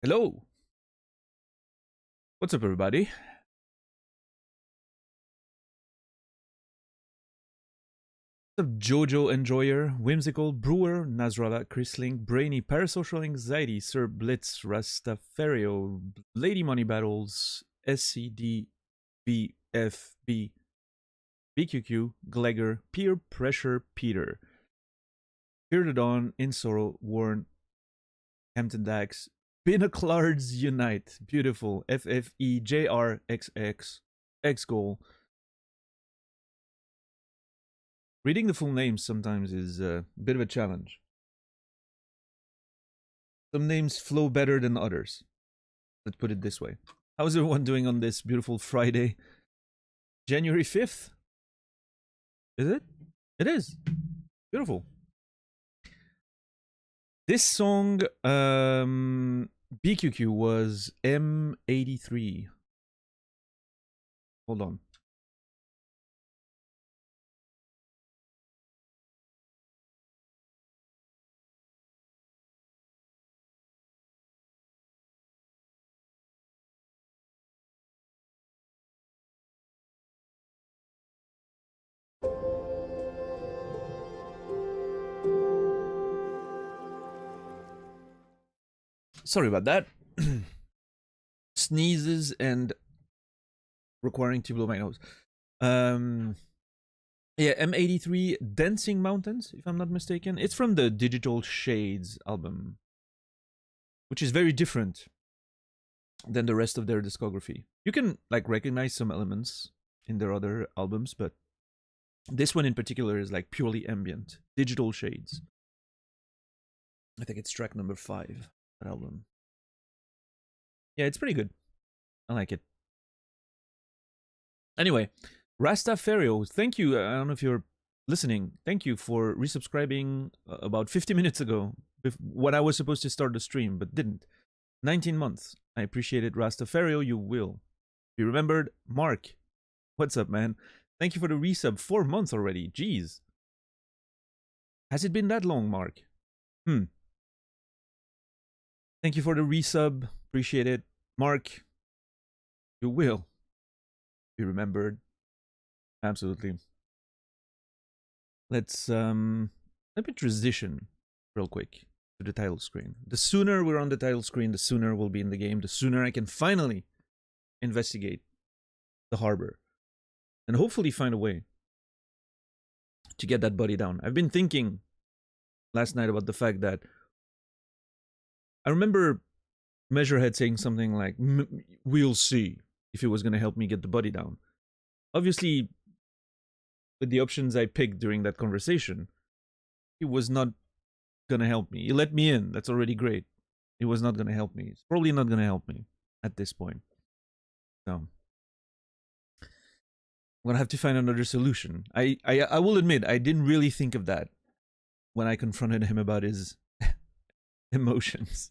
Hello. What's up, everybody? What's up, Jojo Enjoyer, Whimsical, Brewer, Nasrallah, Chrisling, Brainy, Parasocial Anxiety, Sir Blitz, Rastafario, Lady Money Battles, SCD, BFB, BQQ, Glegor, Peer Pressure, Peter, Fear the Dawn, In Sorrow, Warren, Hampton Dax, Binaclards Unite, Beautiful, FFEJRXX, X Goal. Reading the full names sometimes is a bit of a challenge. Some names flow better than others. Let's put it this way. How's everyone doing on this beautiful Friday? January 5th? Is it? It is. Beautiful. This song, BQQ, was M83. Hold on. Sorry about that. Sneezes and requiring to blow my nose. Yeah, M83 Dancing Mountains, if I'm not mistaken. It's from the Digital Shades album, which is very different than the rest of their discography. You can like recognize some elements in their other albums, but this one in particular is like purely ambient. Digital Shades. I think it's track number 5, that album. Yeah, it's pretty good. I like it. Anyway, Rastafario, thank you. I don't know if you're listening. Thank you for resubscribing about 50 minutes ago when I was supposed to start the stream, but didn't. 19 months. I appreciate it, Rastafario. You will be remembered. Mark, what's up, man? Thank you for the resub. 4 months already. Jeez. Has it been that long, Mark? Thank you for the resub. Appreciate it. Mark, you will be remembered. Absolutely. Let's let me transition real quick to the title screen. The sooner we're on the title screen, the sooner we'll be in the game, the sooner I can finally investigate the harbor and hopefully find a way to get that buddy down. I've been thinking last night about the fact that I remember Measurehead saying something like, we'll see if it was going to help me get the buddy down. Obviously, with the options I picked during that conversation, it was not going to help me. He let me in. That's already great. It was not going to help me. It's probably not going to help me at this point. So, I'm going to have to find another solution. I will admit, I didn't really think of that when I confronted him about his emotions.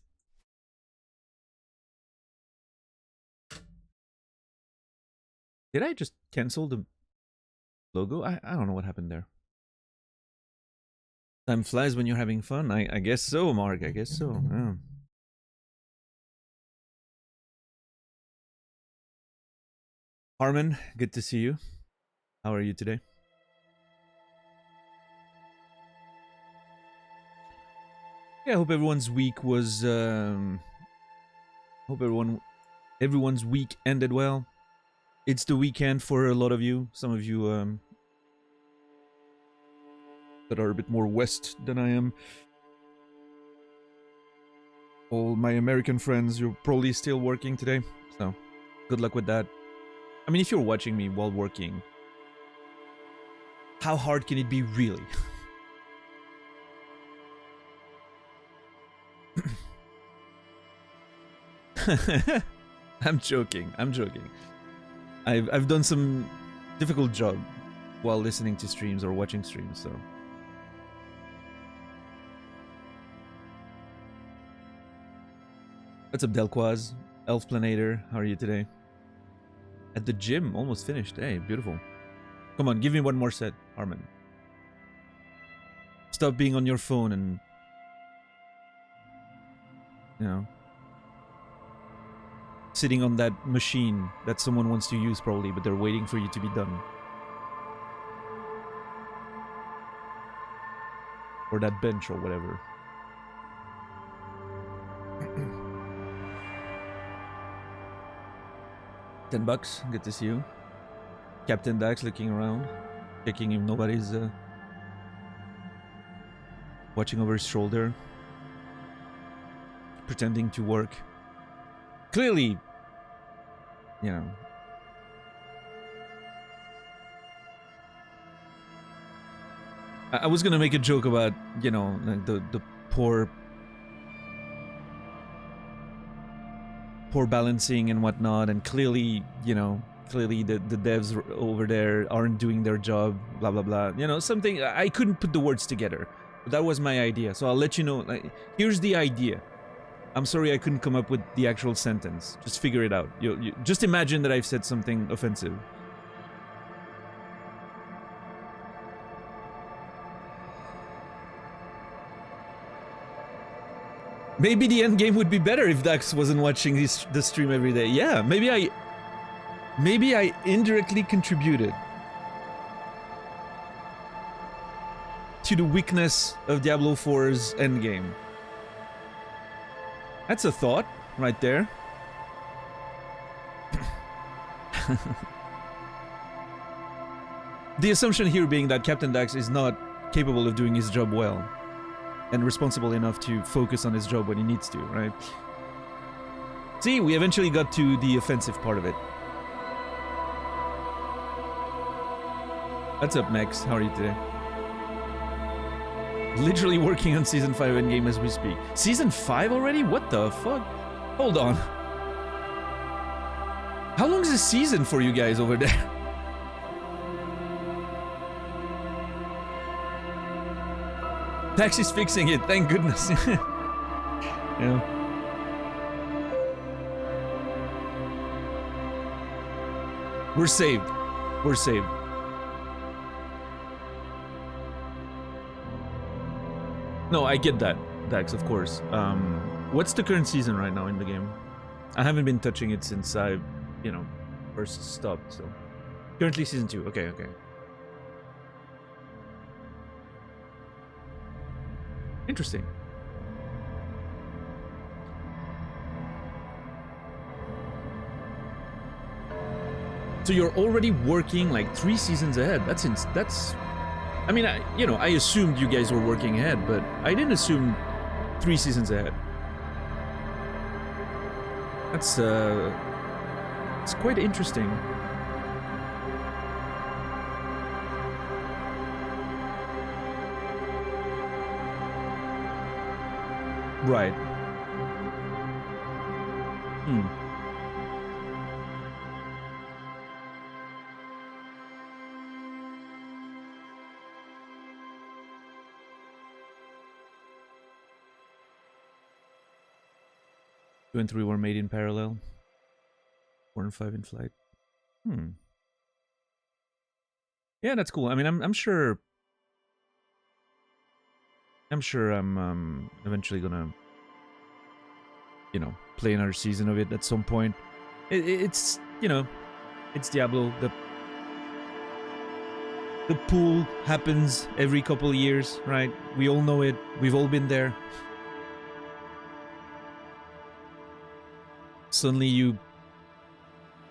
Did I just cancel the logo? I don't know what happened there. Time flies when you're having fun. I guess so, Mark. I guess so. Yeah. Harmon, good to see you. How are you today? Yeah, I hope everyone's week was. Hope everyone's week ended well. It's the weekend for a lot of you. Some of you that are a bit more west than I am. All my American friends, you're probably still working today, so good luck with that. I mean, if you're watching me while working, how hard can it be, really? I'm joking. I've done some difficult job while listening to streams or watching streams, so. What's up, Delquaz? Elf Planator, how are you today? At the gym, almost finished. Hey, beautiful. Come on, give me one more set, Armin. Stop being on your phone and, you know, sitting on that machine that someone wants to use probably, but they're waiting for you to be done. Or that bench or whatever. $10. Good to see you. Captain Dax looking around, checking if nobody's watching over his shoulder, pretending to work. Clearly, you know. I was gonna make a joke about, you know, like the poor balancing and whatnot, and clearly, you know, clearly the devs over there aren't doing their job, blah blah blah. You know, something I couldn't put the words together, but that was my idea. So I'll let you know. Like, here's the idea. I'm sorry I couldn't come up with the actual sentence. Just figure it out. You just imagine that I've said something offensive. Maybe the end game would be better if Dax wasn't watching the stream every day. Yeah, maybe I indirectly contributed to the weakness of Diablo 4's endgame. That's a thought right there. The assumption here being that Captain Dax is not capable of doing his job well and responsible enough to focus on his job when he needs to, right? See, we eventually got to the offensive part of it. What's up, Max? How are you today? Literally working on Season 5 endgame as we speak. Season 5 already? What the fuck? Hold on. How long is the season for you guys over there? Dax is fixing it, thank goodness. Yeah. We're saved. We're saved. No, I get that, Dax, of course. What's the current season right now in the game? I haven't been touching it since I, you know, first stopped, so. Currently season 2, okay. Interesting. So you're already working like 3 seasons ahead. That's I mean, I assumed you guys were working ahead, but I didn't assume 3 seasons ahead. That's it's quite interesting. Right. Two and 3 were made in parallel. 4 and 5 in flight. Yeah, that's cool. I mean, I'm sure I'm eventually gonna, you know, play another season of it at some point. It's, you know, it's Diablo. The pool happens every couple of years, right? We all know it. We've all been there. Suddenly you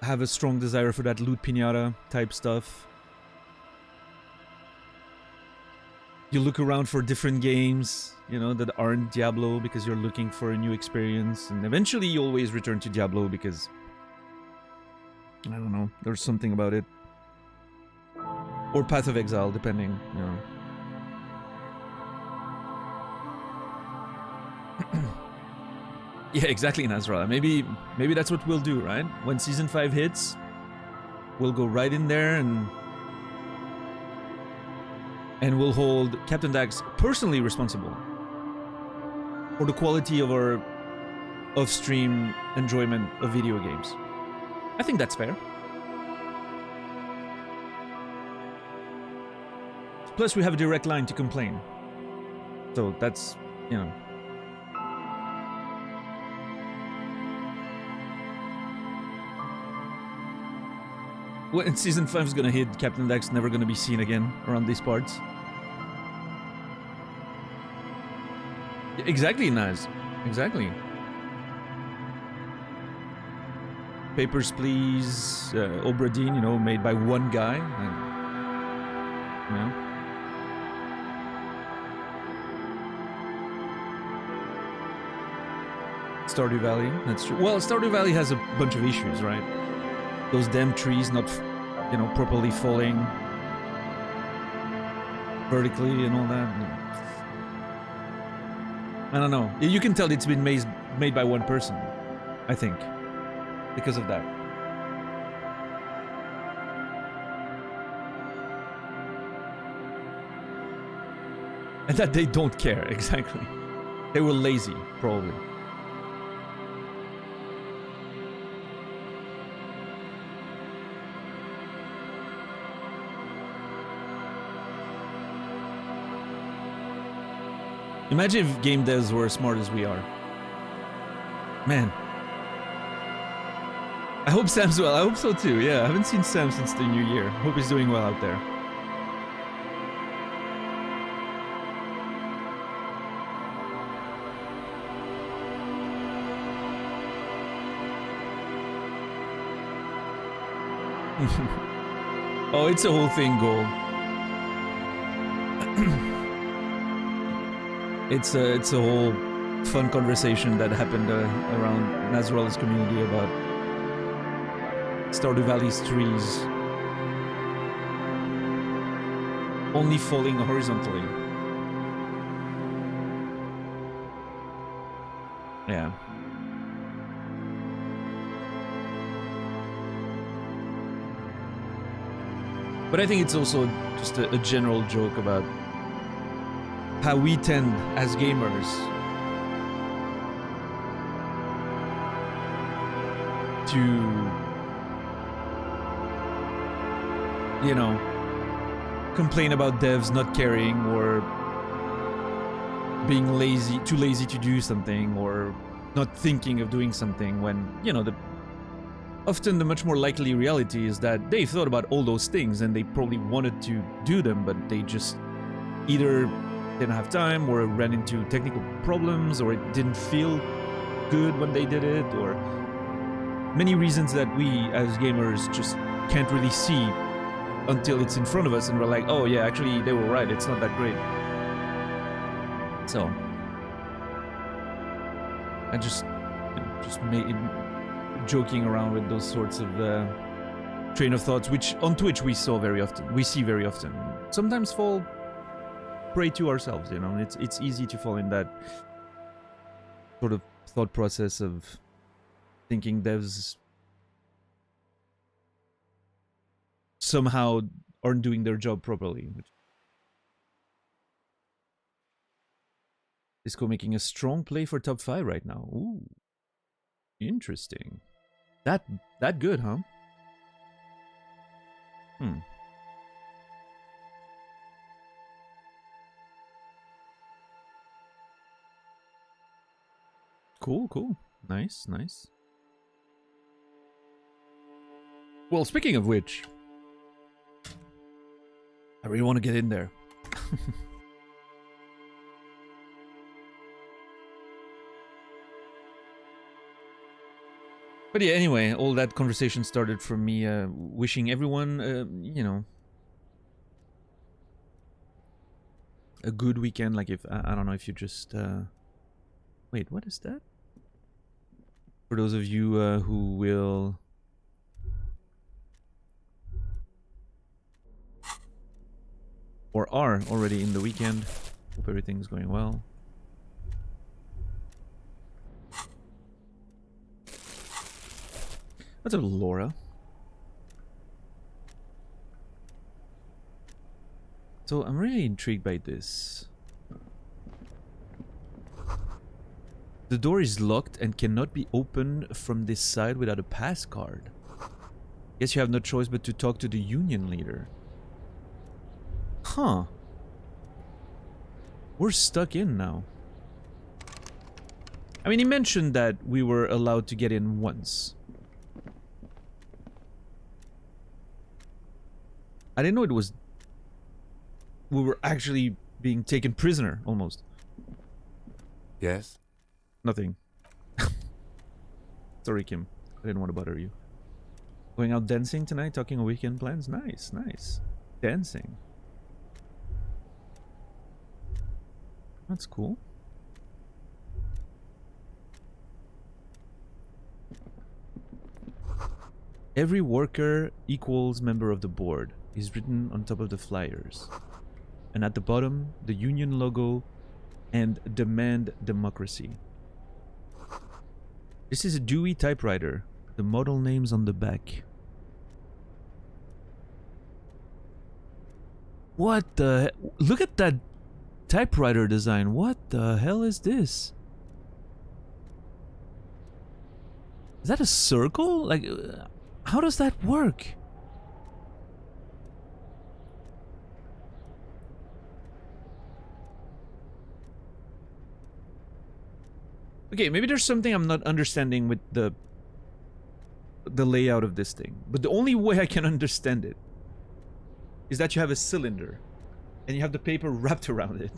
have a strong desire for that loot pinata type stuff. You look around for different games, you know, that aren't Diablo because you're looking for a new experience, and eventually you always return to Diablo because, I don't know, there's something about it. Or Path of Exile, depending, you know. Yeah, exactly, Nasrallah. Maybe that's what we'll do, right? When Season 5 hits, we'll go right in there and we'll hold Captain Dax personally responsible for the quality of our off-stream enjoyment of video games. I think that's fair. Plus, we have a direct line to complain. So that's, you know. when Season 5 is gonna hit, Captain Deck's never gonna be seen again around these parts. Exactly, Naz. Exactly. Papers, Please, Obra Dinn, you know, made by one guy. And, you know. Stardew Valley, that's true. Well, Stardew Valley has a bunch of issues, right? Those damn trees not, you know, properly falling vertically and all that. I don't know. You can tell it's been made by one person, I think, because of that. And that they don't care, exactly. They were lazy, probably. Imagine if game devs were as smart as we are. Man. I hope Sam's well. I hope so too. Yeah, I haven't seen Sam since the new year. Hope he's doing well out there. Oh, it's a whole thing, Gold. It's a whole fun conversation that happened around Nazrala's community about Stardew Valley's trees only falling horizontally. Yeah. But I think it's also just a general joke about how we tend as gamers to, you know, complain about devs not caring or being lazy, too lazy to do something, or not thinking of doing something when, you know, often the much more likely reality is that they thought about all those things and they probably wanted to do them, but they just either didn't have time or ran into technical problems or it didn't feel good when they did it, or many reasons that we as gamers just can't really see until it's in front of us and we're like, oh yeah, actually they were right, it's not that great. So I just made joking around with those sorts of train of thoughts, which on Twitch we see very often. Sometimes fall prey to ourselves, you know. It's easy to fall in that sort of thought process of thinking devs somehow aren't doing their job properly. Disco making a strong play for top 5 right now. Ooh, interesting. That good, huh? Cool. Nice. Well, speaking of which, I really want to get in there. But yeah, anyway, all that conversation started from me wishing everyone, you know, a good weekend. Like, if I don't know if you just wait, what is that? For those of you who will or are already in the weekend, hope everything's going well. What's up, Laura? So I'm really intrigued by this. The door is locked and cannot be opened from this side without a pass card. Guess you have no choice but to talk to the union leader. Huh. We're stuck in now. I mean, he mentioned that we were allowed to get in once. I didn't know it was... We were actually being taken prisoner, almost. Yes? Nothing. Sorry, Kim. I didn't want to bother you. Going out dancing tonight, talking weekend plans? Nice, nice. Dancing. That's cool. Every worker equals member of the board is written on top of the flyers. And at the bottom, the union logo and demand democracy. This is a Dewey typewriter. The model name's on the back. What the... Look at that typewriter design. What the hell is this? Is that a circle? Like, how does that work? Okay, maybe there's something I'm not understanding with the layout of this thing. But the only way I can understand it is that you have a cylinder and you have the paper wrapped around it.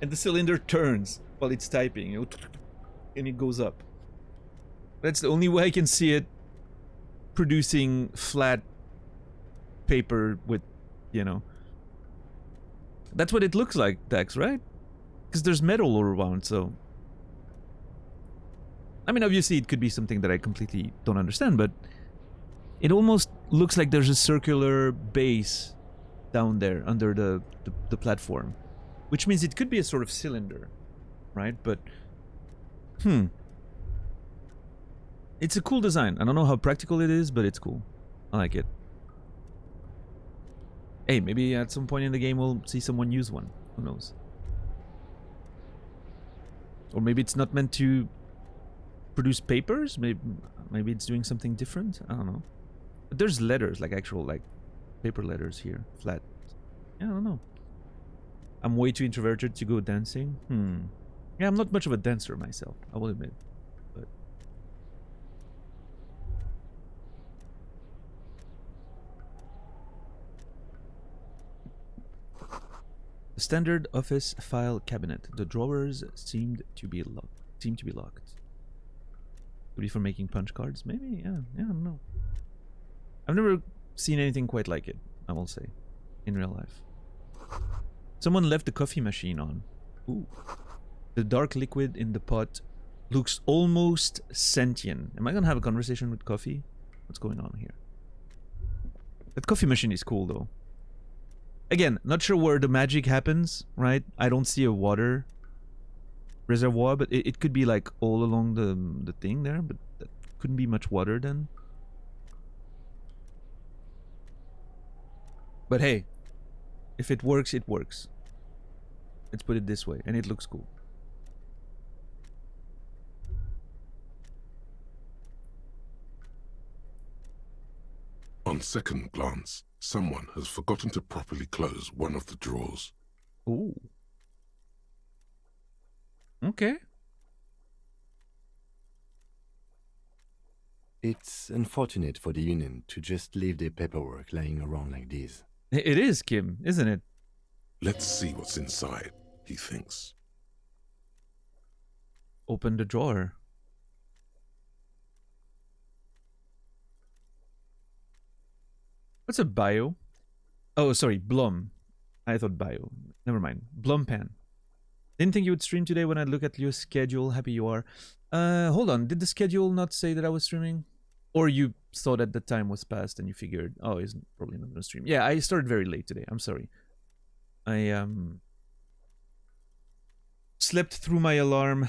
And the cylinder turns while it's typing, you know, and it goes up. That's the only way I can see it producing flat paper with, you know. That's what it looks like, Dax, right? Because there's metal all around, so... I mean, obviously it could be something that I completely don't understand, but it almost looks like there's a circular base down there under the platform, which means it could be a sort of cylinder, right? But it's a cool design. I don't know how practical it is, but it's cool. I like it. Hey, maybe at some point in the game we'll see someone use one. Who knows? Or maybe it's not meant to produce papers. Maybe it's doing something different. I don't know. But there's letters, like actual like paper letters here, flat. Yeah, I don't know. I'm way too introverted to go dancing. Yeah, I'm not much of a dancer myself, I will admit. But the standard office file cabinet. The drawers seemed to be locked. Could be for making punch cards, maybe. Yeah, I don't know. I've never seen anything quite like it, I will say, in real life. Someone left the coffee machine on. Ooh. The dark liquid in the pot looks almost sentient. Am I gonna have a conversation with coffee? What's going on here? That coffee machine is cool, though. Again, not sure where the magic happens, right? I don't see a water reservoir, but it could be like all along the thing there, but that couldn't be much water then. But hey, if it works, it works. Let's put it this way, and it looks cool. On second glance, someone has forgotten to properly close one of the drawers. Ooh. Okay. It's unfortunate for the union to just leave their paperwork lying around like this. It is, Kim, isn't it? Let's see what's inside, he thinks. Open the drawer. What's a bio? Oh, sorry, Blum. I thought bio. Never mind. Blumpan. Didn't think you would stream today when I look at your schedule. Happy you are. Hold on. Did the schedule not say that I was streaming? Or you thought that the time was past and you figured, oh, he's probably not going to stream. Yeah, I started very late today. I'm sorry. I slept through my alarm.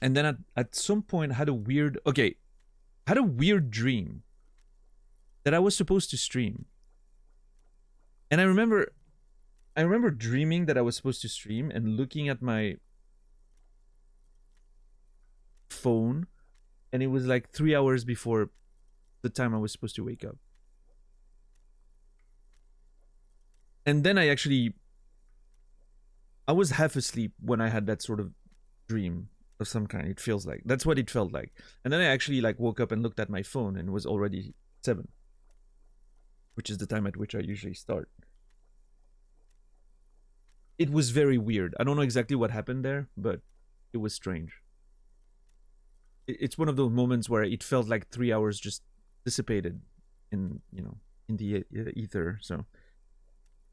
And then at some point had a weird... Okay. Had a weird dream that I was supposed to stream. And I remember dreaming that I was supposed to stream and looking at my phone, and it was like 3 hours before the time I was supposed to wake up. And then I was half asleep when I had that sort of dream of some kind. It feels like that's what it felt like. And then I actually like woke up and looked at my phone, and it was already 7. which is the time at which I usually start. It was very weird. I don't know exactly what happened there, but it was strange. It's one of those moments where it felt like 3 hours just dissipated in, in the ether. So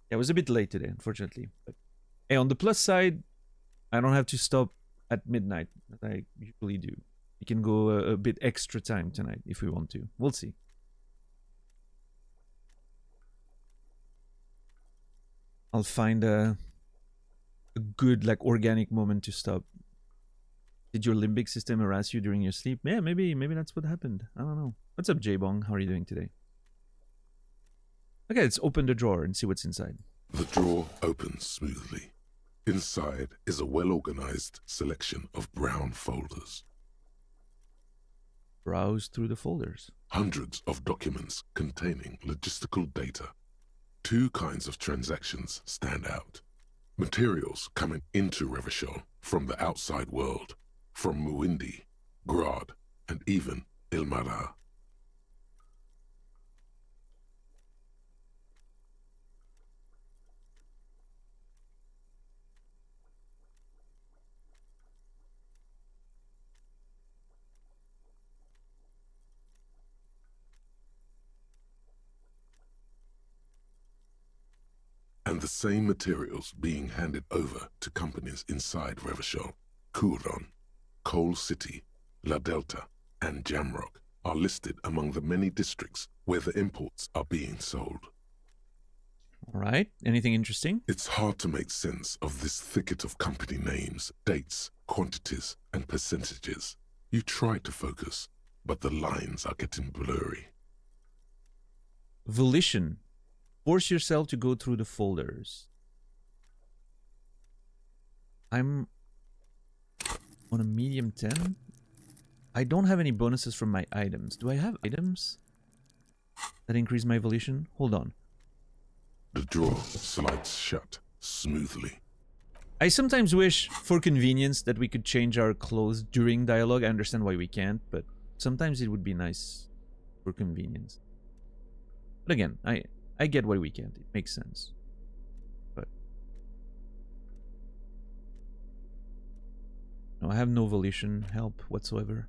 yeah, it was a bit late today, unfortunately. But hey, on the plus side, I don't have to stop at midnight as I usually do. We can go a bit extra time tonight if we want to. We'll see. I'll find a good, like, organic moment to stop. Did your limbic system harass you during your sleep? Yeah, maybe that's what happened. I don't know. What's up, J-Bong? How are you doing today? Okay, let's open the drawer and see what's inside. The drawer opens smoothly. Inside is a well-organized selection of brown folders. Browse through the folders. Hundreds of documents containing logistical data. 2 kinds of transactions stand out. Materials coming into Repression from the outside world, from Muindi, Grad, and even Ilmara. And the same materials being handed over to companies inside Repression, Kuron, Coal City, La Delta, and Jamrock are listed among the many districts where the imports are being sold. All right. Anything interesting? It's hard to make sense of this thicket of company names, dates, quantities, and percentages. You try to focus, but the lines are getting blurry. Volition. Force yourself to go through the folders. I'm on a medium 10. I don't have any bonuses from my items. Do I have items that increase my volition? Hold on. The drawer slides shut smoothly. I sometimes wish, for convenience, that we could change our clothes during dialogue. I understand why we can't, but sometimes it would be nice for convenience. But again, I get why we can't. It makes sense. But no, I have no volition help whatsoever.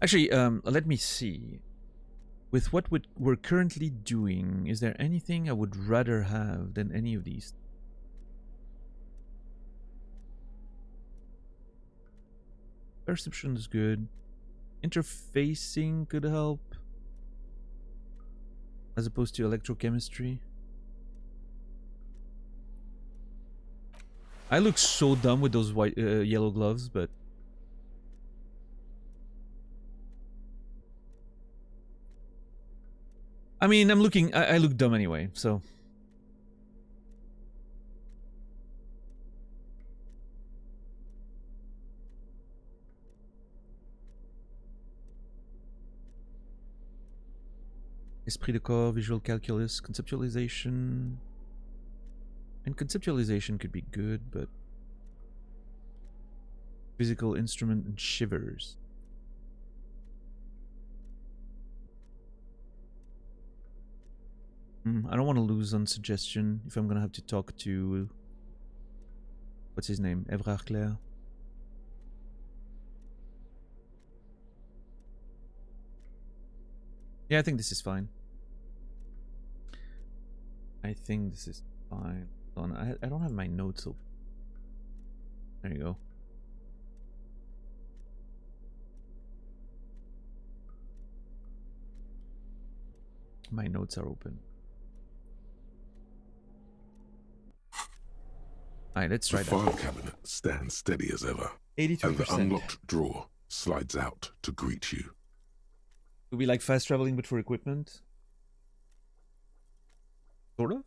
Actually, let me see. With what we're currently doing, is there anything I would rather have than any of these? Perception is good. Interfacing could help. As opposed to electrochemistry. I look so dumb with those white, yellow gloves, but I mean, I look dumb anyway, so. Esprit de corps, visual calculus, conceptualization. And conceptualization could be good, but physical instrument and shivers. I don't want to lose on suggestion if I'm gonna have to talk to what's his name? Evrard Claire. Yeah, I think this is fine. I think this is fine. Hold on, I don't have my notes open. There you go. My notes are open. Alright, let's try The that. file cabinet stands steady as ever, 83%. and the unlocked drawer slides out to greet you. Would be like fast traveling but for equipment? Sort of?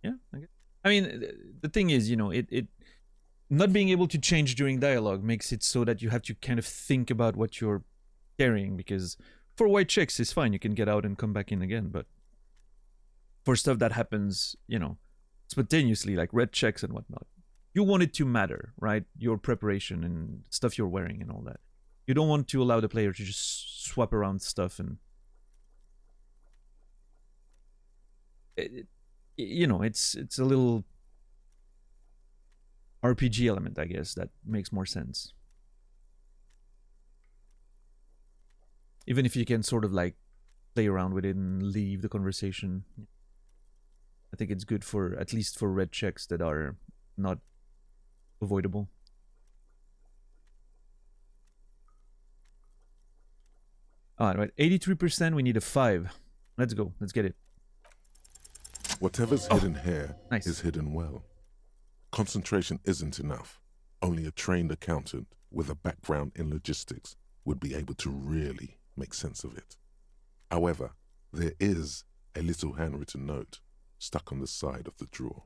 Yeah, I guess. I mean, the thing is, you know, it not being able to change during dialogue makes it so that you have to kind of think about what you're carrying, because for white checks it's fine, you can get out and come back in again, but for stuff that happens, you know, spontaneously, like red checks and whatnot, you want it to matter, right? Your preparation and stuff you're wearing and all that. You don't want to allow the player to just swap around stuff and you know, it's a little RPG element, I guess, that makes more sense. Even if you can sort of like play around with it and leave the conversation, I think it's good for, at least for red checks that are not avoidable. All right, 83%, we need a 5. Let's go, let's get it. Whatever's hidden here Nice. is hidden well. Concentration isn't enough. Only a trained accountant with a background in logistics would be able to really make sense of it. However, there is a little handwritten note stuck on the side of the drawer.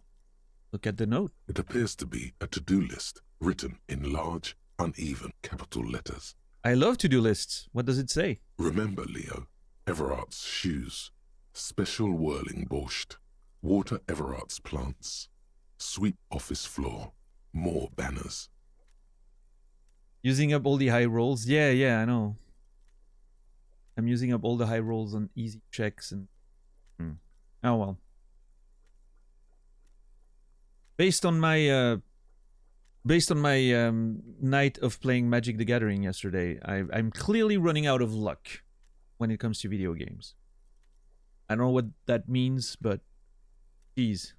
Look at the note. It appears to be a to-do list written in large, uneven capital letters. I love to-do lists. What does it say? Remember, Leo, Everard's shoes, special whirling borscht, water Everard's plants, sweep office floor, more banners. Using up all the high rolls. Yeah, I know. I'm using up all the high rolls on easy checks and... Oh well. Based on my night of playing Magic the Gathering yesterday, I'm clearly running out of luck when it comes to video games. I don't know what that means, but geez.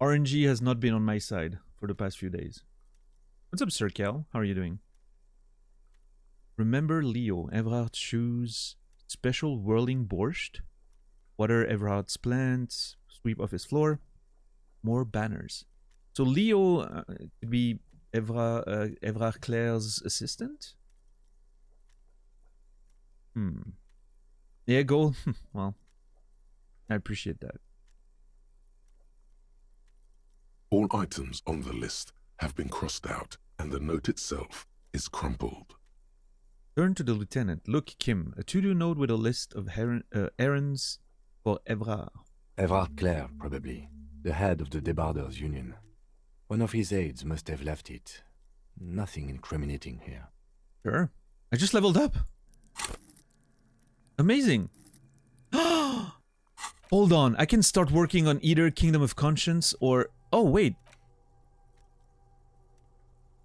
RNG has not been on my side for the past few days. What's up, Sir Cal? How are you doing? Remember Leo, Everard's shoes, special whirling borscht, water Everard's plants, sweep off his floor, more banners. So Leo could be Everard Claire's assistant? Yeah, go. Well, I appreciate that. All items on the list have been crossed out, and the note itself is crumpled. Turn to the lieutenant. Look, Kim, a to-do note with a list of errands for Everard. Everard Clare, probably. The head of the Debarders Union. One of his aides must have left it. Nothing incriminating here. Sure. I just leveled up. Amazing. Hold on. I can start working on either Kingdom of Conscience or... Oh, wait.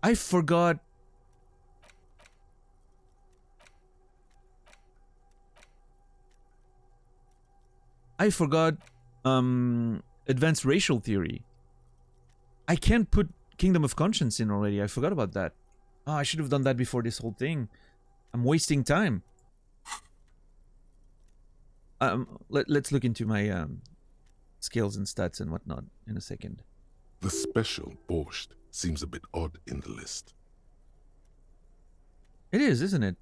I forgot... Advanced Racial Theory. I can't put Kingdom of Conscience in already. I forgot about that. Oh, I should have done that before this whole thing. I'm wasting time. Let's look into my skills and stats and whatnot in a second. The special borscht seems a bit odd in the list. It is, isn't it?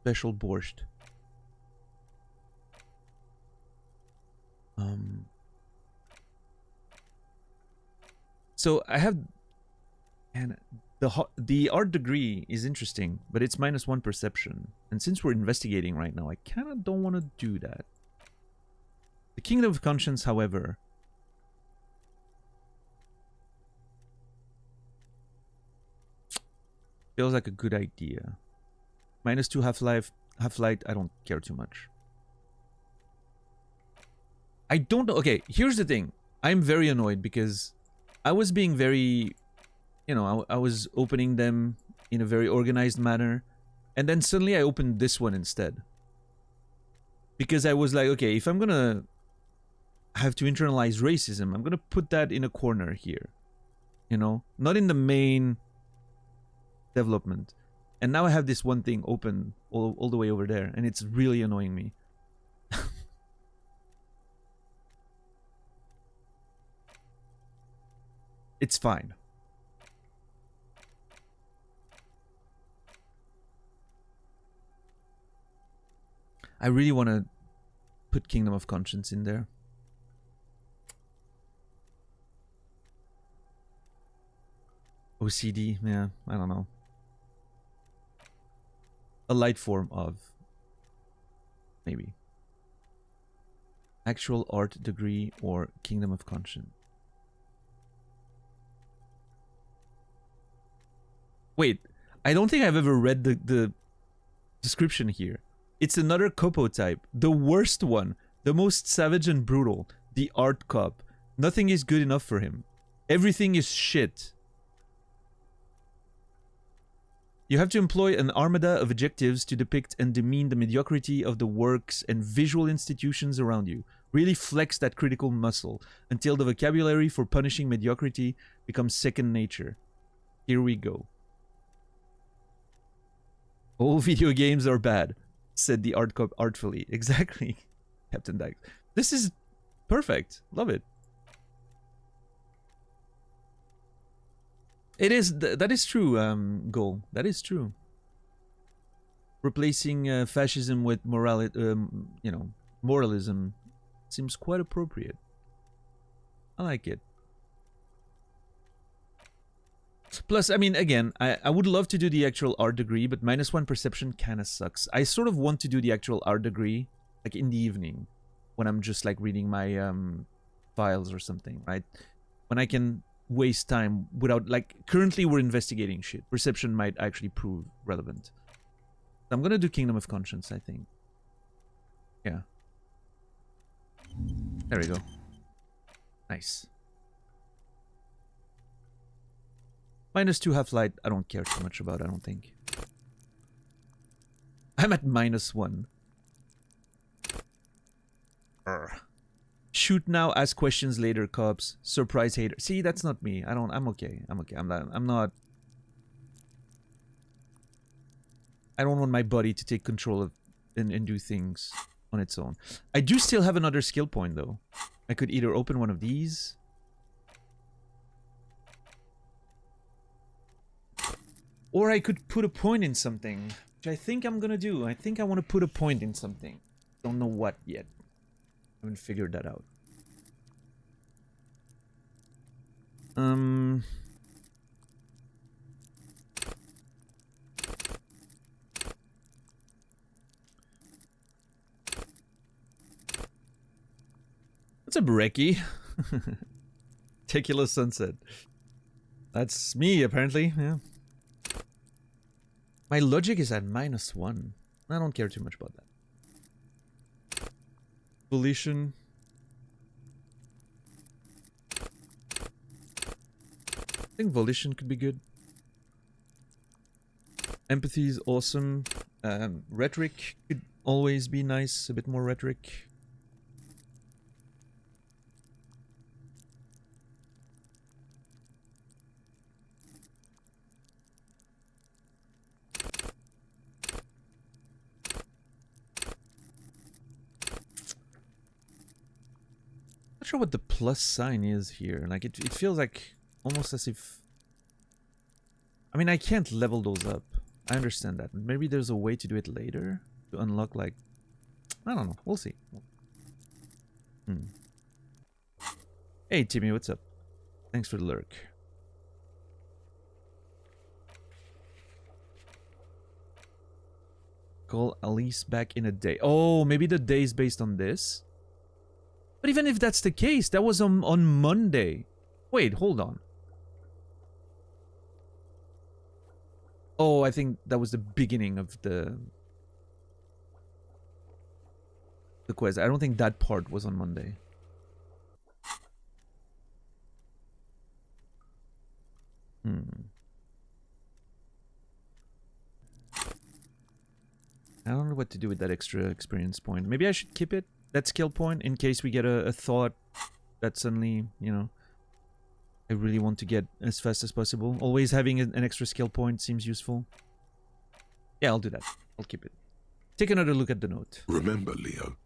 Special borscht. So I have, and the art degree is interesting, but it's -1 perception. And since we're investigating right now, I kind of don't want to do that. The Kingdom of Conscience, however, feels like a good idea. -2 half-light, I don't care too much. I don't know. Okay, here's the thing. I'm very annoyed because I was being very, you know, I was opening them in a very organized manner. And then suddenly I opened this one instead. Because I was like, okay, if I'm going to have to internalize racism, I'm going to put that in a corner here. You know, not in the main development. And now I have this one thing open all the way over there. And it's really annoying me. It's fine. I really want to put Kingdom of Conscience in there. OCD, yeah, I don't know. A light form of, maybe. Actual art degree or Kingdom of Conscience. Wait, I don't think I've ever read the description here. It's another Copo type. The worst one. The most savage and brutal. The art cop. Nothing is good enough for him. Everything is shit. You have to employ an armada of adjectives to depict and demean the mediocrity of the works and visual institutions around you. Really flex that critical muscle until the vocabulary for punishing mediocrity becomes second nature. Here we go. All video games are bad, said the art cop artfully. Exactly, Captain Dykes. This is perfect. Love it. It is, that is true, Goal. That is true. Replacing fascism with moralism seems quite appropriate. I like it. Plus, I mean, again, I would love to do the actual art degree, but -1 perception kind of sucks. I sort of want to do the actual art degree, like in the evening, when I'm just like reading my files or something, right? When I can waste time without, like, currently we're investigating shit. Perception might actually prove relevant. I'm gonna do Kingdom of Conscience, I think. Yeah. There we go. Nice. -2 half-light, I don't care too much about, I don't think. I'm at -1. Urgh. Shoot now, ask questions later, cops. Surprise hater. See, that's not me. I'm okay. I'm okay. I'm not. I don't want my body to take control of and do things on its own. I do still have another skill point though. I could either open one of these. Or I could put a point in something, which I think I'm gonna do. I think I want to put a point in something. Don't know what yet. Haven't figured that out. What's up, Reki? Tequila Sunset. That's me, apparently, yeah. My logic is at -1. I don't care too much about that. Volition. I think Volition could be good. Empathy is awesome. Rhetoric could always be nice. A bit more rhetoric. Not sure what the plus sign is here. Like it feels like almost as if, I mean, I can't level those up. I understand that. Maybe there's a way to do it later to unlock, like, I don't know. We'll see. Hey Timmy, what's up? Thanks for the lurk. Call Alice back in a day. Oh, maybe the day is based on this. But even if that's the case, that was on Monday. Wait, hold on. Oh, I think that was the beginning of the quest. I don't think that part was on Monday. I don't know what to do with that extra experience point. Maybe I should keep it, that skill point, in case we get a thought that suddenly, you know, I really want to get as fast as possible. Always having an extra skill point seems useful. Yeah, I'll do that. I'll keep it. Take another look at the note. Remember, Leo,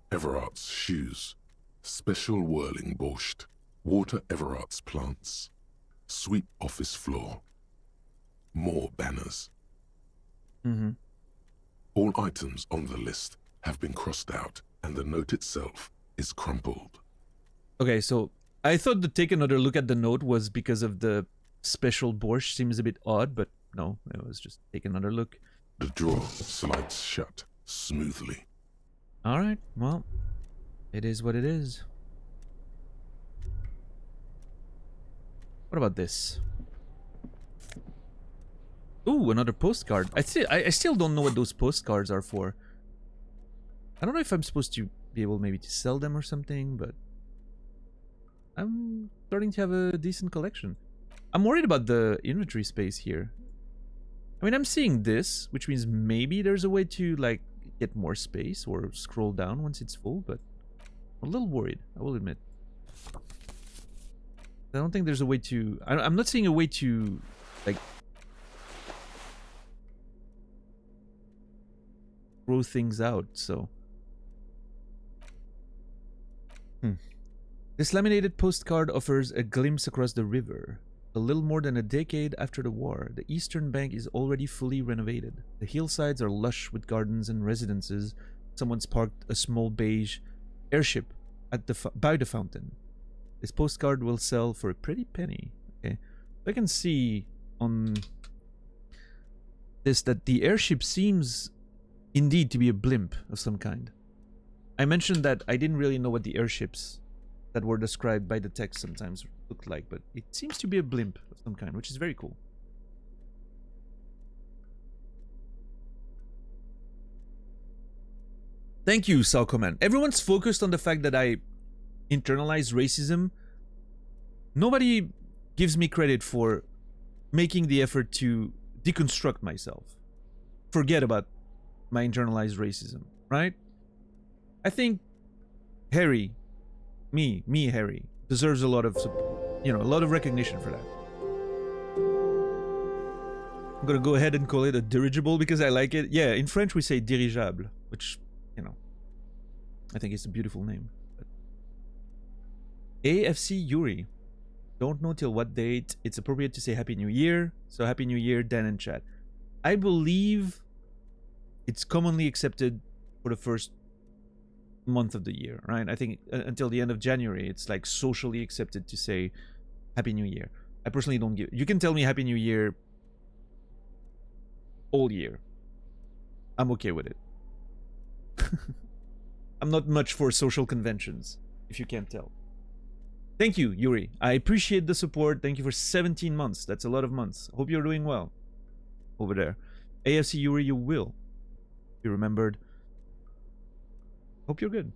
Everart's shoes, special whirling borscht, water Everart's plants, sweep office floor, more banners. All items on the list have been crossed out, and the note itself is crumpled. Okay, so I thought to take another look at the note was because of the special borscht. Seems a bit odd, but no, it was just take another look. The drawer slides shut smoothly. Alright, well, it is what it is. What about this? Ooh, another postcard. I still don't know what those postcards are for. I don't know if I'm supposed to be able maybe to sell them or something, but I'm starting to have a decent collection. I'm worried about the inventory space here. I mean, I'm seeing this, which means maybe there's a way to like get more space or scroll down once it's full, but I'm a little worried, I will admit. I don't think there's a way to... I'm not seeing a way to like throw things out, so... This laminated postcard offers a glimpse across the river. A little more than a decade after the war, the eastern bank is already fully renovated. The hillsides are lush with gardens and residences. Someone's parked a small beige airship at by the fountain. This postcard will sell for a pretty penny. Okay, I can see on this that the airship seems indeed to be a blimp of some kind. I mentioned that I didn't really know what the airships that were described by the text sometimes looked like, but it seems to be a blimp of some kind, which is very cool. Thank you, Salcoman. Everyone's focused on the fact that I internalize racism. Nobody gives me credit for making the effort to deconstruct myself. Forget about my internalized racism, right? I think Harry, Harry, deserves a lot of, a lot of recognition for that. I'm gonna go ahead and call it a dirigible because I like it. Yeah, in French we say dirigeable, which, I think it's a beautiful name. But... AFC Yuri. Don't know till what date it's appropriate to say Happy New Year. So Happy New Year, Dan and chat. I believe it's commonly accepted for the first month of the year, right? I think until the end of January, it's like socially accepted to say Happy New Year. I personally don't give... You can tell me Happy New Year all year. I'm okay with it. I'm not much for social conventions, if you can't tell. Thank you, Yuri. I appreciate the support. Thank you for 17 months. That's a lot of months. Hope you're doing well over there. AFC Yuri, you will. You remembered. Hope you're good.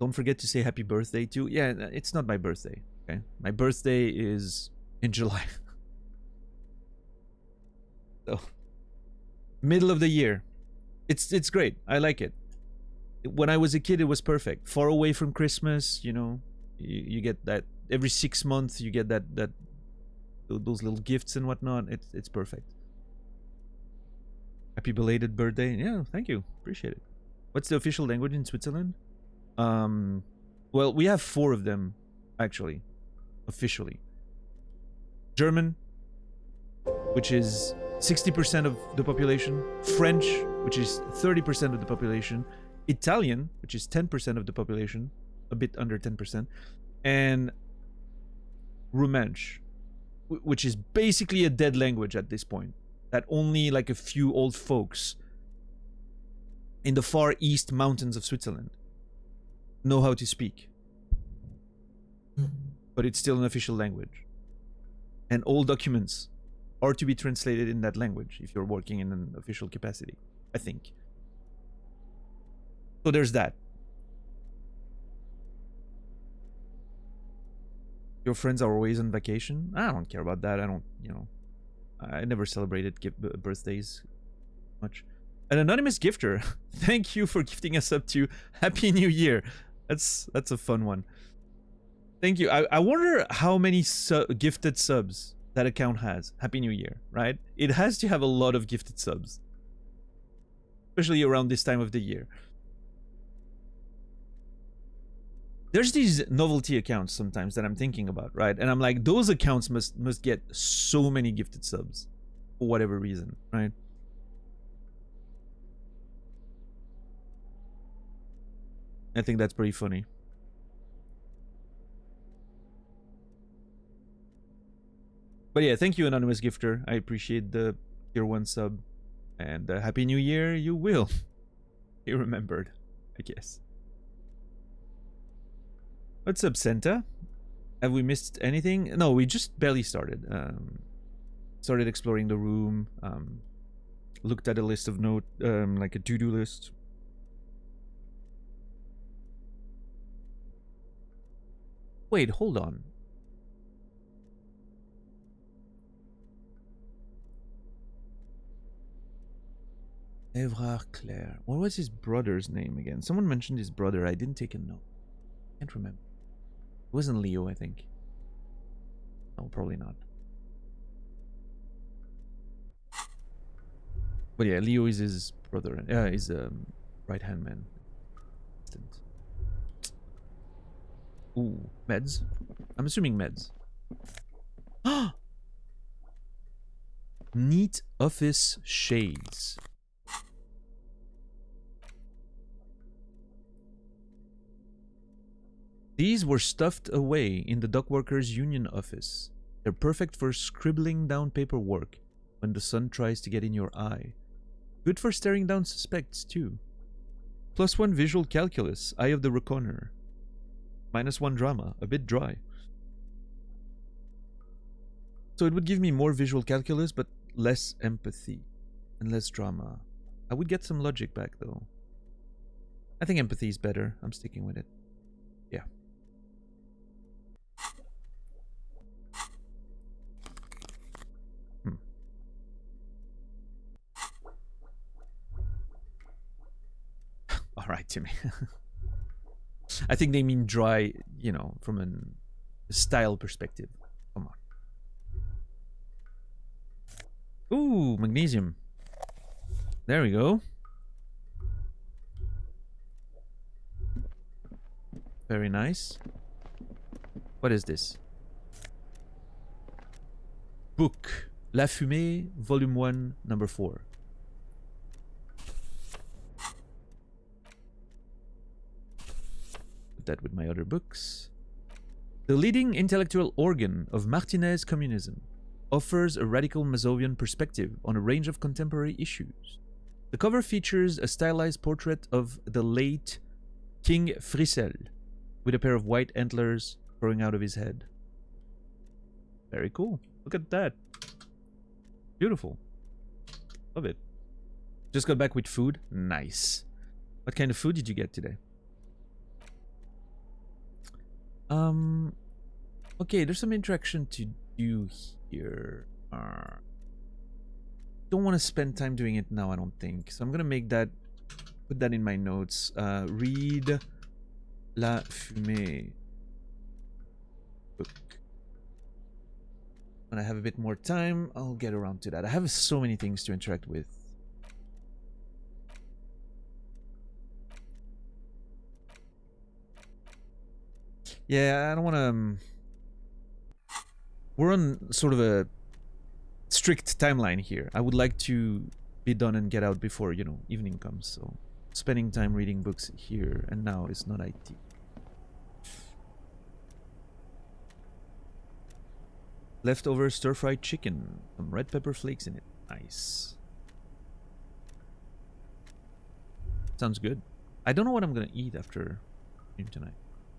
Don't forget to say happy birthday too. Yeah, it's not my birthday. Okay, my birthday is in July. So, middle of the year. It's great. I like it. When I was a kid, it was perfect. Far away from Christmas, you get that every 6 months. You get that those little gifts and whatnot. It's perfect. Happy belated birthday. Yeah, thank you. Appreciate it. What's the official language in Switzerland? Well, we have 4 of them, actually, officially. German, which is 60% of the population. French, which is 30% of the population. Italian, which is 10% of the population, a bit under 10%. And Romansh, which is basically a dead language at this point. That only like a few old folks in the far east mountains of Switzerland know how to speak. But it's still an official language. And all documents are to be translated in that language if you're working in an official capacity, I think. So there's that. Your friends are always on vacation? I don't care about that. I don't, I never celebrated birthdays much. An anonymous gifter. Thank you for gifting us up to Happy New Year. That's a fun one. Thank you. I wonder how many gifted subs that account has. Happy New Year, right? It has to have a lot of gifted subs. Especially around this time of the year. There's these novelty accounts sometimes that I'm thinking about, right? And I'm like, those accounts must get so many gifted subs for whatever reason, right? I think that's pretty funny. But yeah, thank you, anonymous gifter. I appreciate the tier 1 sub. And Happy New Year, you will. You remembered, I guess. What's up, Senta? Have we missed anything? No, we just barely started. Started exploring the room. Looked at a list of like a to-do list. Wait, hold on. Evrard Claire. What was his brother's name again? Someone mentioned his brother. I didn't take a note. Can't remember. It wasn't Leo, I think. No, probably not. But yeah, Leo is his brother. Is right-hand man. Ooh, meds. I'm assuming meds. Neat office shades. These were stuffed away in the dockworkers' union office. They're perfect for scribbling down paperwork when the sun tries to get in your eye. Good for staring down suspects, too. +1 visual calculus, Eye of the Reconner. -1 drama, a bit dry. So it would give me more visual calculus, but less empathy and less drama. I would get some logic back, though. I think empathy is better. I'm sticking with it. Yeah. All right, Timmy. I think they mean dry, you know, from a style perspective. Come on. Ooh, magnesium. There we go. Very nice. What is this? Book. La Fumée, Volume 1, Number 4. That with my other books. The leading intellectual organ of Martinez communism offers a radical Mazovian perspective on a range of contemporary issues. The cover features a stylized portrait of the late King Frissel with a pair of white antlers growing out of his head. Very cool. Look at that. Beautiful. Love it. Just got back with food. Nice. What kind of food did you get today? Okay, there's some interaction to do here. Don't want to spend time doing it now, I don't think. So I'm gonna make that, put that in my notes. Read La Fumée book. When I have a bit more time, I'll get around to that. I have so many things to interact with. Yeah, I don't want to... We're on sort of a strict timeline here. I would like to be done and get out before, you know, evening comes. So spending time reading books here and now is not ideal. Leftover stir-fried chicken. Some red pepper flakes in it. Nice. Sounds good. I don't know what I'm going to eat after stream tonight.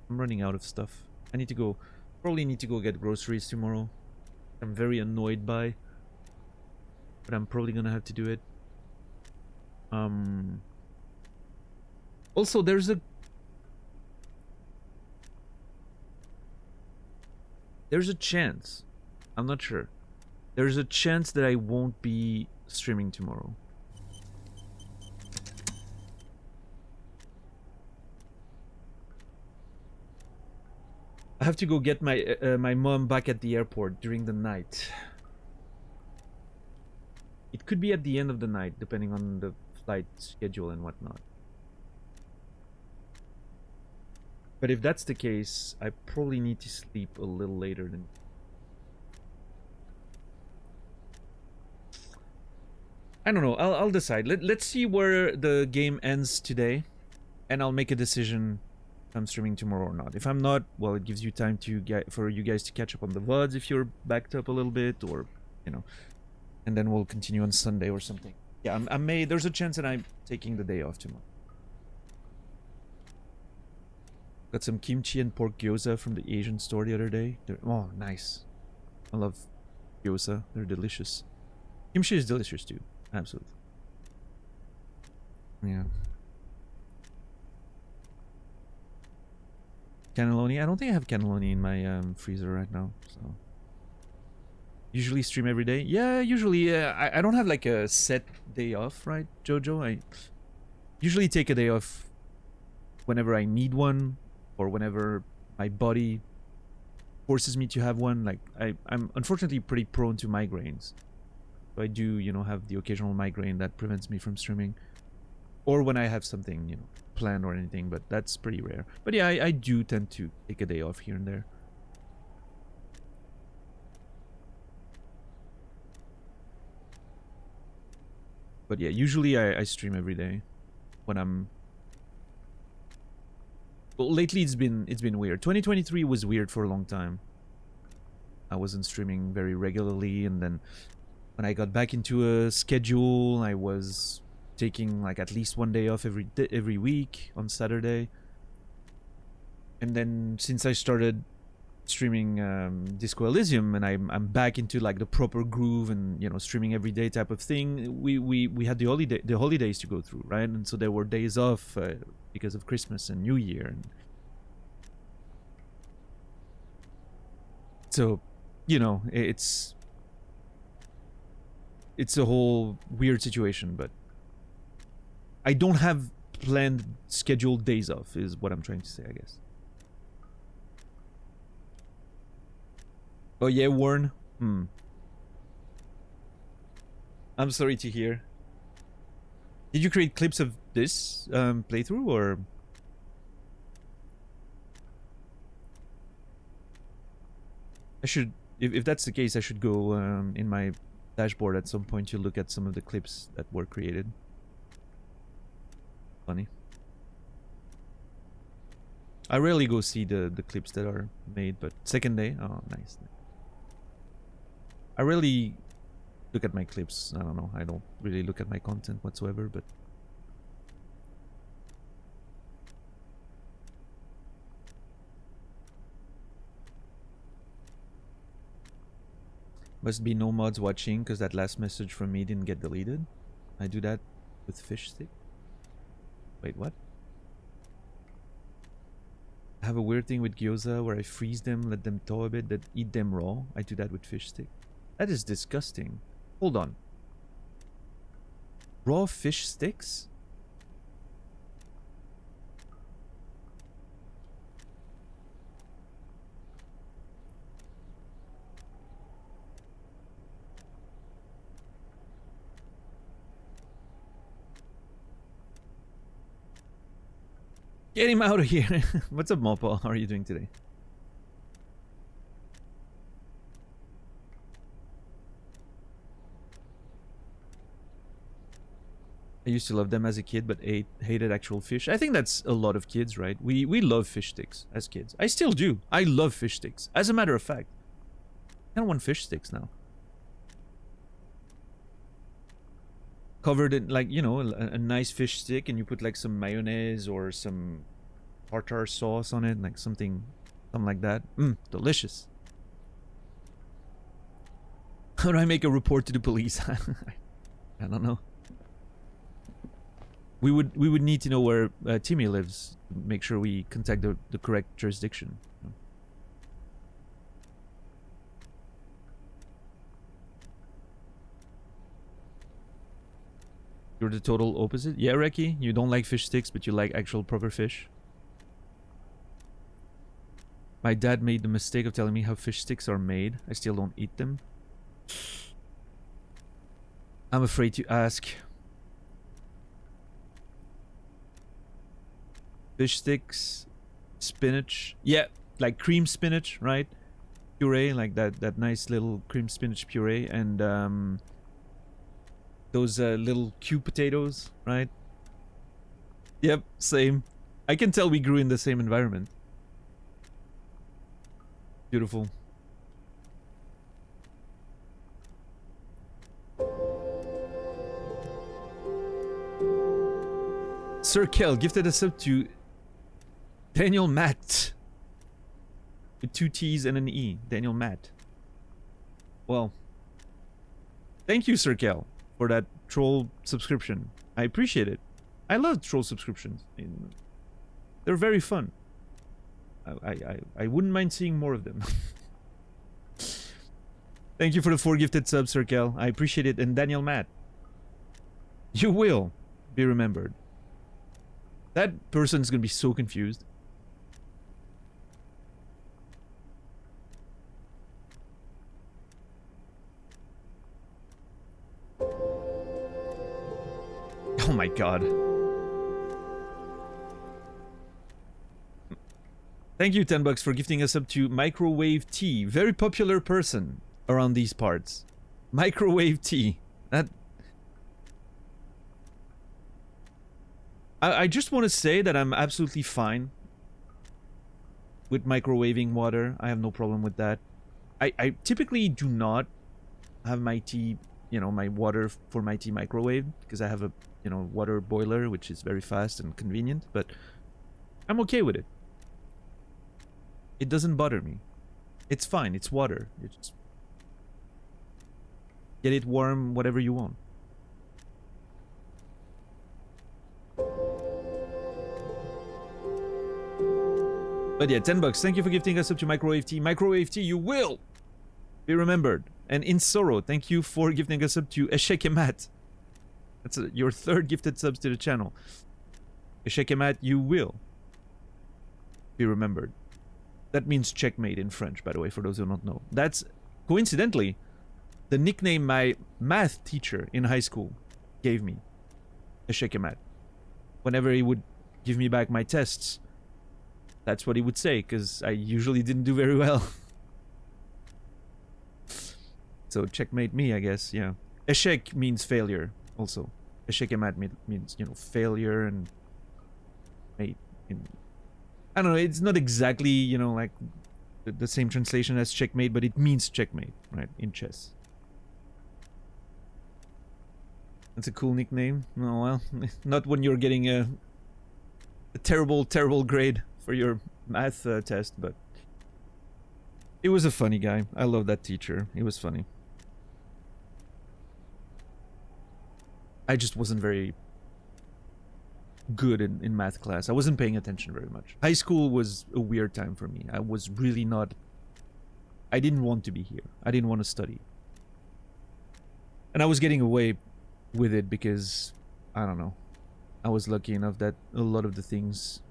I'm running out of stuff. I need to go, probably need to go get groceries tomorrow. I'm very annoyed by, but I'm probably gonna have to do it. Also, there's a chance, I'm not sure, there's a chance that I won't be streaming tomorrow. I have to go get my my mom back at the airport during the night. It could be at the end of the night, depending on the flight schedule and whatnot. But if that's the case, I probably need to sleep a little later than... I don't know. I'll decide. Let's see where the game ends today, and I'll make a decision if I'm streaming tomorrow or not. If I'm not, well, it gives you time to for you guys to catch up on the VODs if you're backed up a little bit, or, you know, and then we'll continue on Sunday or something. Yeah, there's a chance that I'm taking the day off tomorrow. Got some kimchi and pork gyoza from the Asian store the other day. Oh, nice. I love gyoza. They're delicious. Kimchi is delicious too. Absolutely. Yeah. Cannelloni. I don't think I have cannelloni in my freezer right now. So usually stream every day. Yeah, usually. I don't have like a set day off, right, Jojo? I usually take a day off whenever I need one, or whenever my body forces me to have one. Like I'm unfortunately pretty prone to migraines. So I do, you know, have the occasional migraine that prevents me from streaming. Or when I have something, you know, planned or anything, but that's pretty rare. But yeah, I do tend to take a day off here and there. But yeah, usually I stream every day when I'm... Well, lately it's been weird. 2023 was weird for a long time. I wasn't streaming very regularly, and then when I got back into a schedule, I was taking like at least one day off every week on Saturday. And then since I started streaming Disco Elysium, and I'm back into like the proper groove and, you know, streaming every day type of thing, we had the holidays to go through, right? And so there were days off because of Christmas and New Year, and so, you know, it's a whole weird situation. But I don't have planned scheduled days off is what I'm trying to say, I guess. Oh yeah, Warren. I'm sorry to hear. Did you create clips of this playthrough, or? I should, if that's the case, I should go in my dashboard at some point to look at some of the clips that were created. Funny. I rarely go see the clips that are made, but second day, oh nice. I rarely look at my clips. I don't know. I don't really look at my content whatsoever, but must be no mods watching because that last message from me didn't get deleted. I do that with fish stick. Wait, what? I have a weird thing with gyoza where I freeze them, let them thaw a bit, then eat them raw. I do that with fish stick. That is disgusting. Hold on. Raw fish sticks? Get him out of here. What's up, Mopo? How are you doing today? I used to love them as a kid, but hated actual fish. I think that's a lot of kids, right? We love fish sticks as kids. I still do. I love fish sticks. As a matter of fact, I kind of want fish sticks now. Covered in, like, you know, a nice fish stick, and you put like some mayonnaise or some tartar sauce on it, like something like that. Delicious. How do I make a report to the police? I don't know. We would need to know where Timmy lives. Make sure we contact the correct jurisdiction. You're the total opposite. Yeah, Reki, you don't like fish sticks, but you like actual proper fish. My dad made the mistake of telling me how fish sticks are made. I still don't eat them. I'm afraid to ask. Fish sticks, spinach. Yeah, like cream spinach, right? Puree, like that nice little cream spinach puree, and those little cube potatoes, right? Yep, same. I can tell we grew in the same environment. Beautiful. Sir Kel gifted us up to Daniel Matt with 2 T's and an E. Daniel Matt. Well, thank you, Sir Kel, for that troll subscription. I appreciate it. I love troll subscriptions. They're very fun. I wouldn't mind seeing more of them. Thank you for the 4 gifted subs, Sir Kel. I appreciate it. And Daniel Matt, you will be remembered. That person's gonna be so confused. Oh my god. Thank you, 10 bucks, for gifting us up to Microwave Tea. Very popular person around these parts. Microwave Tea. That... I just want to say that I'm absolutely fine with microwaving water. I have no problem with that. I typically do not have my tea, you know, my water for my tea microwave, because I have a, you know, water boiler, which is very fast and convenient, but I'm okay with it. It doesn't bother me. It's fine, it's water. You just get it warm, whatever you want. But yeah, 10 bucks. Thank you for gifting us up to Microwave Tea. Microwave Tea, you will be remembered. And In Sorrow, thank you for gifting us up to Eshekemat. That's your 3rd gifted subs to the channel. Eshekemat, you will be remembered. That means checkmate in French, by the way, for those who don't know. That's, coincidentally, the nickname my math teacher in high school gave me. Eshekemat. Whenever he would give me back my tests, that's what he would say, because I usually didn't do very well. So checkmate me, I guess, yeah. Eshek means failure, also. Eshekemat means, you know, failure and mate. I don't know, it's not exactly, you know, like the same translation as checkmate, but it means checkmate, right, in chess. That's a cool nickname. Oh, well, not when you're getting a terrible, terrible grade for your math test, but it was a funny guy. I love that teacher. He was funny. I just wasn't very good in math class. I wasn't paying attention very much. High school was a weird time for me. I was really not... I didn't want to be here. I didn't want to study. And I was getting away with it because, I don't know, I was lucky enough that a lot of the things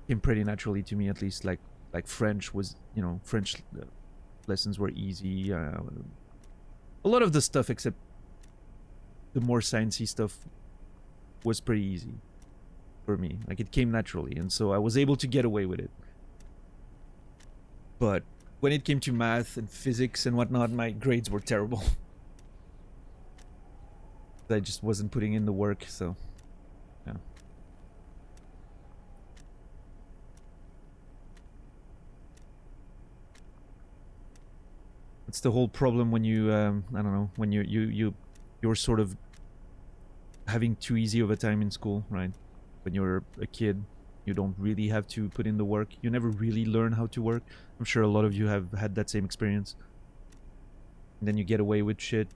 came pretty naturally to me, at least. Like French was, you know, French lessons were easy. A lot of the stuff, except the more sciencey stuff, was pretty easy for me. Like, it came naturally, and so I was able to get away with it. But when it came to math and physics and whatnot, my grades were terrible. I just wasn't putting in the work, so yeah. It's the whole problem when you I don't know, when you're sort of having too easy of a time in school, right? When you're a kid, you don't really have to put in the work. You never really learn how to work. I'm sure a lot of you have had that same experience. And then you get away with shit.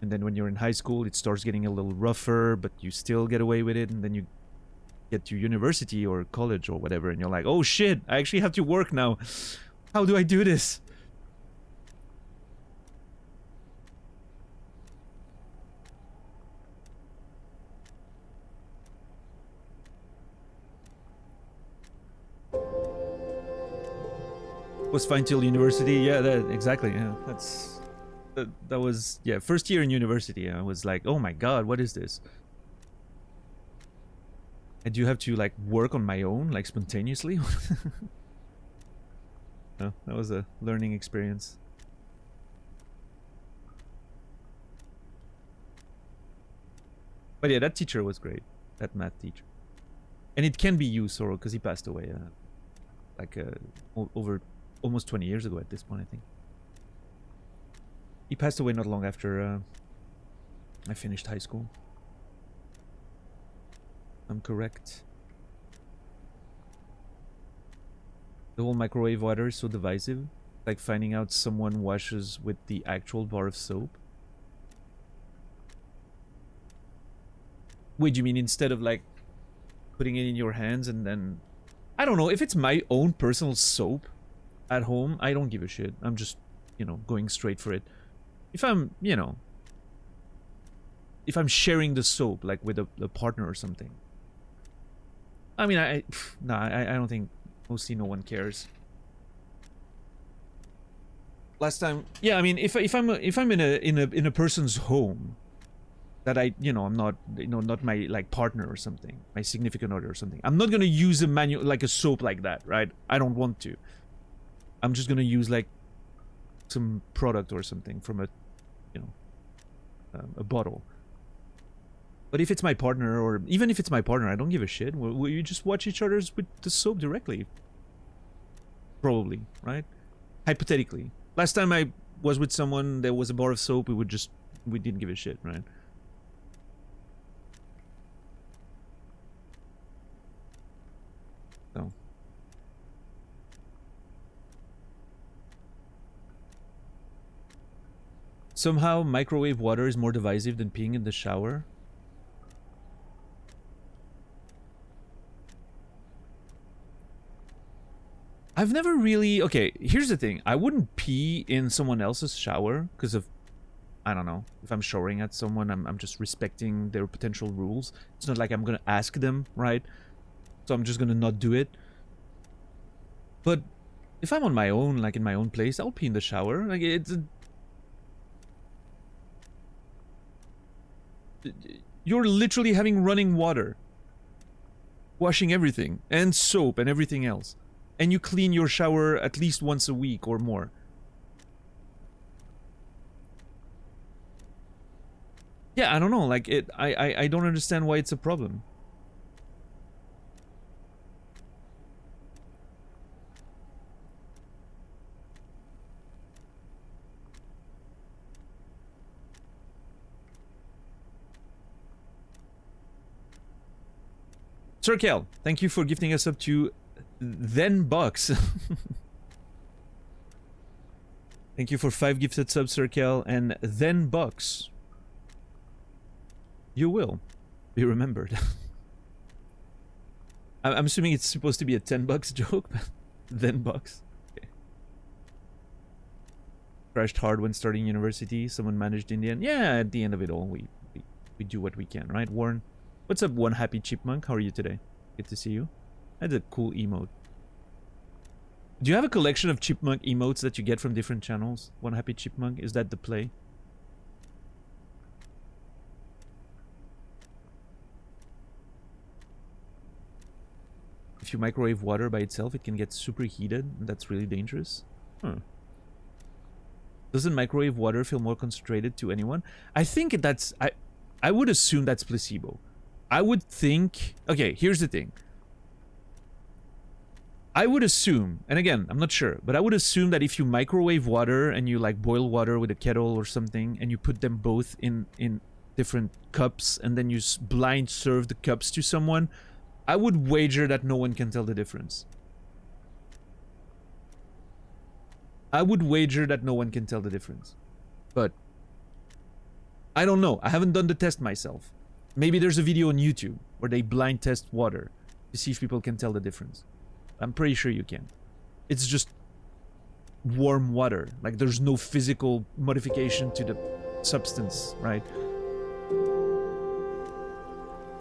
And then when you're in high school, it starts getting a little rougher, but you still get away with it. And then you get to university or college or whatever, and you're like, oh shit, I actually have to work now. How do I do this? Was fine till university. Yeah, exactly. Yeah, that was, yeah, first year in university. I was like, oh my god, what is this? And do you have to like work on my own, like spontaneously? No, that was a learning experience. But yeah, that teacher was great, that math teacher. And it can be you, Soro, because he passed away over almost 20 years ago at this point, I think. He passed away not long after I finished high school. I'm correct. The whole microwave water is so divisive. Like finding out someone washes with the actual bar of soap. Wait, you mean instead of like putting it in your hands and then I don't know, if it's my own personal soap at home, I don't give a shit. I'm just, you know, going straight for it. If I'm, you know, if I'm sharing the soap, like with a partner or something. I mean, I don't think, mostly no one cares. Last time, yeah, I mean, if I'm in a person's home, that I, you know, I'm not, you know, not my like partner or something, my significant other or something, I'm not gonna use a manual like a soap like that, right? I don't want to. I'm just gonna use like some product or something from a, you know, a bottle. But if it's my partner, or even if it's my partner, I don't give a shit. We just watch each other's with the soap directly. Probably, right? Hypothetically. Last time I was with someone, there was a bar of soap, we didn't give a shit, right? So. Somehow, microwave water is more divisive than peeing in the shower. I've never really... Okay, here's the thing. I wouldn't pee in someone else's shower because of... I don't know. If I'm showering at someone, I'm just respecting their potential rules. It's not like I'm gonna ask them, right? So I'm just gonna not do it. But if I'm on my own, like in my own place, I'll pee in the shower. Like, it's... You're literally having running water. Washing everything. And soap and everything else. And you clean your shower at least once a week or more. Yeah, I don't know, like, I don't understand why it's a problem. Sir Kel, thank you for gifting us up to then bucks. Thank you for 5 gifted subs, Sir Kel, and then bucks. You will be remembered. I'm assuming it's supposed to be a 10 bucks joke, but then bucks. Okay. Crashed hard when starting university. Someone managed in the end. Yeah, at the end of it all, we do what we can, right, Warren? What's up, One Happy Chipmunk? How are you today? Good to see you. That's a cool emote. Do you have a collection of chipmunk emotes that you get from different channels? One Happy Chipmunk, is that the play? If you microwave water by itself, it can get super heated. That's really dangerous. Huh. Doesn't microwave water feel more concentrated to anyone? I think that's... I would assume that's placebo. I would think... Okay, here's the thing. I would assume, and again, I'm not sure, but I would assume that if you microwave water and you like boil water with a kettle or something, and you put them both in different cups, and then you blind serve the cups to someone, I would wager that no one can tell the difference. I would wager that no one can tell the difference. But I don't know. I haven't done the test myself. Maybe there's a video on YouTube where they blind test water to see if people can tell the difference. I'm pretty sure you can. It's just warm water. Like, there's no physical modification to the substance, right?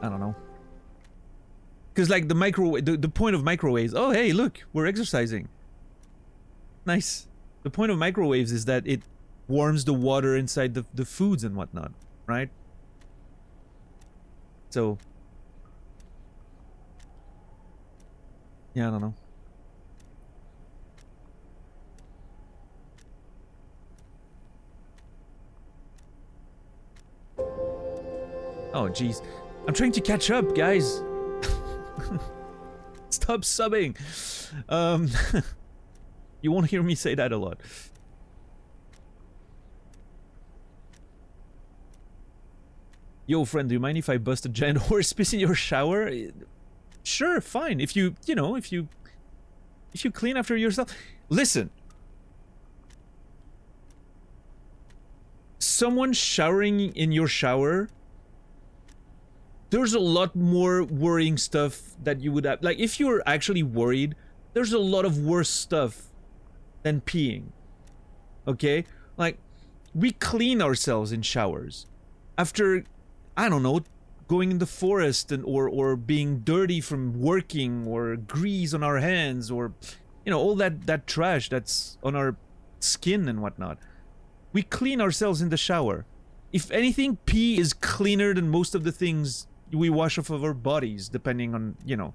I don't know. Because, like, the microwave... The point of microwaves... Oh, hey, look! We're exercising. Nice. The point of microwaves is that it warms the water inside the foods and whatnot, right? So... Yeah, I don't know. Oh, jeez. I'm trying to catch up, guys. Stop subbing. You won't hear me say that a lot. Yo, friend, do you mind if I bust a giant horse piss in your shower? Sure, fine. If you know, if you clean after yourself. Listen. Someone showering in your shower there's a lot more worrying stuff that you would have. Like, if you're actually worried, there's a lot of worse stuff than peeing. Okay? Like, we clean ourselves in showers. After, I don't know, going in the forest and or being dirty from working, or grease on our hands, or, you know, all that trash that's on our skin and whatnot. We clean ourselves in the shower. If anything, pee is cleaner than most of the things we wash off of our bodies, depending on, you know,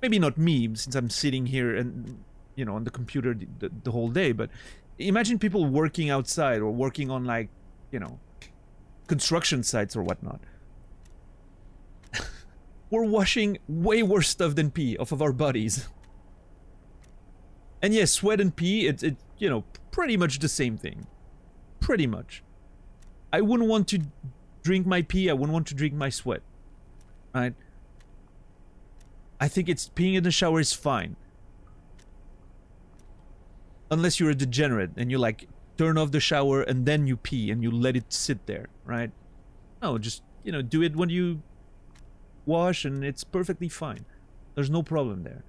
maybe not me, since I'm sitting here and, you know, on the computer the whole day, but imagine people working outside or working on, like, you know, construction sites or whatnot. We're washing way worse stuff than pee off of our bodies. And yes, sweat and pee, it's you know, pretty much the same thing. Pretty much. I wouldn't want to drink my pee, I wouldn't want to drink my sweat. Right? I think it's peeing in the shower is fine. Unless you're a degenerate and you, like, turn off the shower and then you pee and you let it sit there, right? No, just, you know, do it when you wash and it's perfectly fine. There's no problem there.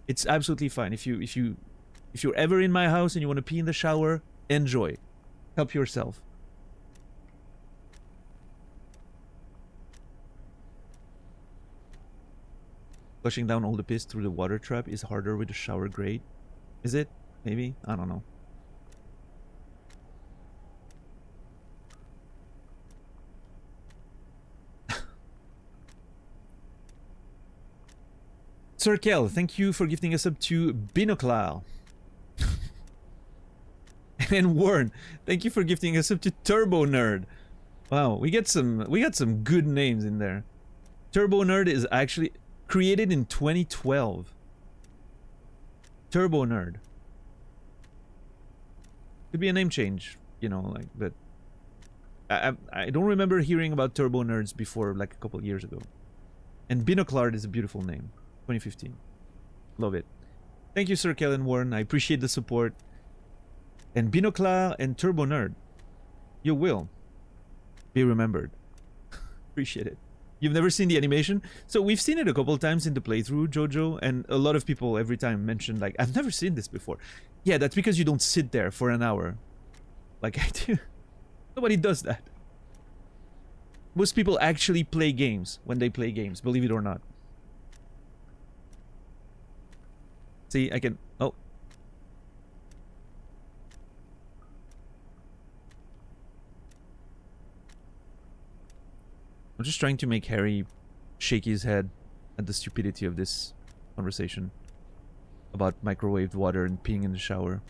It's absolutely fine. If you're ever in my house and you want to pee in the shower, enjoy. Help yourself. Flushing down all the piss through the water trap is harder with the shower grate. Is it? Maybe? I don't know. Sir Kel, thank you for gifting us up to Binoclar. And Warren, thank you for gifting us up to Turbo Nerd. Wow, we got some good names in there. Turbo Nerd is actually created in 2012. Turbo Nerd. Could be a name change, you know, like, but I don't remember hearing about Turbo Nerds before, like, a couple of years ago. And Binoclar is a beautiful name. 2015. Love it. Thank you, Sir Kellen Warren. I appreciate the support. And Binoclar and Turbo Nerd, you will be remembered. Appreciate it. You've never seen the animation? So we've seen it a couple times in the playthrough, Jojo, and a lot of people every time mention, like, I've never seen this before. Yeah, that's because you don't sit there for an hour like I do. Nobody does that. Most people actually play games when they play games, believe it or not. See, I can... Oh. I'm just trying to make Harry shake his head at the stupidity of this conversation about microwaved water and peeing in the shower.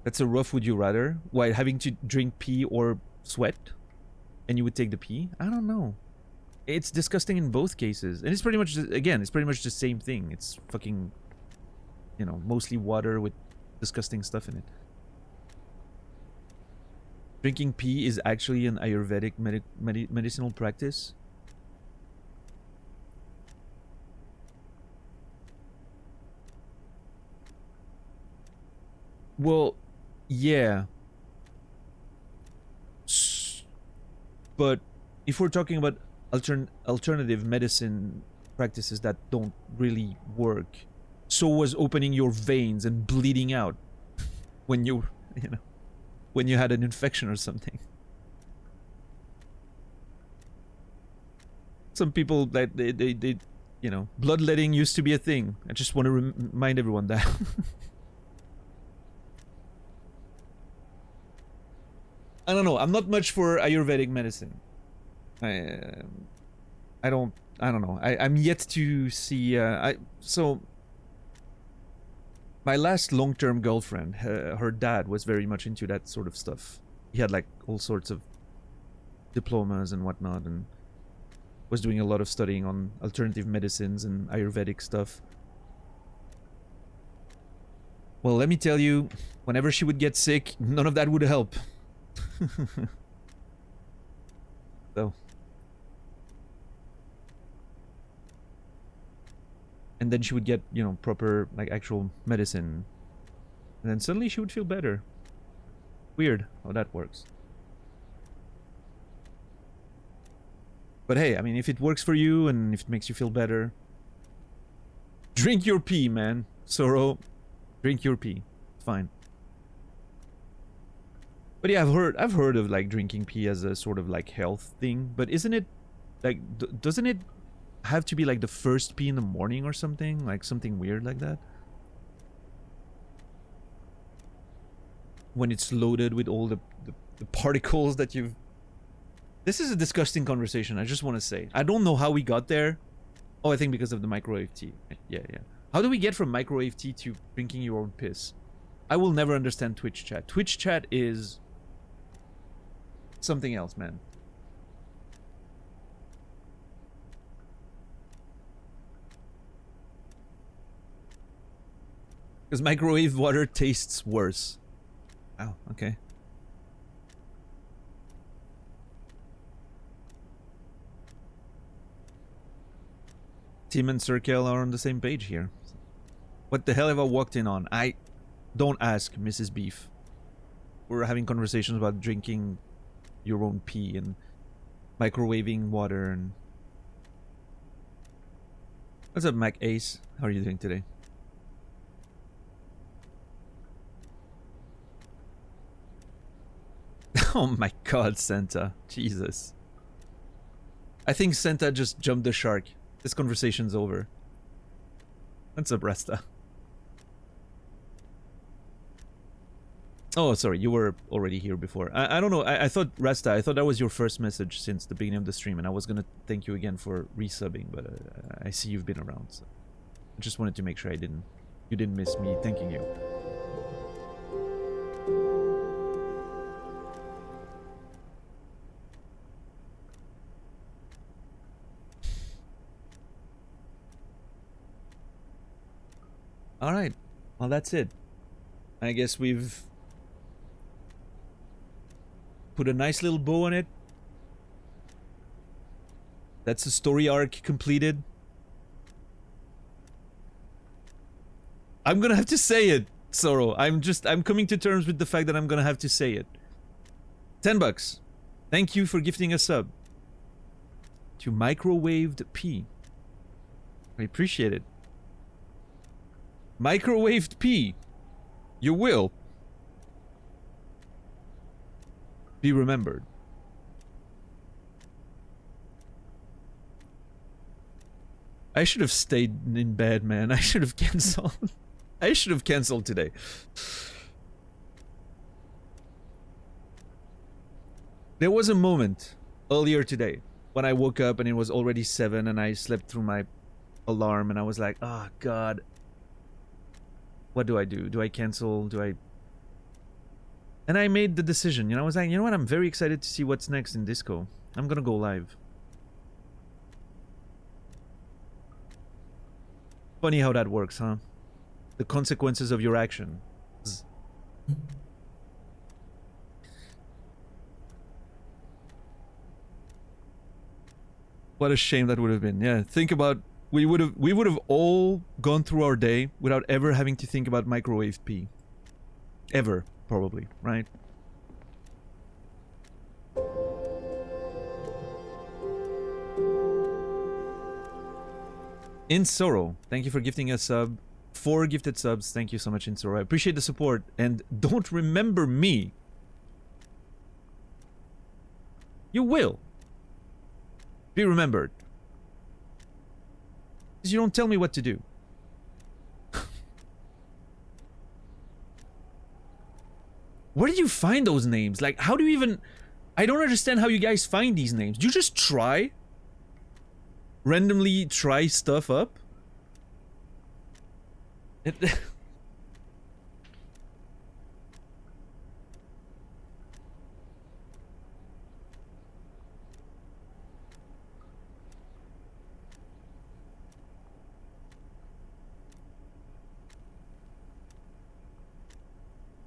That's a rough would you rather? Why, having to drink pee or sweat? And you would take the pee? I don't know. It's disgusting in both cases. And it's pretty much, again, it's pretty much the same thing. It's fucking, you know, mostly water with disgusting stuff in it. Drinking pee is actually an Ayurvedic medicinal practice. Well, yeah. But if we're talking about alternative medicine practices that don't really work, so was opening your veins and bleeding out when you know, when you had an infection or something. Some people that they you know, bloodletting used to be a thing. I just want to remind everyone that. I don't know. I'm not much for Ayurvedic medicine. I don't know. I'm yet to see. So my last long-term girlfriend, her dad was very much into that sort of stuff. He had, like, all sorts of diplomas and whatnot, and was doing a lot of studying on alternative medicines and Ayurvedic stuff. Well, let me tell you, whenever she would get sick, none of that would help. So. And then she would get, you know, proper, like, actual medicine. And then suddenly she would feel better. Weird how that works. But hey, I mean, if it works for you and if it makes you feel better, drink your pee, man. Sorrow, drink your pee. It's fine. But yeah, I've heard of like drinking pee as a sort of like health thing. But isn't it like doesn't it have to be like the first pee in the morning or something? Like something weird like that? When it's loaded with all the particles that you've... This is a disgusting conversation, I just want to say. I don't know how we got there. Oh, I think because of the microwave tea. Yeah. How do we get from microwave tea to drinking your own piss? I will never understand Twitch chat. Twitch chat is something else, man. Because microwave water tastes worse. Oh, okay. Tim and Circle are on the same page here. What the hell have I walked in on? Don't ask, Mrs. Beef. We're having conversations about drinking your own pee and microwaving water and... What's up, Mac Ace? How are you doing today? Oh my god, Santa. Jesus. I think Santa just jumped the shark. This conversation's over. What's up, Rasta? Oh, sorry, you were already here before. I don't know, I thought, Rasta, I thought that was your first message since the beginning of the stream, and I was gonna thank you again for resubbing, but I see you've been around, so... I just wanted to make sure you didn't miss me thanking you. Alright, well that's it. I guess we've put a nice little bow on it. That's the story arc completed. I'm gonna have to say it, Sorrow. I'm coming to terms with the fact that I'm gonna have to say it. $10. Thank you for gifting a sub to Microwaved P. I appreciate it. Microwaved P. You will be remembered. I should have stayed in bed, man. I should have canceled. I should have canceled today. There was a moment earlier today when I woke up and it was already 7 and I slept through my alarm and I was like, oh god. What do I do? Do I cancel? Do I... And I made the decision, you know, I was like, you know what, I'm very excited to see what's next in Disco. I'm gonna go live. Funny how that works, huh? The consequences of your action. What a shame that would have been. Yeah, think about... We would have all gone through our day without ever having to think about microwave pee. Ever, probably, right? In Sorrow, thank you for gifting a sub. 4 gifted subs, thank you so much, In Sorrow. I appreciate the support, and don't remember me. You will be remembered. Because you don't tell me what to do. Where do you find those names? Like, how do you even... I don't understand how you guys find these names. Do you just try? Randomly try stuff up?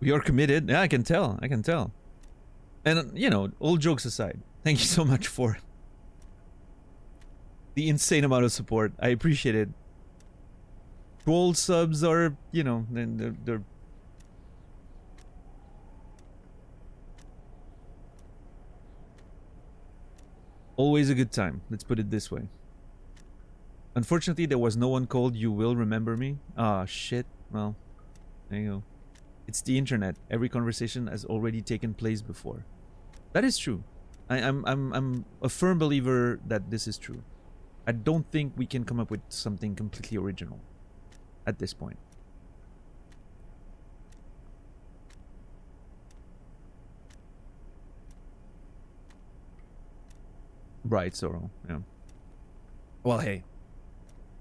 We are committed. Yeah, I can tell. I can tell. And, you know, all jokes aside, thank you so much for the insane amount of support. I appreciate it. Troll subs are, you know, they're... Always a good time. Let's put it this way. Unfortunately, there was no one called You Will Remember Me. Ah, shit. Well, there you go. It's the internet. Every conversation has already taken place before. That is true. I'm a firm believer that this is true. I don't think we can come up with something completely original at this point. Right, Sorrow. Yeah. Well, hey.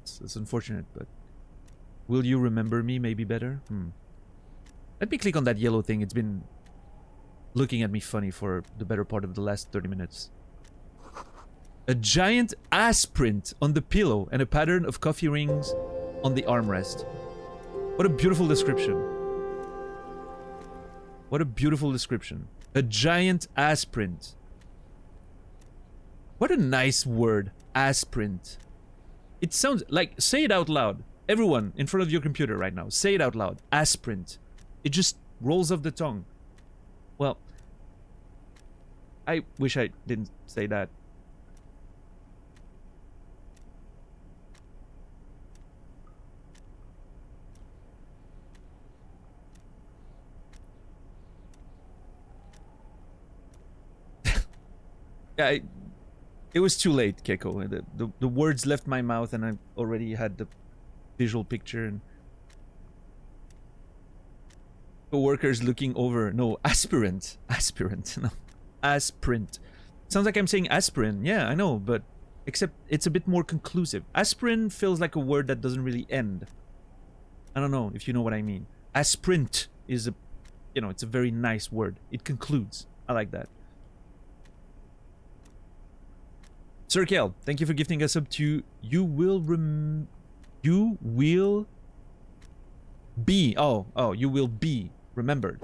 It's unfortunate, but... Will you remember me maybe better? Let me click on that yellow thing. It's been looking at me funny for the better part of the last 30 minutes. A giant ass print on the pillow and a pattern of coffee rings on the armrest. What a beautiful description. What a beautiful description. A giant ass print. What a nice word. Ass print. It sounds like... Say it out loud. Everyone in front of your computer right now. Say it out loud. Ass print. It just rolls off the tongue. Well, I wish I didn't say that. Yeah, it was too late, Keiko. The words left my mouth and I already had the visual picture and... Co-workers looking over. No, aspirant. Aspirant. No. Aspirant. Sounds like I'm saying aspirin. Yeah, I know, but... Except it's a bit more conclusive. Aspirin feels like a word that doesn't really end. I don't know if you know what I mean. Asprint is a... You know, it's a very nice word. It concludes. I like that. Sir Kel, thank you for gifting us up to You Will Be. Oh, You Will Be Remembered.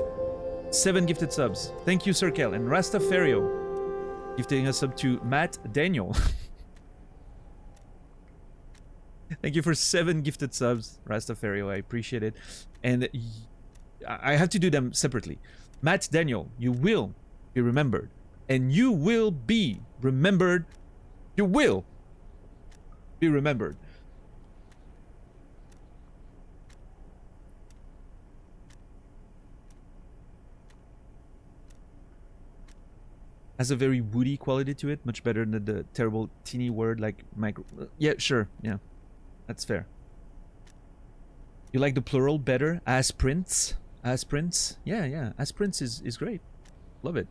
7 gifted subs. Thank you, Sir Kel. And Rastafario gifting us up to Matt Daniel. Thank you for 7 gifted subs, Rastafario. I appreciate it. And I have to do them separately. Matt Daniel, you will be remembered. And you will be remembered. You will be remembered. Has a very woody quality to it, much better than the terrible teeny word like micro. Yeah, sure, yeah, that's fair. You like the plural better? Asprints? Asprints? Yeah, asprints is great. Love it.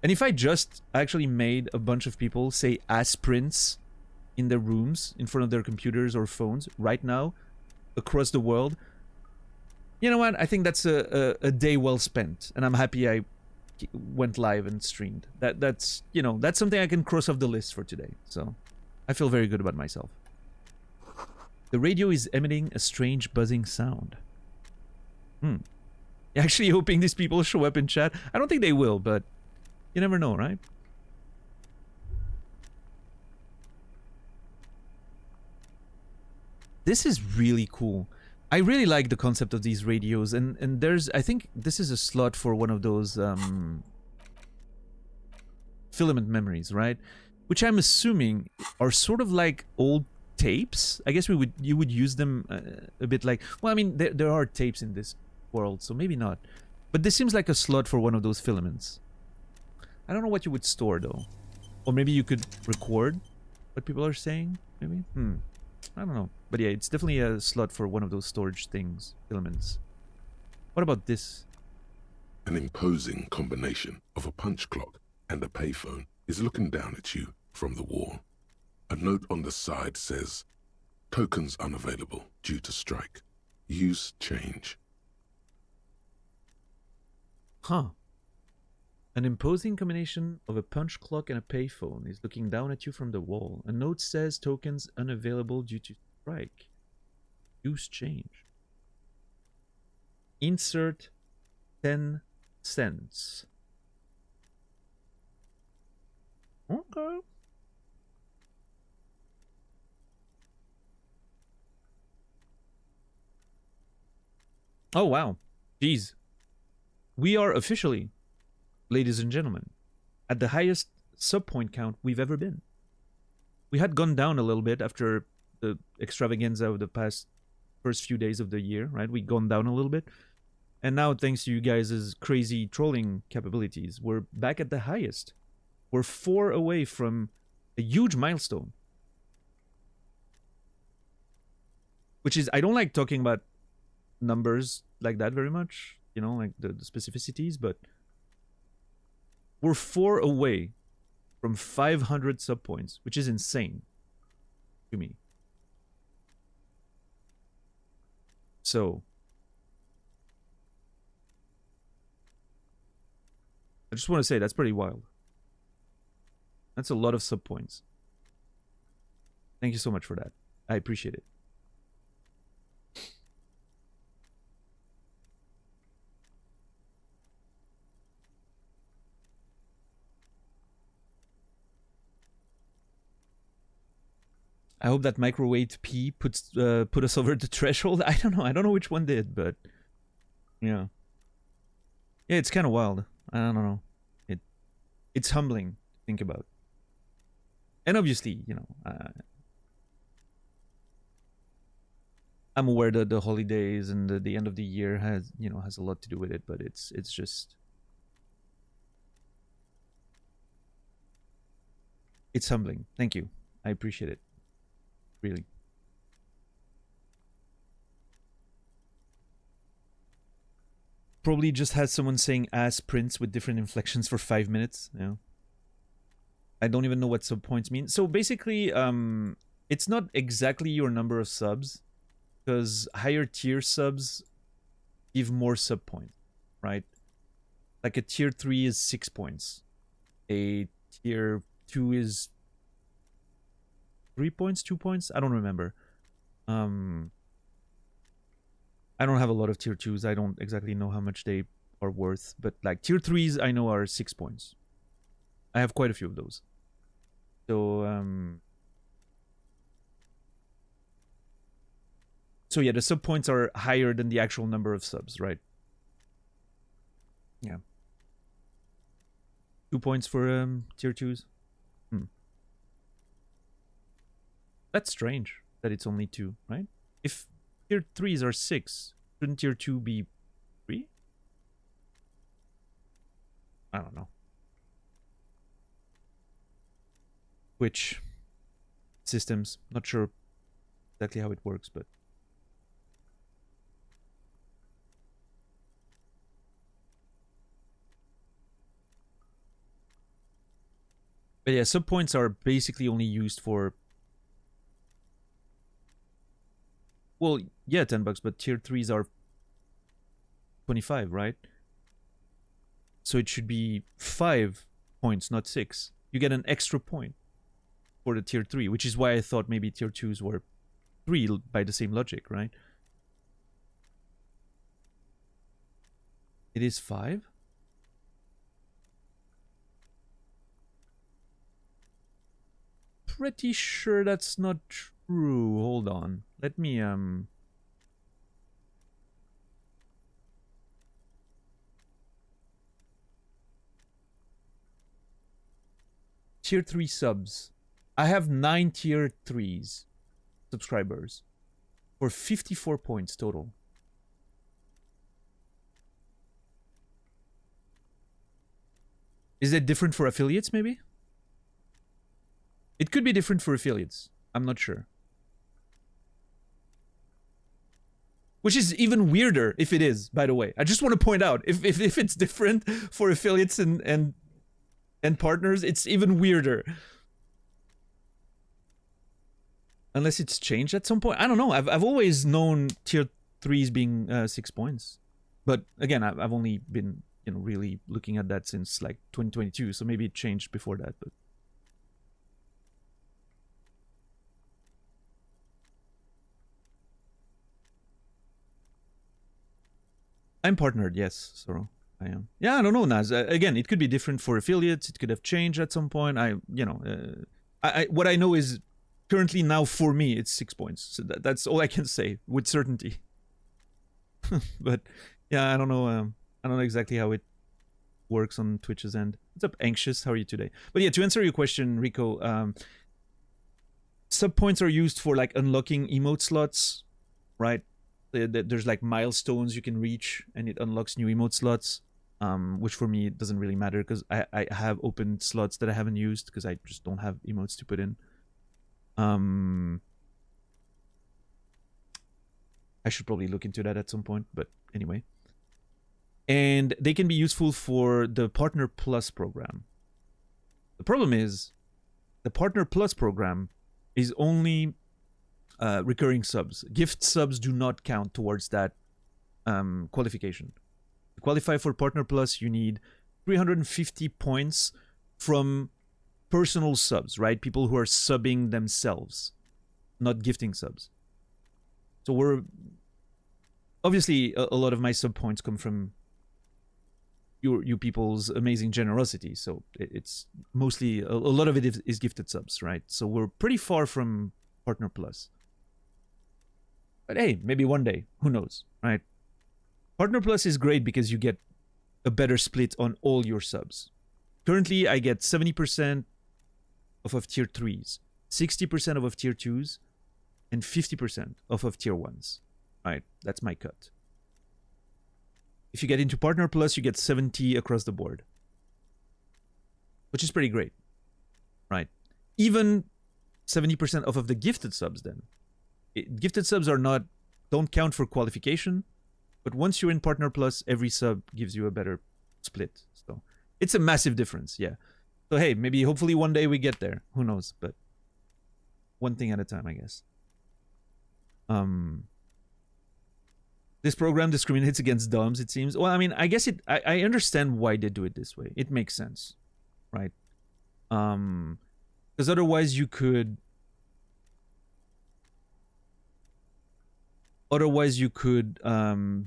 And if I just actually made a bunch of people say asprints in their rooms, in front of their computers or phones, right now, across the world, you know what? I think that's a day well spent. And I'm happy I went live and streamed. That's, you know, that's something I can cross off the list for today. So, I feel very good about myself. The radio is emitting a strange buzzing sound. Actually hoping these people show up in chat. I don't think they will, but... You never know, right? This is really cool. I really like the concept of these radios, and there's... I think this is a slot for one of those filament memories, right? Which I'm assuming are sort of like old tapes. I guess you would use them a bit like... Well, I mean, there are tapes in this world, so maybe not. But this seems like a slot for one of those filaments. I don't know what you would store, though. Or maybe you could record what people are saying, maybe? I don't know. But yeah, it's definitely a slot for one of those storage things, filaments. What about this? An imposing combination of a punch clock and a payphone is looking down at you from the wall. A note on the side says, "Tokens unavailable due to strike. Use change." Huh. An imposing combination of a punch clock and a payphone is looking down at you from the wall. A note says tokens unavailable due to strike. Use change. Insert 10 cents. Okay. Oh, wow. Jeez. We are officially, ladies and gentlemen, at the highest sub point count we've ever been. We had gone down a little bit after the extravaganza of the first few days of the year, right? We'd gone down a little bit. And now, thanks to you guys' crazy trolling capabilities, we're back at the highest. We're 4 away from a huge milestone. Which is, I don't like talking about numbers like that very much, you know, like the specificities, but we're 4 away from 500 sub points, which is insane to me. So, I just want to say that's pretty wild. That's a lot of sub points. Thank you so much for that. I appreciate it. I hope that microwave P put us over the threshold. I don't know. I don't know which one did, but yeah. Yeah, it's kind of wild. I don't know. It's humbling to think about. And obviously, you know, I'm aware that the holidays and the end of the year has a lot to do with it, but it's just, it's humbling. Thank you. I appreciate it. Really. Probably just has someone saying ass prince with different inflections for 5 minutes. Yeah. I don't even know what sub points mean. So basically, it's not exactly your number of subs, because higher tier subs give more sub points, right? Like a tier 3 is 6 points. A tier 2 is 3 points, 2 points? I don't remember. I don't have a lot of tier 2s. I don't exactly know how much they are worth. But like tier 3s I know are 6 points. I have quite a few of those. So yeah, the sub points are higher than the actual number of subs, right? Yeah. 2 points for tier 2s. That's strange that it's only 2, right? If tier 3s are 6, shouldn't tier 2 be 3? I don't know. Which systems? Not sure exactly how it works, but yeah, sub points are basically only used for, well, yeah, $10, but tier 3s are 25, right? So it should be 5 points, not 6. You get an extra point for the tier 3, which is why I thought maybe tier 2s were 3 by the same logic, right? It is 5? Pretty sure that's not true. Hold on. Let me tier 3 subs. I have 9 tier 3s subscribers for 54 points total. Is it different for affiliates, maybe? It could be different for affiliates. I'm not sure. Which is even weirder if it is, by the way. I just want to point out, if it's different for affiliates and partners, it's even weirder. Unless it's changed at some point. I don't know. I've always known tier 3s being 6 points. But again, I've only been, you know, really looking at that since like 2022, so maybe it changed before that, but I'm partnered, yes, Soro. I am. Yeah, I don't know, Naz. Again, it could be different for affiliates. It could have changed at some point. What I know is currently now for me, it's 6 points. So that's all I can say with certainty. But yeah, I don't know. I don't know exactly how it works on Twitch's end. What's up, Anxious? How are you today? But yeah, to answer your question, Rico, sub points are used for like unlocking emote slots, right? There's like milestones you can reach, and it unlocks new emote slots. Which for me it doesn't really matter because I have open slots that I haven't used because I just don't have emotes to put in. I should probably look into that at some point, but anyway. And they can be useful for the Partner Plus program. The problem is the Partner Plus program is only recurring subs. Gift subs do not count towards that qualification. To qualify for Partner Plus, you need 350 points from personal subs, right? People who are subbing themselves, not gifting subs. So we're obviously a lot of my sub points come from you people's amazing generosity. So it's mostly a lot of it is gifted subs, right? So we're pretty far from Partner Plus. But hey, maybe one day, who knows, right? Partner Plus is great because you get a better split on all your subs. Currently, I get 70% off of tier 3s, 60% off of tier 2s, and 50% off of tier 1s. Right, that's my cut. If you get into Partner Plus, you get 70 across the board, which is pretty great, right? Even 70% off of the gifted subs then. Gifted subs don't count for qualification, but once you're in Partner Plus, every sub gives you a better split. So it's a massive difference, yeah. So hey, maybe hopefully one day we get there. Who knows? But one thing at a time, I guess. This program discriminates against DOMs, it seems. Well, I mean, I guess I understand why they do it this way. It makes sense, right? Because otherwise you could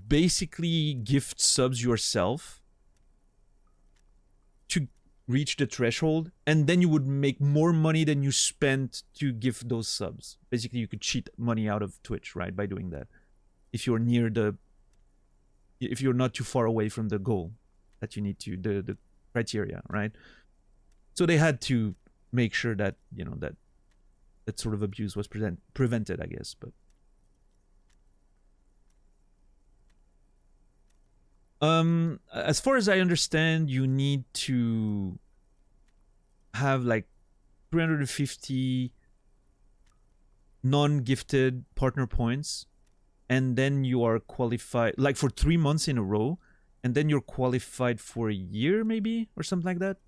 basically gift subs yourself to reach the threshold, and then you would make more money than you spent to give those subs. Basically, you could cheat money out of Twitch, right, by doing that. If you're not too far away from the goal that you need to, the criteria, right? So they had to make sure that, you know, that sort of abuse was prevented, I guess. But as far as I understand, you need to have like 350 non-gifted partner points, and then you are qualified like for 3 months in a row, and then you're qualified for a year maybe, or something like that.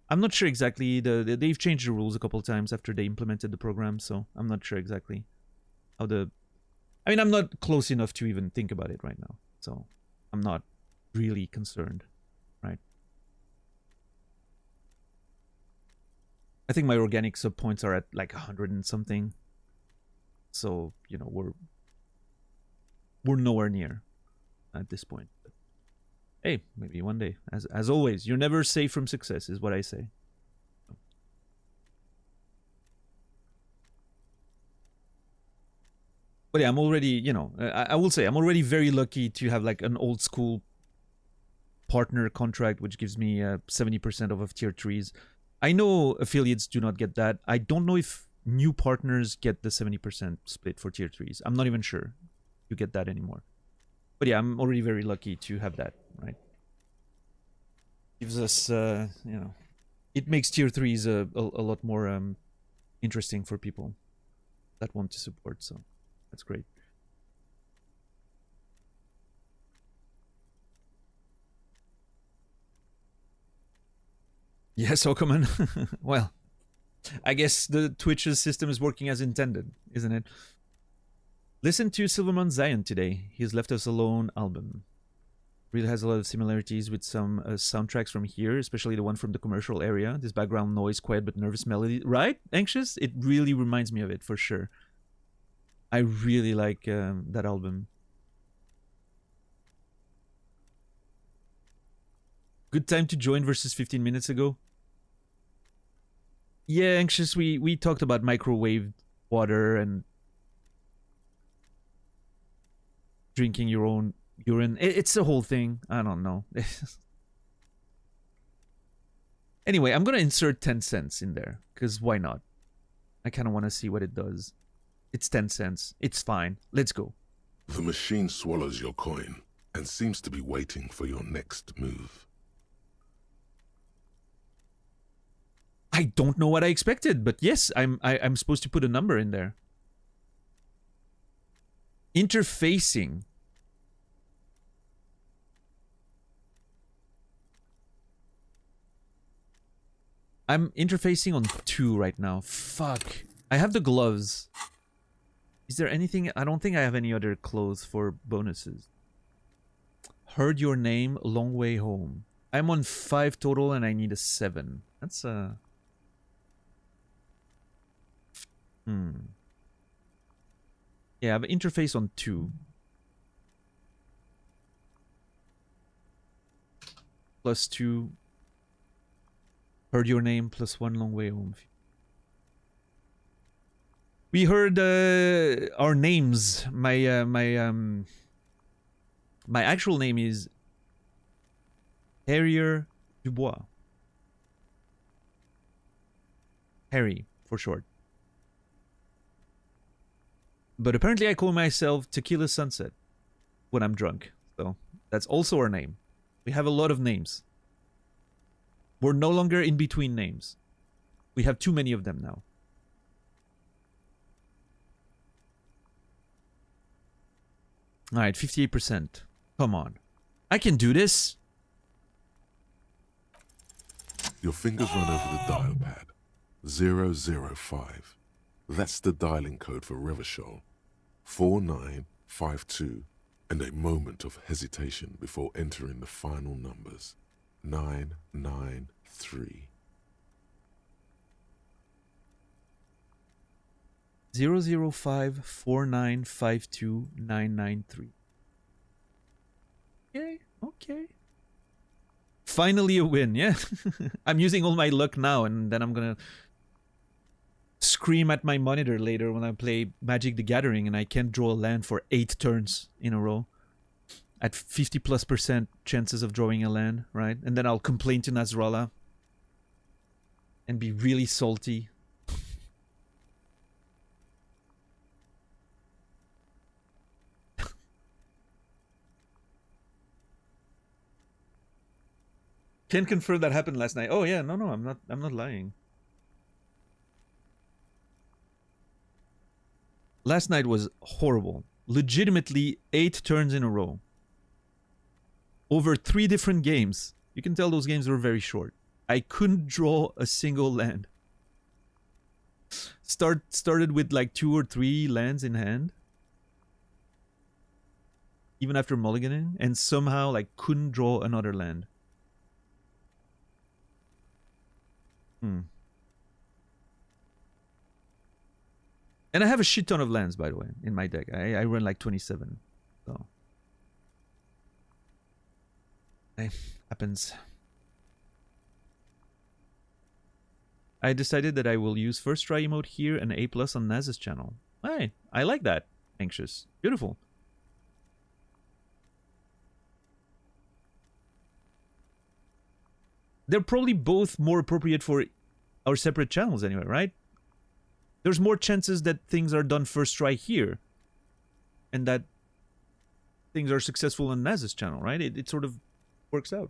I'm not sure exactly. They've changed the rules a couple of times after they implemented the program, so I'm not sure exactly how I mean, I'm not close enough to even think about it right now, so I'm not really concerned, right? I think my organic sub points are at like 100 and something. So, you know, we're nowhere near at this point. But hey, maybe one day. As always, you're never safe from success, is what I say. But yeah, I'm already, you know, I will say I'm already very lucky to have like an old school partner contract, which gives me 70% of tier 3s. I know affiliates do not get that. I don't know if new partners get the 70% split for tier 3s. I'm not even sure you get that anymore. But yeah, I'm already very lucky to have that, right? Gives us, you know, it makes tier 3s a lot more interesting for people that want to support, so that's great. Yes, Okoman. Well, I guess the Twitch's system is working as intended, isn't it? Listen to Silvermount Zion today. His Left Us Alone album. Really has a lot of similarities with some soundtracks from here, especially the one from the commercial area. This background noise, quiet but nervous melody. Right? Anxious? It really reminds me of it, for sure. I really like that album. Good time to join versus 15 minutes ago. Yeah, Anxious, we talked about microwaved water and drinking your own urine. It's a whole thing. I don't know. Anyway, I'm gonna insert 10 cents in there, because why not? I kind of want to see what it does. It's 10 cents. It's fine. Let's go. The machine swallows your coin and seems to be waiting for your next move. I don't know what I expected, but yes, I'm supposed to put a number in there. Interfacing. I'm interfacing on 2 right now. Fuck. I have the gloves. Is there anything? I don't think I have any other clothes for bonuses. Heard your name, long way home. I'm on 5 total and I need a 7. That's Yeah, I have interface on 2. Plus 2. Heard your name, plus 1 long way home. We heard our names. My actual name is Harrier Dubois. Harry, for short. But apparently I call myself Tequila Sunset when I'm drunk. So that's also our name. We have a lot of names. We're no longer in between names. We have too many of them now. Alright, 58%. Come on. I can do this. Your fingers run over the dial pad. 005. That's the dialing code for Revershol. 4952. And a moment of hesitation before entering the final numbers. 993. 00549529993. Okay, okay. Finally a win, yeah. I'm using all my luck now, and then I'm gonna scream at my monitor later when I play Magic the Gathering and I can't draw a land for 8 turns in a row. At 50+% chances of drawing a land, right? And then I'll complain to Nasrallah and be really salty. Can confirm that happened last night. Oh yeah, no, I'm not lying. Last night was horrible. Legitimately 8 turns in a row. Over 3 different games. You can tell those games were very short. I couldn't draw a single land. Started with like 2 or 3 lands in hand. Even after mulliganing, and somehow like couldn't draw another land. And I have a shit ton of lands, by the way, in my deck. I run like 27. So. Happens. I decided that I will use first try emote here and A+ on Naz's channel. Hey, I like that. Anxious. Beautiful. They're probably both more appropriate for our separate channels anyway, right? There's more chances that things are done first try here and that things are successful on Naz's channel, right? It sort of works out.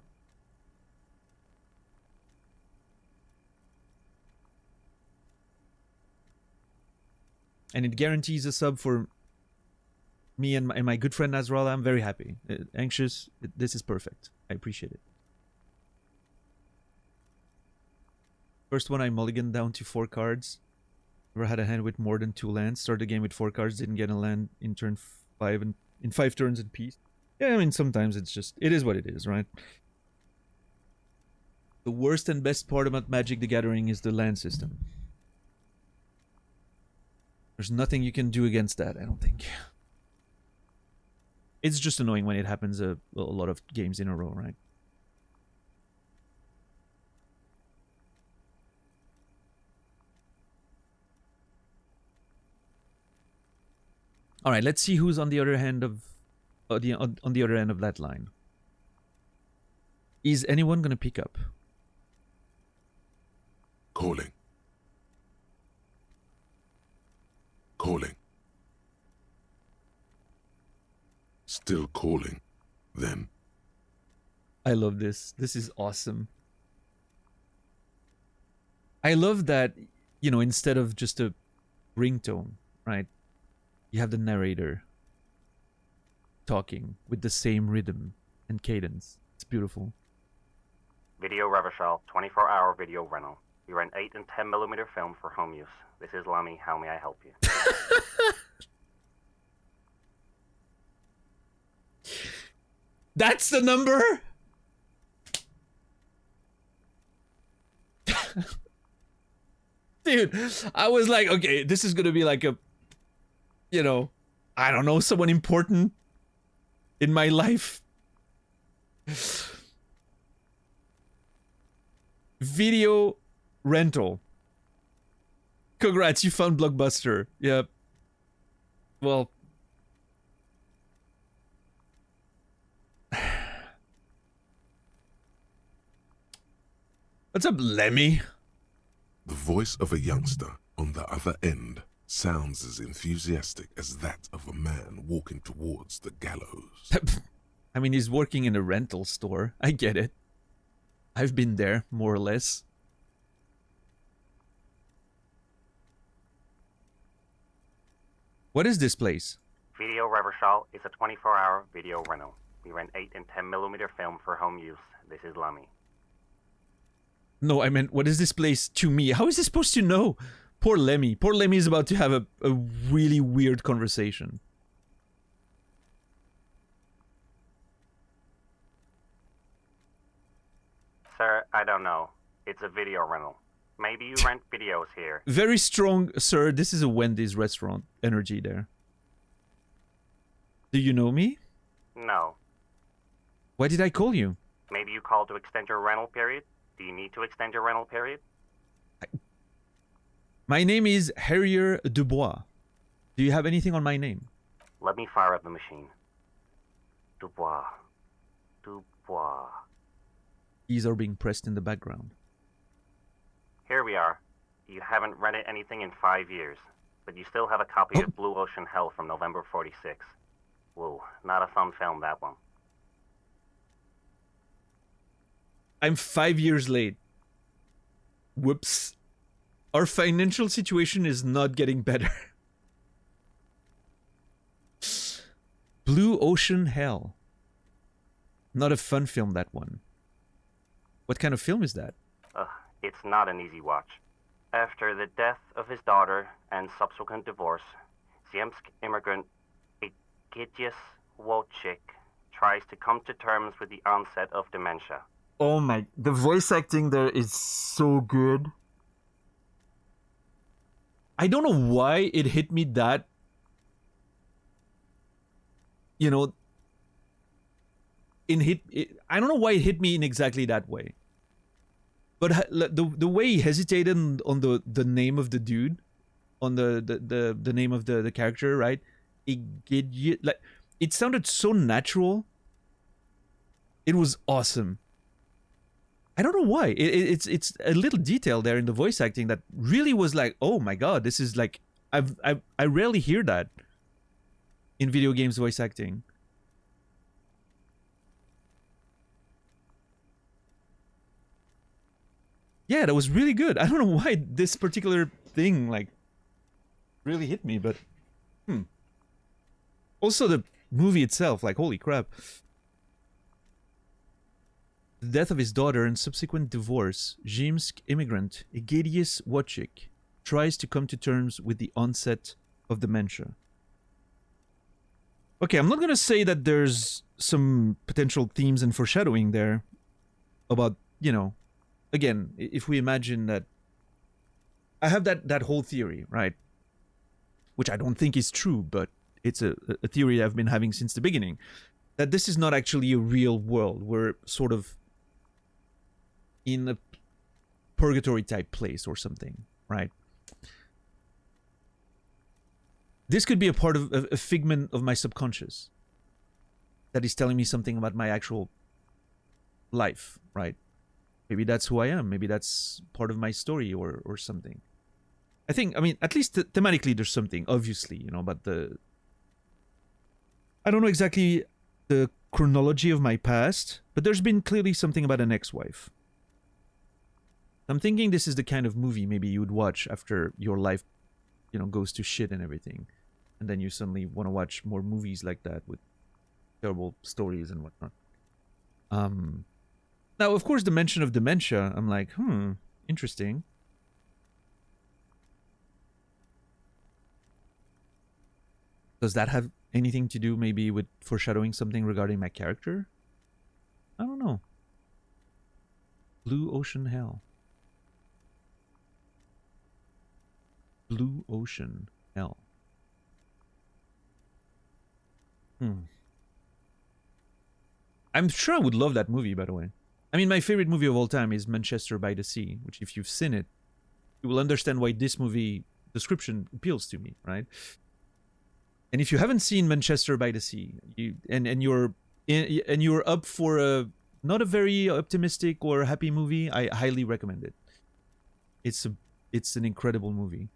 And it guarantees a sub for me and my good friend Nasrallah. I'm very happy. Anxious, this is perfect. I appreciate it. First one I mulliganed down to 4 cards. Never had a hand with more than 2 lands. Started the game with 4 cards, didn't get a land in turn 5 and in 5 turns in peace. Yeah, I mean sometimes it's just it is what it is, right? The worst and best part about Magic the Gathering is the land system. There's nothing you can do against that, I don't think. It's just annoying when it happens a lot of games in a row, right? All right, let's see who's on the other hand of on the other end of that line. Is anyone gonna pick up? Calling. Calling. Still calling. Then. I love this. This is awesome. I love that, you know, instead of just a ringtone, right? You have the narrator talking with the same rhythm and cadence. It's beautiful. Video Repression, 24-hour video rental. We rent 8 and 10 millimeter film for home use. This is Lemmy. How may I help you? That's the number? Dude, I was like, okay, this is gonna be like a, you know, I don't know, someone important in my life. Video rental. Congrats, you found Blockbuster. Yep. Well. What's up, Lemmy? The voice of a youngster on the other end sounds as enthusiastic as that of a man walking towards the gallows. I mean, he's working in a rental store. I get it. I've been there, more or less. What is this place? Video Repression is a 24-hour video rental. We rent 8 and 10 millimeter film for home use. This is Lemmy. No, I meant, what is this place to me? How is he supposed to know? Poor Lemmy. Poor Lemmy is about to have a really weird conversation. Sir, I don't know. It's a video rental. Maybe you rent videos here. Very strong, sir. This is a Wendy's restaurant energy there. Do you know me? No. Why did I call you? Maybe you called to extend your rental period? Do you need to extend your rental period? My name is Harrier Dubois. Do you have anything on my name? Let me fire up the machine. Dubois. Dubois. Keys are being pressed in the background. Here we are. You haven't rented anything in 5 years, but you still have a copy of Blue Ocean Hell from November 46. Whoa, not a fun film, that one. I'm 5 years late. Whoops. Our financial situation is not getting better. Blue Ocean Hell. Not a fun film, that one. What kind of film is that? It's not an easy watch. After the death of his daughter and subsequent divorce, Ziemsk immigrant Egidius Wojcik tries to come to terms with the onset of dementia. Oh my, the voice acting there is so good. I don't know why it hit me that, you know, I don't know why it hit me in exactly that way. But the way he hesitated on the name of the dude, on the name of the character, right? It sounded so natural. It was awesome. I don't know why. It's a little detail there in the voice acting that really was like, oh my god, this is like I rarely hear that in video games voice acting. Yeah, that was really good. I don't know why this particular thing like really hit me, but also the movie itself, like holy crap. The death of his daughter and subsequent divorce, Ziemsk immigrant Egidius Wojcik tries to come to terms with the onset of dementia. Okay, I'm not going to say that there's some potential themes and foreshadowing there about, you know, again, if we imagine that I have that whole theory, right? Which I don't think is true, but it's a theory I've been having since the beginning, that this is not actually a real world. We're sort of in a purgatory type place or something, right? This could be a part of a figment of my subconscious that is telling me something about my actual life, right? Maybe that's who I am. Maybe that's part of my story or something. I think, I mean, at least thematically there's something, obviously, you know, but I don't know exactly the chronology of my past, but there's been clearly something about an ex-wife. I'm thinking this is the kind of movie maybe you would watch after your life, you know, goes to shit and everything. And then you suddenly want to watch more movies like that with terrible stories and whatnot. Now, of course, the mention of dementia, I'm like, interesting. Does that have anything to do maybe with foreshadowing something regarding my character? I don't know. Blue Ocean Hell. Blue Ocean Hell. I'm sure I would love that movie, by the way. I mean, my favorite movie of all time is Manchester by the Sea, which if you've seen it, you will understand why this movie description appeals to me, right? And if you haven't seen Manchester by the Sea, you're up for a not a very optimistic or happy movie, I highly recommend it. It's an incredible movie.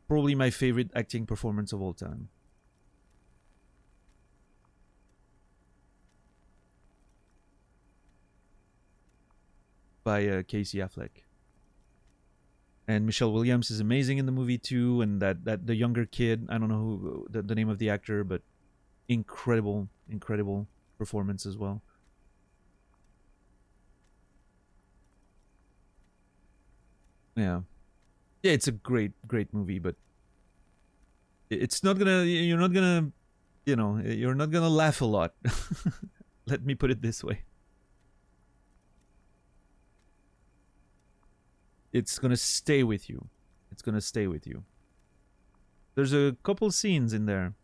Probably my favorite acting performance of all time. By Casey Affleck. And Michelle Williams is amazing in the movie too, and that the younger kid, I don't know who the name of the actor, but incredible performance as well. Yeah, it's a great movie, but it's not gonna, you're not gonna laugh a lot. Let me put it this way. It's gonna stay with you. It's gonna stay with you. There's a couple scenes in there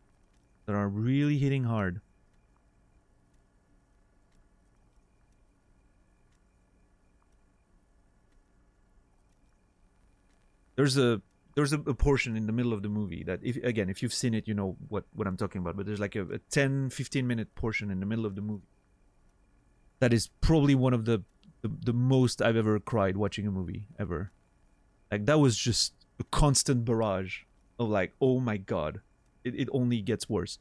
that are really hitting hard. There's a portion in the middle of the movie that, if you've seen it, you know what I'm talking about. But there's like a 10-15 minute portion in the middle of the movie that is probably one of the most I've ever cried watching a movie ever. Like, that was just a constant barrage of like, oh my god, it only gets worse.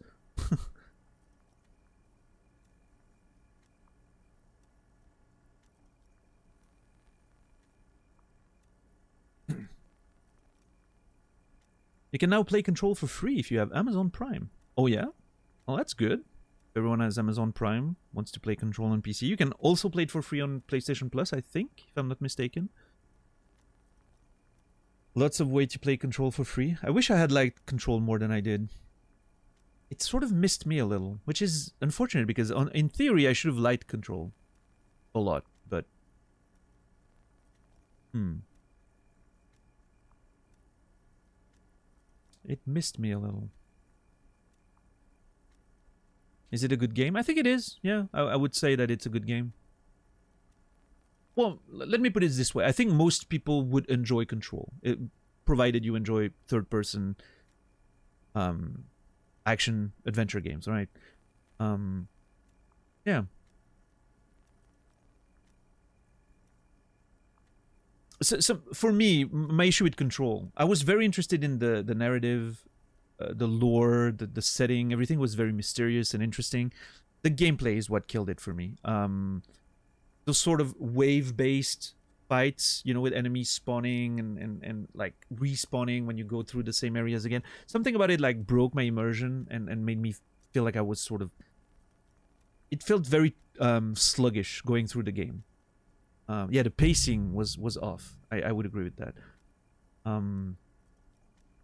You can now play Control for free if you have Amazon Prime. Oh yeah? Well, that's good. If everyone has Amazon Prime, wants to play Control on PC. You can also play it for free on PlayStation Plus, I think, if I'm not mistaken. Lots of way to play Control for free. I wish I had liked Control more than I did. It sort of missed me a little, which is unfortunate because in theory I should have liked Control a lot, but it missed me a little. Is it a good game? I think it is. Yeah, I would say that it's a good game. Well, let me put it this way. I think most people would enjoy Control, provided you enjoy third-person action adventure games, right? Yeah. So for me, my issue with Control, I was very interested in the narrative, the lore, the setting. Everything was very mysterious and interesting. The gameplay is what killed it for me. Those sort of wave-based fights, you know, with enemies spawning and like respawning when you go through the same areas again. Something about it like broke my immersion and made me feel like I was sort of... It felt very sluggish going through the game. Yeah, the pacing was off. I would agree with that.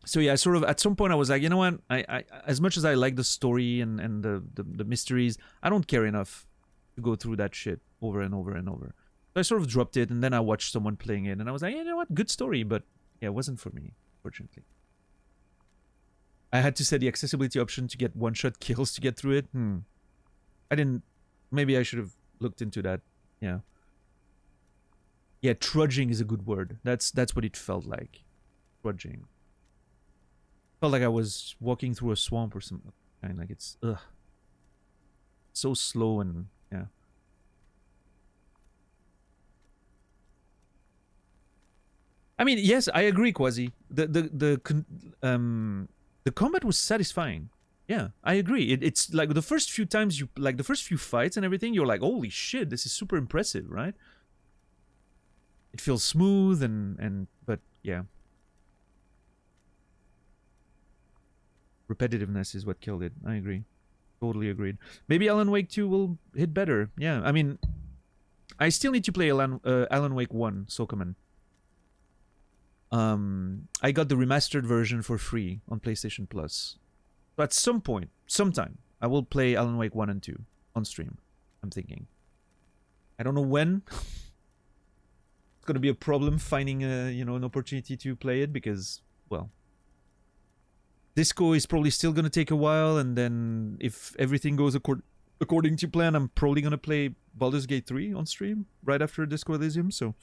So yeah, sort of at some point I was like, you know what? I as much as I like the story and the mysteries, I don't care enough to go through that shit over and over and over. So I sort of dropped it, and then I watched someone playing it, and I was like, you know what? Good story, but yeah, it wasn't for me, fortunately. I had to set the accessibility option to get one-shot kills to get through it. I didn't... Maybe I should have looked into that. Yeah. Yeah, trudging is a good word. That's what it felt like. Trudging. Felt like I was walking through a swamp or something. Like it's so slow and yeah. I mean, yes, I agree, Quasi. The combat was satisfying. Yeah, I agree. It's like the first few times you like the first few fights and everything, you're like, holy shit, this is super impressive, right? It feels smooth and but yeah. Repetitiveness is what killed it. I agree. Totally agreed. Maybe Alan Wake 2 will hit better. Yeah, I mean, I still need to play Alan Wake 1, Sokoman. I got the remastered version for free on PlayStation Plus. So at some point, sometime, I will play Alan Wake 1 and 2 on stream. I'm thinking. I don't know when. It's gonna be a problem finding an opportunity to play it because, well, Disco is probably still gonna take a while, and then if everything goes according to plan, I'm probably gonna play Baldur's Gate 3 on stream right after Disco Elysium. So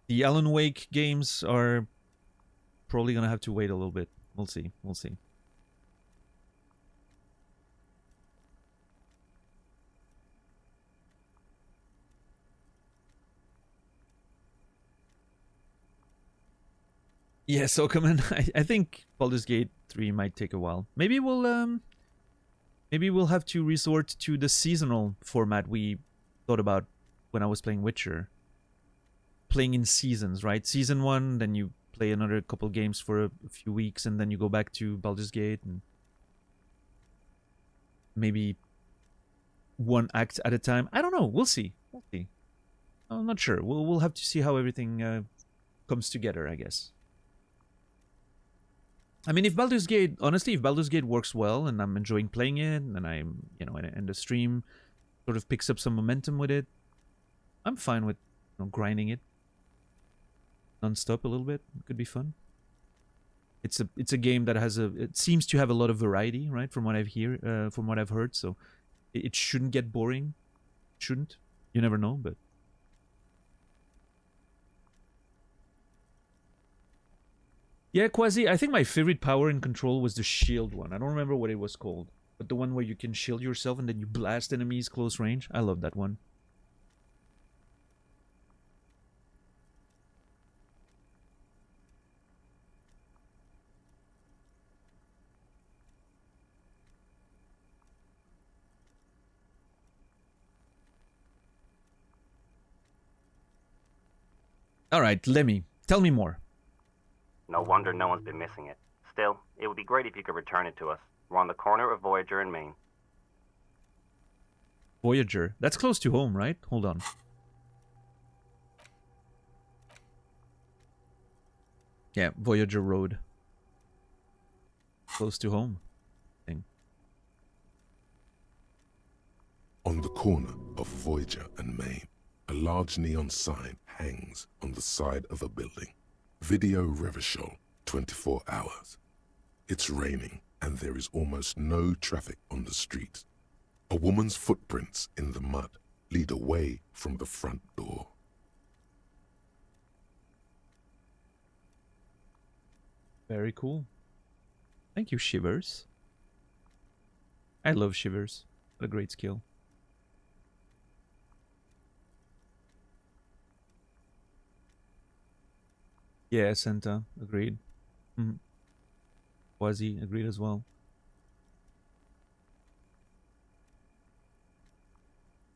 the Alan Wake games are probably gonna have to wait a little bit. We'll see. We'll see. Yeah, so come on. I think Baldur's Gate 3 might take a while. Maybe we'll have to resort to the seasonal format we thought about when I was playing Witcher. Playing in seasons, right? Season 1, then you play another couple games for a few weeks, and then you go back to Baldur's Gate, and maybe one act at a time. I don't know. We'll see. We'll see. I'm not sure. We'll have to see how everything comes together, I guess. I mean, if Baldur's Gate, honestly, if Baldur's Gate works well and I'm enjoying playing it, and I'm, and the stream sort of picks up some momentum with it, I'm fine with grinding it non-stop a little bit. It could be fun. It's a game that it seems to have a lot of variety, right? From what I've heard, so it shouldn't get boring. It shouldn't. You never know, but. Yeah, Quasi, I think my favorite power in Control was the shield one. I don't remember what it was called. But the one where you can shield yourself and then you blast enemies close range. I love that one. Alright, Lemmy, tell me more. No wonder no one's been missing it. Still, it would be great if you could return it to us. We're on the corner of Voyager and Maine. Voyager? That's close to home, right? Hold on. Yeah, Voyager Road. Close to home. Thing. On the corner of Voyager and Maine, a large neon sign hangs on the side of a building. Video Repression, 24 hours. It's raining and there is almost no traffic on the street. A woman's footprints in the mud lead away from the front door. Very cool. Thank you, Shivers. I love Shivers. What a great skill. Yeah, Santa. Agreed. Quasi agreed as well.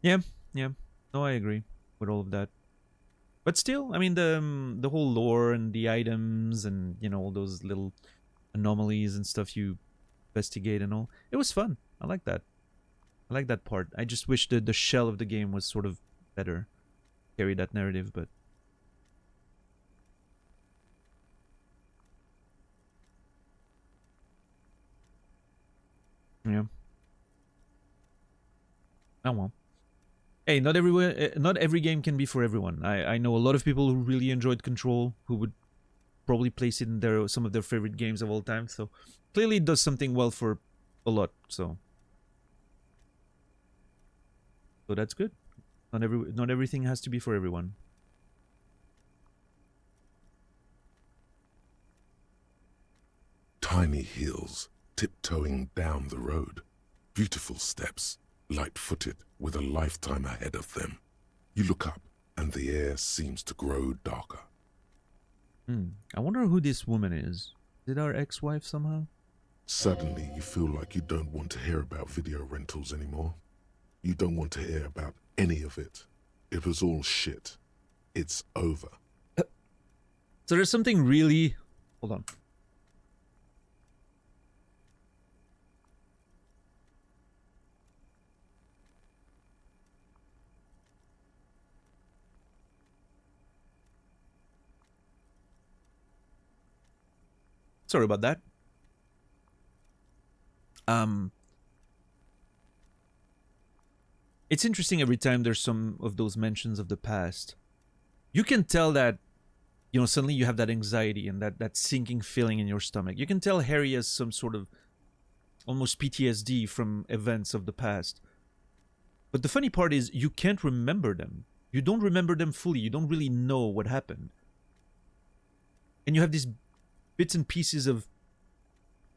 Yeah. No, I agree with all of that. But still, I mean, the whole lore and the items and, all those little anomalies and stuff you investigate and all. It was fun. I like that. I like that part. I just wish the shell of the game was sort of better. Carry that narrative, but... Yeah. Oh well. Hey, not every game can be for everyone. I know a lot of people who really enjoyed Control, who would probably place it in some of their favorite games of all time. So clearly it does something well for a lot. So that's good. Not everything has to be for everyone. Tiny hills tiptoeing down the road. Beautiful steps, light-footed, with a lifetime ahead of them. You look up, and the air seems to grow darker. I wonder who this woman is. Is it our ex-wife somehow? Suddenly, you feel like you don't want to hear about video rentals anymore. You don't want to hear about any of it. It was all shit. It's over. So there's something really... Hold on. Sorry about that. It's interesting every time there's some of those mentions of the past. You can tell that, you know, suddenly you have that anxiety and that sinking feeling in your stomach. You can tell Harry has some sort of almost PTSD from events of the past. But the funny part is you can't remember them. You don't remember them fully. You don't really know what happened. And you have these bits and pieces of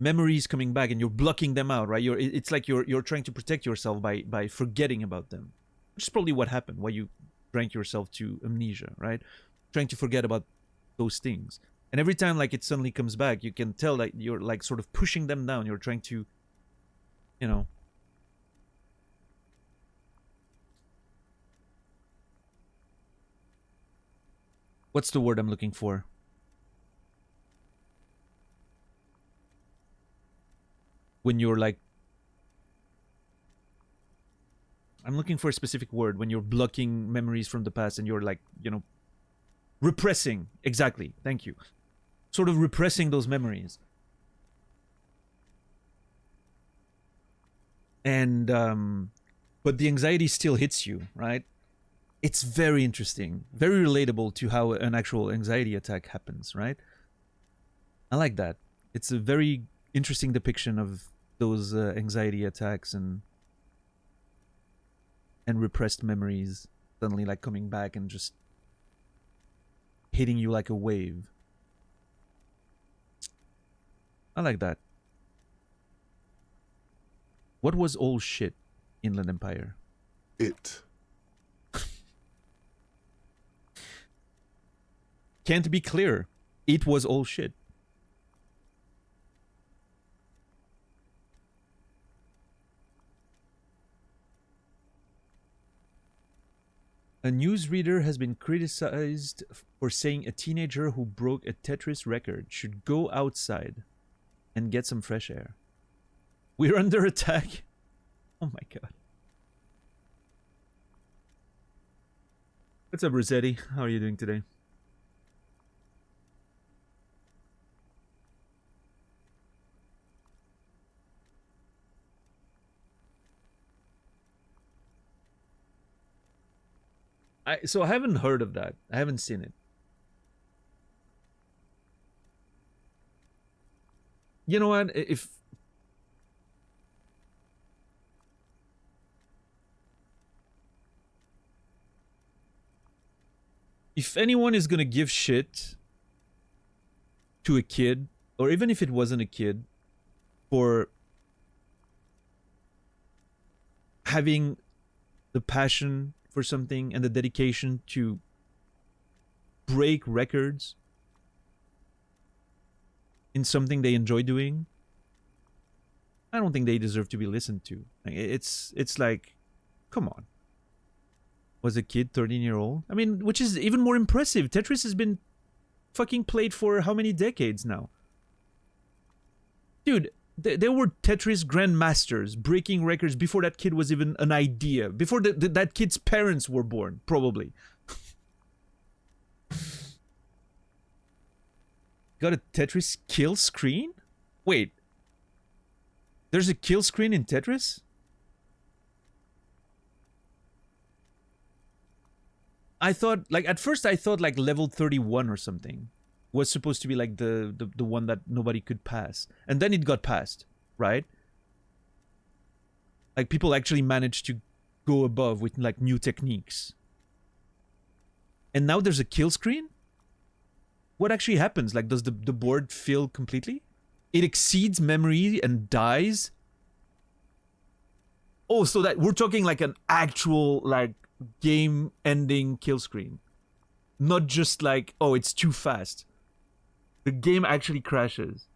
memories coming back, and you're blocking them out, right? It's like you're trying to protect yourself by forgetting about them, which is probably what happened. Why you drank yourself to amnesia, right? Trying to forget about those things. And every time like it suddenly comes back, you can tell that you're like sort of pushing them down. You're trying to, you know, what's the word I'm looking for? When you're like, I'm looking for a specific word, when you're blocking memories from the past and you're like, you know, repressing. Exactly. Thank you. Sort of repressing those memories. And, but the anxiety still hits you, right? It's very interesting, very relatable to how an actual anxiety attack happens, right? I like that. It's a very interesting depiction of those anxiety attacks and repressed memories suddenly like coming back and just hitting you like a wave. I like that. What was all shit, Inland Empire? It. Can't be clearer. It was all shit. A newsreader has been criticized for saying a teenager who broke a Tetris record should go outside and get some fresh air. We're under attack. Oh my god. What's up, Rossetti? How are you doing today? So I haven't heard of that. I haven't seen it. You know what? If anyone is gonna give shit to a kid, or even if it wasn't a kid, for having the passion for something and the dedication to break records in something they enjoy doing, I don't think they deserve to be listened to. It's like, come on. Was a kid 13-year-old? I mean, which is even more impressive. Tetris has been fucking played for how many decades now? Dude, there were Tetris grandmasters breaking records before that kid was even an idea. Before that kid's parents were born, probably. Got a Tetris kill screen? Wait. There's a kill screen in Tetris? I thought, like, at first I thought like level 31 or something was supposed to be like the one that nobody could pass. And then it got passed, right? Like people actually managed to go above with like new techniques. And now there's a kill screen? What actually happens? Like, does the board fill completely? it exceeds memory and dies. Oh, so that we're talking like an actual like game-ending kill screen, not just like, oh, it's too fast. The game actually crashes.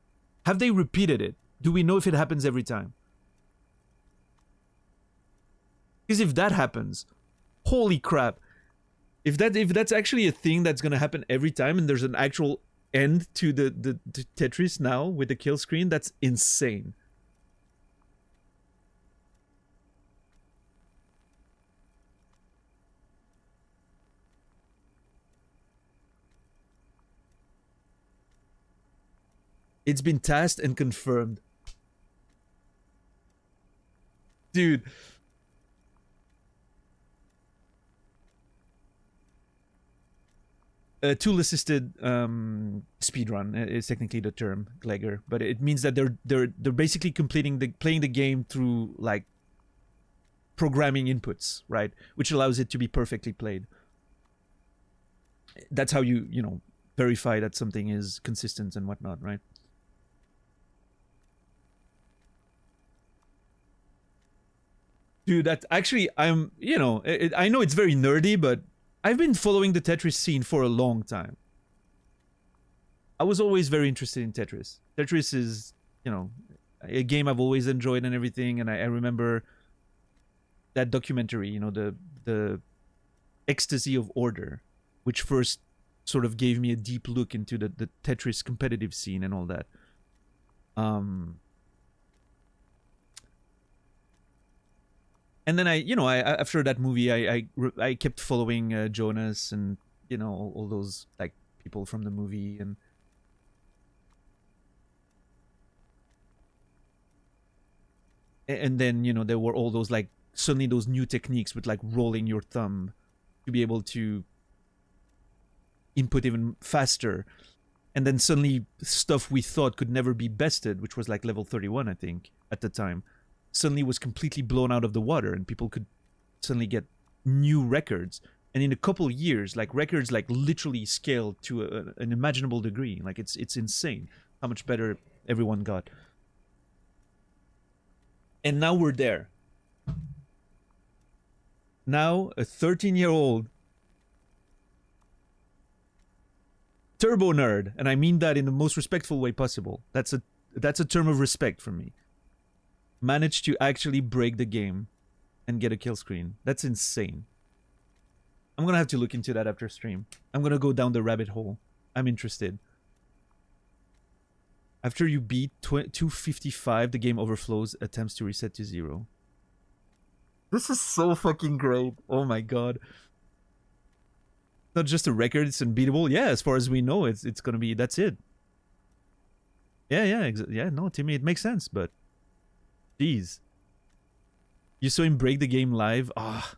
Have they repeated it? Do we know if it happens every time? Because if that happens, holy crap! If that's actually a thing that's gonna happen every time, and there's an actual end to the Tetris now with the kill screen, that's insane. It's been tasked and confirmed. Dude. Tool-assisted speedrun is technically the term, Glegger, but it means that they're basically playing the game through like programming inputs, right? Which allows it to be perfectly played. That's how you verify that something is consistent and whatnot, right? Dude, that actually, I know it's very nerdy, but I've been following the Tetris scene for a long time. I was always very interested in Tetris. Tetris is, a game I've always enjoyed and everything, and I remember that documentary, the Ecstasy of Order, which first sort of gave me a deep look into the Tetris competitive scene and all that. And then I after that movie, I kept following Jonas and all those like people from the movie, and then there were all those like suddenly those new techniques with like rolling your thumb to be able to input even faster, and then suddenly stuff we thought could never be bested, which was like level 31 I think at the time, suddenly was completely blown out of the water, and people could suddenly get new records. And in a couple years, like records like literally scaled to an unimaginable degree. Like it's insane how much better everyone got. And now we're there. Now a 13-year-old turbo nerd, and I mean that in the most respectful way possible. That's a term of respect from me. Managed to actually break the game and get a kill screen. That's insane. I'm gonna have to look into that after stream. I'm gonna go down the rabbit hole. I'm interested. After you beat 255, the game overflows, attempts to reset to 0. This is so fucking great. Oh my god. Not just a record, it's unbeatable. Yeah, as far as we know, it's gonna be, that's it. Yeah, no, Timmy, it makes sense, but jeez. You saw him break the game live? Ah.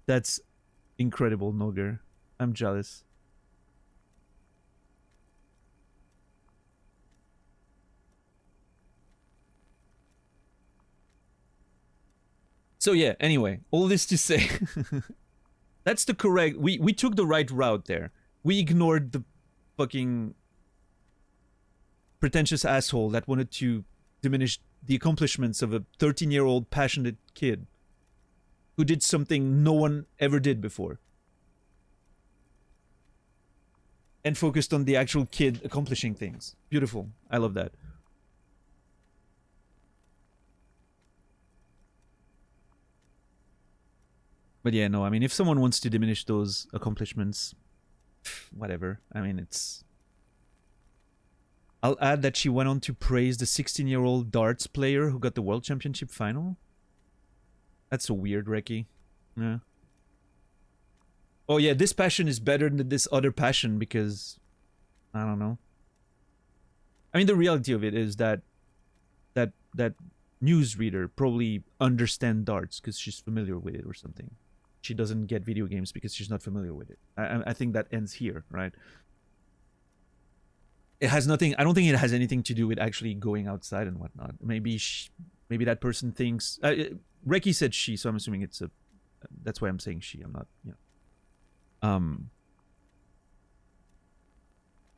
That's incredible, Noger. I'm jealous. So yeah, anyway, all this to say, that's the correct, we took the right route there. We ignored the fucking pretentious asshole that wanted to diminish the accomplishments of a 13-year-old passionate kid who did something no one ever did before. And focused on the actual kid accomplishing things. Beautiful. I love that. But yeah, no, I mean, if someone wants to diminish those accomplishments, whatever. I mean, it's... I'll add that she went on to praise the 16-year-old darts player who got the World Championship final. That's so weird, Reki. Yeah. Oh yeah, this passion is better than this other passion because... I don't know. I mean, the reality of it is that newsreader probably understands darts because she's familiar with it or something. She doesn't get video games because she's not familiar with it. I think that ends here, right? It has nothing... I don't think it has anything to do with actually going outside and whatnot. Maybe maybe that person thinks... Reki said she, so I'm assuming it's a... That's why I'm saying she. I'm not...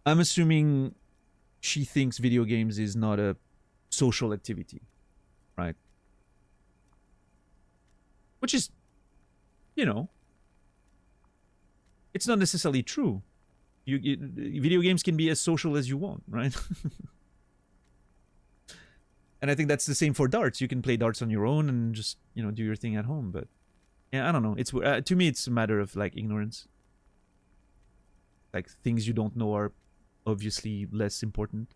I'm assuming she thinks video games is not a social activity, right? Which is, you know, it's not necessarily true. Video games can be as social as you want, right? And I think that's the same for darts. You can play darts on your own and just, you know, do your thing at home. But yeah, I don't know. It's to me, it's a matter of like ignorance. Like things you don't know are obviously less important.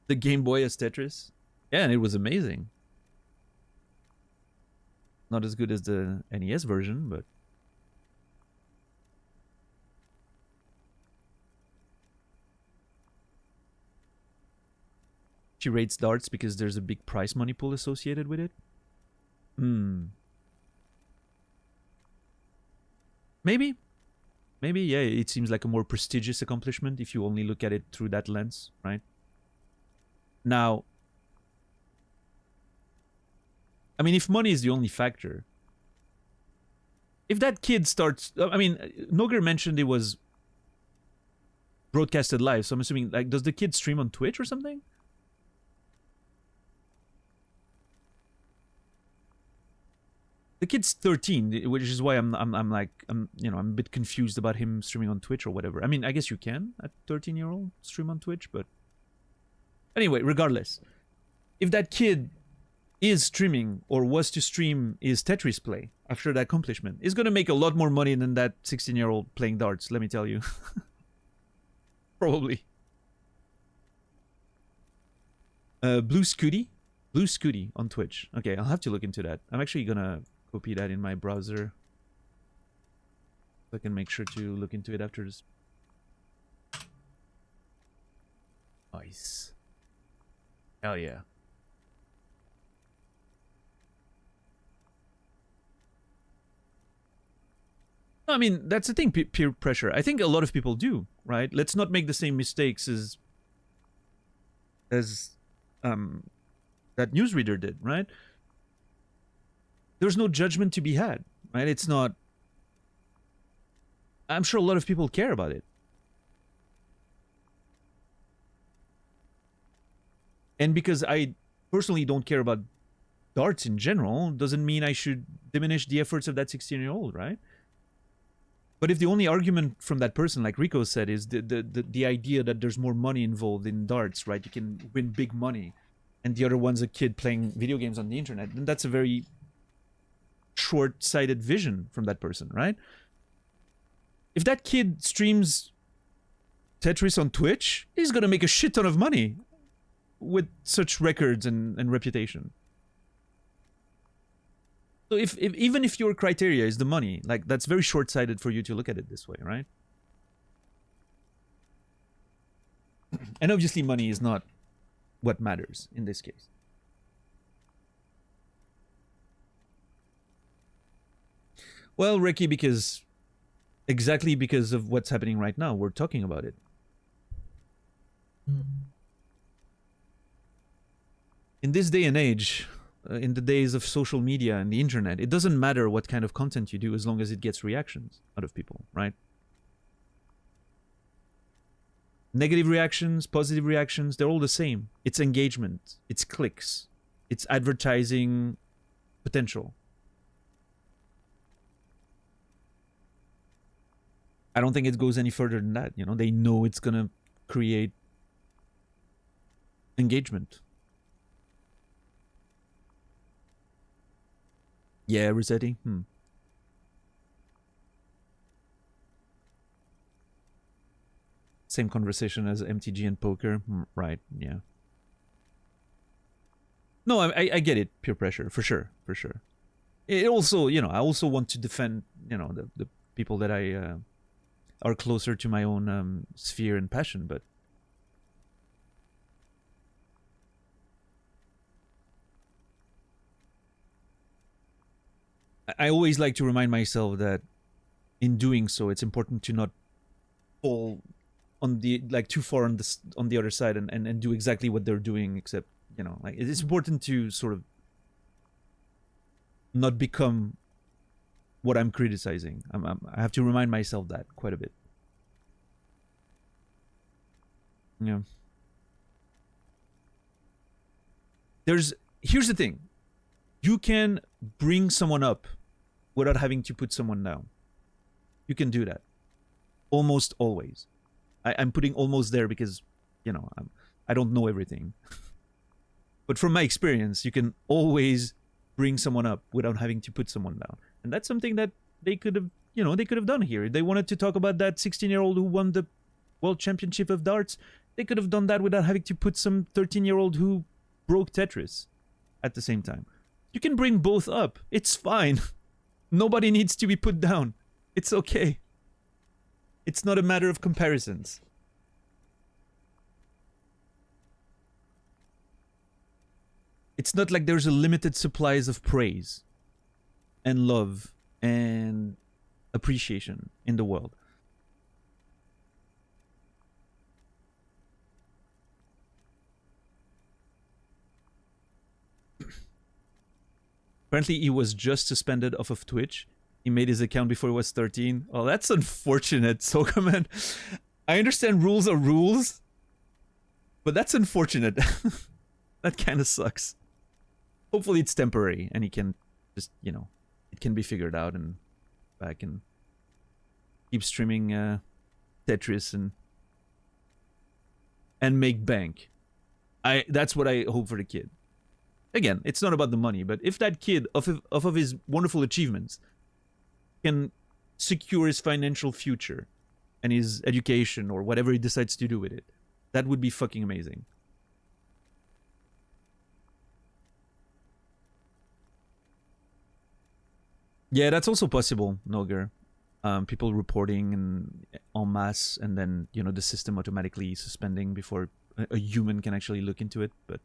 The Game Boy as Tetris. Yeah, and it was amazing. Not as good as the NES version, but she rates darts because there's a big prize money pool associated with it. Maybe, yeah, it seems like a more prestigious accomplishment if you only look at it through that lens, right? Now, I mean, if money is the only factor, if that kid starts, I mean, Noger mentioned it was broadcasted live, so I'm assuming, like, does the kid stream on Twitch or something? The kid's 13, which is why I'm you know, I'm a bit confused about him streaming on Twitch or whatever. I mean, I guess you can at 13-year-old stream on Twitch, but anyway, regardless, if that kid is streaming or was to stream his Tetris play after that accomplishment, is going to make a lot more money than that 16-year-old playing darts, let me tell you. Probably. Blue Scooty on Twitch. Okay, I'll have to look into that. I'm actually going to copy that in my browser so I can make sure to look into it after this. Nice. Hell yeah. I mean, that's the thing, peer pressure. I think a lot of people do, right? Let's not make the same mistakes as that newsreader did, right? There's no judgment to be had, right? It's not... I'm sure a lot of people care about it. And because I personally don't care about darts in general, doesn't mean I should diminish the efforts of that 16-year-old, right? But if the only argument from that person, like Rico said, is the idea that there's more money involved in darts, right? You can win big money, and the other one's a kid playing video games on the internet, then that's a very short-sighted vision from that person, right? If that kid streams Tetris on Twitch, he's gonna make a shit ton of money with such records and reputation. So if even if your criteria is the money, like, that's very short-sighted for you to look at it this way, right? And obviously money is not what matters in this case. Well, Ricky, exactly because of what's happening right now, we're talking about it. In this day and age, in the days of social media and the internet, it doesn't matter what kind of content you do as long as it gets reactions out of people, right? Negative reactions, positive reactions, they're all the same. It's engagement, it's clicks, it's advertising potential. I don't think it goes any further than that, you know? They know it's gonna create engagement. Yeah, Rossetti. Same conversation as MTG and poker. Right, yeah. No, I get it, peer pressure, for sure. It also, you know, I also want to defend, you know, the people that I are closer to my own sphere and passion, but I always like to remind myself that in doing so, it's important to not fall on the, like, too far on the other side and do exactly what they're doing, except, you know, like, it's important to sort of not become what I'm criticizing. I have to remind myself that quite a bit. Yeah. Here's the thing. You can bring someone up without having to put someone down. You can do that. Almost always. I'm putting almost there because, I don't know everything. But from my experience, you can always bring someone up without having to put someone down. And that's something that they could have done here. If they wanted to talk about that 16-year-old who won the World Championship of Darts, they could have done that without having to put some 13-year-old who broke Tetris at the same time. You can bring both up. It's fine. Nobody needs to be put down. It's okay. It's not a matter of comparisons. It's not like there's a limited supplies of praise and love and appreciation in the world. Apparently, he was just suspended off of Twitch. He made his account before he was 13. Oh, that's unfortunate, Sokaman. I understand rules are rules, but that's unfortunate. That kind of sucks. Hopefully it's temporary and he can just, it can be figured out and back and keep streaming Tetris and make bank. That's what I hope for the kid. Again, it's not about the money, but if that kid, off of his wonderful achievements, can secure his financial future and his education or whatever he decides to do with it, that would be fucking amazing. Yeah, that's also possible, Noger. People reporting en masse, and then, the system automatically suspending before a human can actually look into it, but...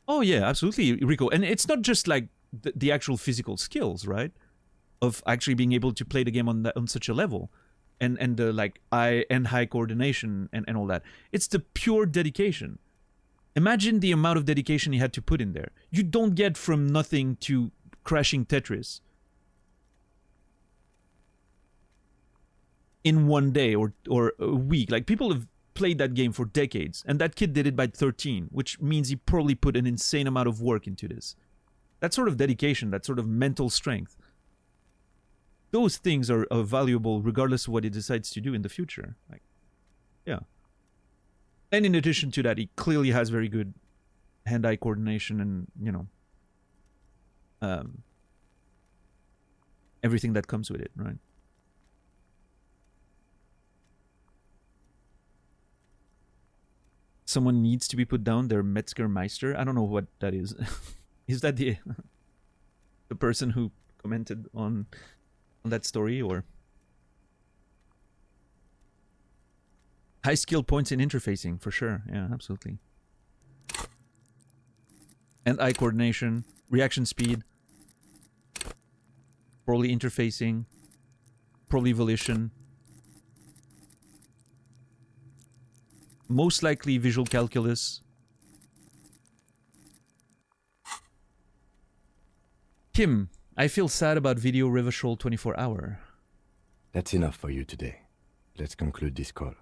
Oh yeah, absolutely, Rico. And it's not just like the actual physical skills, right? Of actually being able to play the game on such a level, and the like eye and eye coordination and all that. It's the pure dedication. Imagine the amount of dedication he had to put in there. You don't get from nothing to crashing Tetris in one day or a week. Like, people have played that game for decades, and that kid did it by 13, which means he probably put an insane amount of work into this. That sort of dedication, that sort of mental strength, those things are valuable regardless of what he decides to do in the future. Like, yeah. And in addition to that, he clearly has very good hand-eye coordination and, everything that comes with it, right? Someone needs to be put down, their Metzgermeister. I don't know what that is. Is that the person who commented on that story, or... High skill points in interfacing, for sure. Yeah, absolutely. And eye coordination, reaction speed, probably interfacing, probably volition. Most likely visual calculus. Kim, I feel sad about video Revachol 24-hour. That's enough for you today. Let's conclude this call.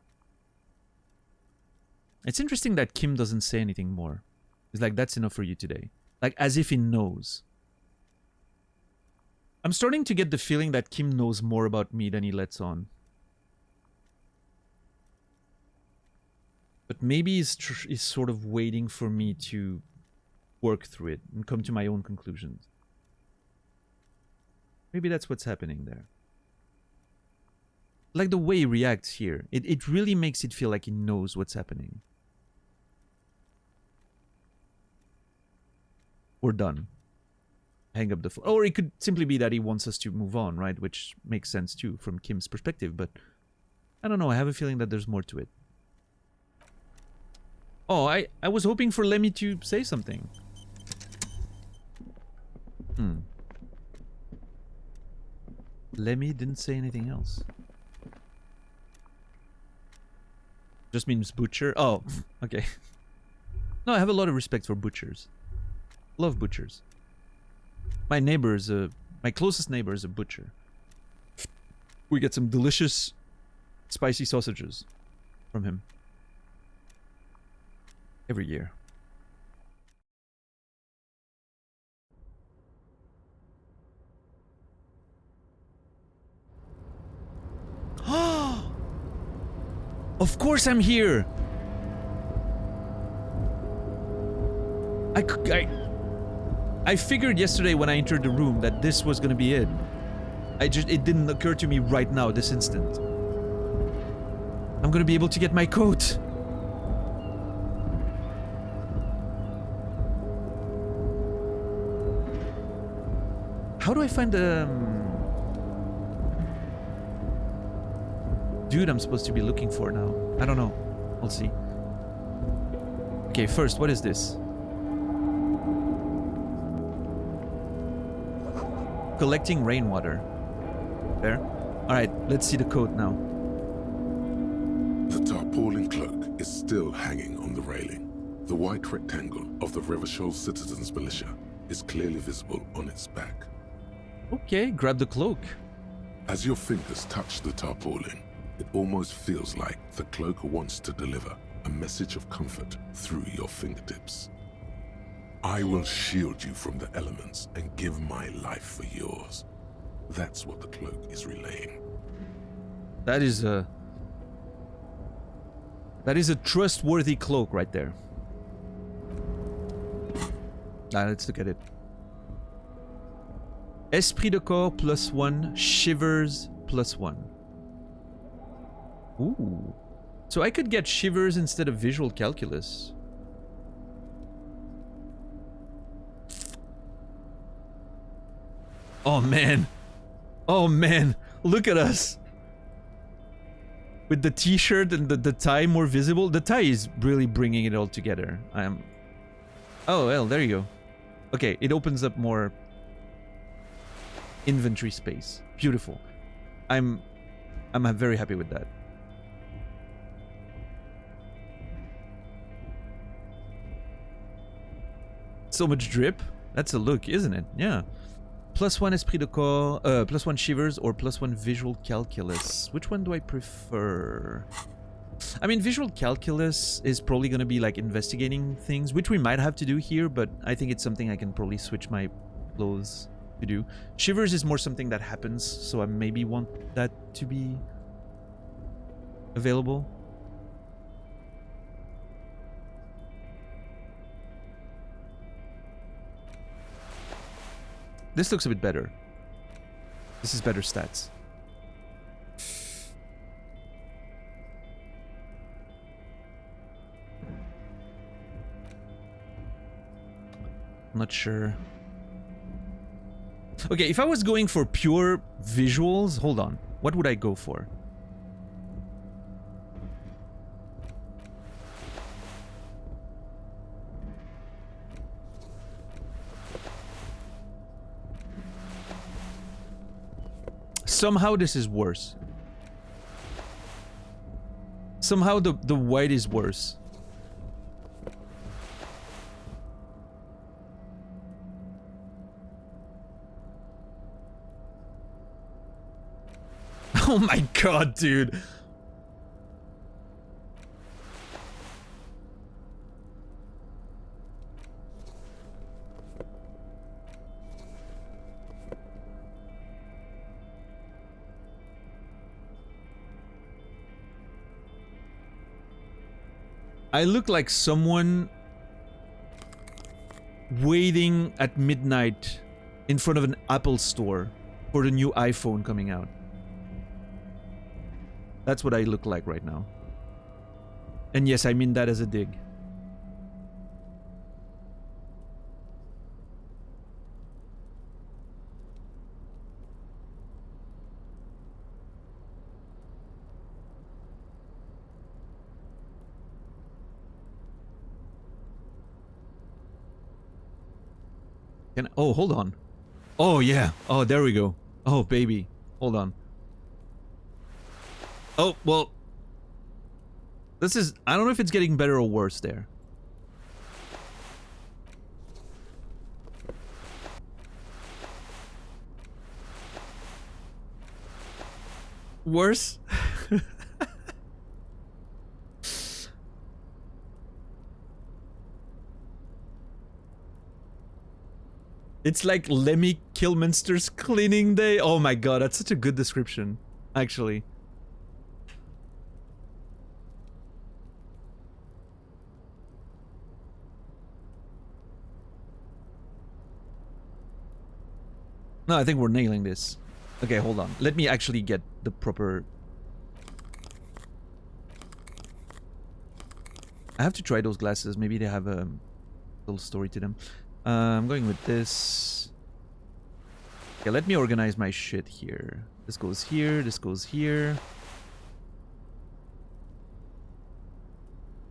It's interesting that Kim doesn't say anything more. It's like, that's enough for you today. Like, as if he knows. I'm starting to get the feeling that Kim knows more about me than he lets on. But maybe he's sort of waiting for me to work through it and come to my own conclusions. Maybe that's what's happening there. Like the way he reacts here, it really makes it feel like he knows what's happening. We're done. Hang up the phone. Or it could simply be that he wants us to move on, right? Which makes sense too from Kim's perspective, but I don't know, I have a feeling that there's more to it. Oh, I was hoping for Lemmy to say something. Lemmy didn't say anything else. Just means butcher. Oh, okay. No, I have a lot of respect for butchers. Love butchers. My neighbor is my closest neighbor is a butcher. We get some delicious spicy sausages from him every year. Of course I'm here. I figured yesterday when I entered the room that this was gonna be it. It didn't occur to me right now, this instant. I'm gonna be able to get my coat. How do I find the dude I'm supposed to be looking for now? I don't know. We'll see. Okay, first, what is this? Collecting rainwater. There. Alright, let's see the code now. The tarpaulin cloak is still hanging on the railing. The white rectangle of the Repression Citizens Militia is clearly visible on its back. Okay, grab the cloak. As your fingers touch the tarpaulin, it almost feels like the cloak wants to deliver a message of comfort through your fingertips. I will shield you from the elements and give my life for yours. That's what the cloak is relaying. That is a trustworthy cloak right there. Let's look at it. Esprit de corps +1, shivers +1. Ooh. So I could get shivers instead of visual calculus. Oh man. Oh man. Look at us. With the t-shirt and the tie more visible. The tie is really bringing it all together. Oh well, there you go. Okay, it opens up more inventory space. Beautiful. I'm very happy with that. So much drip. That's a look, isn't it? Yeah. +1 esprit de corps, +1 shivers, or +1 visual calculus. Which one do I prefer? I mean, visual calculus is probably going to be like investigating things, which we might have to do here, but I think it's something I can probably switch my clothes to do. Shivers is more something that happens, so I maybe want that to be available. This looks a bit better. This is better stats. I'm not sure. Okay, if I was going for pure visuals, hold on. What would I go for? Somehow this is worse. Somehow the white is worse. Oh my god, dude. I look like someone waiting at midnight in front of an Apple store for the new iPhone coming out. That's what I look like right now. And yes, I mean that as a dig. Oh, hold on. Oh, yeah. Oh, there we go. Oh, baby. Hold on. Oh, well. This is... I don't know if it's getting better or worse there. Worse? It's like Lemmy Kilminster's cleaning day. Oh my god, that's such a good description, actually. No, I think we're nailing this. Okay, hold on. Let me actually get the proper... I have to try those glasses. Maybe they have a little story to them. I'm going with this. Okay, let me organize my shit here. This goes here, this goes here.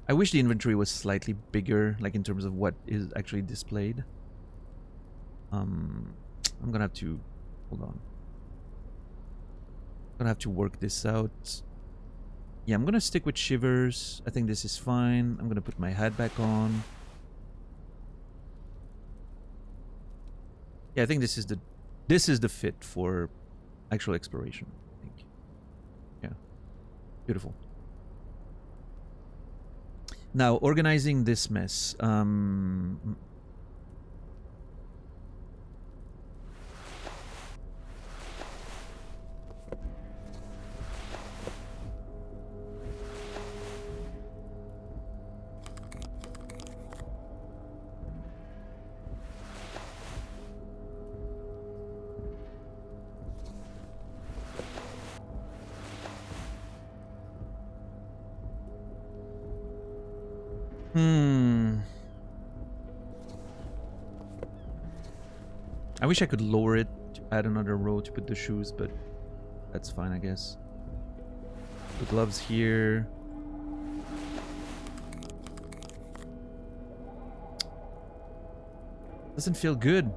I wish the inventory was slightly bigger, like in terms of what is actually displayed. I'm gonna have to... Hold on. I'm gonna have to work this out. Yeah, I'm gonna stick with shivers. I think this is fine. I'm gonna put my hat back on. Yeah, I think this is the fit for actual exploration, I think. Yeah. Beautiful. Now, organizing this mess. I wish I could lower it to add another row to put the shoes, but that's fine, I guess. The gloves here. Doesn't feel good.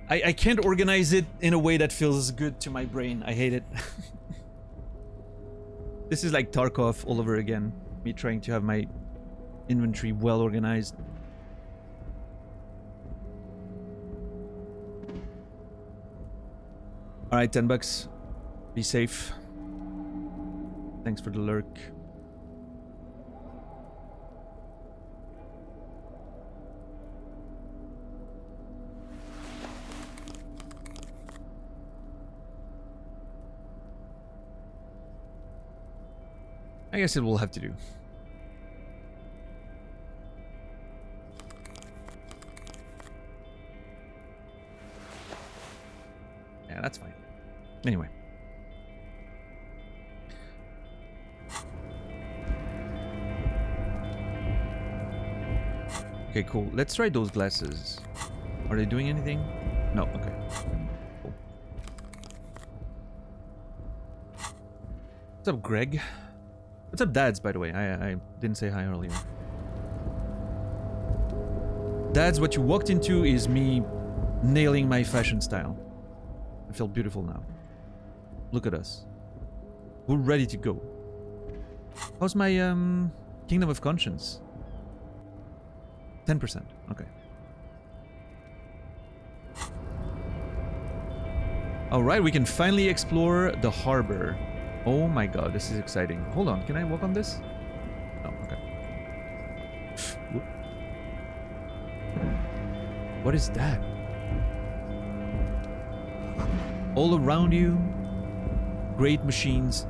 I can't organize it in a way that feels good to my brain. I hate it. This is like Tarkov all over again. Me trying to have my inventory well organized. Alright, $10. Be safe. Thanks for the lurk. I guess it will have to do. Yeah, that's fine. Anyway. Okay, cool. Let's try those glasses. Are they doing anything? No, okay. Cool. What's up, Greg? What's up, Dads, by the way? I didn't say hi earlier. Dads, what you walked into is me nailing my fashion style. I feel beautiful now. Look at us. We're ready to go. How's my Kingdom of Conscience? 10%. Okay. Alright, we can finally explore the harbor. Oh my god, this is exciting. Hold on, can I walk on this? Oh, okay. What is that? All around you, great machines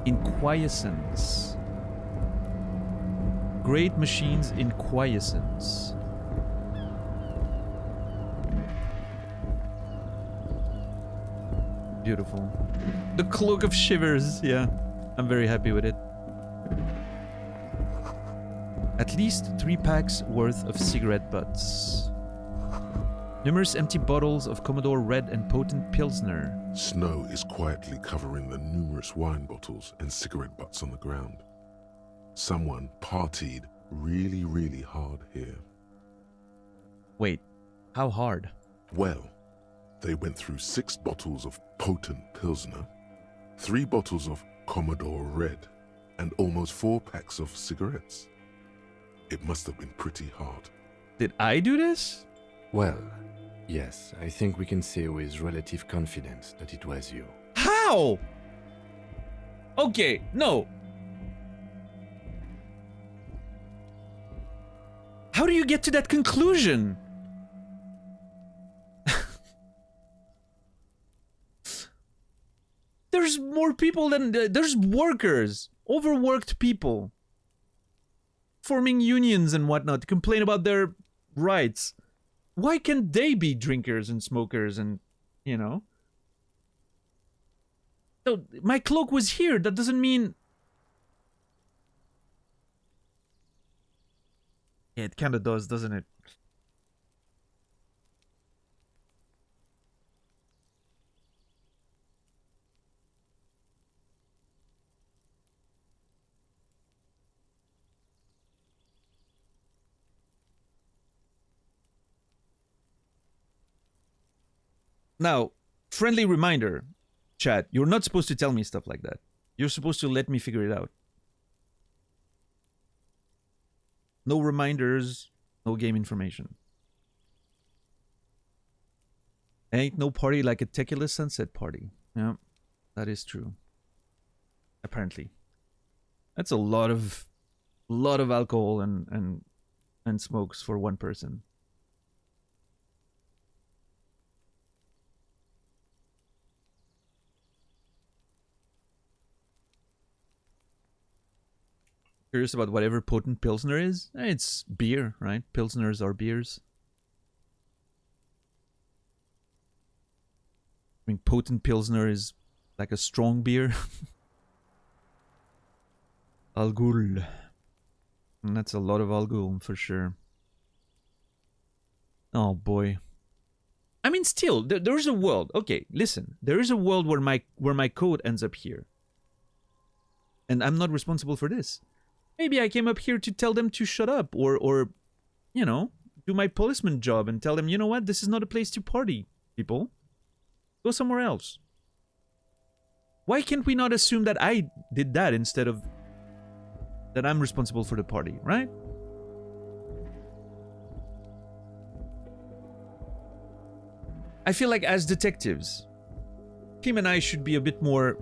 in quiescence. Great machines in quiescence. Beautiful. The Cloak of Shivers, yeah. I'm very happy with it. At least 3 packs worth of cigarette butts. Numerous empty bottles of Commodore Red and potent Pilsner. Snow is quietly covering the numerous wine bottles and cigarette butts on the ground. Someone partied really, really hard here. Wait, how hard? Well, they went through 6 bottles of potent Pilsner, 3 bottles of Commodore Red, and almost 4 packs of cigarettes. It must have been pretty hard. Did I do this? Well, yes, I think we can say with relative confidence that it was you. How? Okay, no. How do you get to that conclusion? There's more people than... there's workers. Overworked people. Forming unions and whatnot to complain about their rights. Why can't they be drinkers and smokers and, you know? So, my cloak was here. That doesn't mean... Yeah, it kind of does, doesn't it? Now, friendly reminder, chat, you're not supposed to tell me stuff like that. You're supposed to let me figure it out. No reminders, no game information. Ain't no party like a tequila sunset party. Yeah, that is true. Apparently. That's a lot of alcohol and smokes for one person. Curious about whatever potent Pilsner is? It's beer, right? Pilsners are beers. I mean, potent Pilsner is like a strong beer. Algul. And that's a lot of Algul, for sure. Oh, boy. I mean, still, there's a world. Okay, listen. There is a world where my code ends up here. And I'm not responsible for this. Maybe I came up here to tell them to shut up or, you know, do my policeman job and tell them, you know what, this is not a place to party, people. Go somewhere else. Why can't we not assume that I did that instead of that I'm responsible for the party, right? I feel like as detectives, Kim and I should be a bit more...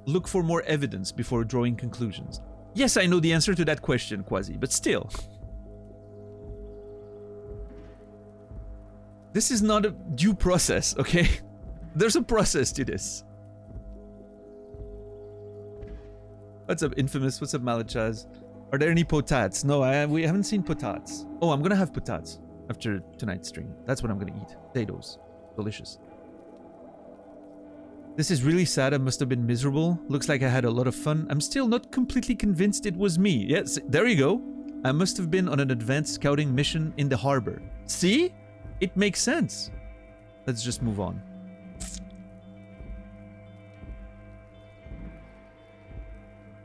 look for more evidence before drawing conclusions. Yes, I know the answer to that question, Quasi, but still. This is not a due process, okay? There's a process to this. What's up, Infamous? What's up, Malachaz? Are there any potats? No, we haven't seen potats. Oh, I'm gonna have potats after tonight's stream. That's what I'm gonna eat. Potatoes. Delicious. This is really sad. I must have been miserable. Looks like I had a lot of fun. I'm still not completely convinced it was me. Yes, there you go. I must have been on an advanced scouting mission in the harbor. See? It makes sense. Let's just move on.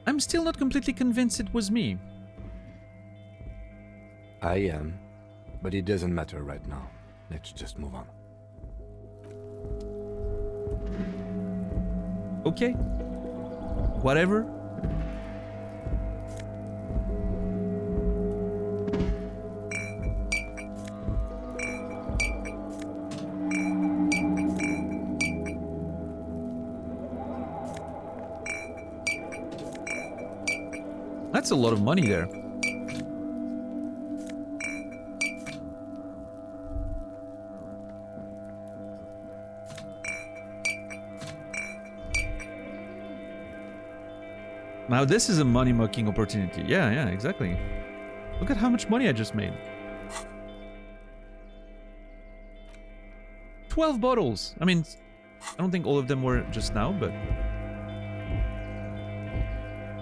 I'm still not completely convinced it was me. I am, but it doesn't matter right now. Let's just move on. Okay. Whatever. That's a lot of money there. Now this is a money-mucking opportunity. Yeah, exactly. Look at how much money I just made. 12 bottles. I mean, I don't think all of them were just now, but...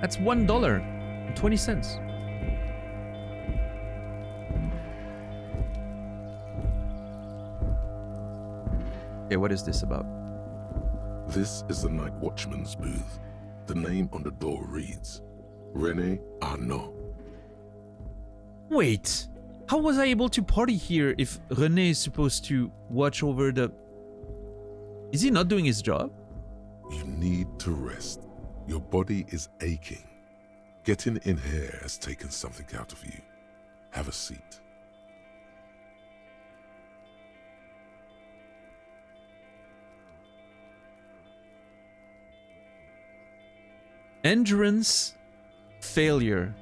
That's $1.20. Okay, what is this about? This is the night watchman's booth. The name on the door reads, René Arnaud. Wait, How was I able to party here if René is supposed to watch over the... Is he not doing his job? You need to rest. Your body is aching. Getting in here has taken something out of you. Have a seat. Endurance failure.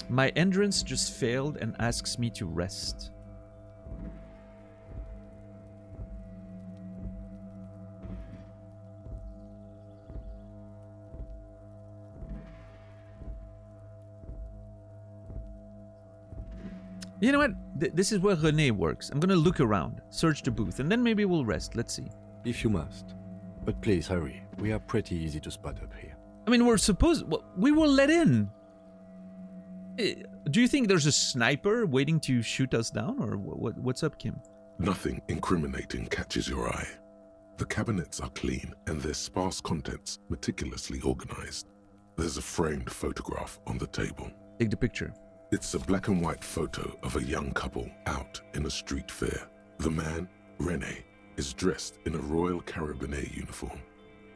My endurance just failed and asks me to rest. You know what? This is where René works. I'm gonna look around, search the booth, and then maybe we'll rest. Let's see. If you must. But please hurry. We are pretty easy to spot up here. I mean, we're supposed... Well, we were let in. Do you think there's a sniper waiting to shoot us down? Or what's up, Kim? Nothing incriminating catches your eye. The cabinets are clean and their sparse contents meticulously organized. There's a framed photograph on the table. Take the picture. It's a black and white photo of a young couple out in a street fair. The man, René, is dressed in a Royal Carabinier uniform.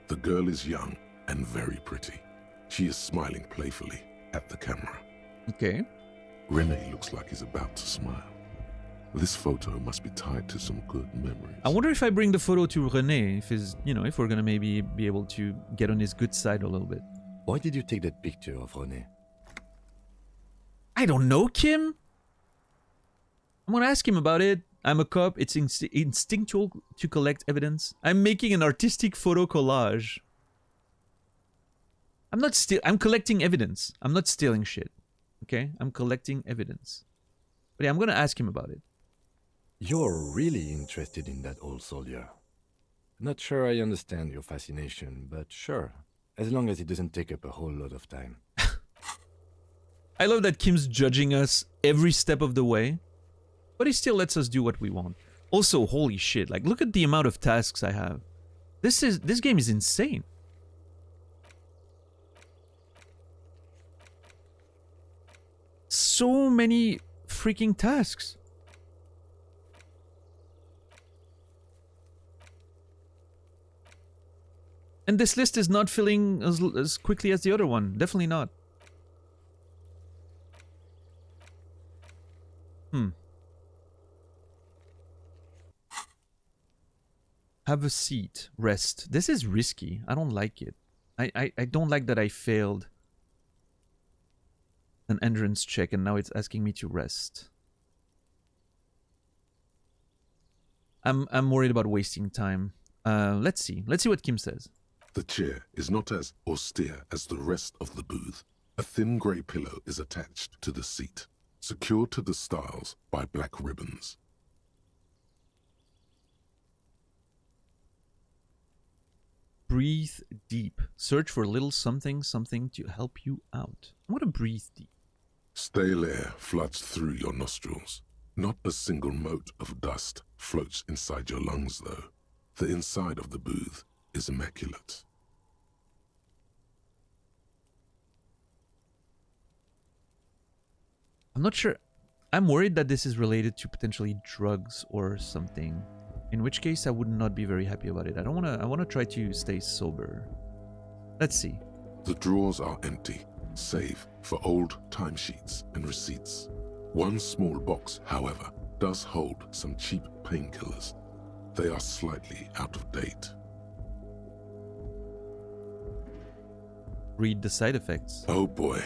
The girl is young and very pretty. She is smiling playfully at the camera. Okay. René looks like he's about to smile. This photo must be tied to some good memories. I wonder if I bring the photo to René, if we're gonna maybe be able to get on his good side a little bit. Why did you take that picture of René? I don't know, Kim. I'm gonna ask him about it. I'm a cop. It's instinctual to collect evidence. I'm making an artistic photo collage. I'm collecting evidence. I'm not stealing shit. Okay? I'm collecting evidence. But yeah, I'm gonna ask him about it. You're really interested in that old soldier. Not sure I understand your fascination, but sure. As long as it doesn't take up a whole lot of time. I love that Kim's judging us every step of the way, but he still lets us do what we want. Also, holy shit, like look at the amount of tasks I have. This game is insane. So many freaking tasks. And this list is not filling as quickly as the other one. Definitely not. Have a seat. Rest. This is risky. I don't like it. I don't like that I failed an endurance check and now it's asking me to rest. I'm worried about wasting time. Let's see. Let's see what Kim says. The chair is not as austere as the rest of the booth. A thin grey pillow is attached to the seat, secured to the stiles by black ribbons. Breathe deep. Search for a little something to help you out. I want to breathe deep. Stale air floods through your nostrils. Not a single mote of dust floats inside your lungs, though. The inside of the booth is immaculate. I'm not sure. I'm worried that this is related to potentially drugs or something. In which case, I would not be very happy about it. I want to try to stay sober. Let's see. The drawers are empty, save for old timesheets and receipts. One small box, however, does hold some cheap painkillers. They are slightly out of date. Read the side effects. Oh boy,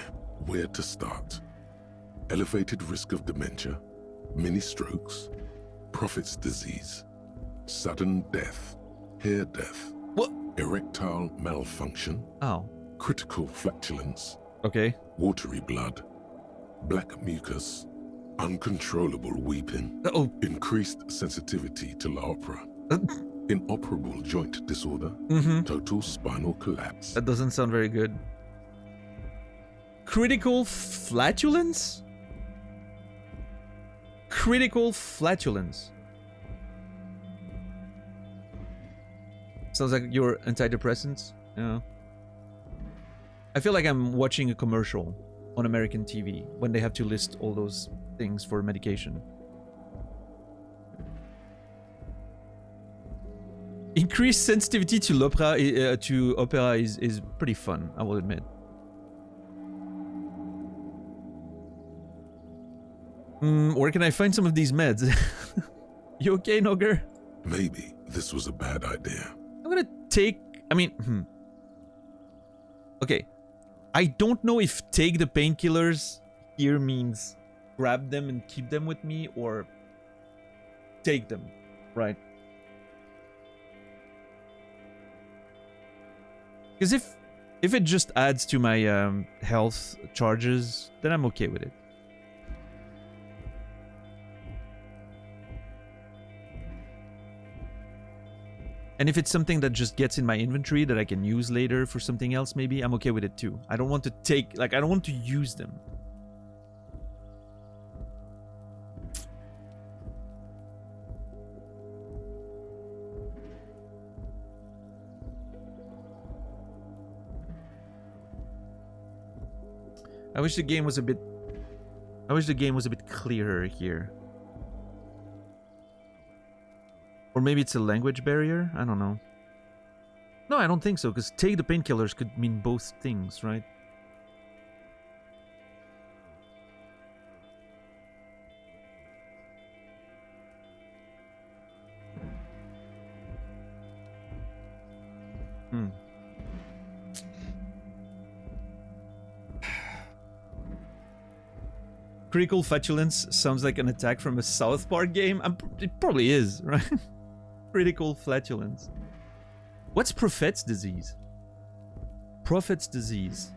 where to start? Elevated risk of dementia, mini strokes, Prophet's disease, sudden death, hair death, What? erectile malfunction, Oh. critical flatulence, Okay. watery blood, black mucus, uncontrollable weeping, Oh. increased sensitivity to la opera, inoperable joint disorder, total spinal collapse. That doesn't sound very good. Critical flatulence? Critical flatulence. Sounds like your antidepressants. Yeah. I feel like I'm watching a commercial. on American TV when they have to list all those things for medication. Increased sensitivity to opera is pretty fun, I will admit. Where can I find some of these meds? You okay, Nogger? Maybe this was a bad idea. I'm gonna take... I mean... Okay. I don't know if take the painkillers here means grab them and keep them with me, or take them, right? Because if it just adds to my health charges, then I'm okay with it. And if it's something that just gets in my inventory that I can use later for something else, maybe, I'm okay with it too. I don't want to take, like, I don't want to use them. I wish the game was a bit clearer here. Or maybe it's a language barrier? I don't know. No, I don't think so, because take the painkillers could mean both things, right? Critical flatulence sounds like an attack from a South Park game. It probably is, right? Critical flatulence. What's Prophet's disease? Prophet's disease.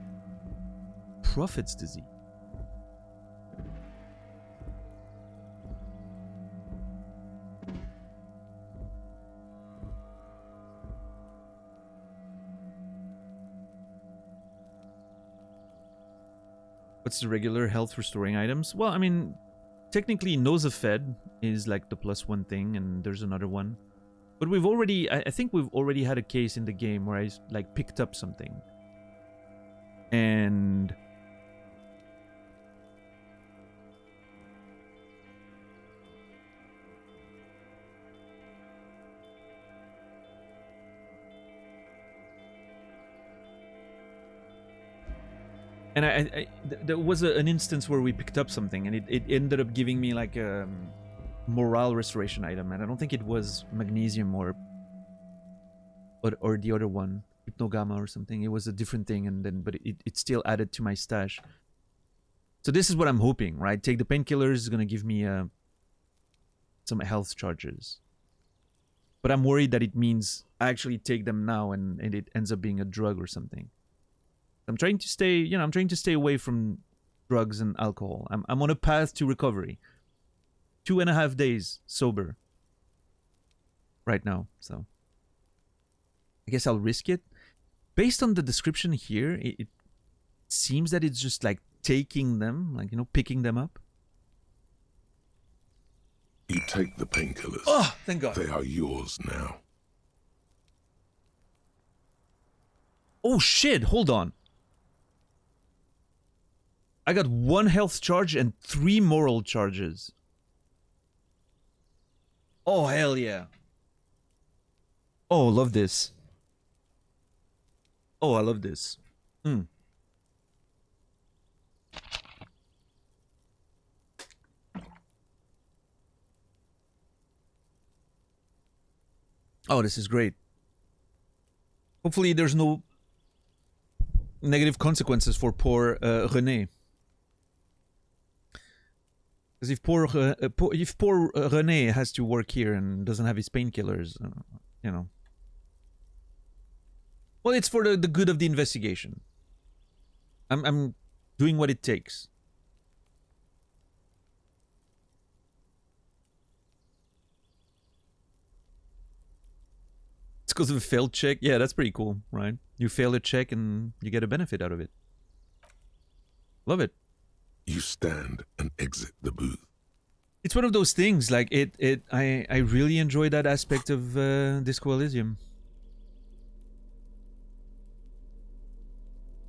Prophet's disease. What's the regular health restoring items? Well, I mean, technically Nosafed is like the +1 thing, and there's another one. But we've already, I think we've already had a case in the game where I like picked up something. And there was an instance where we picked up something, and it ended up giving me like a morale restoration item, and I don't think it was magnesium or the other one, hypnogamma or something. It was a different thing, and then it still added to my stash. So this is what I'm hoping, right? Take the painkillers is gonna give me some health charges, but I'm worried that it means I actually take them now and it ends up being a drug or something. I'm trying to stay, you know, I'm trying to stay away from drugs and alcohol. I'm on a path to recovery. 2.5 days sober right now, so I guess I'll risk it. Based on the description here, it seems that it's just like taking them, like, you know, picking them up. You take the painkillers. Oh, thank God. They are yours now. Oh shit, hold on. I got 1 health charge and 3 moral charges. Oh, hell yeah. Oh, love this. Oh, I love this. Oh, this is great. Hopefully there's no negative consequences for poor René. Because if poor René has to work here and doesn't have his painkillers, you know. Well, it's for the good of the investigation. I'm doing what it takes. It's because of a failed check. Yeah, that's pretty cool, right? You fail a check and you get a benefit out of it. Love it. You stand and exit the booth. It's one of those things, like I really enjoy that aspect of Disco Elysium.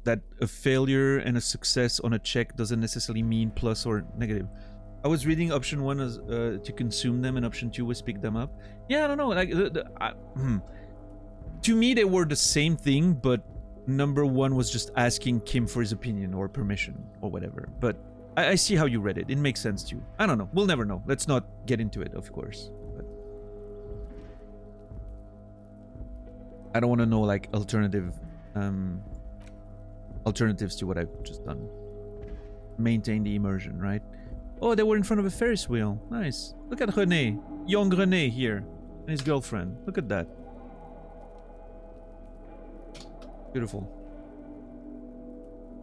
that a failure and a success on a check doesn't necessarily mean plus or negative. I was reading option 1 as to consume them, and option 2 was pick them up. Yeah, I don't know. Like, to me, they were the same thing, but number 1 was just asking Kim for his opinion or permission or whatever. But I see how you read it. It makes sense too. I don't know. We'll never know. Let's not get into it, of course. But I don't want to know like alternatives to what I've just done. Maintain the immersion, right? Oh, they were in front of a Ferris wheel. Nice. Look at René. Young René here. And his girlfriend. Look at that. Beautiful.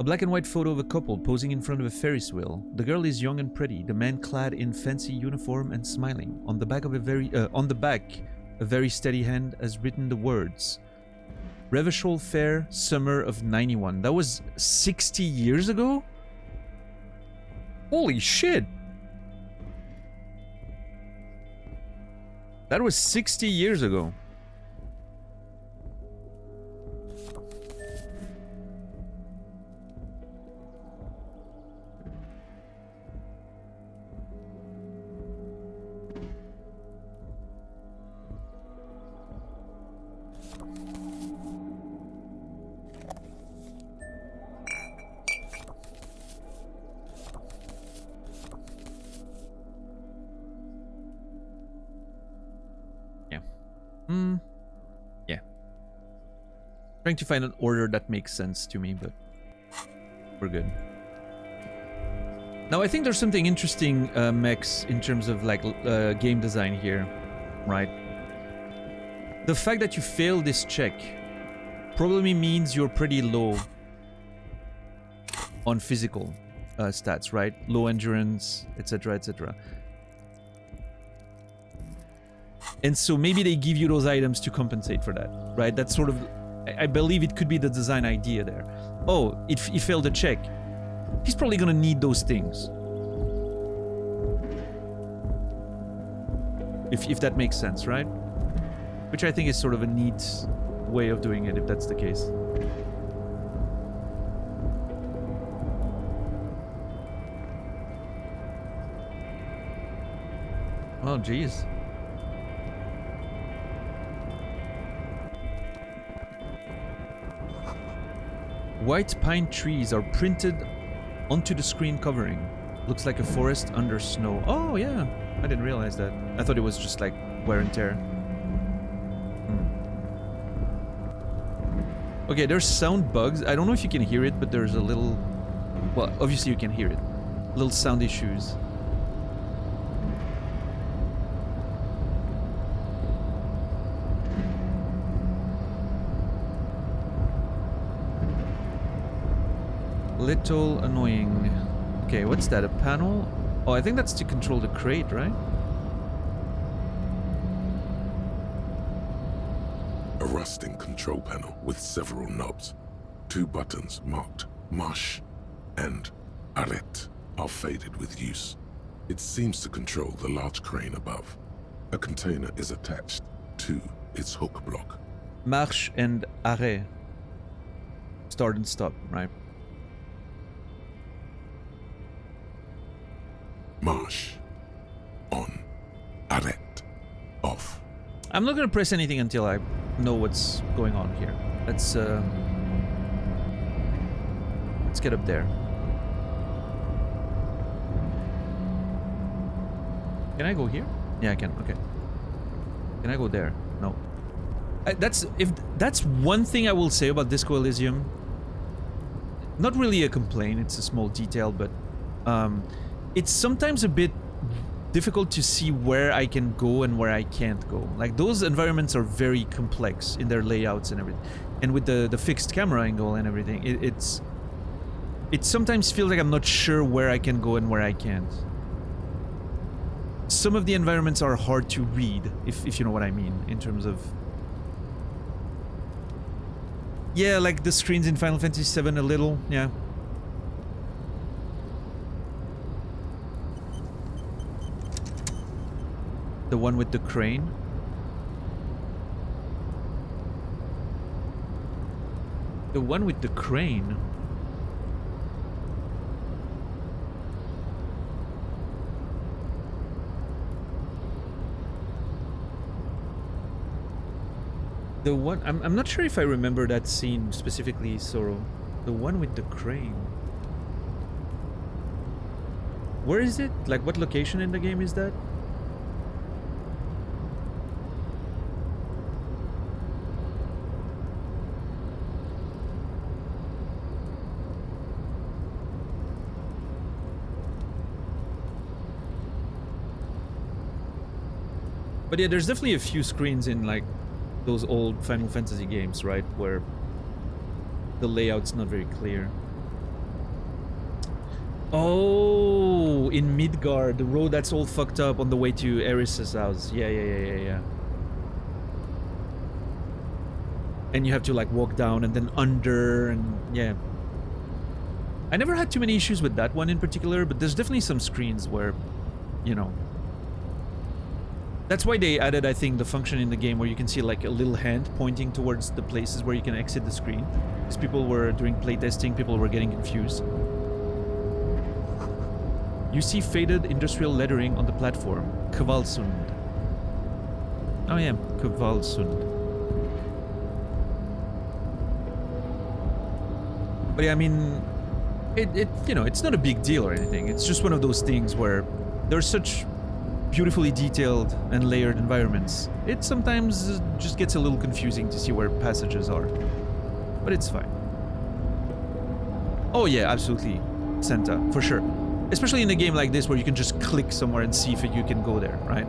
A black and white photo of a couple posing in front of a Ferris wheel. The girl is young and pretty. The man clad in fancy uniform and smiling. On the back, a very steady hand has written the words: Reverchol Fair, summer of '91. That was 60 years ago? Holy shit! That was 60 years ago. Yeah. Trying to find an order that makes sense to me, but we're good. Now, I think there's something interesting, Mex, in terms of like game design here, right? The fact that you fail this check probably means you're pretty low on physical stats, right? Low endurance, etc., etc. And so maybe they give you those items to compensate for that, right? That's sort of, I believe it could be the design idea there. Oh, he failed a check. He's probably gonna need those things. If that makes sense, right? Which I think is sort of a neat way of doing it, if that's the case. Oh, geez. White pine trees are printed onto the screen covering. Looks like a forest under snow. Oh, yeah. I didn't realize that. I thought it was just like wear and tear. Okay, there's sound bugs. I don't know if you can hear it, but there's a little... Well, obviously you can hear it. Little sound issues. Little annoying. Okay, what's that? A panel? Oh, I think that's to control the crate, right? A rusting control panel with several knobs. 2 buttons marked Marche and Arrête are faded with use. It seems to control the large crane above. A container is attached to its hook block. Marche and Arrêt. Start and stop, right? Marche. On. Arrête. Off. I'm not gonna press anything until I know what's going on here. Let's get up there. Can I go here? Yeah, I can. Okay. Can I go there? No. That's one thing I will say about Disco Elysium. Not really a complaint. It's a small detail, but it's sometimes a bit difficult to see where I can go and where I can't go. Like, those environments are very complex in their layouts and everything. And with the fixed camera angle and everything, it sometimes feels like I'm not sure where I can go and where I can't. Some of the environments are hard to read, if you know what I mean, in terms of... Yeah, like the screens in Final Fantasy VII a little, yeah. The one with the crane. The one with the crane. The one I'm not sure if I remember that scene specifically, Sorrow. The one with the crane. Where is it? Like, what location in the game is that? But yeah, there's definitely a few screens in like those old Final Fantasy games, right, where the layout's not very clear. Oh, in Midgard, the road that's all fucked up on the way to Eris's house. Yeah. And you have to like walk down and then under, and yeah. I never had too many issues with that one in particular, but there's definitely some screens where, you know. That's why they added, I think, the function in the game where you can see like a little hand pointing towards the places where you can exit the screen. Because people were, during playtesting, people were getting confused. You see faded industrial lettering on the platform. Kvalsund. Oh yeah, Kvalsund. But yeah, I mean, it you know, it's not a big deal or anything. It's just one of those things where there's such beautifully detailed and layered environments. It sometimes just gets a little confusing to see where passages are. But it's fine. Oh yeah, absolutely. Santa, for sure. Especially in a game like this where you can just click somewhere and see if you can go there, right?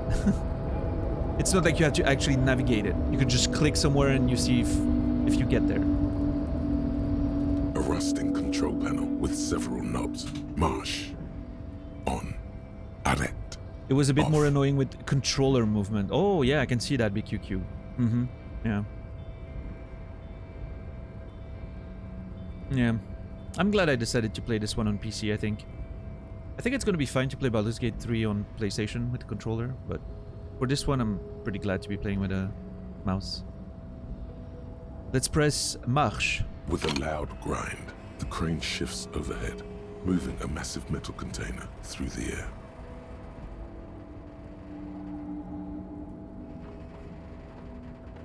It's not like you have to actually navigate it. You can just click somewhere and you see if you get there. A rusting control panel with several knobs. Marsh. On. Arrête. It was a bit Off. more annoying with controller movement. Oh yeah, I can see that, BQQ. Mm-hmm. Yeah. Yeah. I'm glad I decided to play this one on PC, I think. I think it's going to be fine to play Baldur's Gate 3 on PlayStation with the controller, but for this one I'm pretty glad to be playing with a mouse. Let's press Marche. With a loud grind, the crane shifts overhead, moving a massive metal container through the air.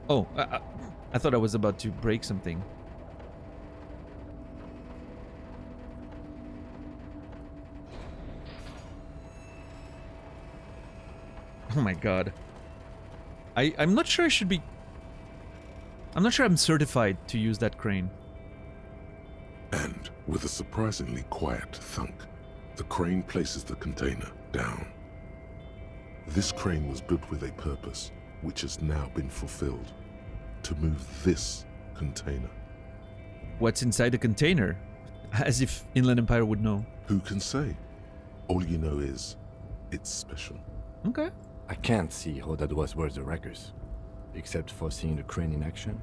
Oh, I thought I was about to break something. Oh my god. I'm not sure I should be... I'm not sure I'm certified to use that crane. And, with a surprisingly quiet thunk, the crane places the container down. This crane was built with a purpose, which has now been fulfilled. To move this container. What's inside the container? As if Inland Empire would know. Who can say? All you know is, it's special. Okay. I can't see how that was worth the wreckers, except for seeing the crane in action,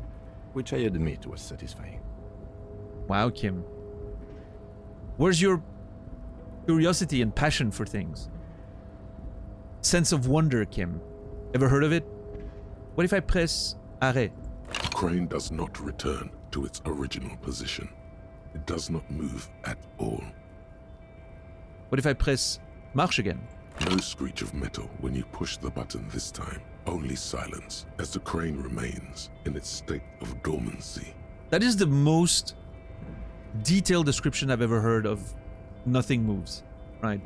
which I admit was satisfying. Wow, Kim. Where's your curiosity and passion for things? Sense of wonder, Kim. Ever heard of it? What if I press arrêt? The crane does not return to its original position. It does not move at all. What if I press marche again? No screech of metal when you push the button this time. Only silence as the crane remains in its state of dormancy. That is the most detailed description I've ever heard of nothing moves, right?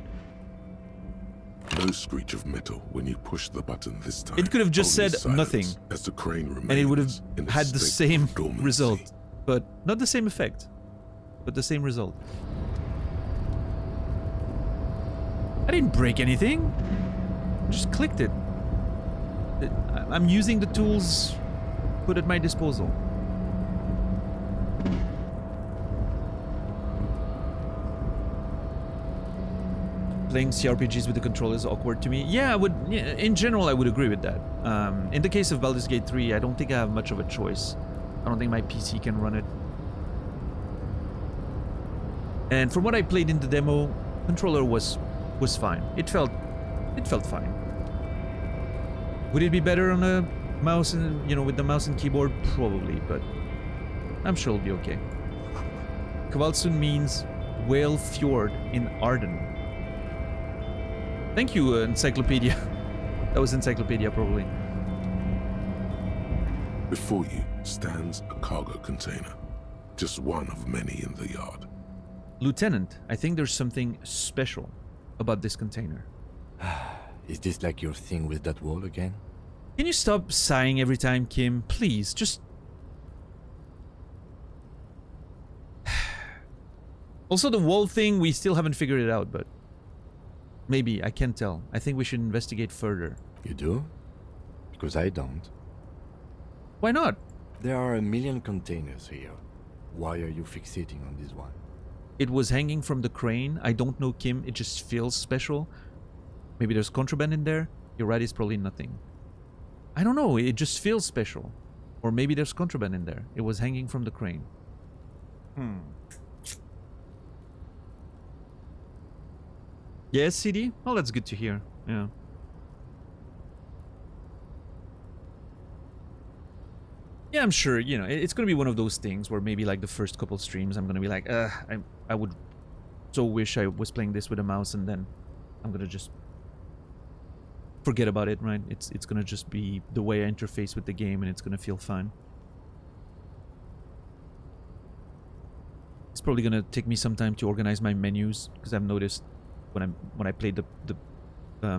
No screech of metal when you push the button this time. It could have just Only said silence nothing, as the crane remains and it would have in its had the state same of dormancy. result. But not the same effect, but the same result. I didn't break anything. I just clicked it. I'm using the tools put at my disposal. Playing CRPGs with the controller is awkward to me. Yeah, in general, I would agree with that. In the case of Baldur's Gate 3, I don't think I have much of a choice. I don't think my PC can run it. And from what I played in the demo, controller was fine. It felt fine. Would it be better on a mouse and, you know, with the mouse and keyboard? Probably, but I'm sure it'll be okay. Kvalsund means Whale Fjord in Arden. Thank you, Encyclopedia. That was Encyclopedia, probably. Before you, stands a cargo container, just one of many in the yard. Lieutenant, I think there's something special about this container. Is this like your thing with that wall again? Can you stop sighing every time, Kim? Please, just... Also, the wall thing, we still haven't figured it out, but... Maybe, I can't tell. I think we should investigate further. You do? Because I don't. Why not? There are a million containers here. Why are you fixating on this one? It was hanging from the crane. I don't know, Kim. It just feels special. Maybe there's contraband in there. You're right, it's probably nothing. I don't know. It just feels special. Or maybe there's contraband in there. It was hanging from the crane. Yes, CD? Well, that's good to hear. Yeah. Yeah, I'm sure, you know, it's going to be one of those things where maybe like the first couple streams I'm going to be like, I would so wish I was playing this with a mouse, and then I'm going to just forget about it, right? It's going to just be the way I interface with the game, and it's going to feel fine. It's probably going to take me some time to organize my menus, because I've noticed when I played the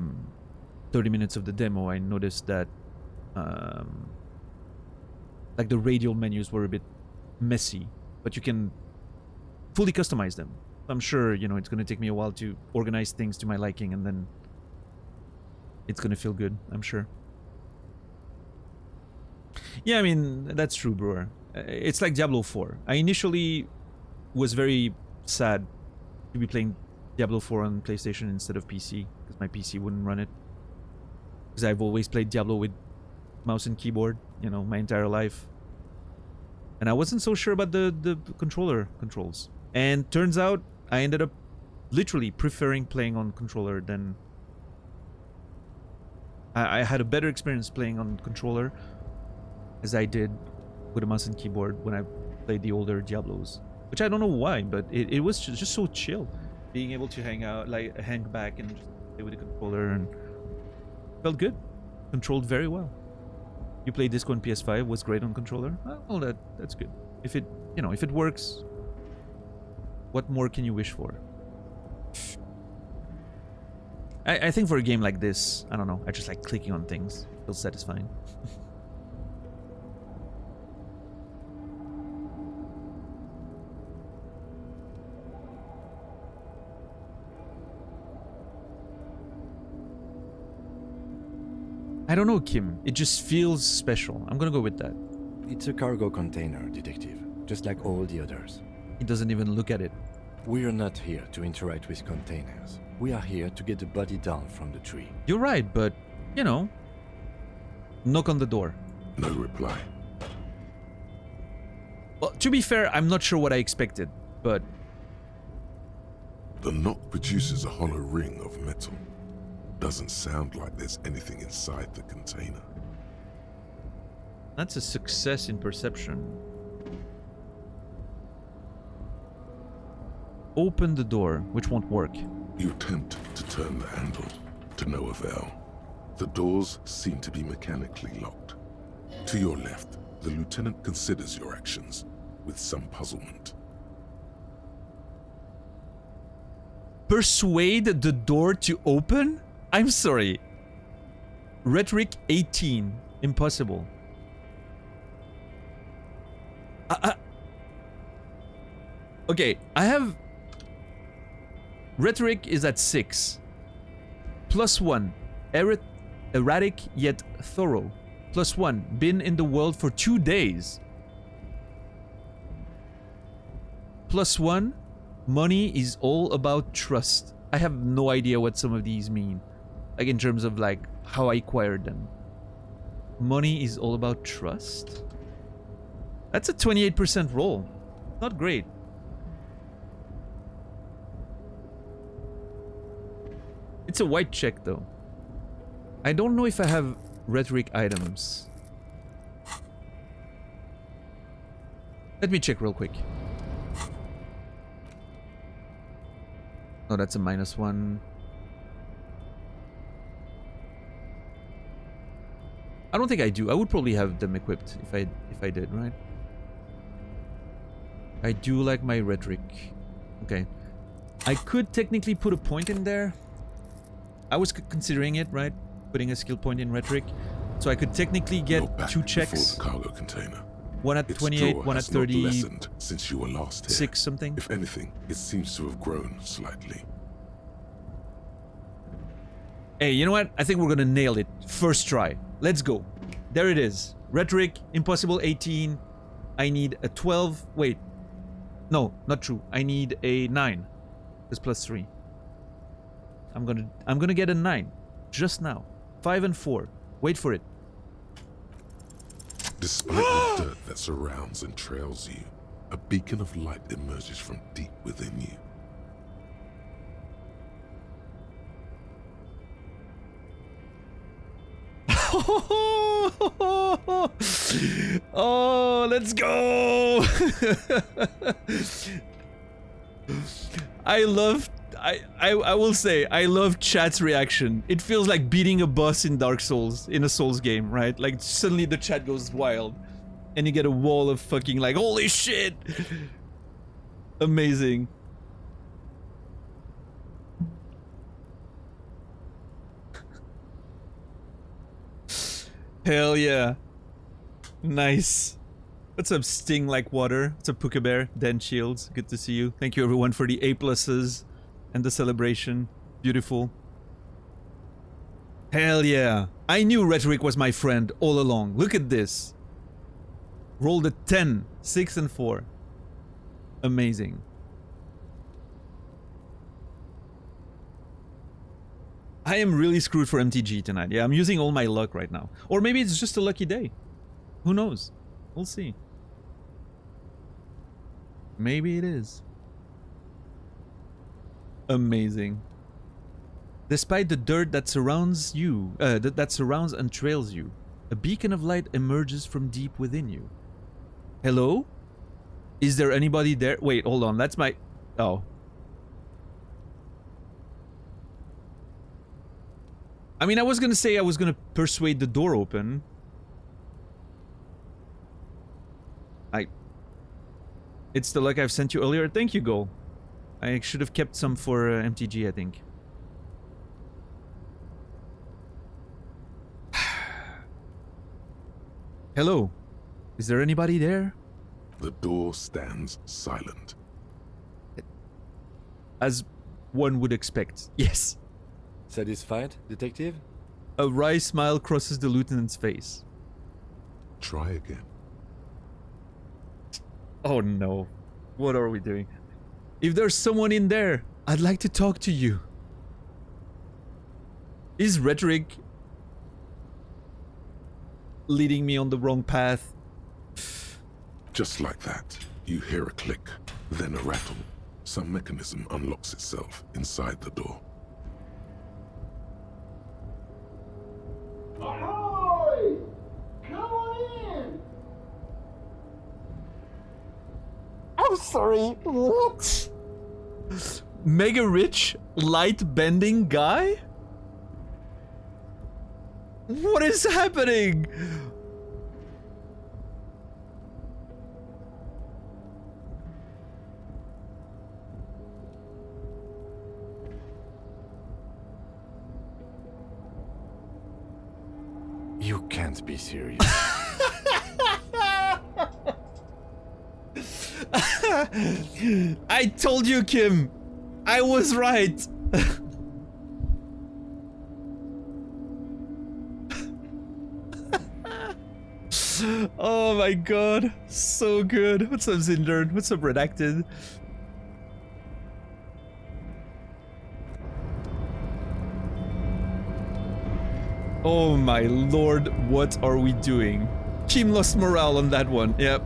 30 minutes of the demo, I noticed that like the radial menus were a bit messy, but you can fully customize them. I'm sure, you know, it's going to take me a while to organize things to my liking, and then it's going to feel good, I'm sure. Yeah, I mean, that's true, Brewer. It's like Diablo 4. I initially was very sad to be playing Diablo 4 on PlayStation instead of PC, because my PC wouldn't run it. Because I've always played Diablo with mouse and keyboard, you know, my entire life. And I wasn't so sure about the controller controls. And turns out I ended up literally preferring playing on controller than... I had a better experience playing on controller as I did with a mouse and keyboard when I played the older Diablos. Which I don't know why, but it was just so chill. Being able to hang back and just play with the controller, and felt good. Controlled very well. You played Disco on PS5, was great on controller. Well, that's good. If it, you know, if it works, what more can you wish for? I think for a game like this, I don't know, I just like clicking on things. It feels satisfying. I don't know, Kim. It just feels special. I'm gonna go with that. It's a cargo container, detective, just like all the others. He doesn't even look at it. We're not here to interact with containers. We are here to get the body down from the tree. You're right, but, you know, knock on the door. No reply. Well, to be fair, I'm not sure what I expected, but... The knock produces a hollow ring of metal. Doesn't sound like there's anything inside the container. That's a success in perception. Open the door, which won't work. You attempt to turn the handle, to no avail. The doors seem to be mechanically locked. To your left, the lieutenant considers your actions with some puzzlement. Persuade the door to open? I'm sorry. Rhetoric 18. Impossible. Okay, I have... Rhetoric is at 6. +1. Erratic yet thorough. +1. Been in the world for 2 days. +1. Money is all about trust. I have no idea what some of these mean. Like in terms of like how I acquired them. Money is all about trust? That's a 28% roll. Not great. It's a white check though. I don't know if I have rhetoric items. Let me check real quick. Oh, that's a -1. I don't think I do. I would probably have them equipped if I did, right? I do like my rhetoric. Okay. I could technically put a point in there. I was considering it, right? Putting a skill point in rhetoric. So I could technically get You're back 2 checks. before the cargo container. One at Its 28, draw one at has not 36 lessened since you were last here. something. If anything, it seems to have grown slightly. Hey, you know what? I think we're gonna nail it. First try. Let's go. There it is. Rhetoric, impossible 18. I need a 12. Wait. No, not true. I need a 9. That's plus 3. I'm gonna get a 9. Just now. 5 and 4. Wait for it. Despite the dirt that surrounds and trails you, a beacon of light emerges from deep within you. Oh, let's go! I will say I love chat's reaction. It feels like beating a boss in Dark Souls, in a Souls game, right? Like suddenly the chat goes wild and you get a wall of fucking like, holy shit! Amazing. Hell yeah. Nice. What's up, Sting Like Water? What's up, Puka Bear? Den Shields, good to see you. Thank you everyone for the A+'s and the celebration. Beautiful. Hell yeah. I knew rhetoric was my friend all along. Look at this. Rolled a 10, 6 and 4. Amazing. I am really screwed for MTG tonight. Yeah, I'm using all my luck right now. Or maybe it's just a lucky day. Who knows? We'll see. Maybe it is. Amazing. Despite the dirt that surrounds you, that surrounds and trails you, a beacon of light emerges from deep within you. Hello? Is there anybody there? Wait, hold on. That's my... Oh. I mean, I was gonna say I was gonna persuade the door open. It's the luck I've sent you earlier. Thank you, Go. I should have kept some for MTG, I think. Hello. Is there anybody there? The door stands silent. As one would expect. Yes. Satisfied, detective? A wry smile crosses the lieutenant's face. Try again. Oh no. What are we doing? If there's someone in there, I'd like to talk to you. Is rhetoric leading me on the wrong path? Just like that, you hear a click, then a rattle. Some mechanism unlocks itself inside the door. Ahoy! Come on in! I'm sorry, what? Mega rich, light bending guy? What is happening? You can't be serious. I told you, Kim. I was right. Oh my god. So good. What's up, Zindern? What's up, Redacted? Oh my lord, what are we doing? Kim lost morale on that one. Yep.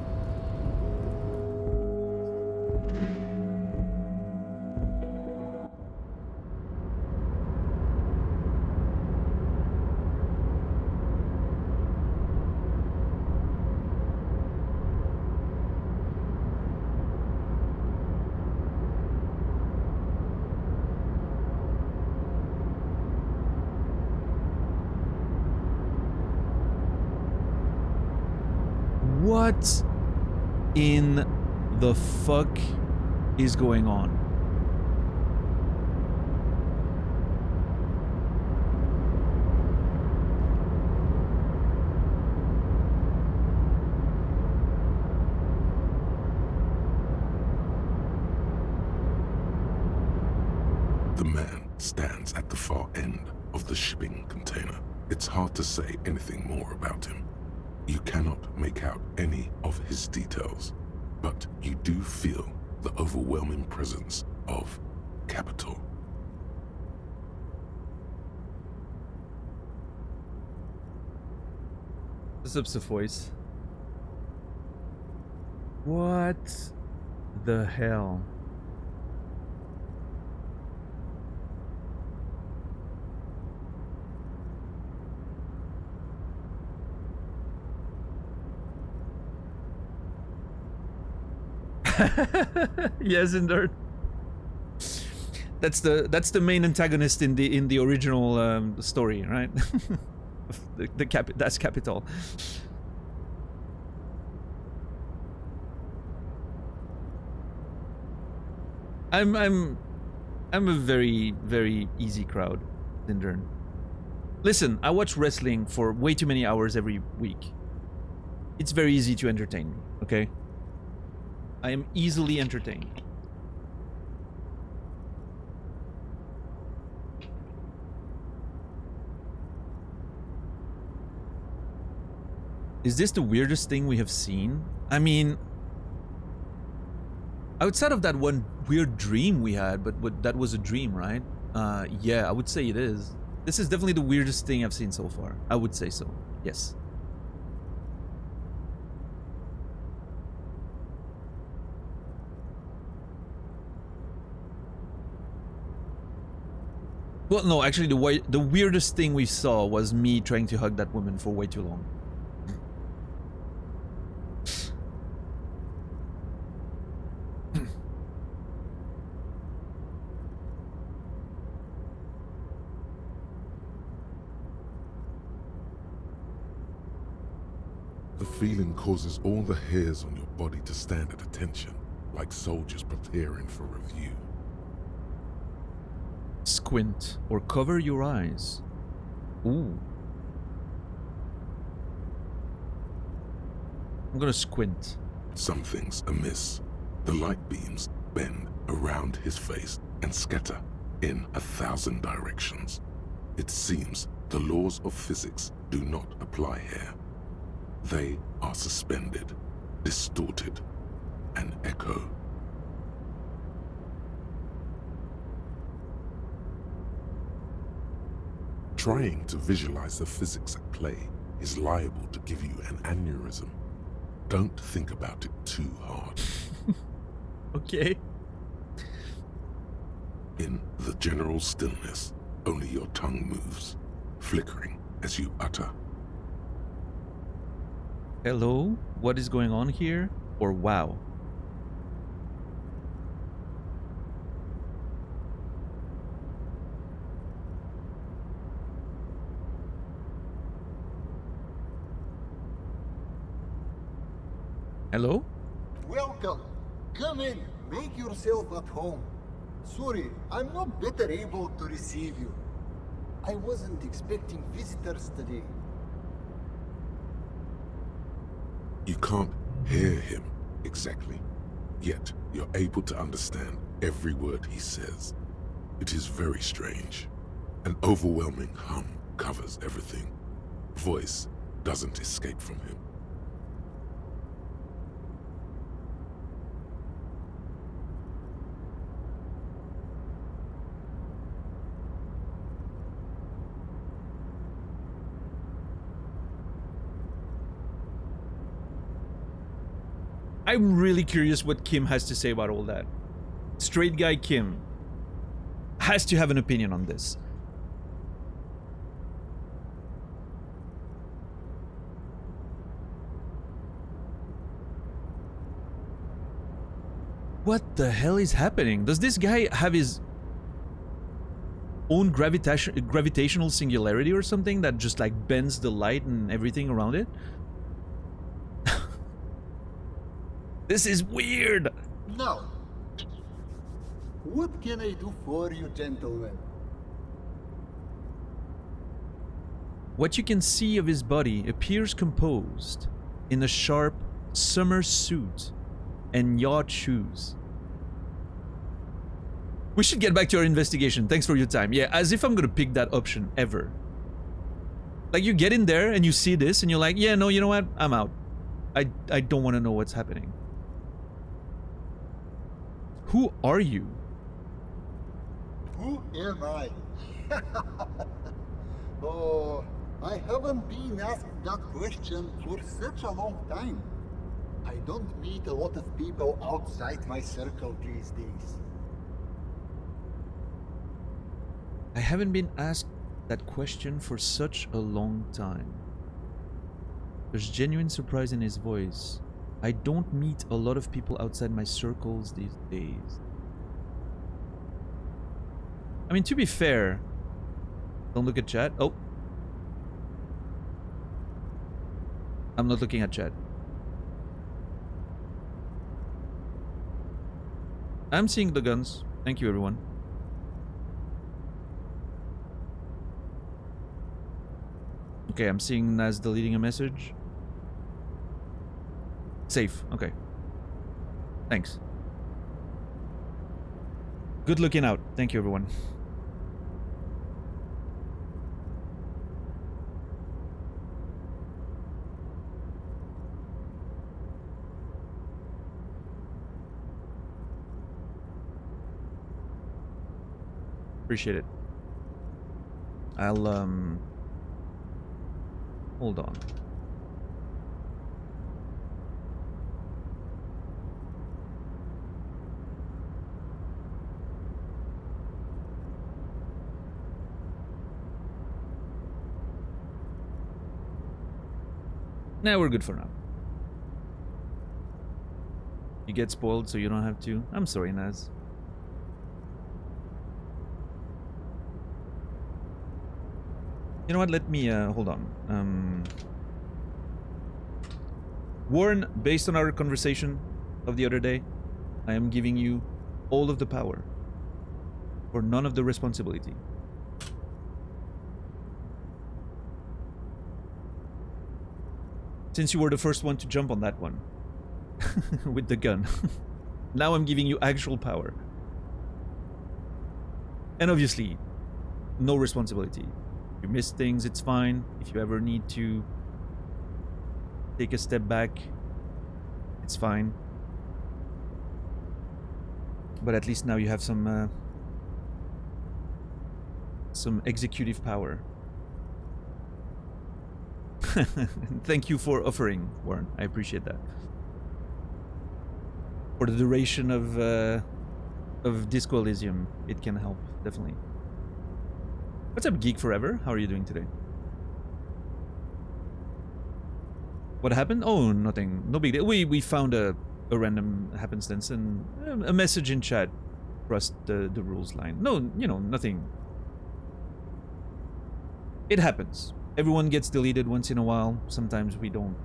What in the fuck is going on? The man stands at the far end of the shipping container. It's hard to say anything more about him. You cannot make out any of his details, but you do feel the overwhelming presence of capital. This is the voice. What the hell? Yes, Indert. That's the main antagonist in the original story, right? That's Capital. I'm a very, very easy crowd, Indern. Listen, I watch wrestling for way too many hours every week. It's very easy to entertain me, okay? I am easily entertained. Is this the weirdest thing we have seen? I mean, outside of that one weird dream we had, but that was a dream, right? Yeah, I would say it is. This is definitely the weirdest thing I've seen so far. I would say so, yes. Well, no, actually, the weirdest thing we saw was me trying to hug that woman for way too long. The feeling causes all the hairs on your body to stand at attention, like soldiers preparing for review. Squint or cover your eyes. Ooh. I'm gonna squint. Something's amiss. The light beams bend around his face and scatter in 1,000 directions. It seems the laws of physics do not apply here. They are suspended, distorted, and echo. Trying to visualize the physics at play is liable to give you an aneurysm. Don't think about it too hard. Okay. In the general stillness, only your tongue moves, flickering as you utter. Hello? What is going on here? Or wow? Hello? Welcome. Come in. Make yourself at home. Sorry, I'm not better able to receive you. I wasn't expecting visitors today. You can't hear him exactly, yet you're able to understand every word he says. It is very strange. An overwhelming hum covers everything. Voice doesn't escape from him. I'm really curious what Kim has to say about all that. Straight guy Kim has to have an opinion on this. What the hell is happening? Does this guy have his own gravitational singularity or something that just like bends the light and everything around it? This is weird. Now, what can I do for you, gentlemen? What you can see of his body appears composed in a sharp summer suit and yacht shoes. We should get back to our investigation. Thanks for your time. Yeah, as if I'm gonna pick that option ever. Like, you get in there and you see this and you're like, yeah, no, you know what? I'm out. I don't want to know what's happening. Who are you? Who am I? Oh, I haven't been asked that question for such a long time. I don't meet a lot of people outside my circle these days. I haven't been asked that question for such a long time. There's genuine surprise in his voice. I don't meet a lot of people outside my circles these days. I mean, to be fair, don't look at chat. Oh. I'm not looking at chat. I'm seeing the guns. Thank you, everyone. Okay, I'm seeing Naz deleting a message. Safe. Okay. Thanks. Good looking out. Thank you, everyone. Appreciate it. I'll hold on. Nah, we're good for now. You get spoiled so you don't have to. I'm sorry, Naz. You know what? Let me hold on. Warren, based on our conversation of the other day, I am giving you all of the power for none of the responsibility. Since you were the first one to jump on that one with the gun, now I'm giving you actual power. And obviously, no responsibility. If you miss things, it's fine. If you ever need to take a step back, it's fine. But at least now you have some executive power. Thank you for offering, Warren. I appreciate that. For the duration of Disco Elysium, it can help, definitely. What's up, Geek Forever? How are you doing today? What happened? Oh, nothing. No big deal. We found a random happenstance and a message in chat crossed the rules line. No, you know, nothing. It happens. Everyone gets deleted once in a while. Sometimes we don't.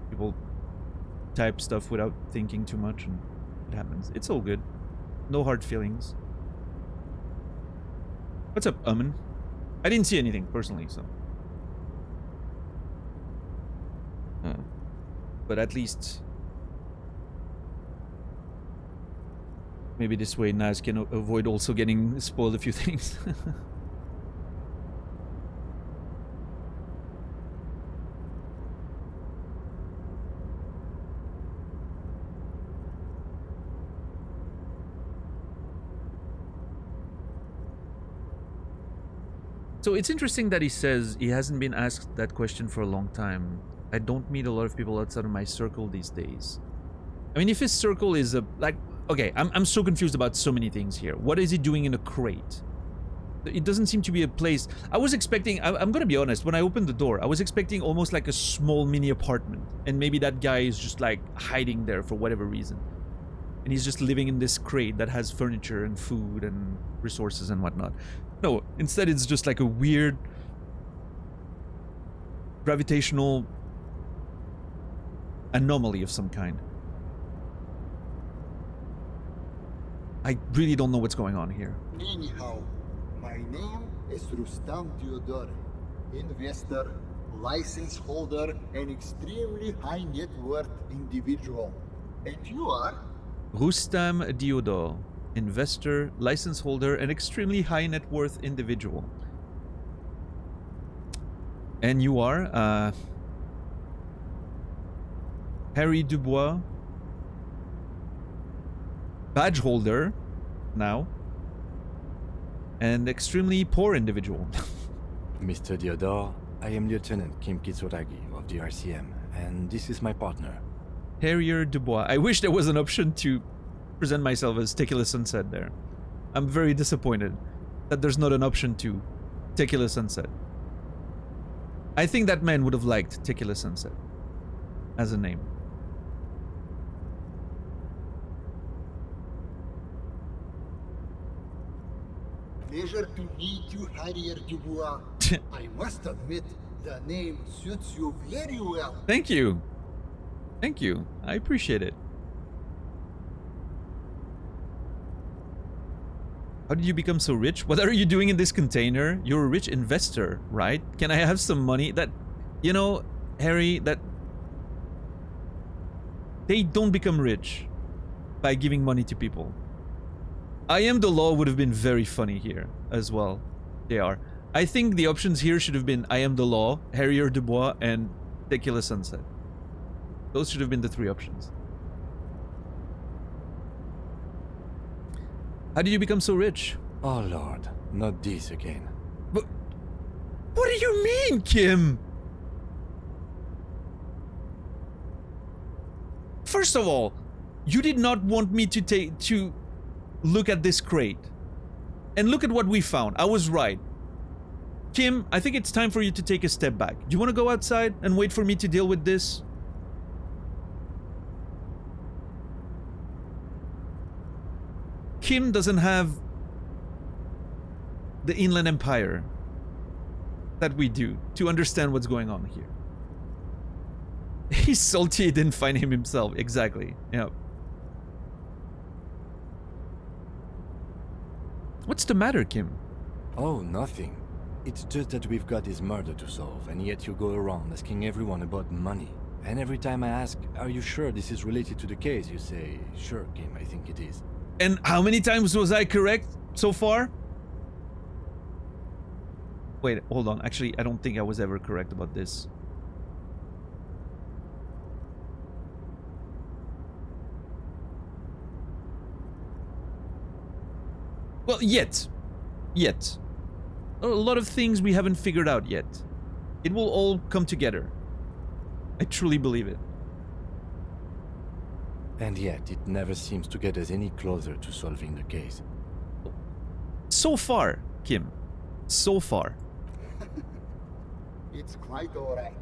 People type stuff without thinking too much and it happens. It's all good. No hard feelings. What's up, Amen? I didn't see anything personally, so. But at least maybe this way Naz can avoid also getting spoiled a few things. So it's interesting that he says he hasn't been asked that question for a long time. I don't meet a lot of people outside of my circle these days. I mean, if his circle is a like, okay, I'm so confused about so many things here. What is he doing in a crate? It doesn't seem to be a place. I was expecting, I'm gonna be honest, when I opened the door, I was expecting almost like a small mini apartment. And maybe that guy is just like hiding there for whatever reason. And he's just living in this crate that has furniture and food and resources and whatnot. No, instead it's just like a weird gravitational anomaly of some kind. I really don't know what's going on here. Anyhow, my name is Rustam Theodore, investor, license holder, and extremely high net worth individual. And you are? Rustam Diodor, investor, license holder, and extremely high net worth individual. And you are Harry Dubois, badge holder now, and extremely poor individual. Mr. Diodor, I am Lieutenant Kim Kitsuragi of the RCM, and this is my partner. Harrier Dubois. I wish there was an option to present myself as Tequila Sunset there. I'm very disappointed that there's not an option to Tequila Sunset. I think that man would have liked Tequila Sunset as a name. Pleasure to meet you, Harrier Dubois. I must admit, the name suits you very well. Thank you. Thank you. I appreciate it. How did you become so rich? What are you doing in this container? You're a rich investor, right? Can I have some money? That, you know, Harry, that they don't become rich by giving money to people. I Am the Law would have been very funny here as well. They are. I think the options here should have been I Am the Law, Harrier Dubois, and Tequila Sunset. Those should have been the three options. How did you become so rich? Oh lord, not this again. But what do you mean, Kim? First of all, you did not want me to look at this crate. And look at what we found. I was right. Kim, I think it's time for you to take a step back. Do you want to go outside and wait for me to deal with this? Kim doesn't have the Inland Empire that we do to understand what's going on here. He's salty he didn't find him himself. Exactly. Yeah. What's the matter, Kim? Oh, nothing. It's just that we've got this murder to solve, and yet you go around asking everyone about money. And every time I ask, are you sure this is related to the case, you say, sure, Kim, I think it is. And how many times was I correct so far? Wait, hold on. Actually, I don't think I was ever correct about this. Well, yet. A lot of things we haven't figured out yet. It will all come together. I truly believe it. And yet, it never seems to get us any closer to solving the case. So far, Kim. So far. It's quite alright.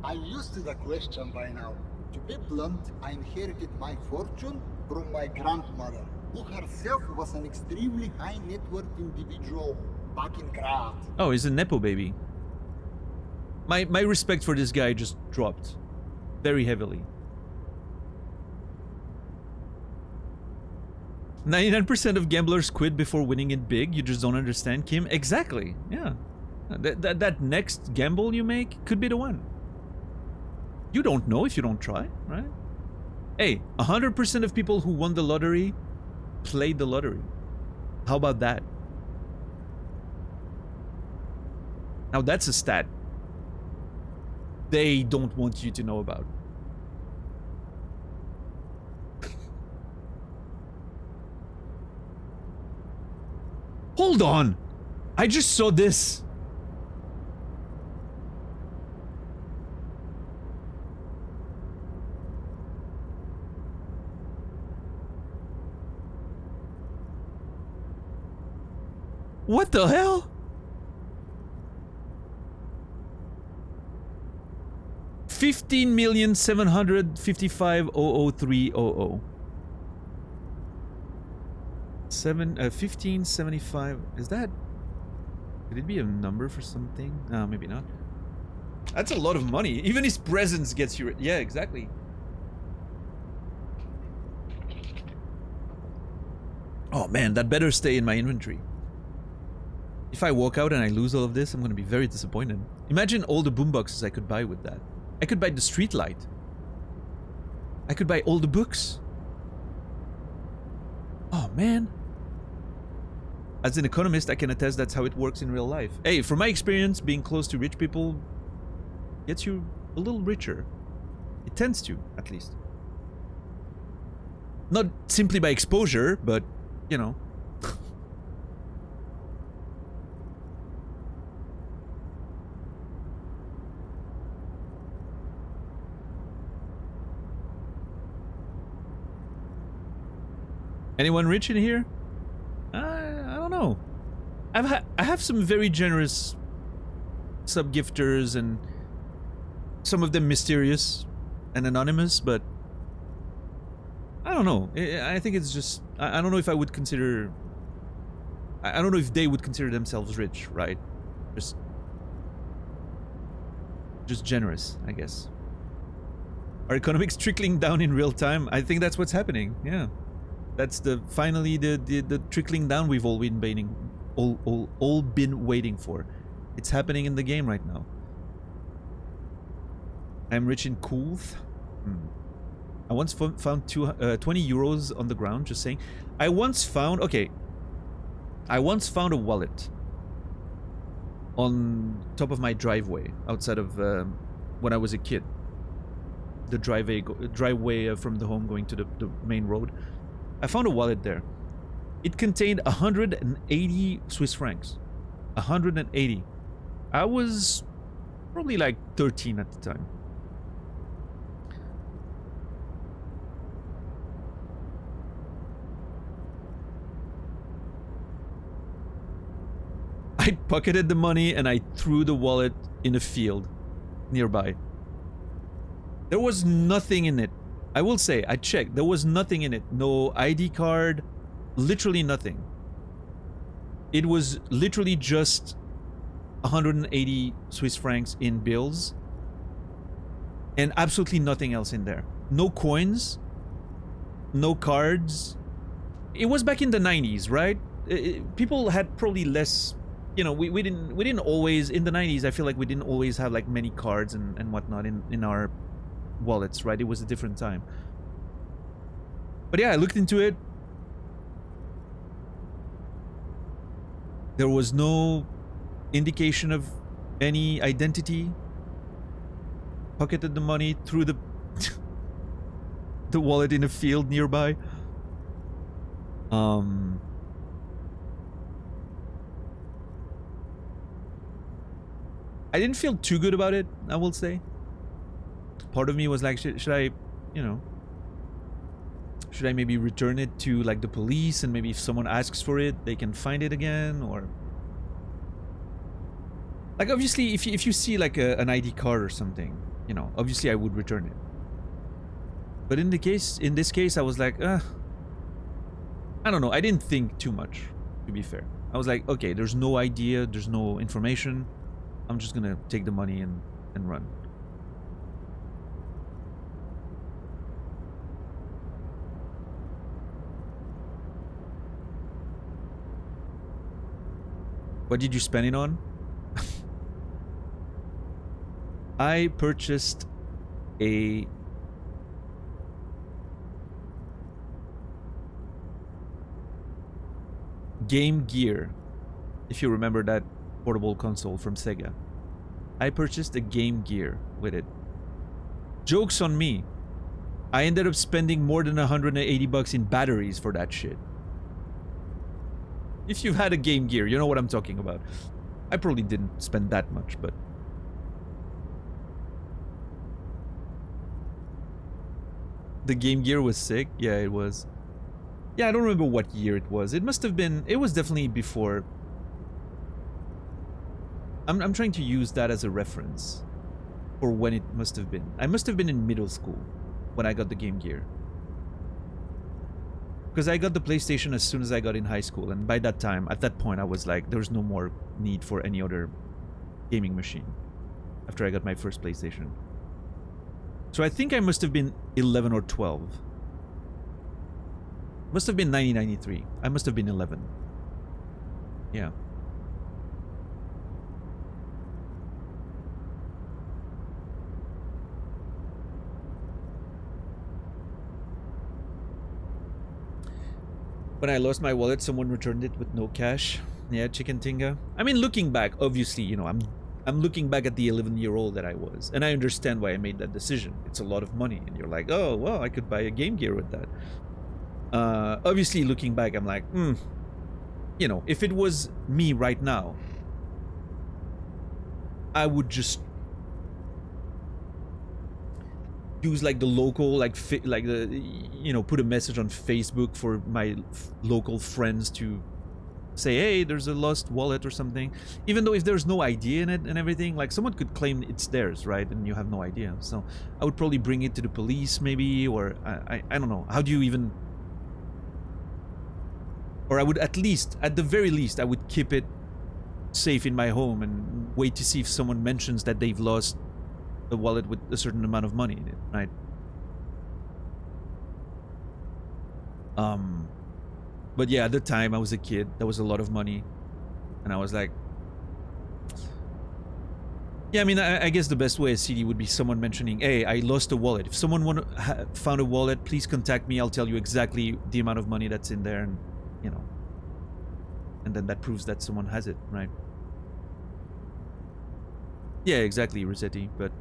I'm used to the question by now. To be blunt, I inherited my fortune from my grandmother, who herself was an extremely high net worth individual back in Graz. Oh, he's a Nepo baby. My respect for this guy just dropped very heavily. 99% of gamblers quit before winning it big. You just don't understand, Kim. Exactly. Yeah. That next gamble you make could be the one. You don't know if you don't try, right? Hey, 100% of people who won the lottery played the lottery. How about that? Now that's a stat they don't want you to know about. Hold on! I just saw this! What the hell? $15,755,003.00. 1575. Is that? Could it be a number for something? No, maybe not. That's a lot of money. Even his presence gets you. Yeah, exactly. Oh man, that better stay in my inventory. If I walk out and I lose all of this, I'm gonna be very disappointed. Imagine all the boomboxes I could buy with that. I could buy the street light. I could buy all the books. Oh man. As an economist, I can attest that's how it works in real life. Hey, from my experience, being close to rich people gets you a little richer. It tends to, at least. Not simply by exposure, but, you know. Anyone rich in here? I don't know. I have some very generous sub-gifters, and some of them mysterious and anonymous, but I don't know. I think it's just... I don't know if I would consider... I don't know if they would consider themselves rich, right? Just generous, I guess. Are economics trickling down in real time? I think that's what's happening, yeah. That's finally the trickling down we've all been waiting for. It's happening in the game right now. I'm rich in coolth. I once found 20 euros on the ground, just saying. I once found a wallet on top of my driveway outside of when I was a kid. The driveway from the home going to the main road. I found a wallet there. It contained 180 Swiss francs. 180. I was probably like 13 at the time. I pocketed the money and I threw the wallet in a field nearby. There was nothing in it. I will say, I checked. There was nothing in it. No ID card. Literally nothing. It was literally just 180 Swiss francs in bills. And absolutely nothing else in there. No coins. No cards. It was back in the 90s, right? People had probably less... You know, we didn't always... In the 90s, I feel like we didn't always have like many cards and whatnot in our wallets, right? It was a different time. But yeah, I looked into it. There was no indication of any identity. Pocketed the money, threw the the wallet in a field nearby. I didn't feel too good about it, I will say. Part of me was like, should I, you know, should I maybe return it to like the police, and maybe if someone asks for it, they can find it again, or like obviously if you see like an ID card or something, you know, obviously I would return it. But in this case, I was like, I don't know. I didn't think too much, to be fair. I was like, okay, there's no idea, there's no information. I'm just gonna take the money and run. What did you spend it on? I purchased a Game Gear, if you remember that portable console from Sega. I purchased a Game Gear with it. Joke's on me. I ended up spending more than 180 bucks in batteries for that shit. If you've had a Game Gear, you know what I'm talking about. I probably didn't spend that much, but... The Game Gear was sick? Yeah, it was. Yeah, I don't remember what year it was. It must have been... It was definitely before... I'm trying to use that as a reference for when it must have been. I must have been in middle school when I got the Game Gear. Because I got the PlayStation as soon as I got in high school, and by that time, at that point, I was like, there's no more need for any other gaming machine after I got my first PlayStation. So I think I must have been 11 or 12. Must have been 1993. I must have been 11. Yeah. When I lost my wallet, someone returned it with no cash. Yeah, chicken tinga. I mean, looking back, obviously, you know, I'm looking back at the 11-year-old that I was, and I understand why I made that decision. It's a lot of money, and you're like, oh, well, I could buy a Game Gear with that. Obviously, looking back, I'm like, you know, if it was me right now, I would just use like the local, like the, you know, put a message on Facebook for my local friends to say, hey, there's a lost wallet or something. Even though if there's no idea in it and everything, like someone could claim it's theirs, right? And you have no idea. So I would probably bring it to the police maybe, or I don't know. How do you even... Or I would at least, at the very least, I would keep it safe in my home and wait to see if someone mentions that they've lost a wallet with a certain amount of money in it, right? But yeah, at the time I was a kid, that was a lot of money, and I was like, yeah, I mean, I guess the best way I see it would be someone mentioning, hey, I lost a wallet. If someone found a wallet, please contact me. I'll tell you exactly the amount of money that's in there, and you know, and then that proves that someone has it, right? Yeah, exactly, Rossetti. But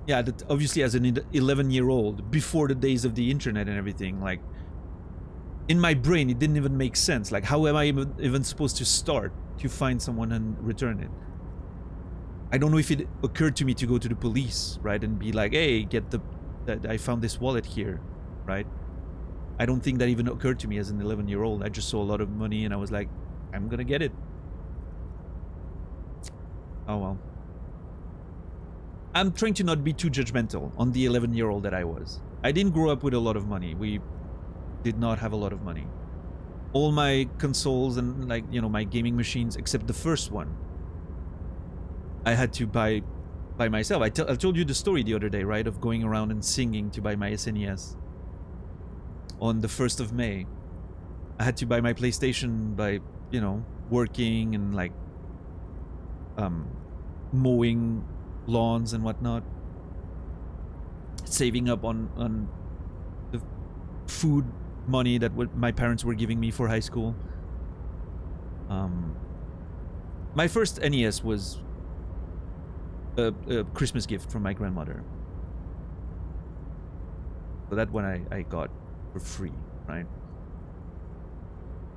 yeah, that obviously as an 11-year-old, before the days of the internet and everything, like, in my brain, it didn't even make sense. Like, how am I even supposed to start to find someone and return it? I don't know if it occurred to me to go to the police, right? And be like, hey, I found this wallet here, right? I don't think that even occurred to me as an 11-year-old. I just saw a lot of money and I was like, I'm gonna get it. Oh well. I'm trying to not be too judgmental on the 11-year-old that I was. I didn't grow up with a lot of money. We did not have a lot of money. All my consoles and, like, you know, my gaming machines, except the first one, I had to buy by myself. I told you the story the other day, right? Of going around and singing to buy my SNES. On the 1st of May, I had to buy my PlayStation by, you know, working and like mowing lawns and whatnot, saving up on the food money that my parents were giving me for high school. My first NES was a Christmas gift from my grandmother, so that one I got for free, right?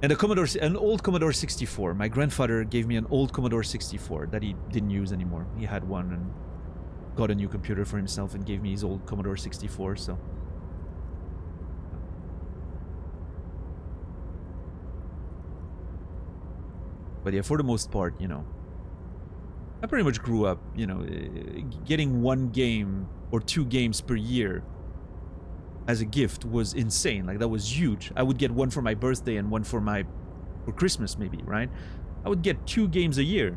And an old Commodore 64. My grandfather gave me an old Commodore 64 that he didn't use anymore. He had one and got a new computer for himself and gave me his old Commodore 64, so. But yeah, for the most part, you know, I pretty much grew up, you know, getting one game or 2 games per year as a gift was insane. Like, that was huge. I would get one for my birthday and one for Christmas maybe, right? I would get 2 games a year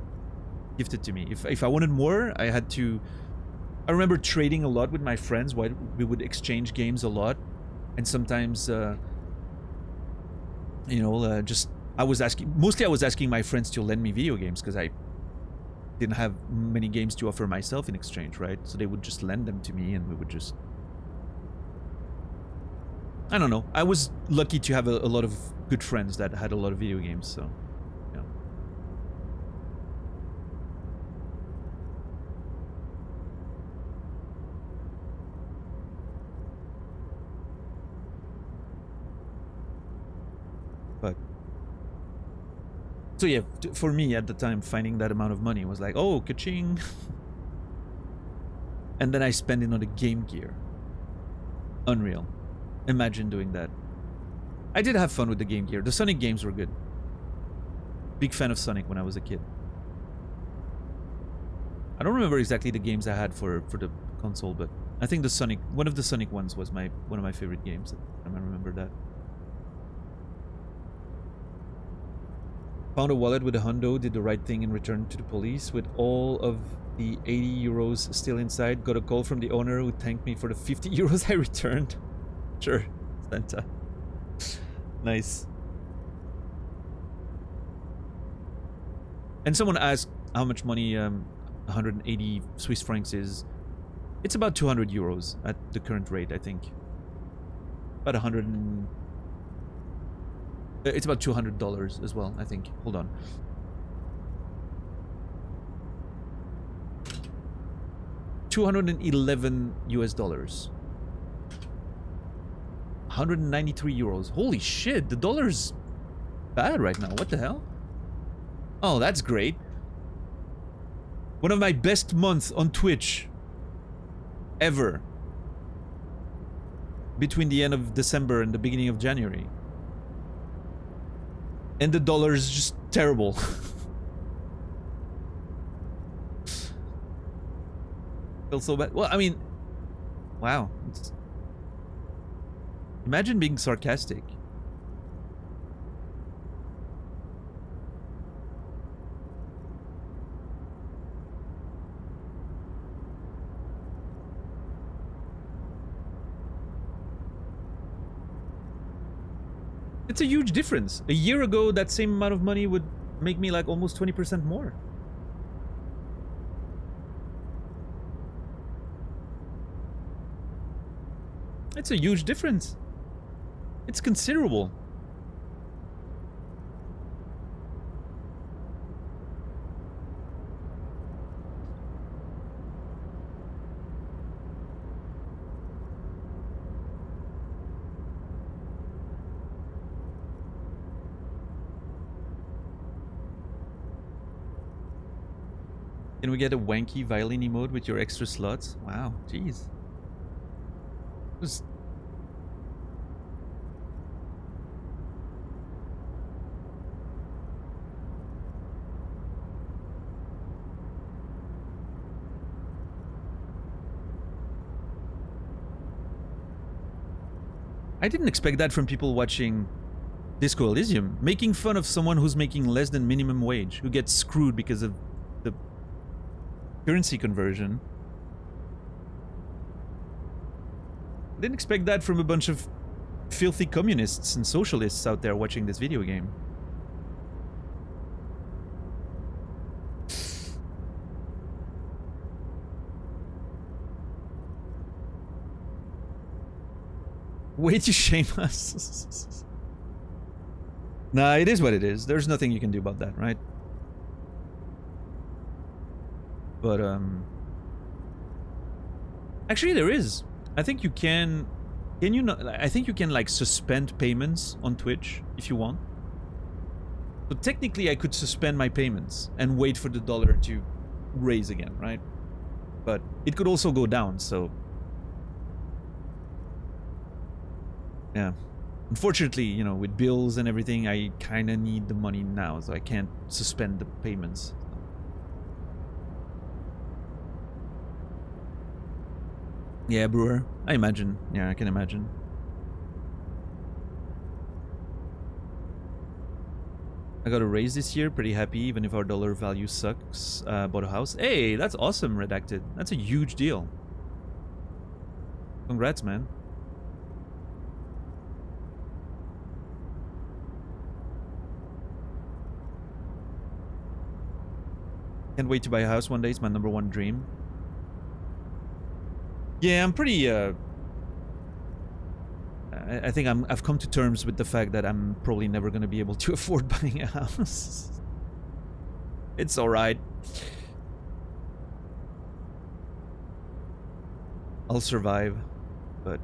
gifted to me. If I wanted more, I had to... I remember trading a lot with my friends. We would exchange games a lot. And sometimes, you know, just... Mostly I was asking my friends to lend me video games because I didn't have many games to offer myself in exchange, right? So they would just lend them to me and we would just... I don't know. I was lucky to have a lot of good friends that had a lot of video games, so... yeah. But... so yeah, for me at the time, finding that amount of money was like, oh, ka-ching! And then I spent it on the Game Gear. Unreal. Imagine doing that. I did have fun with the Game Gear. The Sonic games were good. Big fan of Sonic when I was a kid. I don't remember exactly the games I had for the console, but I think one of the Sonic ones was one of my favorite games. I remember that. Found a wallet with a hundo, did the right thing and returned to the police with all of the 80 euros still inside. Got a call from the owner who thanked me for the 50 euros I returned. Sure, Santa. Nice. And someone asked how much money 180 Swiss francs is. It's about 200 euros at the current rate, I think. About 100 and... It's about $200 as well, I think. Hold on. $211 US. 193 euros. Holy shit, the dollar's bad right now. What the hell? Oh, that's great. One of my best months on Twitch ever. Between the end of December and the beginning of January. And the dollar is just terrible. Feel so bad. Well, I mean, wow. Imagine being sarcastic. It's a huge difference. A year ago, that same amount of money would make me like almost 20% more. It's a huge difference. It's considerable. Can we get a wanky violin emote with your extra slots? Wow, jeez. Just... I didn't expect that from people watching Disco Elysium. Making fun of someone who's making less than minimum wage, who gets screwed because of the currency conversion. I didn't expect that from a bunch of filthy communists and socialists out there watching this video game. Way to shame us. Nah, it is what it is. There's nothing you can do about that, right? But, actually there is. I think you can you not, I think you can like suspend payments on Twitch if you want. So technically I could suspend my payments and wait for the dollar to raise again, right? But it could also go down, so... Yeah. Unfortunately, you know, with bills and everything, I kind of need the money now, so I can't suspend the payments. Yeah, Brewer. I imagine. Yeah, I can imagine. I got a raise this year. Pretty happy, even if our dollar value sucks. Bought a house. Hey, that's awesome, Redacted. That's a huge deal. Congrats, man. Can't wait to buy a house one day. It's my #1 dream. Yeah, I'm pretty, I think I've come to terms with the fact that I'm probably never going to be able to afford buying a house. It's alright. I'll survive. But,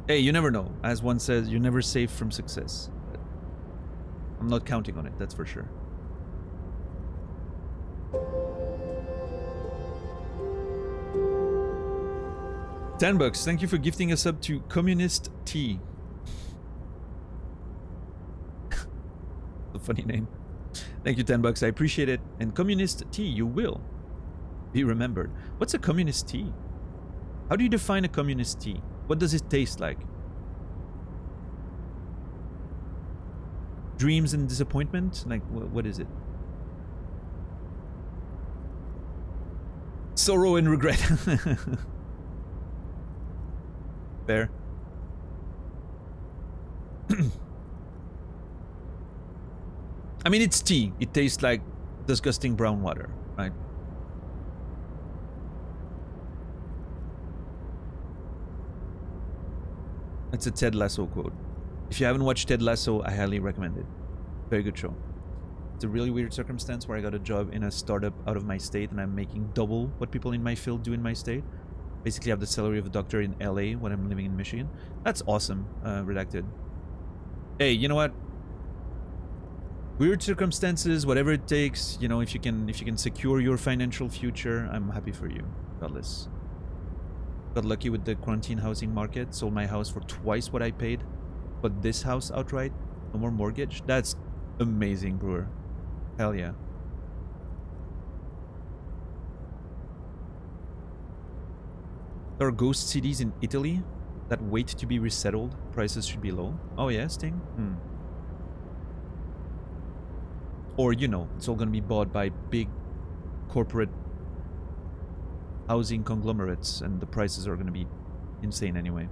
hey, you never know. As one says, you're never safe from success. But I'm not counting on it, that's for sure. $10. Thank you for gifting us up to Communist T. A funny name. Thank you, $10. I appreciate it. And Communist T, you will be remembered. What's a Communist T? How do you define a Communist T? What does it taste like? Dreams and disappointment? Like, what is it? Sorrow and regret. Fair. I mean, it's tea. It tastes like disgusting brown water, right? That's a Ted Lasso quote. If you haven't watched Ted Lasso, I highly recommend it. Very good show. It's a really weird circumstance where I got a job in a startup out of my state and I'm making double what people in my field do in my state. Basically, I have the salary of a doctor in LA when I'm living in Michigan. That's awesome, Redacted. Hey, you know what? Weird circumstances, whatever it takes, you know, if you can secure your financial future, I'm happy for you, regardless. Got lucky with the quarantine housing market, sold my house for twice what I paid, but this house outright, no more mortgage. That's amazing, brewer. Hell yeah. There are ghost cities in Italy that wait to be resettled. Prices should be low. Oh yeah, Sting? Or, you know, it's all gonna be bought by big corporate housing conglomerates and the prices are gonna be insane anyway.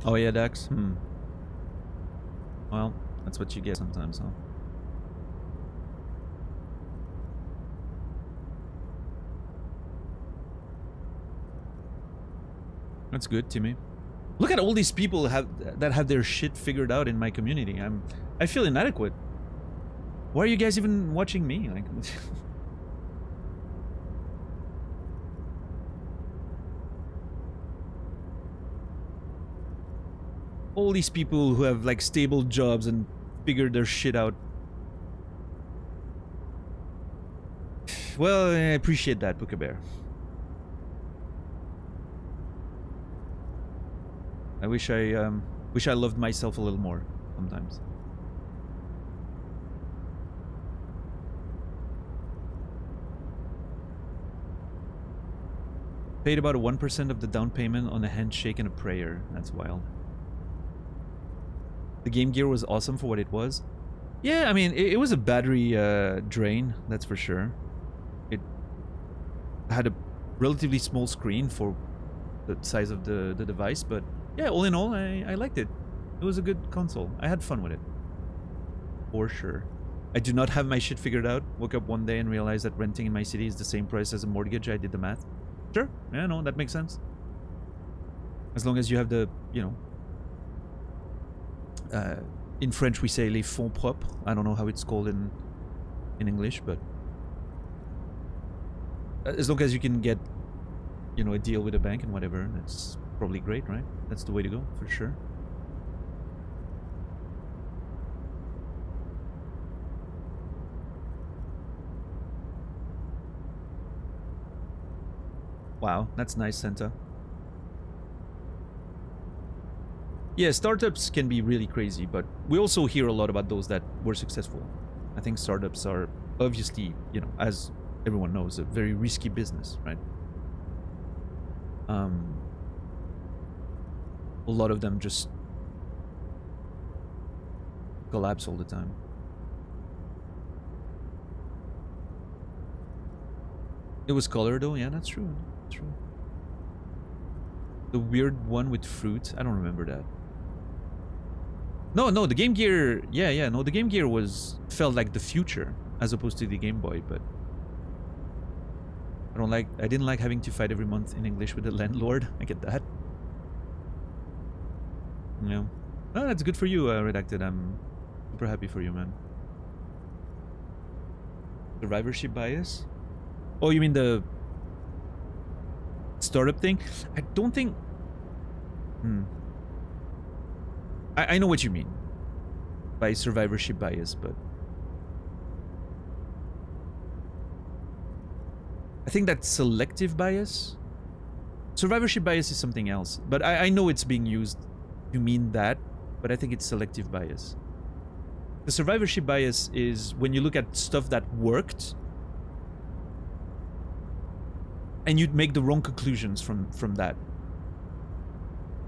Oh yeah, Dax? Well, that's what you get sometimes, huh? That's good, Timmy. Look at all these people that have their shit figured out in my community. I feel inadequate. Why are you guys even watching me? Like all these people who have like stable jobs and figured their shit out. Well, I appreciate that, Booker Bear. I wish I loved myself a little more sometimes. Paid about 1% of the down payment on a handshake and a prayer. That's wild. The Game Gear was awesome for what it was. Yeah, I mean, it was a battery drain, that's for sure. It had a relatively small screen for the size of the device, but yeah, all in all, I liked it. It was a good console. I had fun with it. For sure. I do not have my shit figured out. Woke up one day and realized that renting in my city is the same price as a mortgage. I did the math. Sure. Yeah, no, that makes sense. As long as you have the, you know... in French we say les fonds propres. I don't know how it's called in English, but... as long as you can get, you know, a deal with a bank and whatever, that's probably great, right? That's the way to go, for sure. Wow, that's nice, Santa. Yeah, startups can be really crazy, but we also hear a lot about those that were successful. I think startups are obviously, you know, as everyone knows, a very risky business, right? A lot of them just collapse all the time. It was color though, yeah, that's true. That's true. The weird one with fruit, I don't remember that. No, the Game Gear, yeah, no, the Game Gear felt like the future as opposed to the Game Boy, but I didn't like having to fight every month in English with the landlord. I get that. Yeah. Oh, that's good for you, Redacted. I'm super happy for you, man. Survivorship bias? Oh, you mean the startup thing? I don't think... I know what you mean by survivorship bias, but... I think that's selective bias. Survivorship bias is something else, but I know it's being used to mean that, but I think it's selective bias. The survivorship bias is when you look at stuff that worked and you'd make the wrong conclusions from that.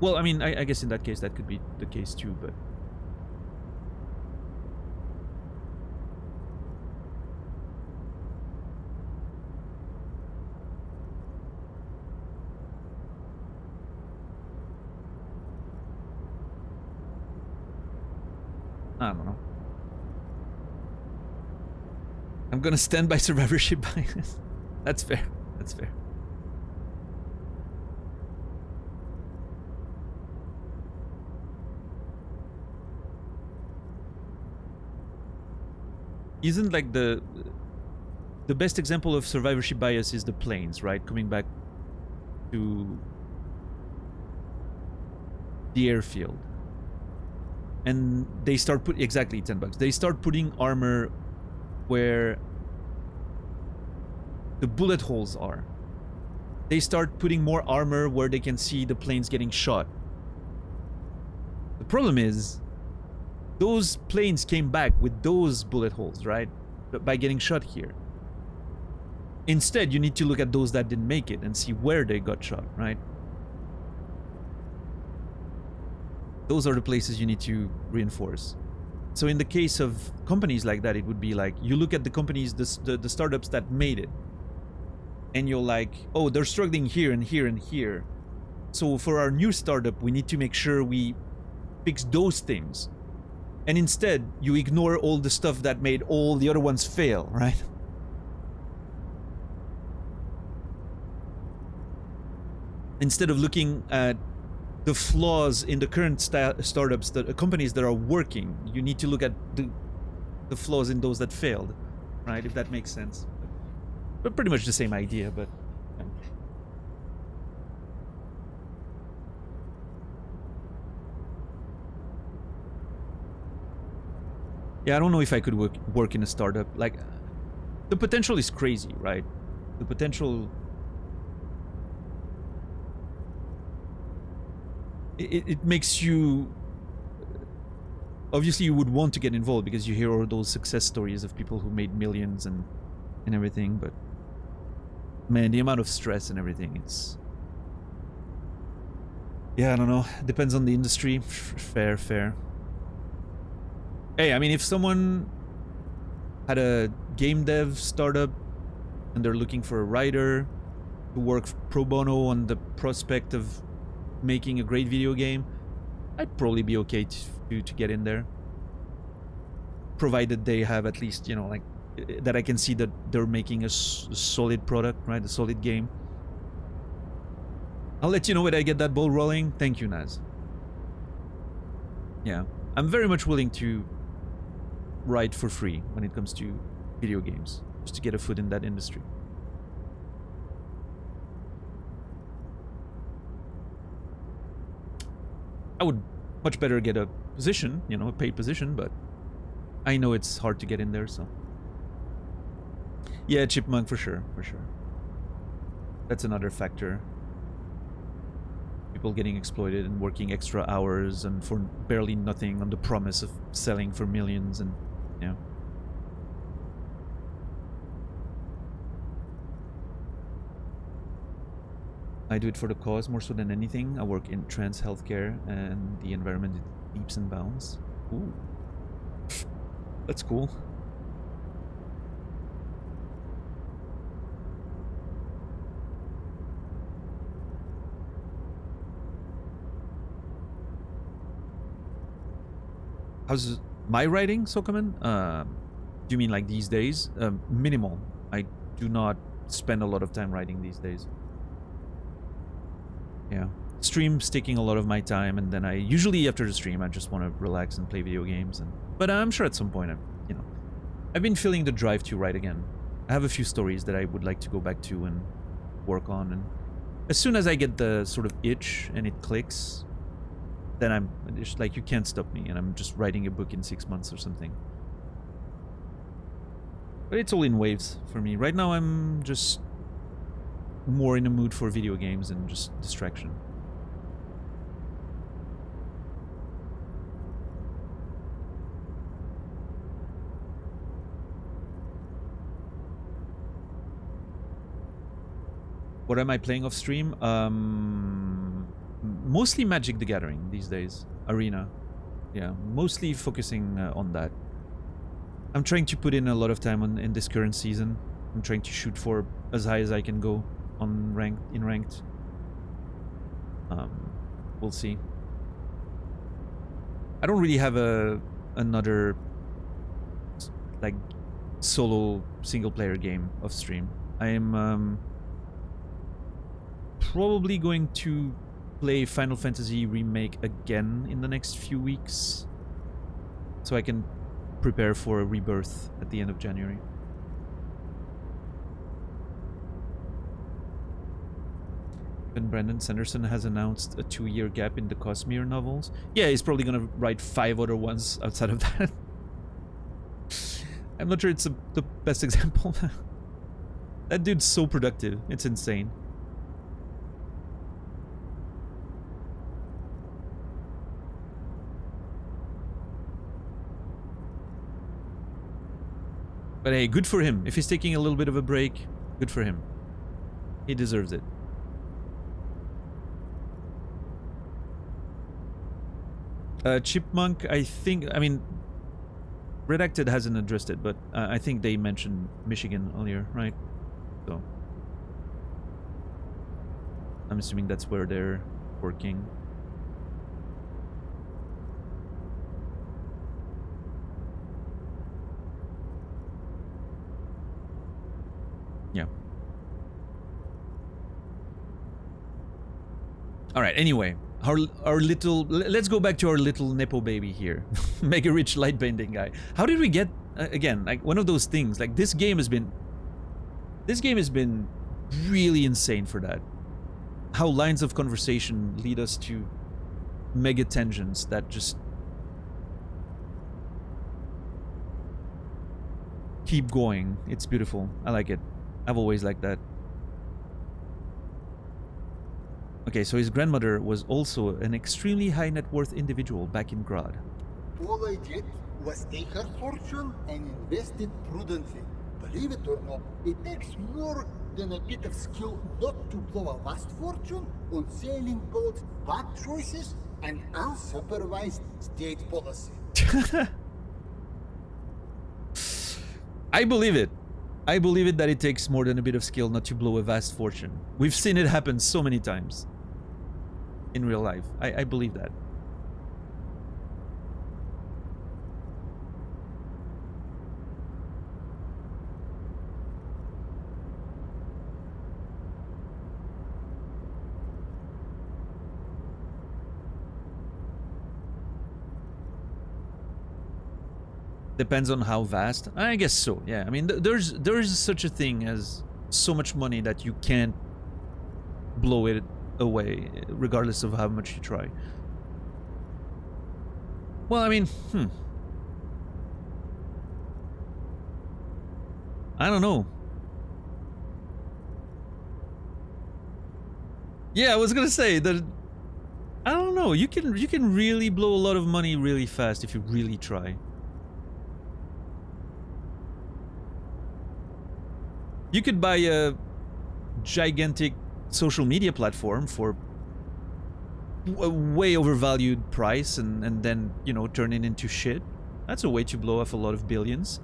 Well, I mean, I guess in that case that could be the case too, but I don't know. I'm gonna stand by survivorship bias. That's fair. That's fair. Isn't like the best example of survivorship bias is the planes, right? Coming back to the airfield. And they start put exactly $10. They start putting armor where the bullet holes are. They start putting more armor where they can see the planes getting shot. The problem is those planes came back with those bullet holes, right? By getting shot here. Instead, you need to look at those that didn't make it and see where they got shot, right? Those are the places you need to reinforce. So in the case of companies like that, it would be like, you look at the companies, the startups that made it, and you're like, oh, they're struggling here and here and here. So for our new startup, we need to make sure we fix those things. And instead, you ignore all the stuff that made all the other ones fail, right? Instead of looking at the flaws in the current startups, the companies that are working, you need to look at the flaws in those that failed, right? If that makes sense. But pretty much the same idea, but... Yeah, I don't know if I could work in a startup. Like, the potential is crazy, right? The potential... It makes you... Obviously, you would want to get involved because you hear all those success stories of people who made millions and everything, but... Man, the amount of stress and everything, it's... Yeah, I don't know. Depends on the industry. Fair. Hey, I mean, if someone had a game dev startup and they're looking for a writer to work pro bono on the prospect of making a great video game, I'd probably be okay to get in there. Provided they have at least, you know, like, that I can see that they're making a solid product, right? A solid game. I'll let you know when I get that ball rolling. Thank you, Naz. Yeah, I'm very much willing to write for free when it comes to video games, just to get a foot in that industry. I would much better get a position, you know, a paid position, but I know it's hard to get in there, so... Yeah, Chipmunk, for sure. That's another factor. People getting exploited and working extra hours and for barely nothing on the promise of selling for millions, and yeah. I do it for the cause more so than anything. I work in trans healthcare and the environment is leaps and bounds. Ooh. That's cool. How's my writing, Sokaman? Do you mean like these days? Minimal. I do not spend a lot of time writing these days. Yeah. Stream's taking a lot of my time, and then I usually after the stream I just want to relax and play video games. But I'm sure at some point I've been feeling the drive to write again. I have a few stories that I would like to go back to and work on, and as soon as I get the sort of itch and it clicks, then I'm just like, you can't stop me, and I'm just writing a book in 6 months or something. But it's all in waves for me. Right now I'm just more in a mood for video games and just distraction. What am I playing off stream? mostly Magic the Gathering these days. Arena. Yeah, mostly focusing on that. I'm trying to put in a lot of time in this current season. I'm trying to shoot for as high as I can go on ranked. We'll see. I don't really have another like solo single player game off stream. I am probably going to play Final Fantasy Remake again in the next few weeks, so I can prepare for a rebirth at the end of January. Even Brandon Sanderson has announced a 2-year gap in the Cosmere novels. Yeah, he's probably gonna write 5 other ones outside of that. I'm not sure it's the best example. That dude's so productive. It's insane. But hey, good for him. If he's taking a little bit of a break, good for him. He deserves it. Chipmunk, I mean, Redacted hasn't addressed it, but I think they mentioned Michigan earlier, right? So I'm assuming that's where they're working. Yeah. All right, anyway. Our little... Let's go back to our little Nepo baby here. Mega Rich light bending guy. How did we get... again, like, one of those things. Like, this game has been really insane for that. How lines of conversation lead us to mega tangents that just... keep going. It's beautiful. I like it. I've always liked that. Okay, so his grandmother was also an extremely high net worth individual back in Grad. All I did was take her fortune and invest it prudently. Believe it or not, it takes more than a bit of skill not to blow a vast fortune on sailing boats, bad choices, and unsupervised state policy. I believe it. I believe it that it takes more than a bit of skill not to blow a vast fortune. We've seen it happen so many times in real life. I believe that. Depends on how vast. I guess so. Yeah. I mean, there's such a thing as so much money that you can't blow it away, regardless of how much you try. Well, I mean, I don't know. Yeah, I was gonna say that. I don't know. You can really blow a lot of money really fast if you really try. You could buy a gigantic social media platform for a way overvalued price and then, you know, turn it into shit. That's a way to blow off a lot of billions.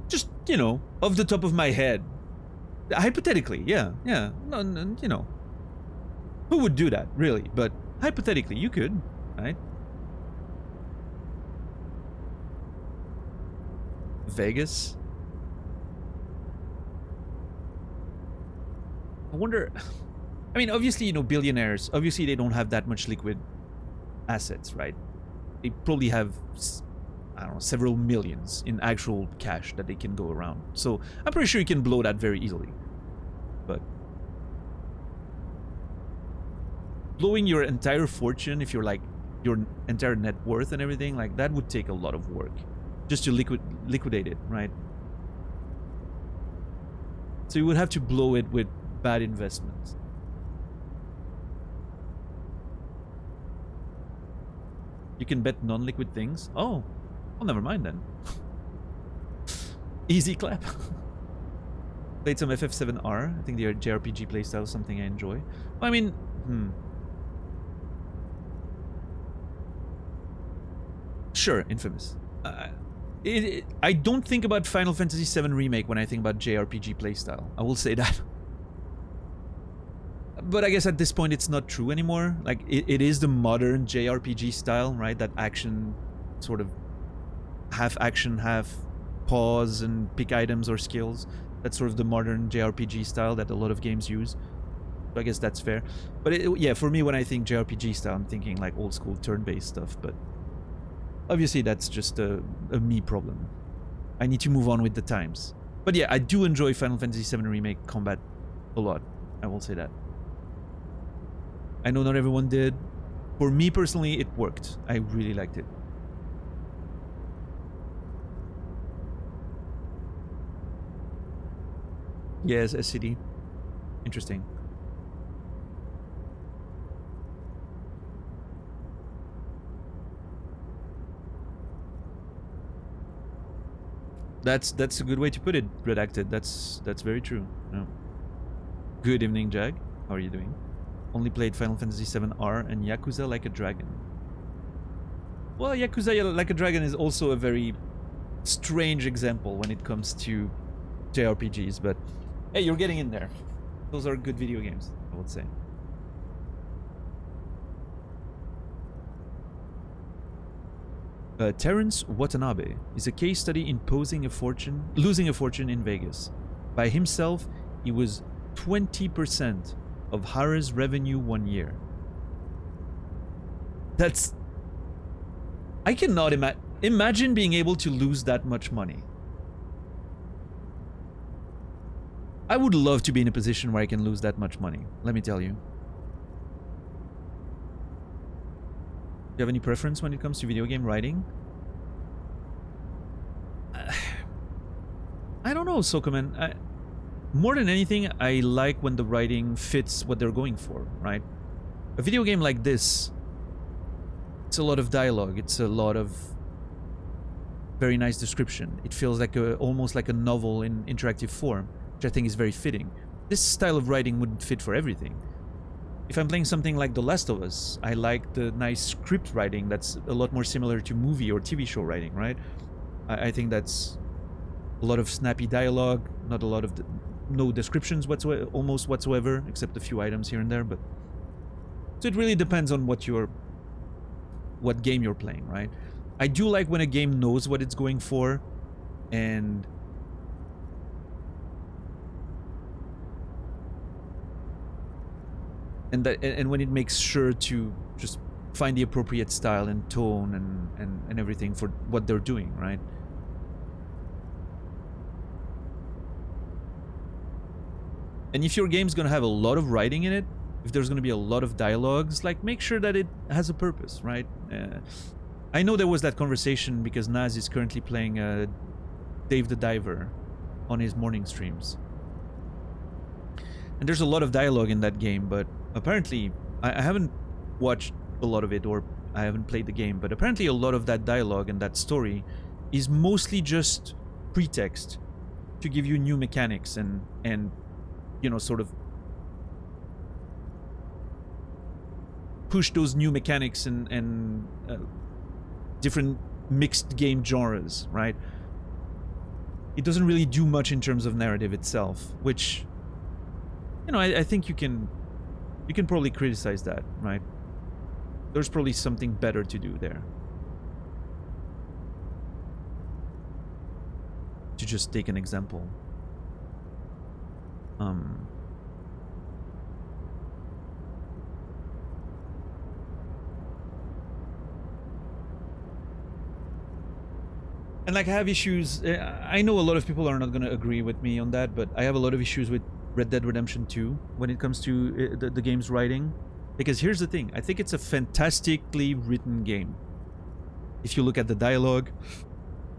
Just, you know, off the top of my head. Hypothetically, yeah. No, you know. Who would do that, really? But hypothetically, you could, right? Vegas. I wonder. I mean, obviously, you know, billionaires, obviously they don't have that much liquid assets, right? They probably have, I don't know, several millions in actual cash that they can go around. So I'm pretty sure you can blow that very easily. But blowing your entire fortune, if you're like your entire net worth and everything, like that would take a lot of work. Just to liquidate it, right? So you would have to blow it with bad investments. You can bet non-liquid things. Oh, well, never mind then. Easy clap. Played some FF7R. I think the JRPG playstyle is something I enjoy. I mean, sure, Infamous. I don't think about Final Fantasy VII Remake when I think about JRPG playstyle. I will say that. But I guess at this point it's not true anymore. Like, it is the modern JRPG style, right? That action, sort of half action, half pause and pick items or skills. That's sort of the modern JRPG style that a lot of games use. So I guess that's fair. But yeah, for me, when I think JRPG style, I'm thinking like old school turn-based stuff. But obviously that's just a me problem. I need to move on with the times. But yeah, I do enjoy Final Fantasy VII Remake combat a lot. I will say that. I know not everyone did. For me personally, it worked. I really liked it. Yes, SCD. Interesting. That's a good way to put it, Redacted. That's very true. No. Good evening, Jag. How are you doing? Only played Final Fantasy VII-R and Yakuza Like a Dragon. Well, Yakuza Like a Dragon is also a very strange example when it comes to JRPGs, but hey, you're getting in there. Those are good video games, I would say. Terence Watanabe is a case study in losing a fortune in Vegas. By himself, he was 20% of Hara's revenue one year. That's... I cannot imagine being able to lose that much money. I would love to be in a position where I can lose that much money, let me tell you. Do you have any preference when it comes to video game writing? I don't know, Sokoman. More than anything, I like when the writing fits what they're going for, right? A video game like this, it's a lot of dialogue, it's a lot of very nice description. It feels like almost like a novel in interactive form, which I think is very fitting. This style of writing wouldn't fit for everything. If I'm playing something like The Last of Us, I like the nice script writing that's a lot more similar to movie or TV show writing, right? I think that's a lot of snappy dialogue, not a lot of... no descriptions almost whatsoever, except a few items here and there, but... So it really depends on what game you're playing, right? I do like when a game knows what it's going for, and when it makes sure to just find the appropriate style and tone and everything for what they're doing, right? And if your game's gonna have a lot of writing in it, if there's gonna be a lot of dialogues, like, make sure that it has a purpose, right? I know there was that conversation because Naz is currently playing Dave the Diver on his morning streams. And there's a lot of dialogue in that game, but apparently, I haven't watched a lot of it, or I haven't played the game, but apparently a lot of that dialogue and that story is mostly just pretext to give you new mechanics and you know, sort of push those new mechanics and different mixed game genres, right? It doesn't really do much in terms of narrative itself, which, you know, I think you can probably criticize that, right? There's probably something better to do there. To just take an example. And like, I have issues. I know a lot of people are not going to agree with me on that, but I have a lot of issues with Red Dead Redemption 2 when it comes to the game's writing. Because here's the thing, I think it's a fantastically written game. If you look at the dialogue,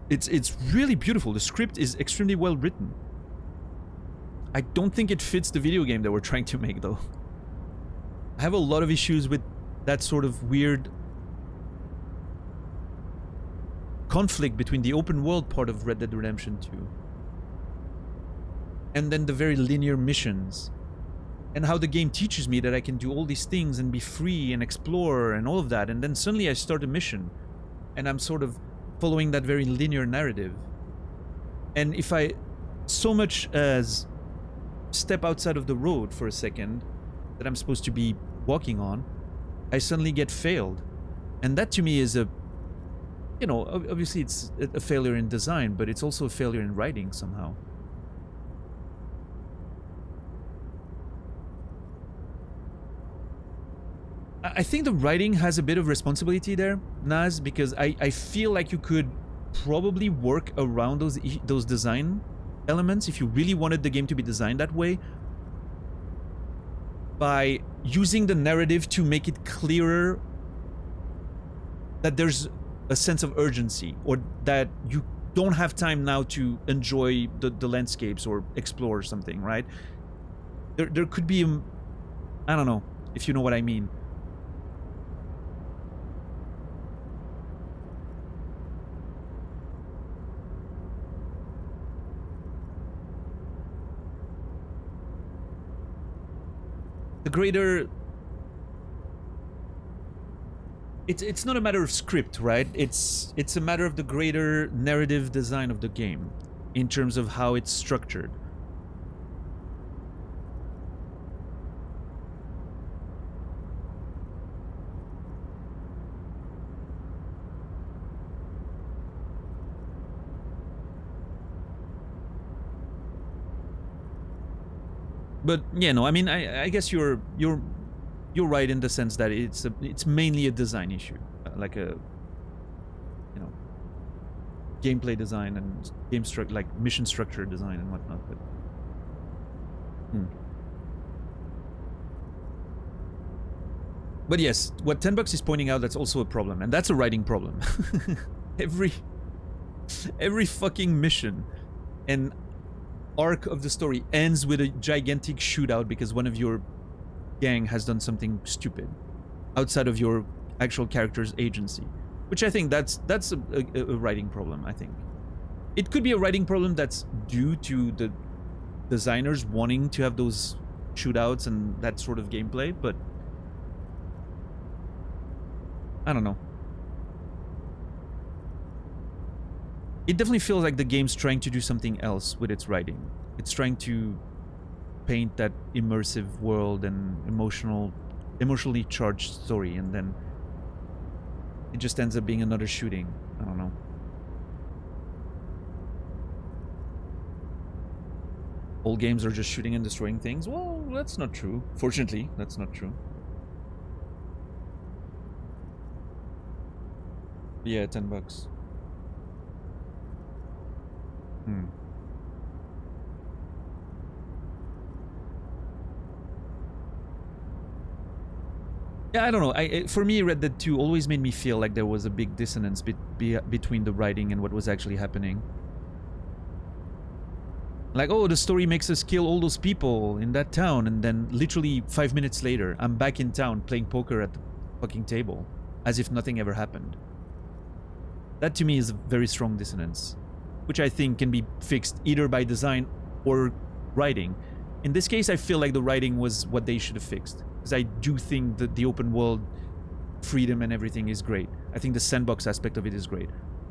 it's really beautiful. The script is extremely well written. I don't think it fits the video game that we're trying to make, though. I have a lot of issues with that sort of weird conflict between the open world part of Red Dead Redemption 2 and then the very linear missions, and how the game teaches me that I can do all these things and be free and explore and all of that, and then suddenly I start a mission and I'm sort of following that very linear narrative. And if I so much as step outside of the road for a second that I'm supposed to be walking on, I suddenly get failed. And that to me is a, you know, obviously it's a failure in design, but it's also a failure in writing somehow. I think the writing has a bit of responsibility there, Naz, because I feel like you could probably work around those design elements if you really wanted the game to be designed that way, by using the narrative to make it clearer that there's a sense of urgency, or that you don't have time now to enjoy the landscapes or explore something, right? There could be I don't know if you know what I mean. The greater... It's not a matter of script, right? It's a matter of the greater narrative design of the game in terms of how it's structured. But yeah, no, I mean, I guess you're right in the sense that it's mainly a design issue, like a, you know, gameplay design and like mission structure design and whatnot. But but yes, what 10 Bucks is pointing out, that's also a problem, and that's a writing problem. every fucking mission and arc of the story ends with a gigantic shootout because one of your gang has done something stupid outside of your actual character's agency, which I think that's a writing problem. I think it could be a writing problem that's due to the designers wanting to have those shootouts and that sort of gameplay, but I don't know. It definitely feels like the game's trying to do something else with its writing. It's trying to paint that immersive world and emotionally charged story, and then it just ends up being another shooting. I don't know. All games are just shooting and destroying things. Well, that's not true. Fortunately, that's not true. Yeah, 10 bucks. Yeah, I don't know. For me, Red Dead 2 always made me feel like there was a big dissonance between the writing and what was actually happening. Like, oh, the story makes us kill all those people in that town, and then literally 5 minutes later, I'm back in town playing poker at the fucking table, as if nothing ever happened. That to me is a very strong dissonance, which I think can be fixed either by design or writing. In this case, I feel like the writing was what they should have fixed, because I do think that the open world freedom and everything is great. I think the sandbox aspect of it is great.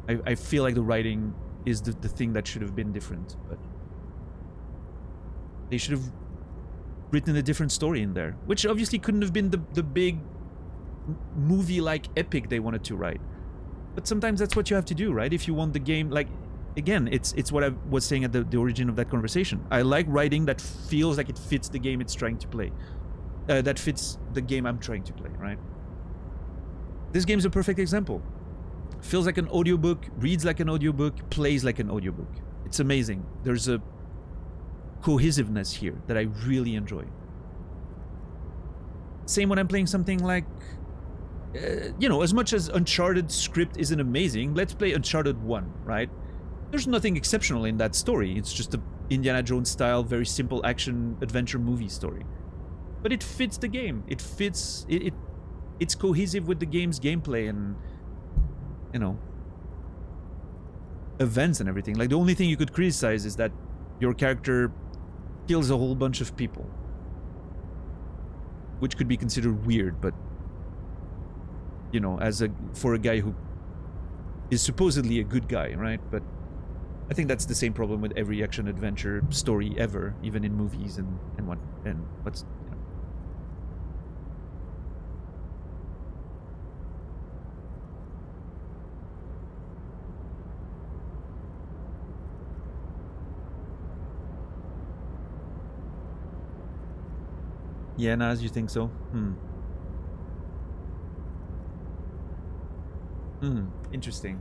I feel like the writing is the thing that should have been different, but they should have written a different story in there, which obviously couldn't have been the big movie-like epic they wanted to write. But sometimes that's what you have to do, right? If you want the game, like, again, it's what I was saying at the origin of that conversation. I like writing that feels like it fits the game it's trying to play. That fits the game I'm trying to play, right? This game's a perfect example. Feels like an audiobook, reads like an audiobook, plays like an audiobook. It's amazing. There's a cohesiveness here that I really enjoy. Same when I'm playing something like, you know, as much as Uncharted script isn't amazing, let's play Uncharted 1, right? There's nothing exceptional in that story. It's just a Indiana Jones style, very simple action adventure movie story. But it fits the game. It fits, it's cohesive with the game's gameplay and, you know, events and everything. Like, the only thing you could criticize is that your character kills a whole bunch of people, which could be considered weird, but you know, for a guy who is supposedly a good guy, right? But I think that's the same problem with every action adventure story ever, even in movies and what's, you know. Yeah, Naz, you think so? Interesting.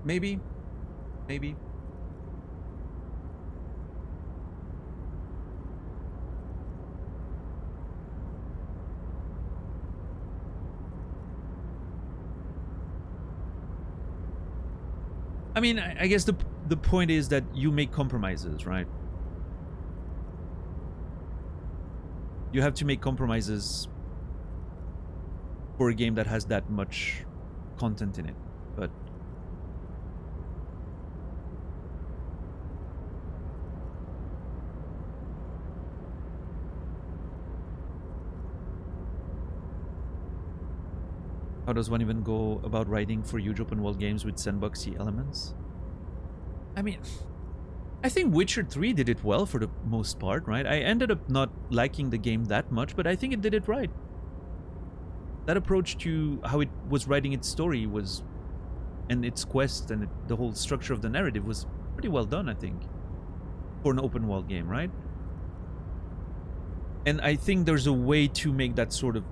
Maybe. I mean, I guess the point is that you make compromises, right? You have to make compromises for a game that has that much content in it, but how does one even go about writing for huge open world games with sandboxy elements? I mean, I think Witcher 3 did it well for the most part, right? I ended up not liking the game that much, but I think it did it right. That approach to how it was writing its story was, and its quest and the whole structure of the narrative was pretty well done, I think, for an open world game, right? And I think there's a way to make that sort of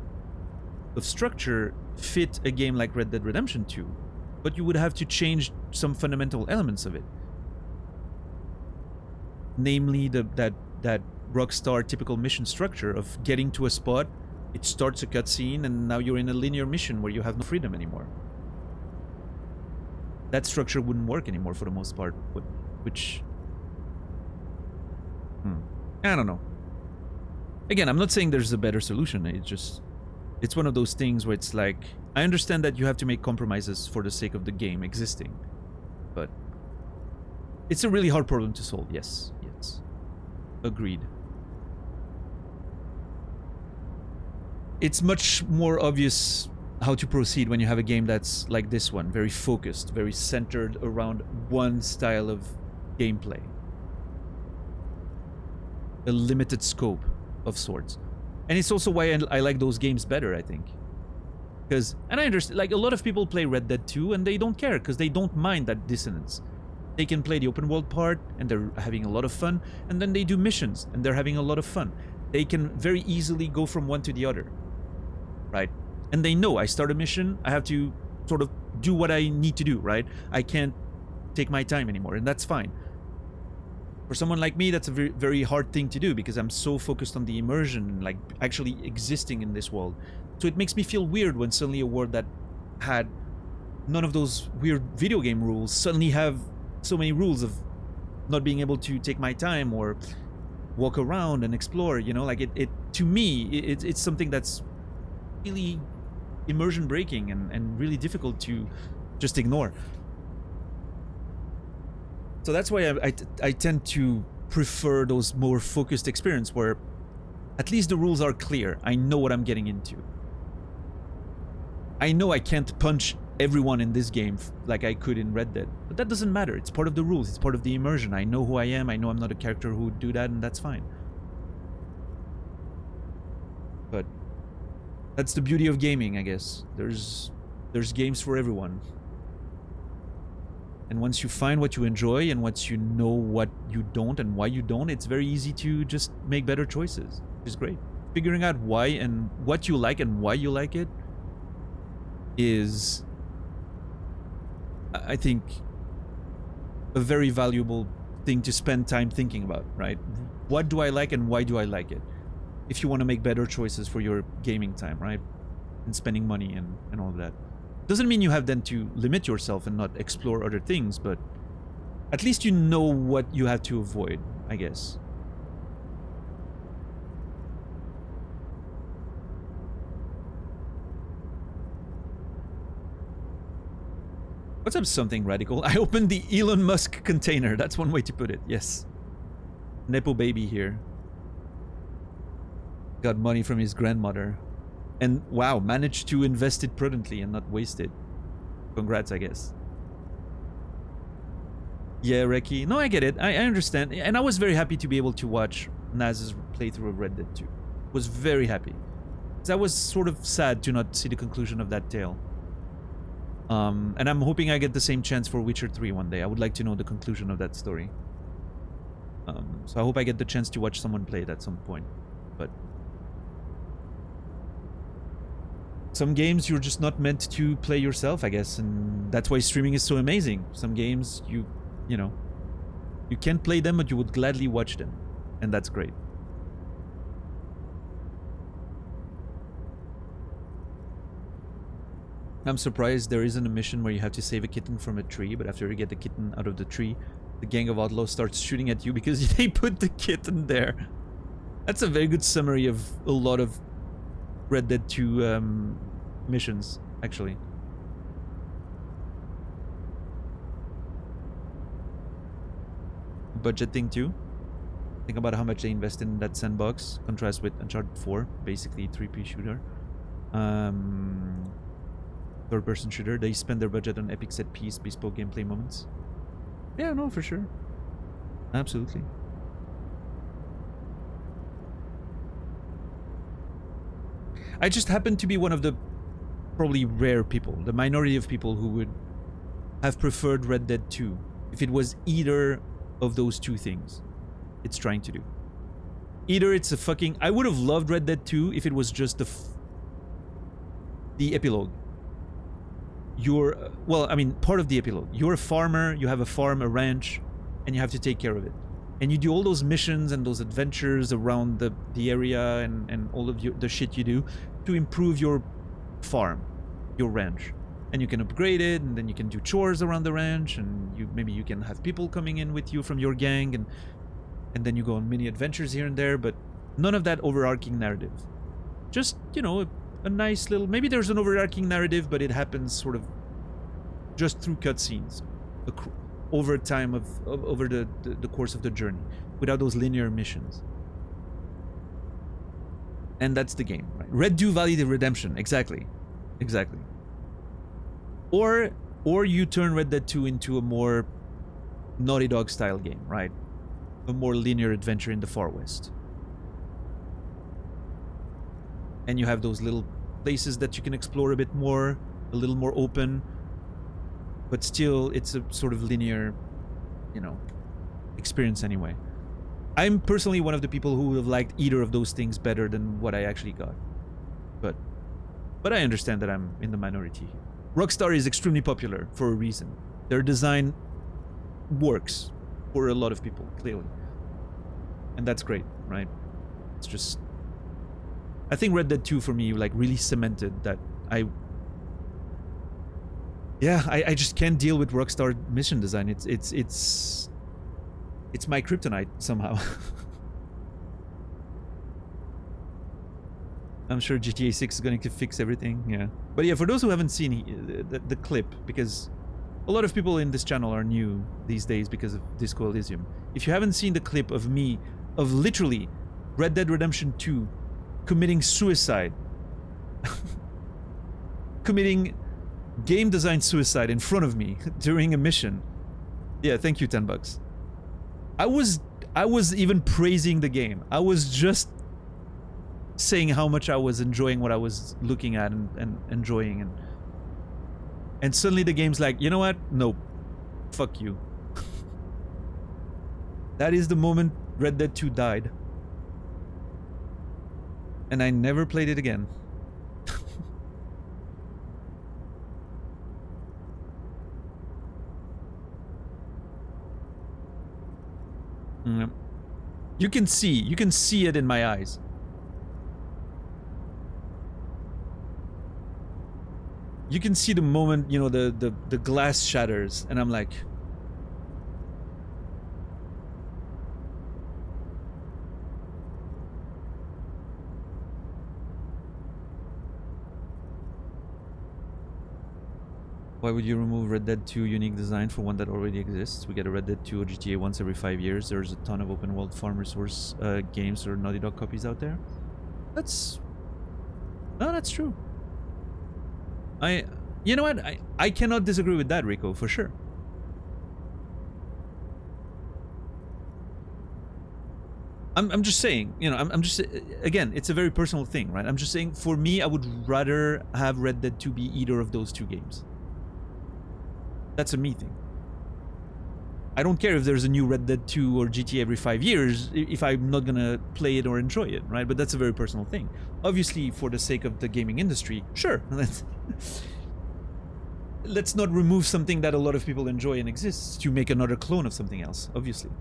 structure fit a game like Red Dead Redemption 2, but you would have to change some fundamental elements of it. Namely, that Rockstar typical mission structure of getting to a spot, it starts a cutscene, and now you're in a linear mission where you have no freedom anymore. That structure wouldn't work anymore for the most part, which... I don't know. Again, I'm not saying there's a better solution, it's one of those things where it's like, I understand that you have to make compromises for the sake of the game existing, but it's a really hard problem to solve, yes. Agreed. It's much more obvious how to proceed when you have a game that's like this one, very focused, very centered around one style of gameplay. A limited scope of sorts. And it's also why I like those games better, I think. Because, and I understand, like, a lot of people play Red Dead 2 and they don't care, because they don't mind that dissonance. They can play the open world part and they're having a lot of fun, and then they do missions and they're having a lot of fun. They can very easily go from one to the other, right? And they know, I start a mission, I have to sort of do what I need to do, right? I can't take my time anymore, and that's fine. For someone like me, that's a very, very hard thing to do, because I'm so focused on the immersion, like actually existing in this world. So it makes me feel weird when suddenly a world that had none of those weird video game rules suddenly have so many rules of not being able to take my time or walk around and explore, you know, like it to me, it's something that's really immersion breaking and really difficult to just ignore. So that's why I tend to prefer those more focused experience where at least the rules are clear. I know what I'm getting into. I know I can't punch everyone in this game like I could in Red Dead, but that doesn't matter. It's part of the rules. It's part of the immersion. I know who I am. I know I'm not a character who would do that, and that's fine. But that's the beauty of gaming, I guess. There's games for everyone. And once you find what you enjoy and once you know what you don't and why you don't, it's very easy to just make better choices, which is great. Figuring out why and what you like and why you like it is, I think, a very valuable thing to spend time thinking about, right? What do I like and why do I like it? If you want to make better choices for your gaming time, right? And spending money and all of that. Doesn't mean you have then to limit yourself and not explore other things, but at least you know what you have to avoid, I guess. What's up, something radical? I opened the Elon Musk container. That's one way to put it. Yes. Nepo baby here. Got money from his grandmother. And wow, managed to invest it prudently and not waste it. Congrats, I guess. Yeah, Reki. No, I get it. I understand. And I was very happy to be able to watch Naz's playthrough of Red Dead 2. Was very happy. Because I was sort of sad to not see the conclusion of that tale. And I'm hoping I get the same chance for Witcher 3 one day. I would like to know the conclusion of that story. So I hope I get the chance to watch someone play it at some point. But some games you're just not meant to play yourself, I guess, and that's why streaming is so amazing. Some games you know, you can't play them, but you would gladly watch them, and that's great. I'm surprised there isn't a mission where you have to save a kitten from a tree, but after you get the kitten out of the tree, the gang of outlaws starts shooting at you because they put the kitten there. That's a very good summary of a lot of Red Dead 2 missions, actually. Budget thing too. Think about how much they invest in that sandbox. Contrast with Uncharted 4, basically 3P shooter. Third-person shooter. They spend their budget on epic set piece, bespoke gameplay moments. Yeah, no, for sure. Absolutely. I just happen to be one of the probably rare people, the minority of people who would have preferred Red Dead 2 if it was either of those two things it's trying to do. Either it's a fucking... I would have loved Red Dead 2 if it was just the epilogue. You're... well, I mean, part of the epilogue. You're a farmer, you have a farm, a ranch, and you have to take care of it. And you do all those missions and those adventures around the area and all of the shit you do to improve your farm, your ranch. And you can upgrade it, and then you can do chores around the ranch, and maybe you can have people coming in with you from your gang, and then you go on mini adventures here and there, but none of that overarching narrative. Just, you know, a nice little... maybe there's an overarching narrative, but it happens sort of just through cutscenes over time over the course of the journey, without those linear missions. And that's the game, right? Red Dead Valley the Redemption, exactly. Or you turn Red Dead 2 into a more Naughty Dog style game, right? A more linear adventure in the Far West. And you have those little places that you can explore a bit more, a little more open, but still it's a sort of linear, you know, experience anyway. I'm personally one of the people who would have liked either of those things better than what I actually got. But I understand that I'm in the minority here. Rockstar is extremely popular for a reason. Their design works for a lot of people, clearly. And that's great, right? It's just... I think Red Dead 2 for me, like, really cemented that I just can't deal with Rockstar mission design. It's my kryptonite somehow. I'm sure GTA 6 is going to fix everything, yeah. But yeah, for those who haven't seen the clip, because a lot of people in this channel are new these days because of Disco Elysium. If you haven't seen the clip of me, of literally Red Dead Redemption 2 committing suicide, committing game design suicide in front of me during a mission. Yeah, thank you, $10. I was even praising the game. I was just saying how much I was enjoying what I was looking at and enjoying, and suddenly the game's like, you know what? Nope. Fuck you. That is the moment Red Dead 2 died. And I never played it again. You can see it in my eyes. You can see the moment, you know, the glass shatters, and I'm like, Why would you remove Red Dead 2 unique design for one that already exists? We get a Red Dead 2 or GTA once every 5 years. There's a ton of open world farm resource games or Naughty Dog copies out there. That's... No, that's true. You know what? I cannot disagree with that, Rico, for sure. I'm just saying, you know, I'm just, again, it's a very personal thing, right? I'm just saying, for me, I would rather have Red Dead 2 be either of those two games. That's a me thing. I don't care if there's a new Red Dead 2 or GTA every 5 years if I'm not gonna play it or enjoy it, right? But that's a very personal thing. Obviously, for the sake of the gaming industry, sure. Let's not remove something that a lot of people enjoy and exists to make another clone of something else, obviously.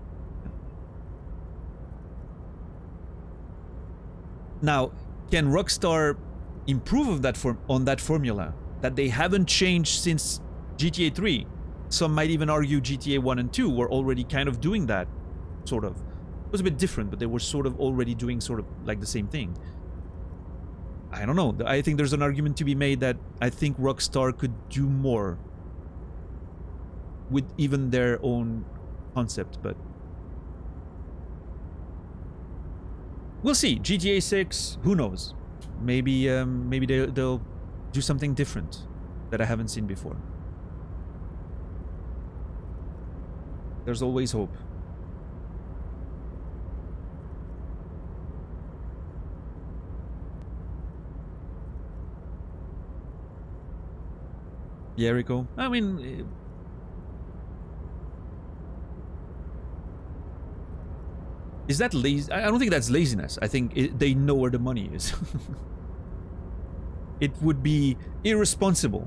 Now, can Rockstar improve on that formula that they haven't changed since GTA 3? Some might even argue GTA 1 and 2 were already kind of doing that, sort of. It was a bit different, but they were sort of already doing sort of like the same thing. I don't know. I think there's an argument to be made that I think Rockstar could do more with even their own concept, but we'll see. GTA 6, who knows? Maybe they'll do something different that I haven't seen before. There's always hope. Yeah, Rico. I mean, is that lazy? I don't think that's laziness. I think they know where the money is. It would be irresponsible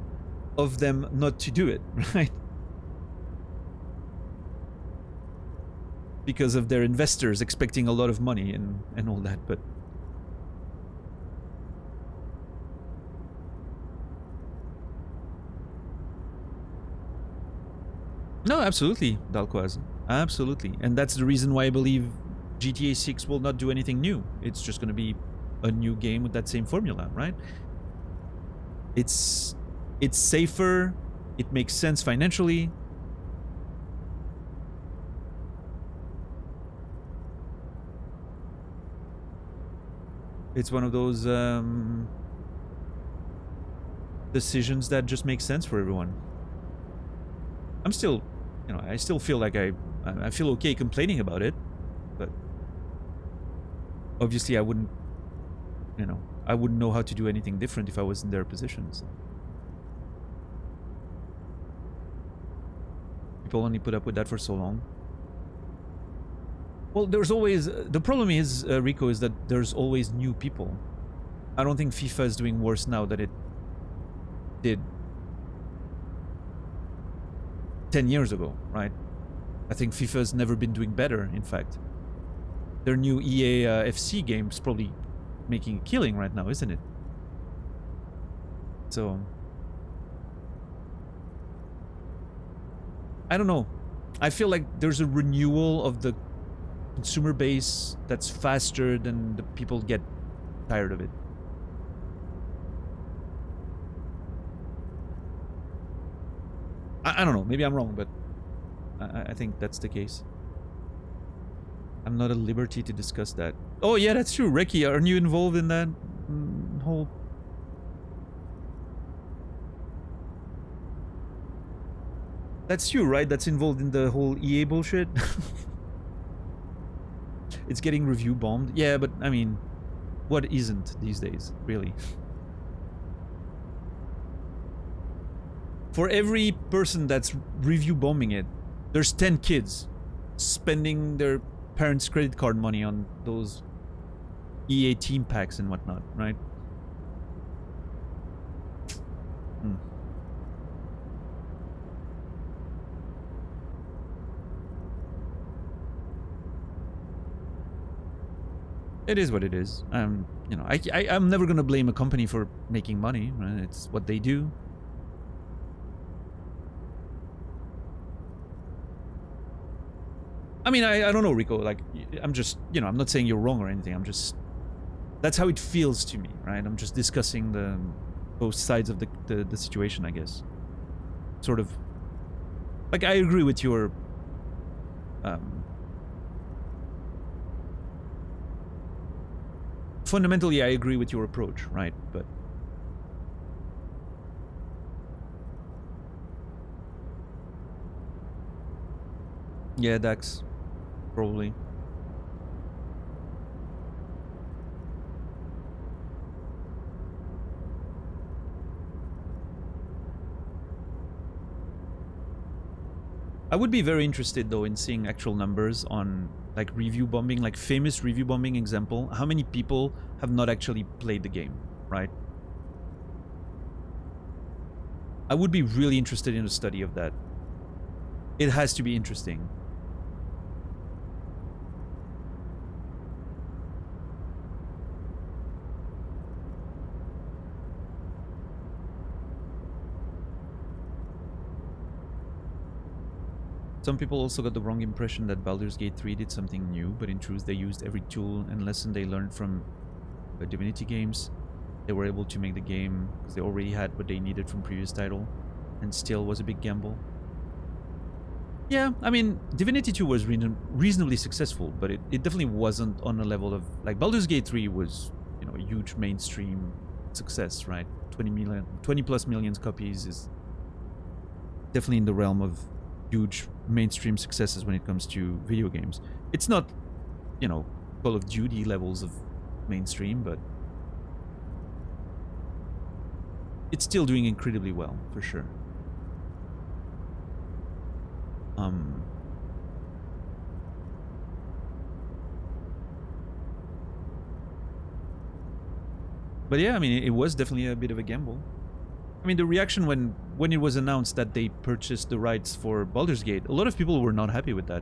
of them not to do it, right? Because of their investors expecting a lot of money and all that, but no, absolutely, Dalquaz. Absolutely. And that's the reason why I believe GTA 6 will not do anything new. It's just going to be a new game with that same formula, right? It's safer. It makes sense financially. It's one of those decisions that just make sense for everyone. I'm still, you know, I still feel like I feel okay complaining about it, but obviously I wouldn't, you know, I wouldn't know how to do anything different if I was in their position. So. People only put up with that for so long. Well, there's always, the problem is, Rico, is that there's always new people. I don't think FIFA is doing worse now than it did 10 years ago, right? I think FIFA's never been doing better, in fact. Their new EA FC game's probably making a killing right now, isn't it? So... I don't know. I feel like there's a renewal of the consumer base that's faster than the people get tired of it. I don't know, maybe I'm wrong, but I think that's the case. I'm not at liberty to discuss that. Oh yeah, that's true. Reki, aren't you involved in that whole... That's you, right? That's involved in the whole EA bullshit? It's getting review bombed. Yeah, but I mean, what isn't these days, really? For every person that's review bombing it, there's 10 kids spending their parents' credit card money on those EA team packs and whatnot, right? It is what it is. You know, I'm never gonna blame a company for making money, right? It's what they do. I mean, I don't know, Rico. Like, I'm just, you know, I'm not saying you're wrong or anything. I'm just, that's how it feels to me, right? I'm just discussing both sides of the situation, I guess. sort of like I agree with your fundamentally I agree with your approach, right? But yeah, Dax, probably. I would be very interested though in seeing actual numbers on like review bombing, like famous review bombing example. How many people have not actually played the game, right? I would be really interested in a study of that. It has to be interesting. Some people also got the wrong impression that Baldur's Gate 3 did something new, but in truth they used every tool and lesson they learned from the Divinity games. They were able to make the game because they already had what they needed from previous title, and still was a big gamble. Yeah, I mean, Divinity 2 was reasonably successful, but it definitely wasn't on a level of... Like, Baldur's Gate 3 was, you know, a huge mainstream success, right? 20 plus million copies is definitely in the realm of huge mainstream successes when it comes to video games. It's not, you know, Call of Duty levels of mainstream, but it's still doing incredibly well, for sure. But yeah, I mean, it was definitely a bit of a gamble. I mean, the reaction when it was announced that they purchased the rights for Baldur's Gate, a lot of people were not happy with that.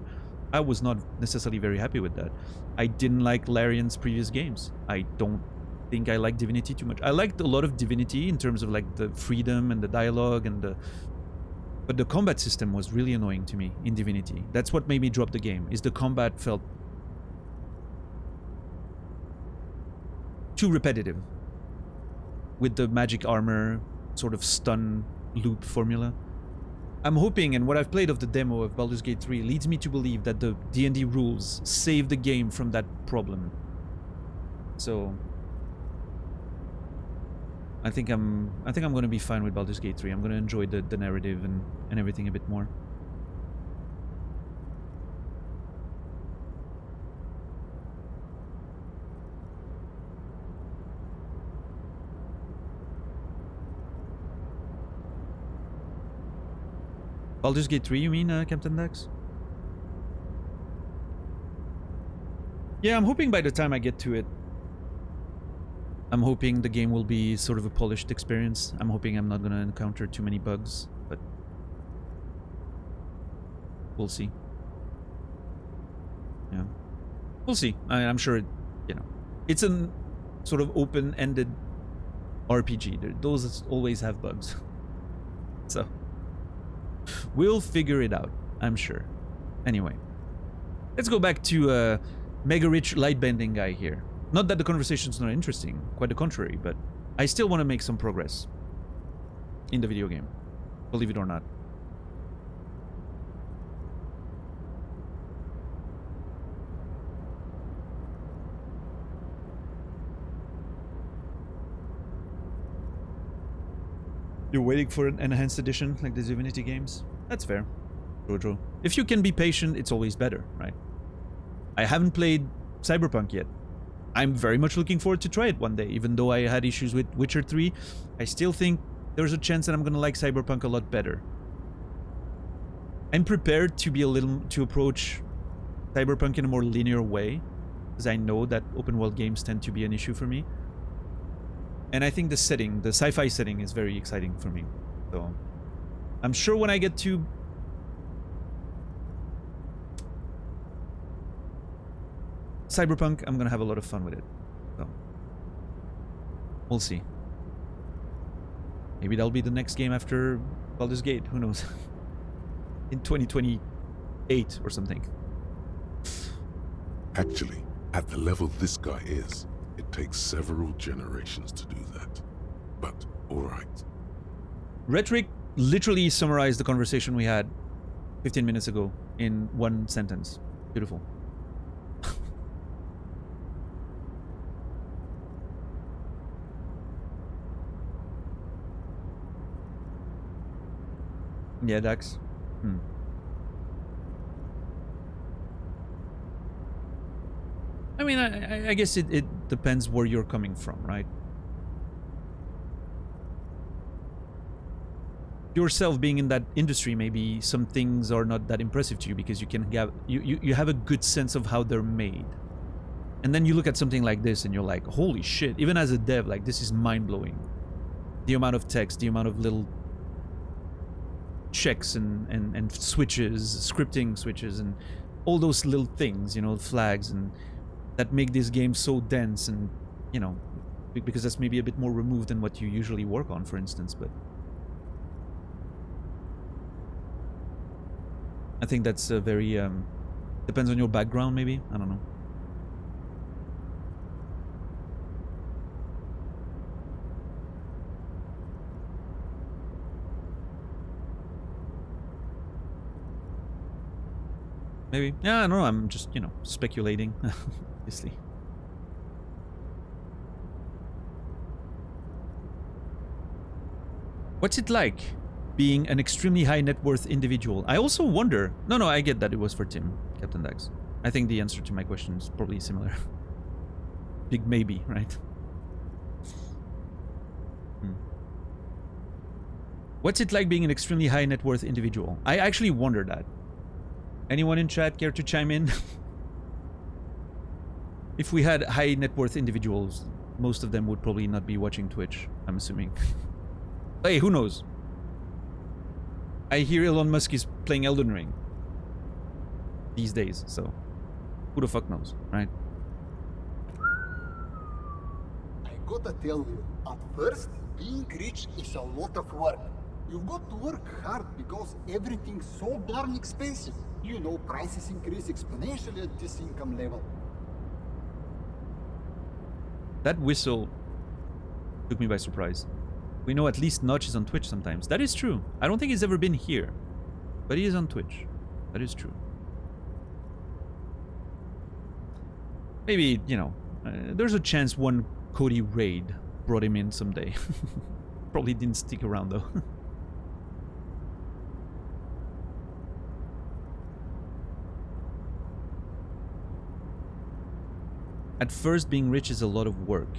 I was not necessarily very happy with that. I didn't like Larian's previous games. I don't think I like Divinity too much. I liked a lot of Divinity in terms of like the freedom and the dialogue and the... But the combat system was really annoying to me in Divinity. That's what made me drop the game, is the combat felt too repetitive. With the magic armor sort of stun loop formula. I'm hoping, and what I've played of the demo of Baldur's Gate 3 leads me to believe that the D&D rules save the game from that problem. So I think I'm going to be fine with Baldur's Gate 3. I'm going to enjoy the narrative and everything a bit more. Baldur's Gate 3, you mean, Captain Dax? Yeah, I'm hoping by the time I get to it, I'm hoping the game will be sort of a polished experience. I'm hoping I'm not going to encounter too many bugs, but we'll see. Yeah, we'll see. I'm sure, you know, it's a sort of open-ended RPG. Those always have bugs. So we'll figure it out, I'm sure. Anyway, let's go back to Mega Rich Lightbending guy here. Not that the conversation's not interesting, quite the contrary, but I still want to make some progress in the video game, believe it or not. You're waiting for an enhanced edition like the Divinity games? That's fair, Jojo. If you can be patient, it's always better, right? I haven't played Cyberpunk yet. I'm very much looking forward to try it one day, even though I had issues with Witcher 3. I still think there's a chance that I'm gonna like Cyberpunk a lot better. I'm prepared to approach Cyberpunk in a more linear way, because I know that open world games tend to be an issue for me. And I think the setting, the sci-fi setting, is very exciting for me. So I'm sure when I get to Cyberpunk, I'm gonna have a lot of fun with it. So we'll see. Maybe that'll be the next game after Baldur's Gate. Who knows? In 2028 or something. Actually, at the level this guy is, it takes several generations to do that. But, alright. Rhetoric literally summarized the conversation we had 15 minutes ago in one sentence. Beautiful. Yeah, Dax. I mean, I guess it depends where you're coming from, right? Yourself being in that industry, maybe some things are not that impressive to you because you can have you have a good sense of how they're made. And then you look at something like this and you're like, holy shit, even as a dev, like this is mind-blowing. The amount of text, the amount of little checks and switches, scripting switches, and all those little things, you know, flags, and that make this game so dense, and, you know, because that's maybe a bit more removed than what you usually work on, for instance, but I think that's a very, depends on your background, maybe, I don't know. Maybe. Yeah, I don't know. I'm just, you know, speculating, obviously. What's it like being an extremely high net worth individual? I also wonder... No, I get that it was for Tim, Captain Dax. I think the answer to my question is probably similar. Big maybe, right? What's it like being an extremely high net worth individual? I actually wonder that. Anyone in chat care to chime in? If we had high net worth individuals, most of them would probably not be watching Twitch, I'm assuming. Hey, who knows? I hear Elon Musk is playing Elden Ring these days, so who the fuck knows, right? I gotta tell you, at first, being rich is a lot of work. You've got to work hard because everything's so darn expensive. You know, prices increase exponentially at this income level. That whistle took me by surprise. We know at least Notch is on Twitch sometimes. That is true. I don't think he's ever been here, but he is on Twitch. That is true. Maybe, you know, there's a chance one Cody raid brought him in someday. Probably didn't stick around though. At first, being rich is a lot of work.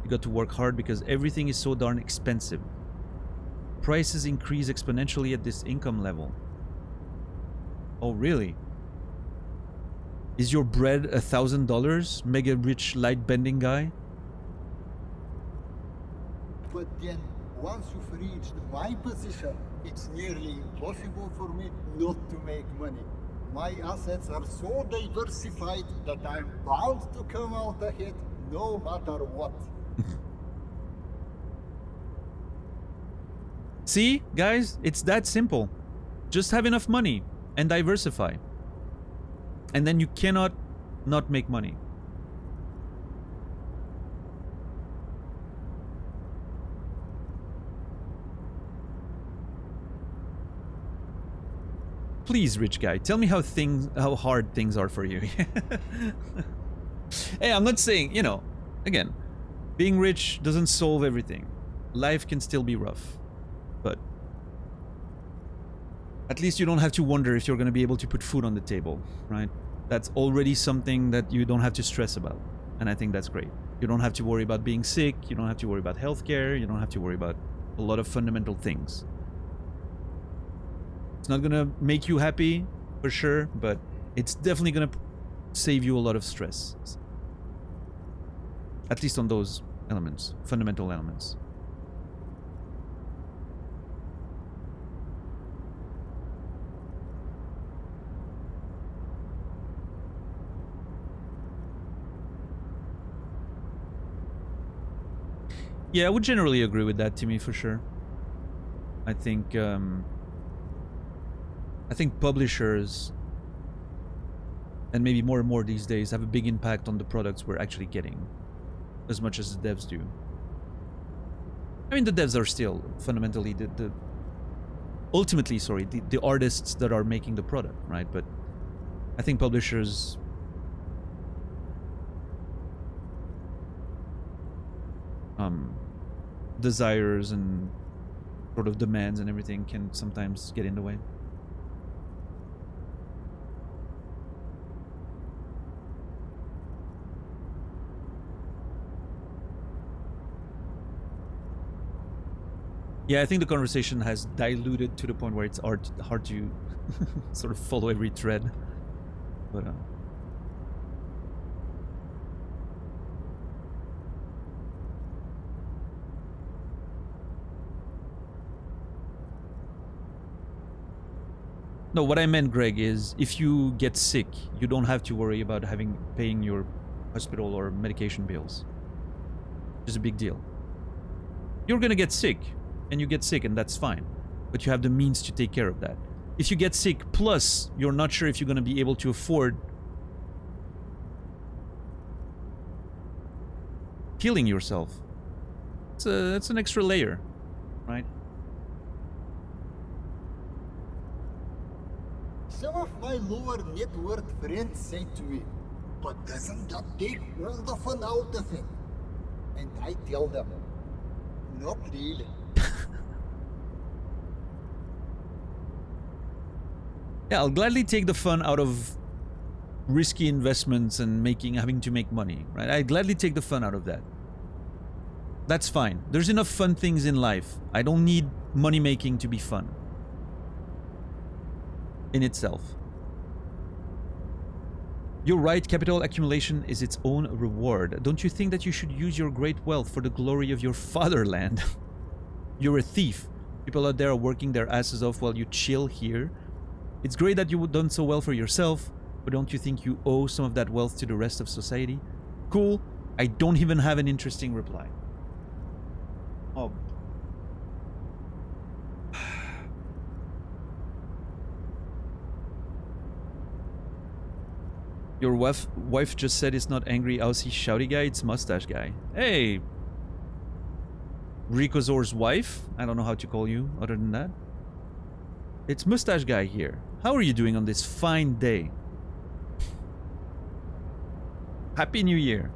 You got to work hard because everything is so darn expensive. Prices increase exponentially at this income level. Oh, really? Is your bread $1,000, mega rich light bending guy? But then, once you've reached my position, it's nearly impossible for me not to make money. My assets are so diversified that I'm bound to come out ahead no matter what. See, guys, it's that simple. Just have enough money and diversify. And then you cannot not make money. Please, rich guy, tell me how hard things are for you. Hey, I'm not saying, you know, again, being rich doesn't solve everything. Life can still be rough, but at least you don't have to wonder if you're going to be able to put food on the table, right? That's already something that you don't have to stress about, and I think that's great. You don't have to worry about being sick, you don't have to worry about healthcare, you don't have to worry about a lot of fundamental things. It's not gonna make you happy, for sure, but it's definitely gonna save you a lot of stress. At least on those elements, fundamental elements. Yeah, I would generally agree with that, Timmy, for sure. I think publishers, and maybe more and more these days, have a big impact on the products we're actually getting, as much as the devs do. I mean, the devs are still fundamentally the ultimately, sorry, the artists that are making the product, right? But I think publishers desires and sort of demands and everything can sometimes get in the way. Yeah, I think the conversation has diluted to the point where it's hard to sort of follow every thread. But no, what I meant, Greg, is if you get sick, you don't have to worry about paying your hospital or medication bills. It's a big deal. You're gonna get sick, and you get sick, and that's fine. But you have the means to take care of that. If you get sick, plus you're not sure if you're gonna be able to afford healing yourself, that's an extra layer, right? Some of my lower net worth friends say to me, but doesn't that take all the fun out of it? And I tell them, not really. Yeah, I'll gladly take the fun out of risky investments and having to make money, right? I'd gladly take the fun out of that. That's fine. There's enough fun things in life. I don't need money making to be fun in itself. You're right, capital accumulation is its own reward. Don't you think that you should use your great wealth for the glory of your fatherland? You're a thief. People out there are working their asses off while you chill here. It's great that you've done so well for yourself, but don't you think you owe some of that wealth to the rest of society? Cool. I don't even have an interesting reply. Oh. Your wife just said it's not angry Aussie shouty guy, it's mustache guy. Hey! Rikozor's wife? I don't know how to call you other than that. It's mustache guy here. How are you doing on this fine day? Happy New Year.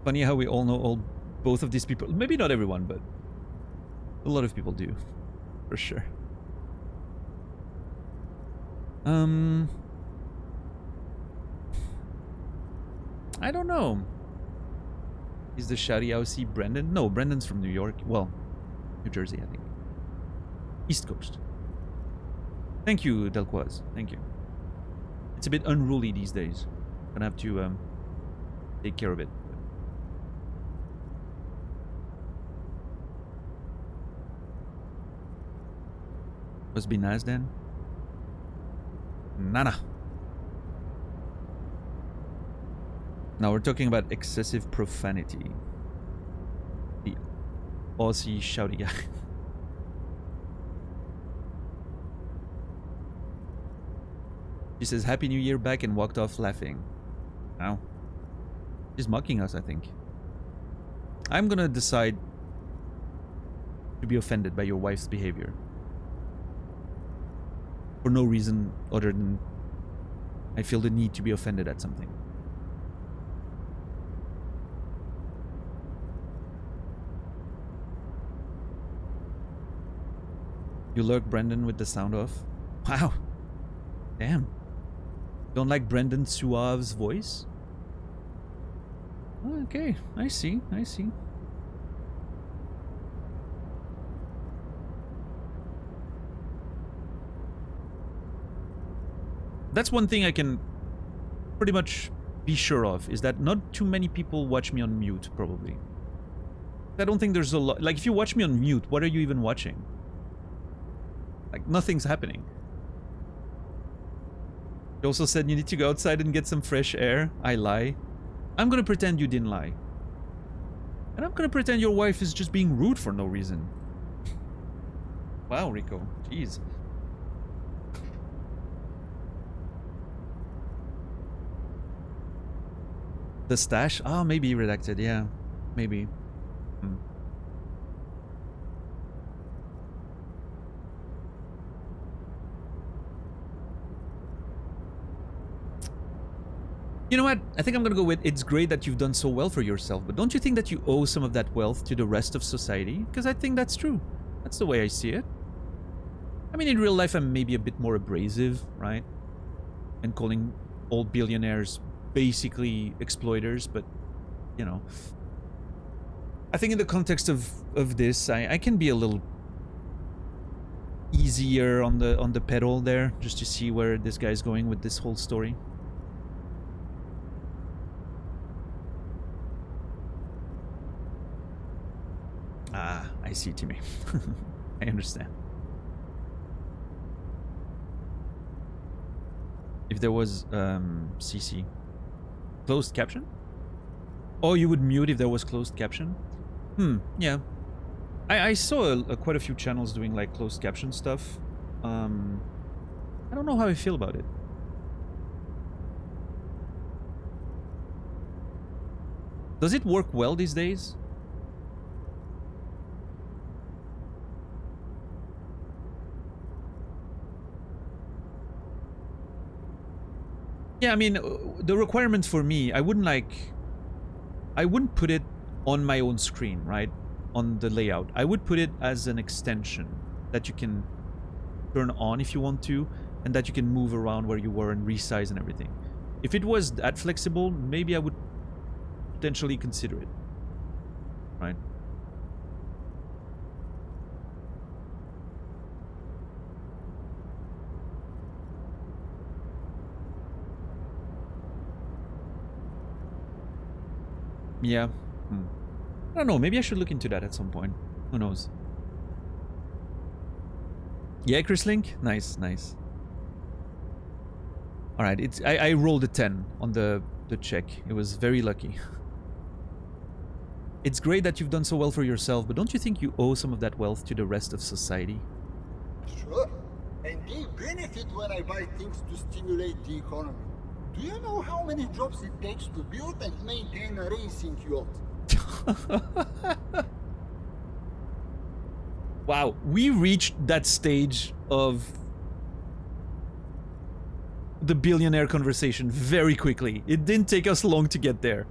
Funny how we all know both of these people. Maybe not everyone, but a lot of people do, for sure. I don't know. Is the shouty Aussie Brendan? No, Brendan's from New York. Well, New Jersey, I think. East Coast. Thank you, Delquoise. Thank you. It's a bit unruly these days. Gonna have to take care of it. Must be nice then. Nana. Now we're talking about excessive profanity. The Aussie shouty guy. She says Happy New Year back and walked off laughing. Wow. She's mocking us, I think. I'm gonna decide to be offended by your wife's behavior. For no reason other than I feel the need to be offended at something. You lurk Brendan with the sound off? Wow. Damn. Don't like Brendan Suave's voice? Okay, I see, I see. That's one thing I can pretty much be sure of, is that not too many people watch me on mute, probably. I don't think there's a lot. Like, if you watch me on mute, what are you even watching? Like, nothing's happening. You also said you need to go outside and get some fresh air. I lie. I'm gonna pretend you didn't lie. And I'm gonna pretend your wife is just being rude for no reason. Wow, Rico. Jeez. The stash? Ah, maybe redacted. Yeah, maybe. Hmm. You know what? I think I'm gonna go with it's great that you've done so well for yourself, but don't you think that you owe some of that wealth to the rest of society? Because I think that's true. That's the way I see it. I mean, in real life, I'm maybe a bit more abrasive, right? And calling all billionaires basically exploiters, but, you know. I think in the context of this, I can be a little easier on the pedal there, just to see where this guy's going with this whole story. Ah, I see, Timmy. I understand. If there was CC closed caption? Oh, you would mute if there was closed caption? Yeah. I saw quite a few channels doing like closed caption stuff. I don't know how I feel about it. Does it work well these days? Yeah, I mean, the requirement for me, I wouldn't put it on my own screen, right? On the layout. I would put it as an extension that you can turn on if you want to, and that you can move around where you were and resize and everything. If it was that flexible, maybe I would potentially consider it, right? Yeah. I don't know. Maybe I should look into that at some point. Who knows? Yeah, Chris Link? Nice, nice. Alright, I rolled a 10 on the check. It was very lucky. It's great that you've done so well for yourself, but don't you think you owe some of that wealth to the rest of society? Sure. And they benefit when I buy things to stimulate the economy. Do you know how many jobs it takes to build and maintain a racing yacht? Wow, we reached that stage of the billionaire conversation very quickly. It didn't take us long to get there.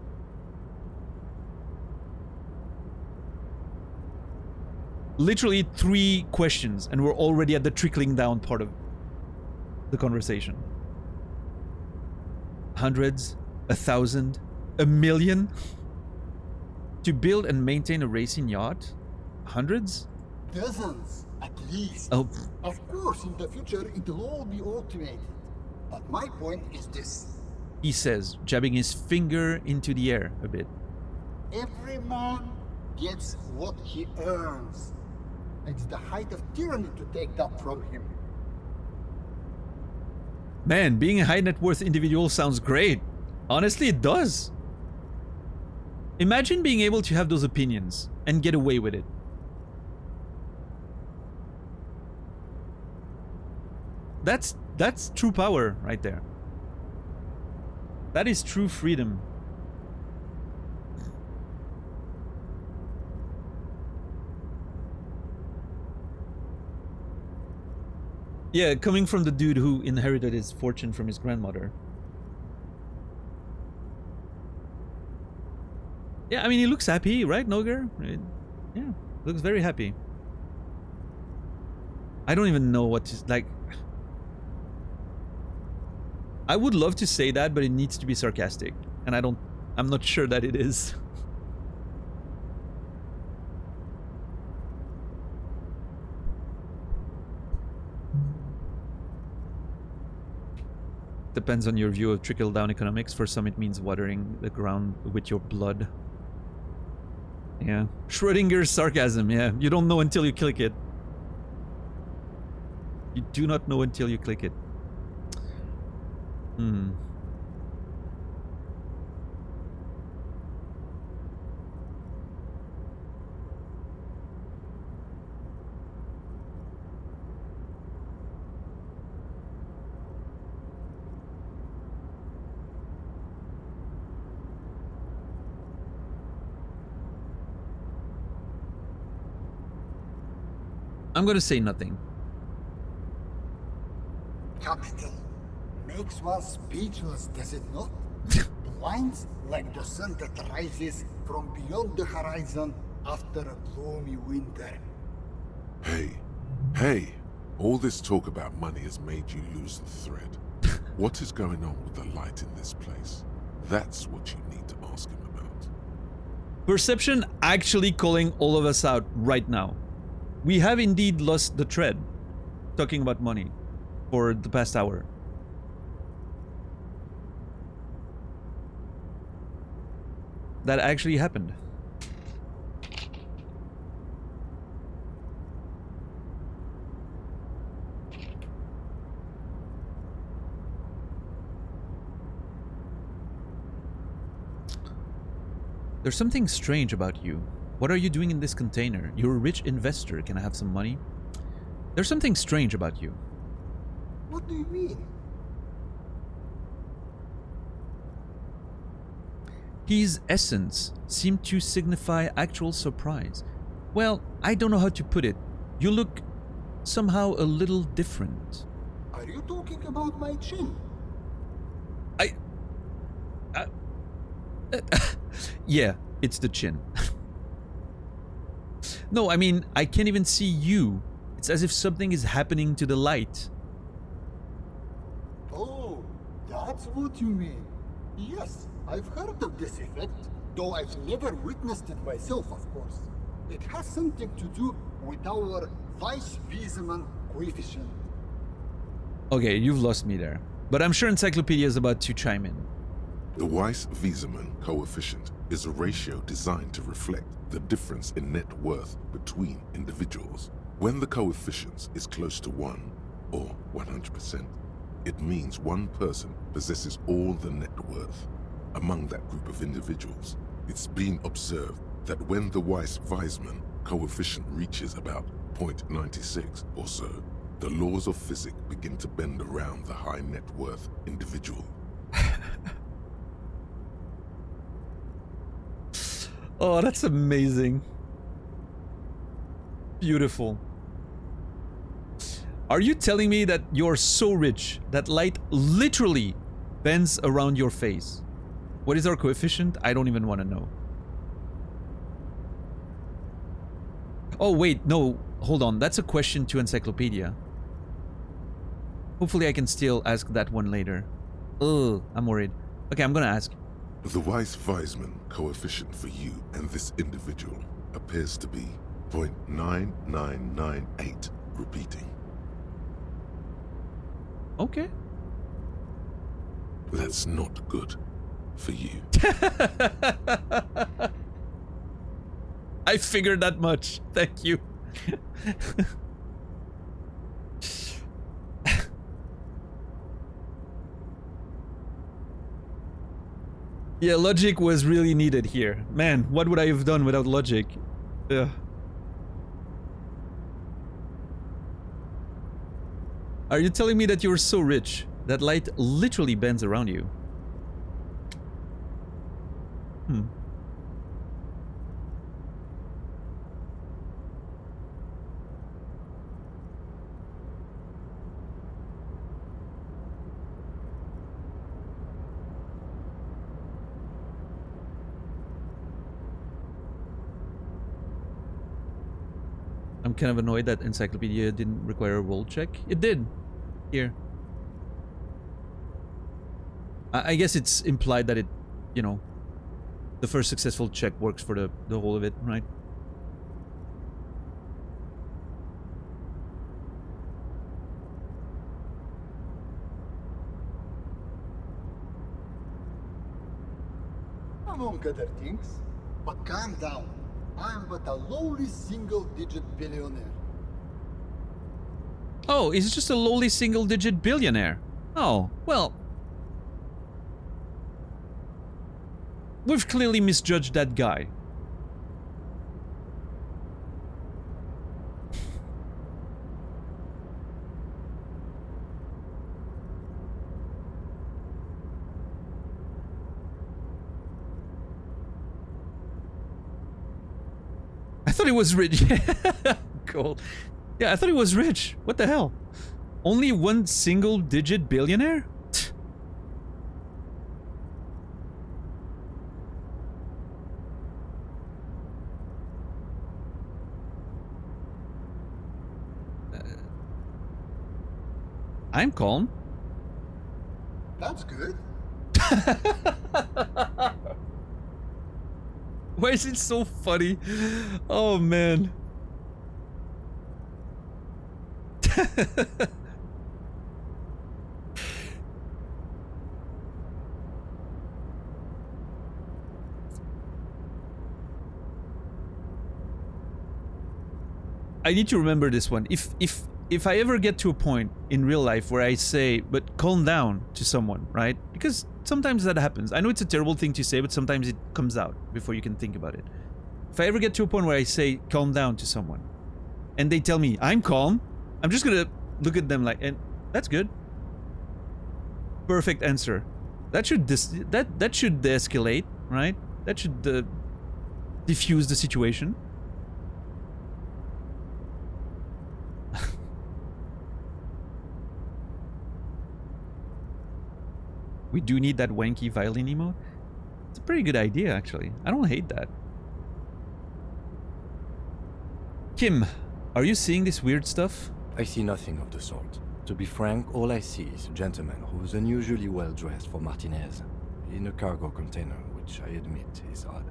Literally 3 questions and we're already at the trickling down part of the conversation. Hundreds, 1,000, 1,000,000 to build and maintain a racing yacht? Hundreds? Dozens, at least. Oh, Of course, in the future, it'll all be automated. But my point is this. he says, jabbing his finger into the air a bit. Every man gets what he earns. It's the height of tyranny to take that from him. Man, being a high net worth individual sounds great. Honestly, it does. Imagine being able to have those opinions and get away with it. That's true power right there. That is true freedom. Yeah, coming from the dude who inherited his fortune from his grandmother. Yeah, I mean, he looks happy, right, Noger? Yeah, looks very happy. I don't even know what to, like... I would love to say that, but it needs to be sarcastic. And I'm not sure that it is. Depends on your view of trickle-down economics. For some, it means watering the ground with your blood. Yeah. Schrodinger's sarcasm, yeah. You don't know until you click it. You do not know until you click it. I'm gonna say nothing. Capital makes one speechless, does it not? Blinds like the sun that rises from beyond the horizon after a gloomy winter. Hey, all this talk about money has made you lose the thread. What is going on with the light in this place? That's what you need to ask him about. Perception actually calling all of us out right now. We have indeed lost the thread. Talking about money for the past hour. That actually happened. There's something strange about you. What are you doing in this container? You're a rich investor. Can I have some money? There's something strange about you. What do you mean? His essence seemed to signify actual surprise. Well, I don't know how to put it. You look somehow a little different. Are you talking about my chin? Yeah, it's the chin. No, I mean, I can't even see you. It's as if something is happening to the light. Oh, that's what you mean. Yes, I've heard of this effect, though I've never witnessed it myself, of course. It has something to do with our Weiss-Wiesemann coefficient. Okay, you've lost me there. But I'm sure Encyclopedia is about to chime in. The Weiss-Wiesemann coefficient is a ratio designed to reflect the difference in net worth between individuals. When the coefficient is close to 1, or 100%, it means one person possesses all the net worth. Among that group of individuals, it's been observed that when the Weiss-Wiesemann coefficient reaches about 0.96 or so, the laws of physics begin to bend around the high net worth individual. Oh, that's amazing. Beautiful. Are you telling me that you're so rich that light literally bends around your face? What is our coefficient? I don't even want to know. Oh, wait, no. Hold on. That's a question to Encyclopedia. Hopefully I can still ask that one later. Ugh, I'm worried. Okay, I'm gonna ask. The Weiss-Wiesemann coefficient for you and this individual appears to be 0.9998, repeating. Okay. That's not good for you. I figured that much. Thank you. Yeah, logic was really needed here. Man, what would I have done without logic? Ugh. Are you telling me that you're so rich that light literally bends around you? I'm kind of annoyed that Encyclopedia didn't require a roll check. It did. Here. I guess it's implied that it, you know, the first successful check works for the whole of it, right? Among other things. But calm down. I am but a lowly single-digit billionaire. Oh, he's just a lowly single-digit billionaire. Oh, well. We've clearly misjudged that guy. I thought it was rich. Cool. Yeah, I thought he was rich. What the hell? Only one single digit billionaire? I'm calm. That's good. Why is it so funny? Oh man. I need to remember this one. If I ever get to a point in real life where I say, but calm down to someone, right? Because sometimes that happens. I know it's a terrible thing to say, but sometimes it comes out before you can think about it. If I ever get to a point where I say, calm down to someone, and they tell me, I'm calm, I'm just gonna look at them like, and that's good. Perfect answer. That should that should de-escalate, right? That should diffuse the situation. We do need that wanky violin emote. It's a pretty good idea, actually. I don't hate that. Kim, are you seeing this weird stuff? I see nothing of the sort. To be frank, all I see is a gentleman who's unusually well dressed for Martinez, in a cargo container, which I admit is odd.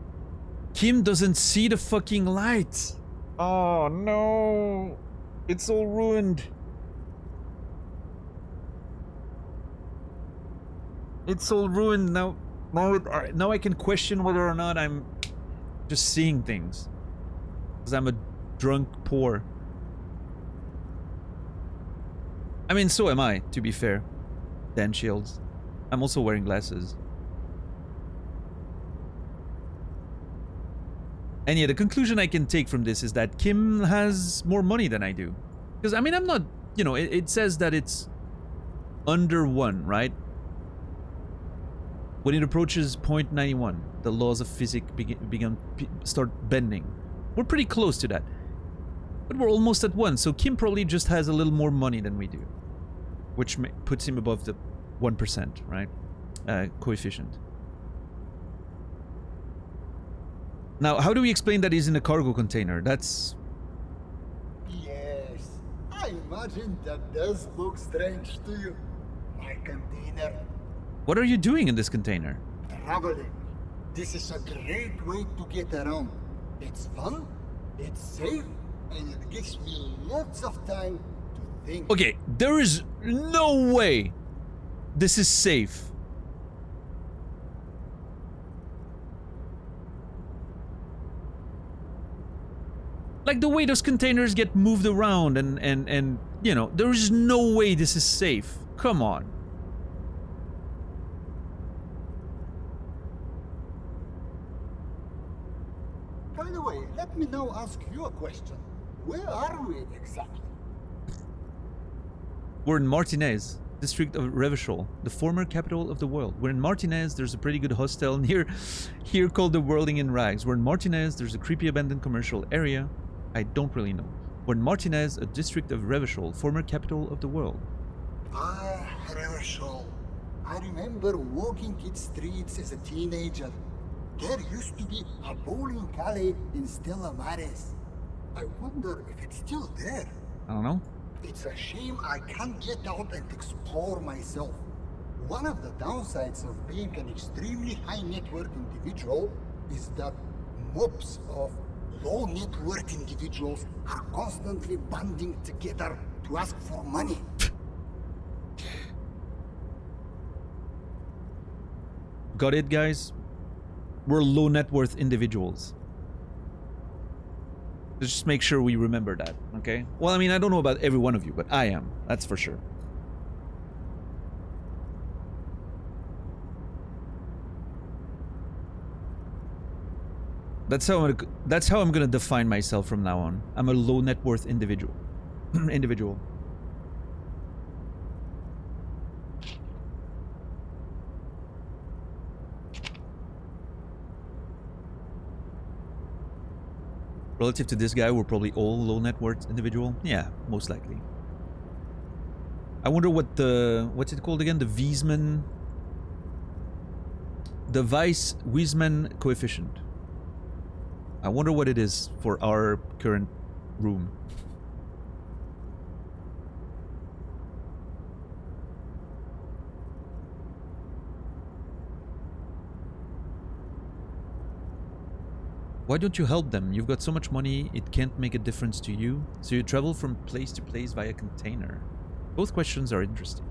Kim doesn't see the fucking light. Oh no. It's all ruined. It's all ruined now. Now I can question whether or not I'm just seeing things. Because I'm a drunk poor. I mean, so am I, to be fair. Dan Shields. I'm also wearing glasses. And yeah, the conclusion I can take from this is that Kim has more money than I do. Because, I mean, I'm not... You know, it says that it's under 1, right? When it approaches 0.91, the laws of physics start bending. We're pretty close to that. But we're almost at 1, so Kim probably just has a little more money than we do. Which puts him above the 1%, right? Coefficient. Now, how do we explain that he's in a cargo container? That's... Yes, I imagine that does look strange to you. My container. What are you doing in this container? Traveling. This is a great way to get around. It's fun, it's safe, and it gives me lots of time to think. Okay, there is no way this is safe. Like the way those containers get moved around and you know, there is no way this is safe. Come on. By the way, let me now ask you a question. Where are we exactly? We're in Martinez, district of Revachol, the former capital of the world. We're in Martinez, there's a pretty good hostel near here called the Whirling in Rags. We're in Martinez, there's a creepy abandoned commercial area. I don't really know. We're in Martinez, a district of Revachol, former capital of the world. Ah, Repression. I remember walking its streets as a teenager. There used to be a bowling alley in Stella Maris. I wonder if it's still there. I don't know. It's a shame I can't get out and explore myself. One of the downsides of being an extremely high net worth individual is that mobs of low net worth individuals are constantly banding together to ask for money. Got it, guys? We're low net worth individuals. Just make sure we remember that, okay? Well, I mean, I don't know about every one of you, but I am. That's for sure. That's how I'm gonna define myself from now on. I'm a low net worth individual. individual. Relative to this guy, we're probably all low net worth individual. Yeah, most likely. I wonder what the... What's it called again? The Wiesmann... The Weiss-Wiesmann coefficient. I wonder what it is for our current room. Why don't you help them? You've got so much money, it can't make a difference to you. So you travel from place to place via container. Both questions are interesting.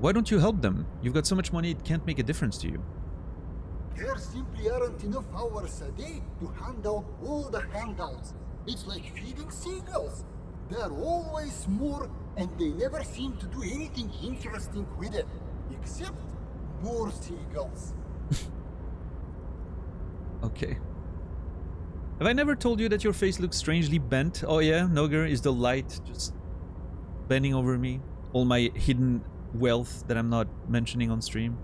Why don't you help them? You've got so much money, it can't make a difference to you. There simply aren't enough hours a day to hand out all the handouts. It's like feeding seagulls. There are always more, and they never seem to do anything interesting with it. Except more seagulls. Okay. Have I never told you that your face looks strangely bent? Oh yeah, Noger, is the light just bending over me? All my hidden wealth that I'm not mentioning on stream?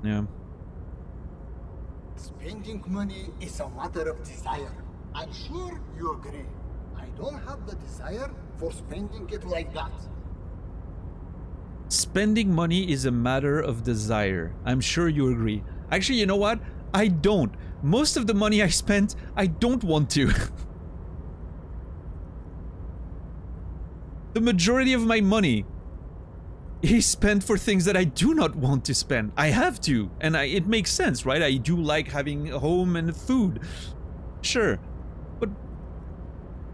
Yeah. Spending money is a matter of desire. I'm sure you agree. I don't have the desire for spending it like that. Spending money is a matter of desire. I'm sure you agree. Actually, you know what? I don't. Most of the money I spent, I don't want to. The majority of my money is spent for things that I do not want to spend. I have to, and it makes sense, right? I do like having a home and food. Sure. But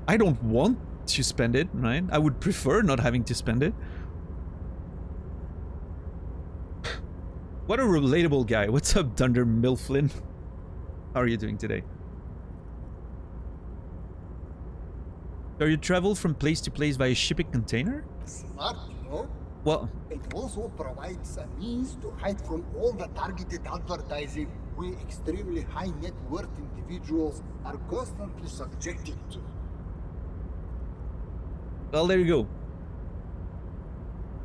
I don't want to spend it, right? I would prefer not having to spend it. What a relatable guy. What's up, Dunder Milflin? How are you doing today? So you travel from place to place via shipping container? Smart, no? Well, It also provides a means to hide from all the targeted advertising we extremely high net worth individuals are constantly subjected to. well, there you go.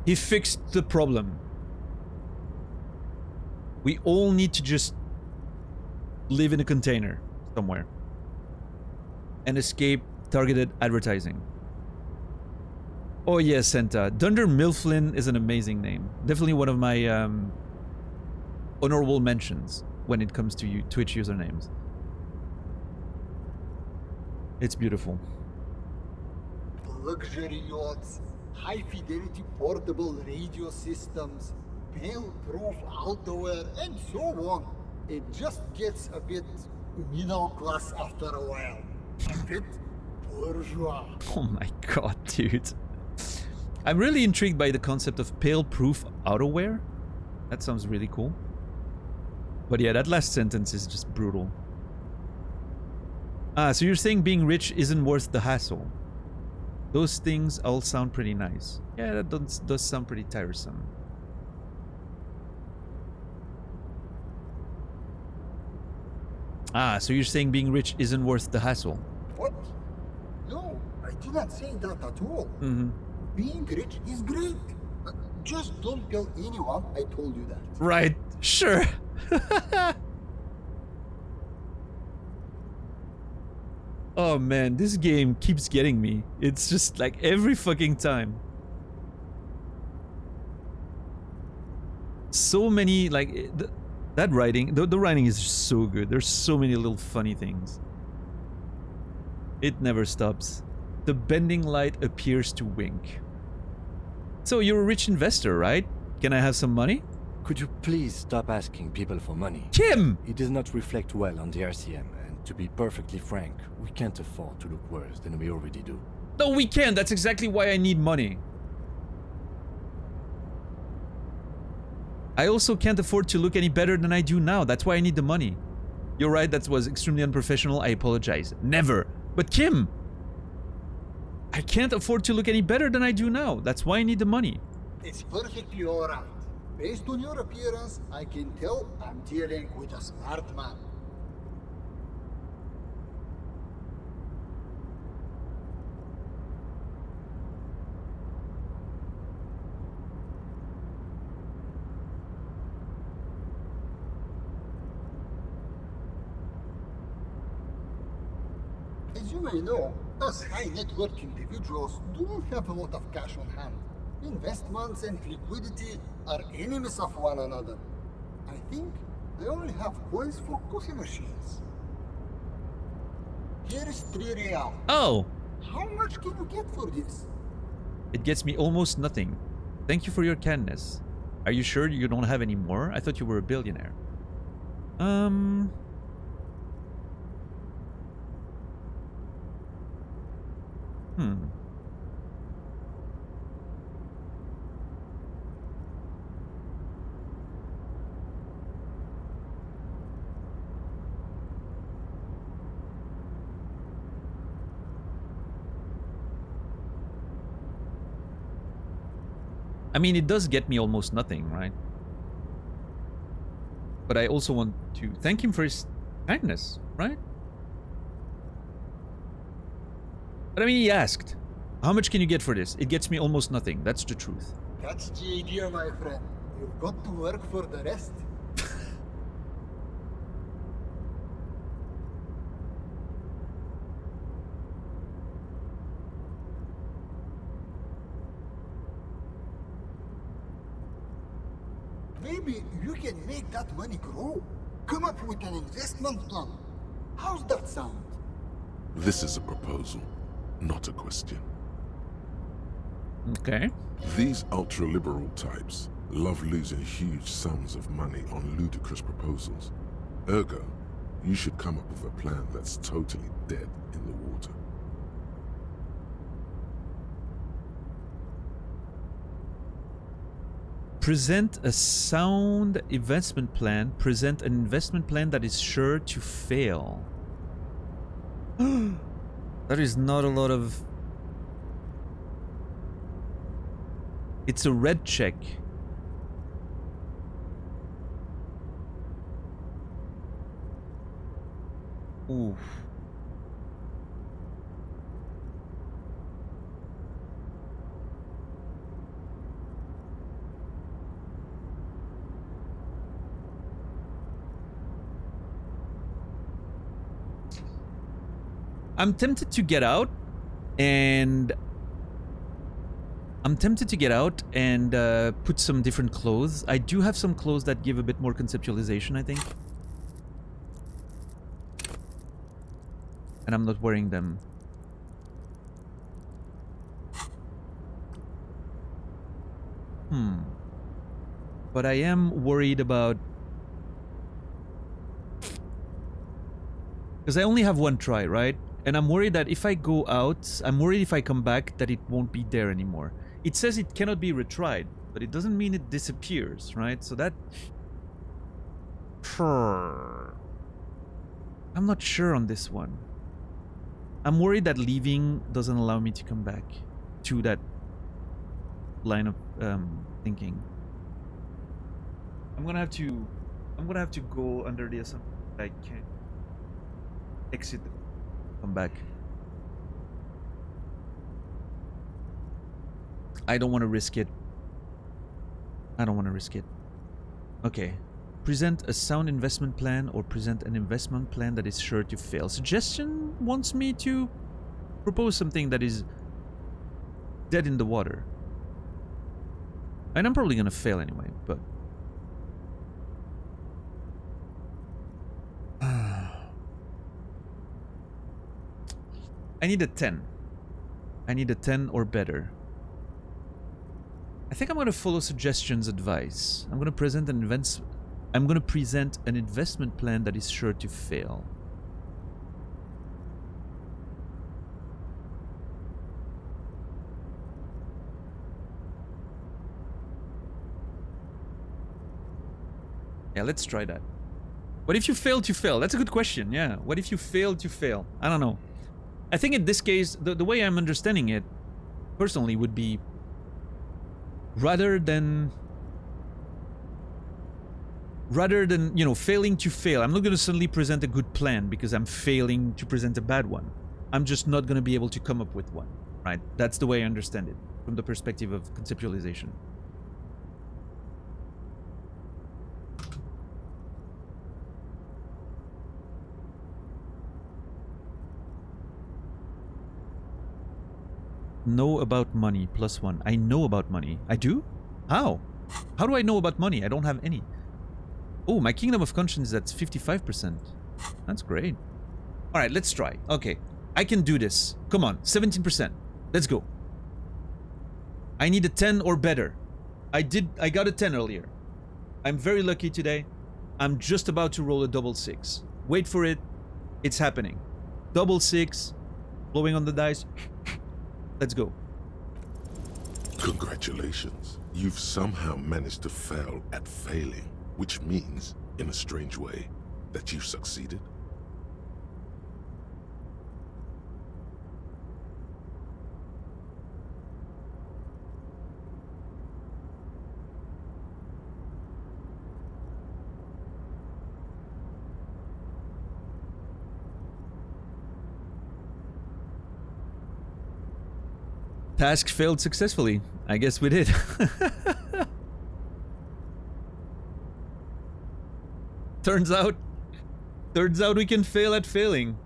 He fixed the problem. We all need to just live in a container somewhere and escape targeted advertising. Oh yes, Senta. Dunder Milflin is an amazing name. Definitely one of my honorable mentions when it comes to Twitch usernames. It's beautiful. Luxury yachts, high fidelity portable radio systems, fail-proof outerwear, and so on. It just gets a bit middle class after a while. A bit bourgeois. Oh my god, dude. I'm really intrigued by the concept of pale-proof outerwear. That sounds really cool. But yeah, that last sentence is just brutal. Ah, so you're saying being rich isn't worth the hassle. Those things all sound pretty nice. Yeah, that does sound pretty tiresome. Ah, so you're saying being rich isn't worth the hassle. What? No, I did not say that at all. Mm-hmm. Being rich is great. Just don't tell anyone I told you that. Right, sure. Oh man, this game keeps getting me. It's just like every fucking time. So many, like, that writing, the writing is just so good. There's so many little funny things. It never stops. The bending light appears to wink. So you're a rich investor, right? Can I have some money? Could you please stop asking people for money? Kim! It does not reflect well on the RCM, and to be perfectly frank, we can't afford to look worse than we already do. No, we can. That's exactly why I need money. I also can't afford to look any better than I do now. That's why I need the money. You're right, that was extremely unprofessional. I apologize. Never. But Kim! I can't afford to look any better than I do now. That's why I need the money. It's perfectly alright. Based on your appearance, I can tell I'm dealing with a smart man. As you may know, us high net worth individuals don't have a lot of cash on hand. Investments and liquidity are enemies of one another. I think I only have coins for coffee machines. Here is 3 real. Oh, How much can you get for this? it gets me almost nothing. Thank you for your kindness. Are you sure you don't have any more? I thought you were a billionaire. Hmm. I mean, it does get me almost nothing, right? But I also want to thank him for his kindness, right? But I mean, he asked, how much can you get for this? It gets me almost nothing. That's the truth. That's the idea, my friend. You've got to work for the rest. Maybe you can make that money grow. Come up with an investment plan. How's that sound? This is a proposal, not a question. Okay. These ultra-liberal types love losing huge sums of money on ludicrous proposals. Ergo, you should come up with a plan that's totally dead in the water. Present a sound investment plan. Present an investment plan that is sure to fail. That is not a lot of... It's a red check. Oof. I'm tempted to get out and put some different clothes. I do have some clothes that give a bit more conceptualization, I think. And I'm not wearing them. But I am worried about... Because I only have one try, right? And I'm worried that if I go out, I'm worried if I come back that it won't be there anymore. It says it cannot be retried, but it doesn't mean it disappears, right? So that... I'm not sure on this one. I'm worried that leaving doesn't allow me to come back to that line of thinking. I'm gonna have to go under the assumption that I can exit, come back. I don't want to risk it. Okay. Present a sound investment plan or present an investment plan that is sure to fail. Suggestion wants me to propose something that is dead in the water. And I'm probably gonna fail anyway, but... I need a 10. I need a 10 or better. I think I'm gonna follow suggestions advice. I'm gonna present an investment plan that is sure to fail. Yeah, let's try that. What if you fail to fail? That's a good question, yeah. What if you fail to fail? I don't know. I think in this case, the way I'm understanding it, personally, would be rather than, you know, failing to fail. I'm not going to suddenly present a good plan because I'm failing to present a bad one. I'm just not going to be able to come up with one, right? That's the way I understand it from the perspective of conceptualization. Know about money, +1. I know about money. I do? How? How do I know about money? I don't have any. Oh, my Kingdom of Conscience, that's 55%. That's great. Alright, let's try. Okay, I can do this. Come on, 17%. Let's go. I need a 10 or better. I got a 10 earlier. I'm very lucky today. I'm just about to roll a double 6. Wait for it. It's happening. Double 6. Blowing on the dice. Let's go. Congratulations. You've somehow managed to fail at failing, which means, in a strange way, that you've succeeded. Task failed successfully. I guess we did. Turns out we can fail at failing.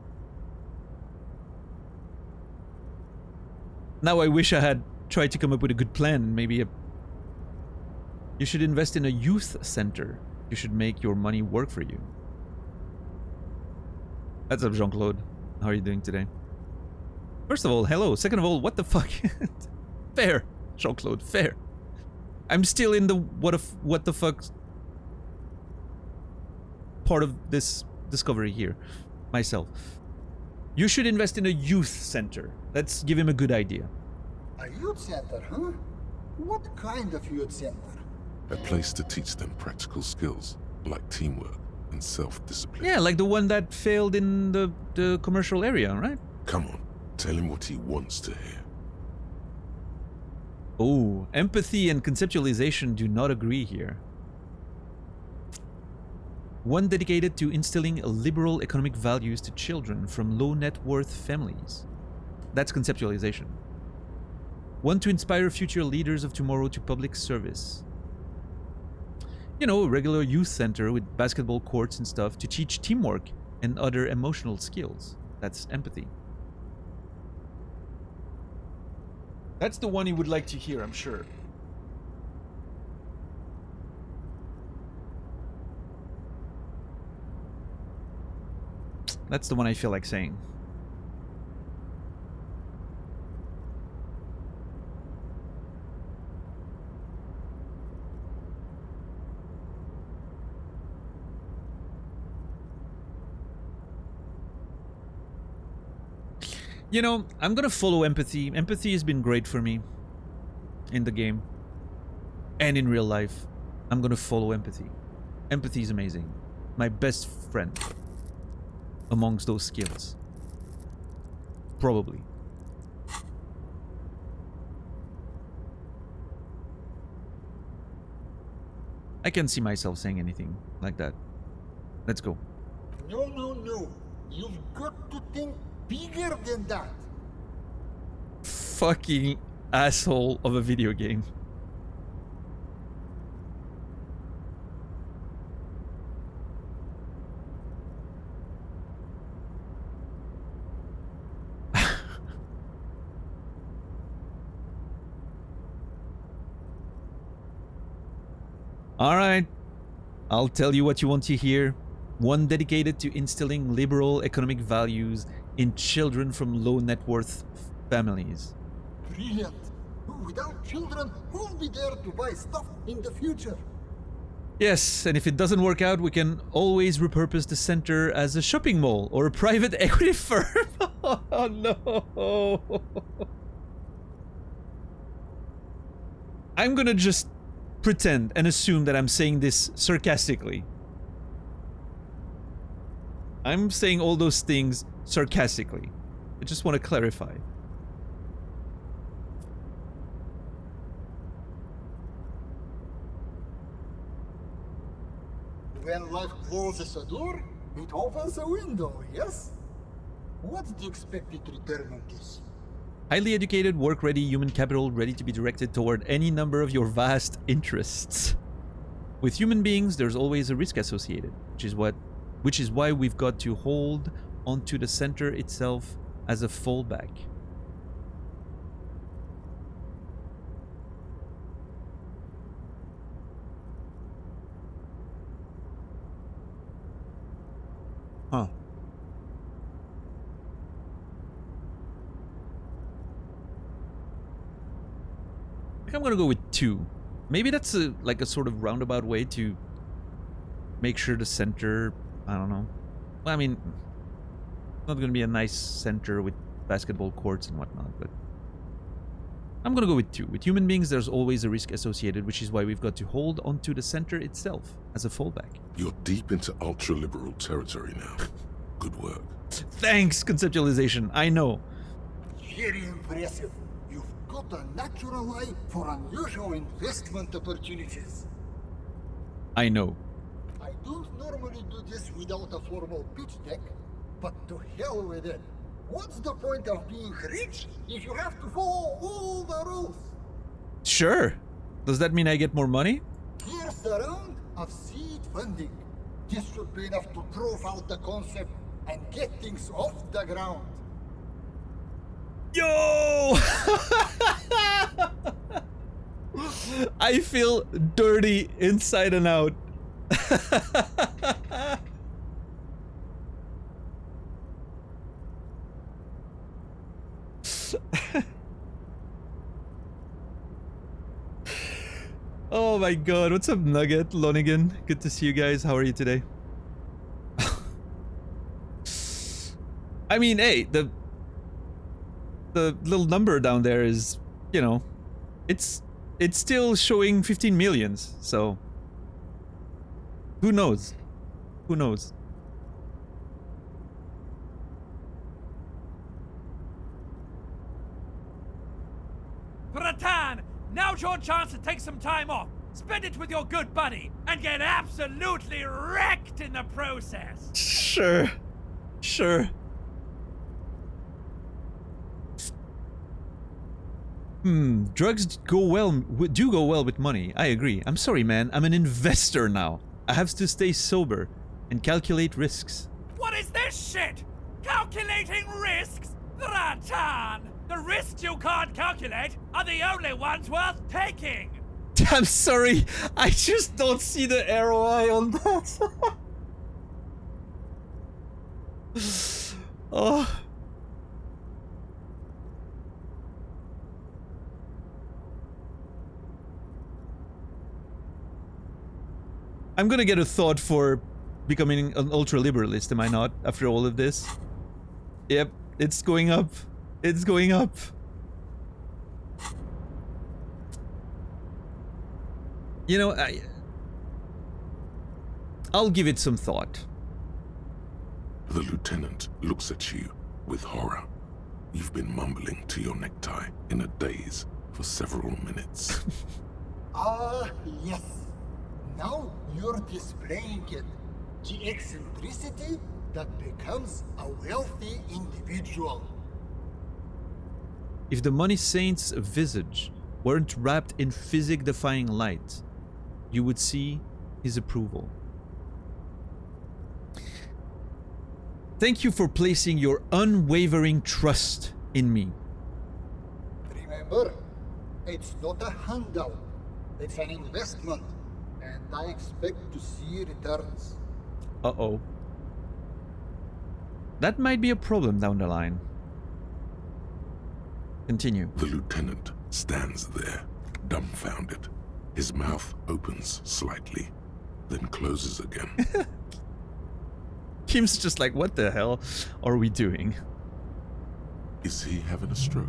Now I wish I had tried to come up with a good plan. Maybe you should invest in a youth center. You should make your money work for you. What's up, Jean-Claude? How are you doing today? First of all, hello. Second of all, what the fuck? Fair, Jean-Claude, fair. I'm still in the what the fuck part of this discovery here, myself. You should invest in a youth center. Let's give him a good idea. A youth center, huh? What kind of youth center? A place to teach them practical skills, like teamwork and self-discipline. Yeah, like the one that failed in the commercial area, right? Come on, tell him what he wants to hear. Oh, empathy and conceptualization do not agree here. One dedicated to instilling liberal economic values to children from low net worth families. That's conceptualization. One to inspire future leaders of tomorrow to public service. You know, a regular youth center with basketball courts and stuff to teach teamwork and other emotional skills. That's empathy. That's the one you would like to hear, I'm sure. That's the one I feel like saying. You know, I'm gonna follow empathy. Empathy has been great for me in the game and in real life. I'm gonna follow empathy. Empathy is amazing. My best friend amongst those skills. Probably. I can't see myself saying anything like that. Let's go. No, no, no. You've got to think bigger than that. Fucking asshole of a video game. Alright, I'll tell you what you want to hear. One dedicated to instilling liberal economic values in children from low net worth families. Brilliant. Without children, who'll be there to buy stuff in the future? Yes, and if it doesn't work out, we can always repurpose the center as a shopping mall or a private equity firm. Oh no. I'm gonna just pretend and assume that I'm saying this sarcastically. I'm saying all those things sarcastically. I just want to clarify. When life closes a door, it opens a window, yes? What's the expected return on this? Highly educated, work-ready human capital ready to be directed toward any number of your vast interests. With human beings, there's always a risk associated, which is why we've got to hold onto the center itself as a fallback. Huh. I think I'm gonna go with 2. Maybe that's like a sort of roundabout way to make sure the center, I don't know. Well, I mean, it's not gonna be a nice center with basketball courts and whatnot, but I'm gonna go with 2. With human beings, there's always a risk associated, which is why we've got to hold onto the center itself as a fallback. You're deep into ultra-liberal territory now. Good work. Thanks, conceptualization. I know. Very impressive. You've got a natural eye for unusual investment opportunities. I know. I don't normally do this without a formal pitch deck, but to hell with it. What's the point of being rich if you have to follow all the rules? Sure. Does that mean I get more money? Here's the round of seed funding. This should be enough to prove out the concept and get things off the ground. Yo! I feel dirty inside and out. Oh my god, what's up, Nugget, Lonigan? Good to see you guys. How are you today? I mean, hey, the little number down there is, you know, it's still showing 15 millions, so who knows? Who knows? Bratan, now's your chance to take some time off. Spend it with your good buddy and get absolutely wrecked in the process. Sure. Sure. Drugs do go well with money. I agree. I'm sorry, man. I'm an investor now. I have to stay sober and calculate risks. What is this shit? Calculating risks? Bratan! The risks you can't calculate are the only ones worth taking! I'm sorry. I just don't see the ROI on that. Oh. I'm gonna get a thought for becoming an ultra-liberalist, am I not, after all of this? Yep, it's going up. It's going up. You know, I'll give it some thought. The lieutenant looks at you with horror. You've been mumbling to your necktie in a daze for several minutes. Yes. Now you're displaying it. The eccentricity that becomes a wealthy individual. If the money saint's visage weren't wrapped in physic-defying light, you would see his approval. Thank you for placing your unwavering trust in me. Remember, it's not a handout. It's an investment. And I expect to see returns. Uh-oh. That might be a problem down the line. Continue. The lieutenant stands there, dumbfounded. His mouth opens slightly, then closes again. Kim's just like, what the hell are we doing? Is he having a stroke?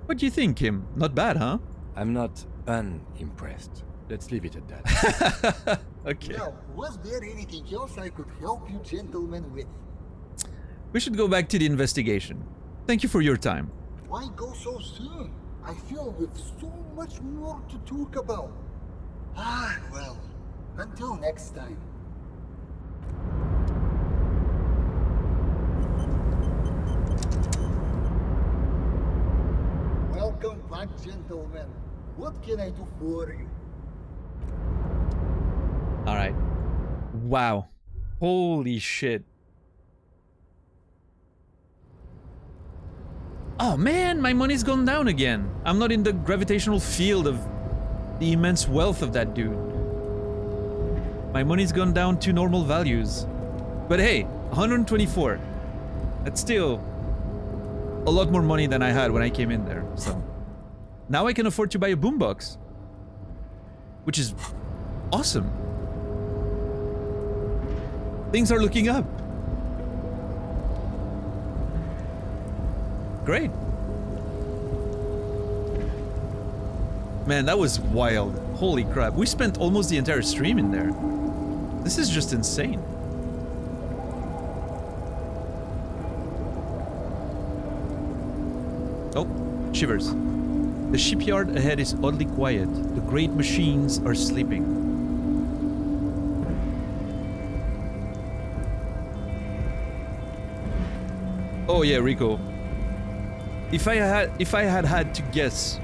What do you think, Kim? Not bad, huh? I'm not unimpressed. Let's leave it at that. Okay. Now, was there anything else I could help you gentlemen with? We should go back to the investigation. Thank you for your time. Why go so soon? I feel we've so much more to talk about. Well, until next time. Welcome back, gentlemen. What can I do for you? Alright. Wow. Holy shit. Oh man, my money's gone down again. I'm not in the gravitational field of the immense wealth of that dude. My money's gone down to normal values. But hey, 124. That's still a lot more money than I had when I came in there. So now I can afford to buy a boombox, which is awesome. Things are looking up. Great. Man, that was wild. Holy crap. We spent almost the entire stream in there. This is just insane. Oh, shivers. The shipyard ahead is oddly quiet. The great machines are sleeping. Oh yeah, Rico. If I had had to guess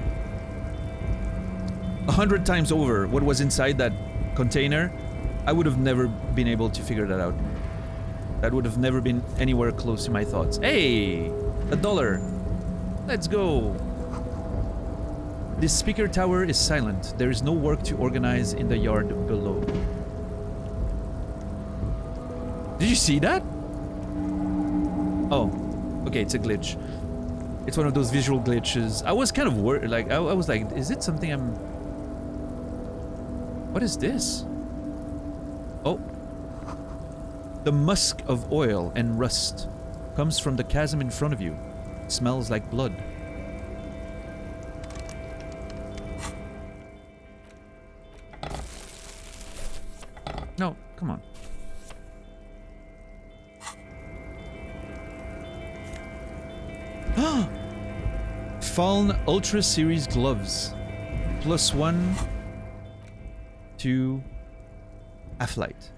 100 times over what was inside that container, I would have never been able to figure that out. That would have never been anywhere close to my thoughts. Hey, $1. Let's go. This speaker tower is silent. There is no work to organize in the yard below. Did you see that? Oh, okay, it's a glitch. It's one of those visual glitches. I was kind of worried, like, I was like, is it something I'm... What is this? Oh. The musk of oil and rust comes from the chasm in front of you. It smells like blood. No, come on. Fallen Ultra Series gloves. +1 to Half-Light.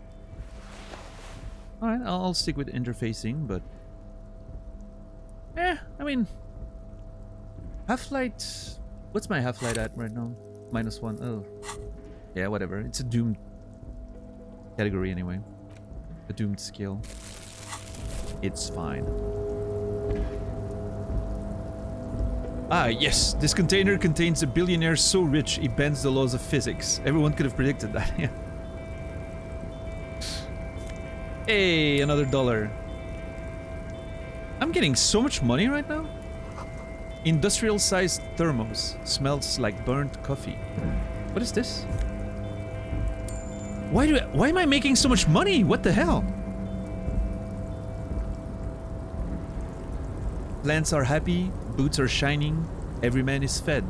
Alright, I'll stick with interfacing, but... I mean... Half-Light... What's my Half-Light at right now? -1. Oh. Yeah, whatever. It's a doomed category anyway. A doomed skill. It's fine. Ah, yes! This container contains a billionaire so rich he bends the laws of physics. Everyone could have predicted that, yeah. Hey, another $1. I'm getting so much money right now. Industrial-sized thermos. Smells like burnt coffee. What is this? Why am I making so much money? What the hell? Plants are happy, boots are shining, every man is fed.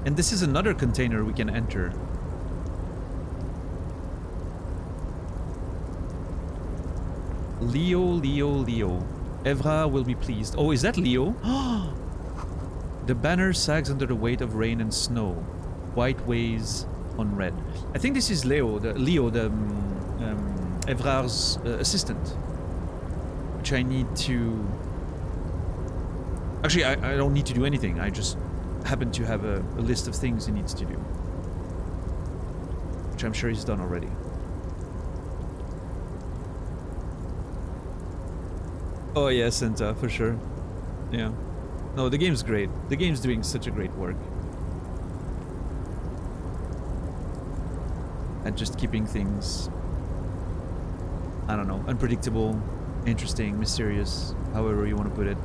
And this is another container we can enter. Leo, Leo, Leo. Evra will be pleased. Oh, is that Leo? The banner sags under the weight of rain and snow. White weighs on red. I think this is Leo, the Evrar's assistant. Which I need to... Actually, I don't need to do anything. I just happen to have a list of things he needs to do. Which I'm sure he's done already. Oh yeah, Senta, for sure. Yeah. No, the game's great. The game's doing such a great work. And just keeping things... I don't know, unpredictable, interesting, mysterious, however you want to put it.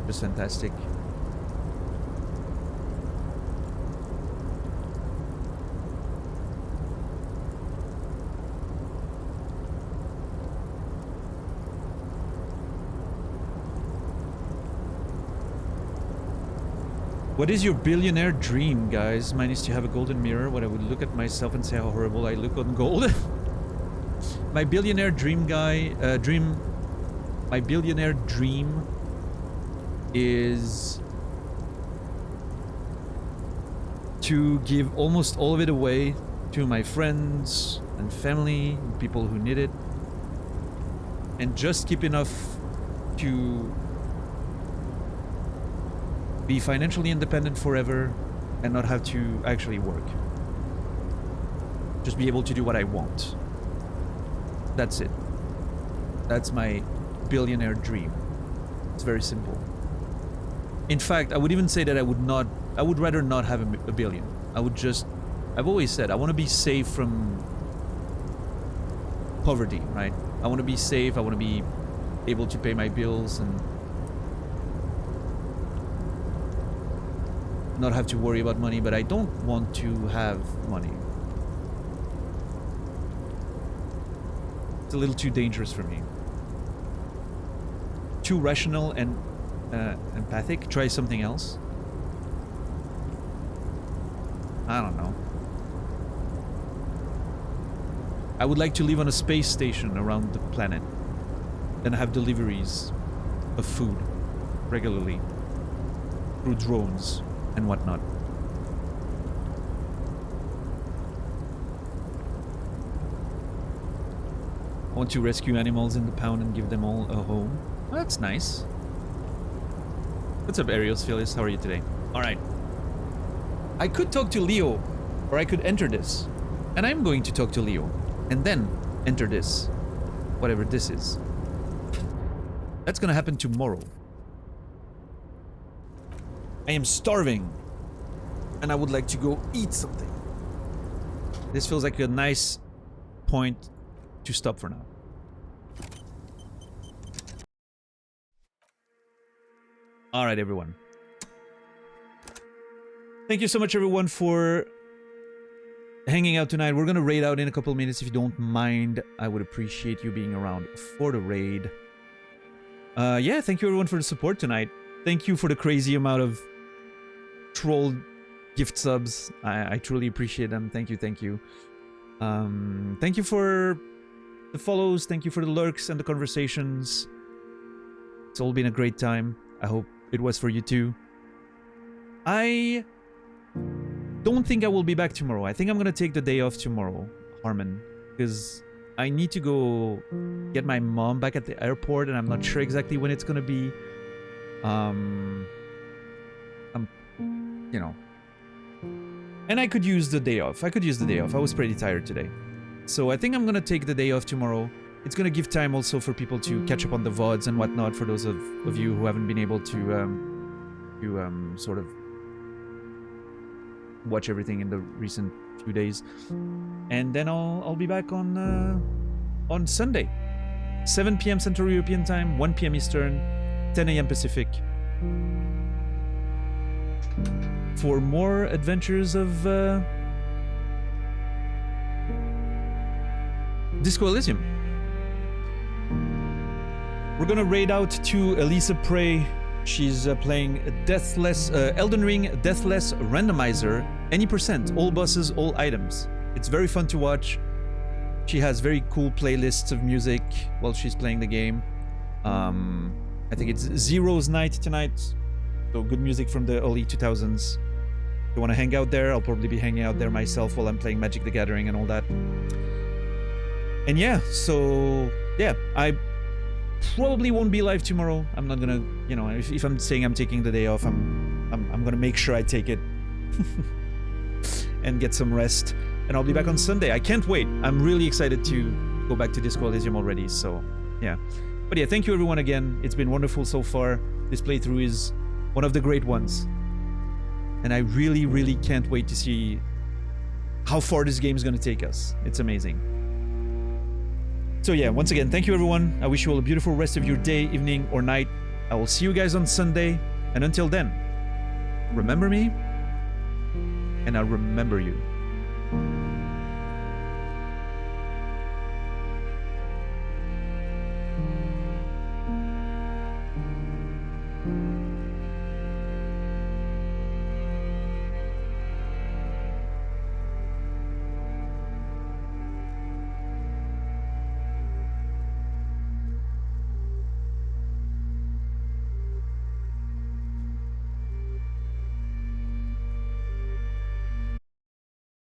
Just fantastic. What is your billionaire dream, guys? Mine is to have a golden mirror where I would look at myself and say how horrible I look on gold. My billionaire dream my billionaire dream is to give almost all of it away to my friends and family, and people who need it, and just keep enough to be financially independent forever and not have to actually work. Just be able to do what I want. That's it. That's my billionaire dream. It's very simple. In fact, I would even say that I would rather not have a billion. I've always said I want to be safe from poverty, right? I want to be safe, I want to be able to pay my bills and not have to worry about money, but I don't want to have money. It's a little too dangerous for me. Too rational and empathic. Try something else. I don't know. I would like to live on a space station around the planet and have deliveries of food regularly through drones and whatnot. I want to rescue animals in the pound and give them all a home. Well, that's nice. What's up, Ariel Phyllis? How are you today? Alright. I could talk to Leo, or I could enter this. And I'm going to talk to Leo. And then enter this. Whatever this is. That's gonna happen tomorrow. I am starving. And I would like to go eat something. This feels like a nice point to stop for now. Alright, everyone. Thank you so much, everyone, for hanging out tonight. We're gonna raid out in a couple minutes if you don't mind. I would appreciate you being around for the raid. Yeah, thank you everyone for the support tonight. Thank you for the crazy amount of troll gift subs. I truly appreciate them. Thank you, thank you. Thank you for the follows. Thank you for the lurks and the conversations. It's all been a great time. I hope it was for you too. I don't think I will be back tomorrow. I think I'm gonna take the day off tomorrow, Harmon, because I need to go get my mom back at the airport, and I'm not sure exactly when it's gonna be. You know, and I could use the day off. I was pretty tired today, so I think I'm gonna take the day off tomorrow. It's gonna give time also for people to catch up on the VODs and whatnot, for those of you who haven't been able to sort of watch everything in the recent few days. And then I'll be back on Sunday, 7 p.m. Central European Time, 1 p.m. Eastern, 10 a.m. Pacific, for more adventures of Disco Elysium. We're gonna raid out to Elisa Prey. She's playing Deathless, Elden Ring Deathless Randomizer. Any percent, all bosses, all items. It's very fun to watch. She has very cool playlists of music while she's playing the game. I think it's Zero's night tonight. So good music from the early 2000s. If you want to hang out there, I'll probably be hanging out there myself while I'm playing Magic the Gathering and all that. And yeah, so yeah, I probably won't be live tomorrow. I'm not gonna, you know, if I'm saying I'm taking the day off, I'm gonna make sure I take it and get some rest. And I'll be back on Sunday. I can't wait. I'm really excited to go back to Disco Elysium already. So yeah, but yeah, thank you everyone again. It's been wonderful so far. This playthrough is one of the great ones, and I really, really can't wait to see how far this game is gonna take us. It's amazing. So yeah, once again, thank you everyone. I wish you all a beautiful rest of your day, evening, or night. I will see you guys on Sunday, and until then, remember me, and I'll remember you.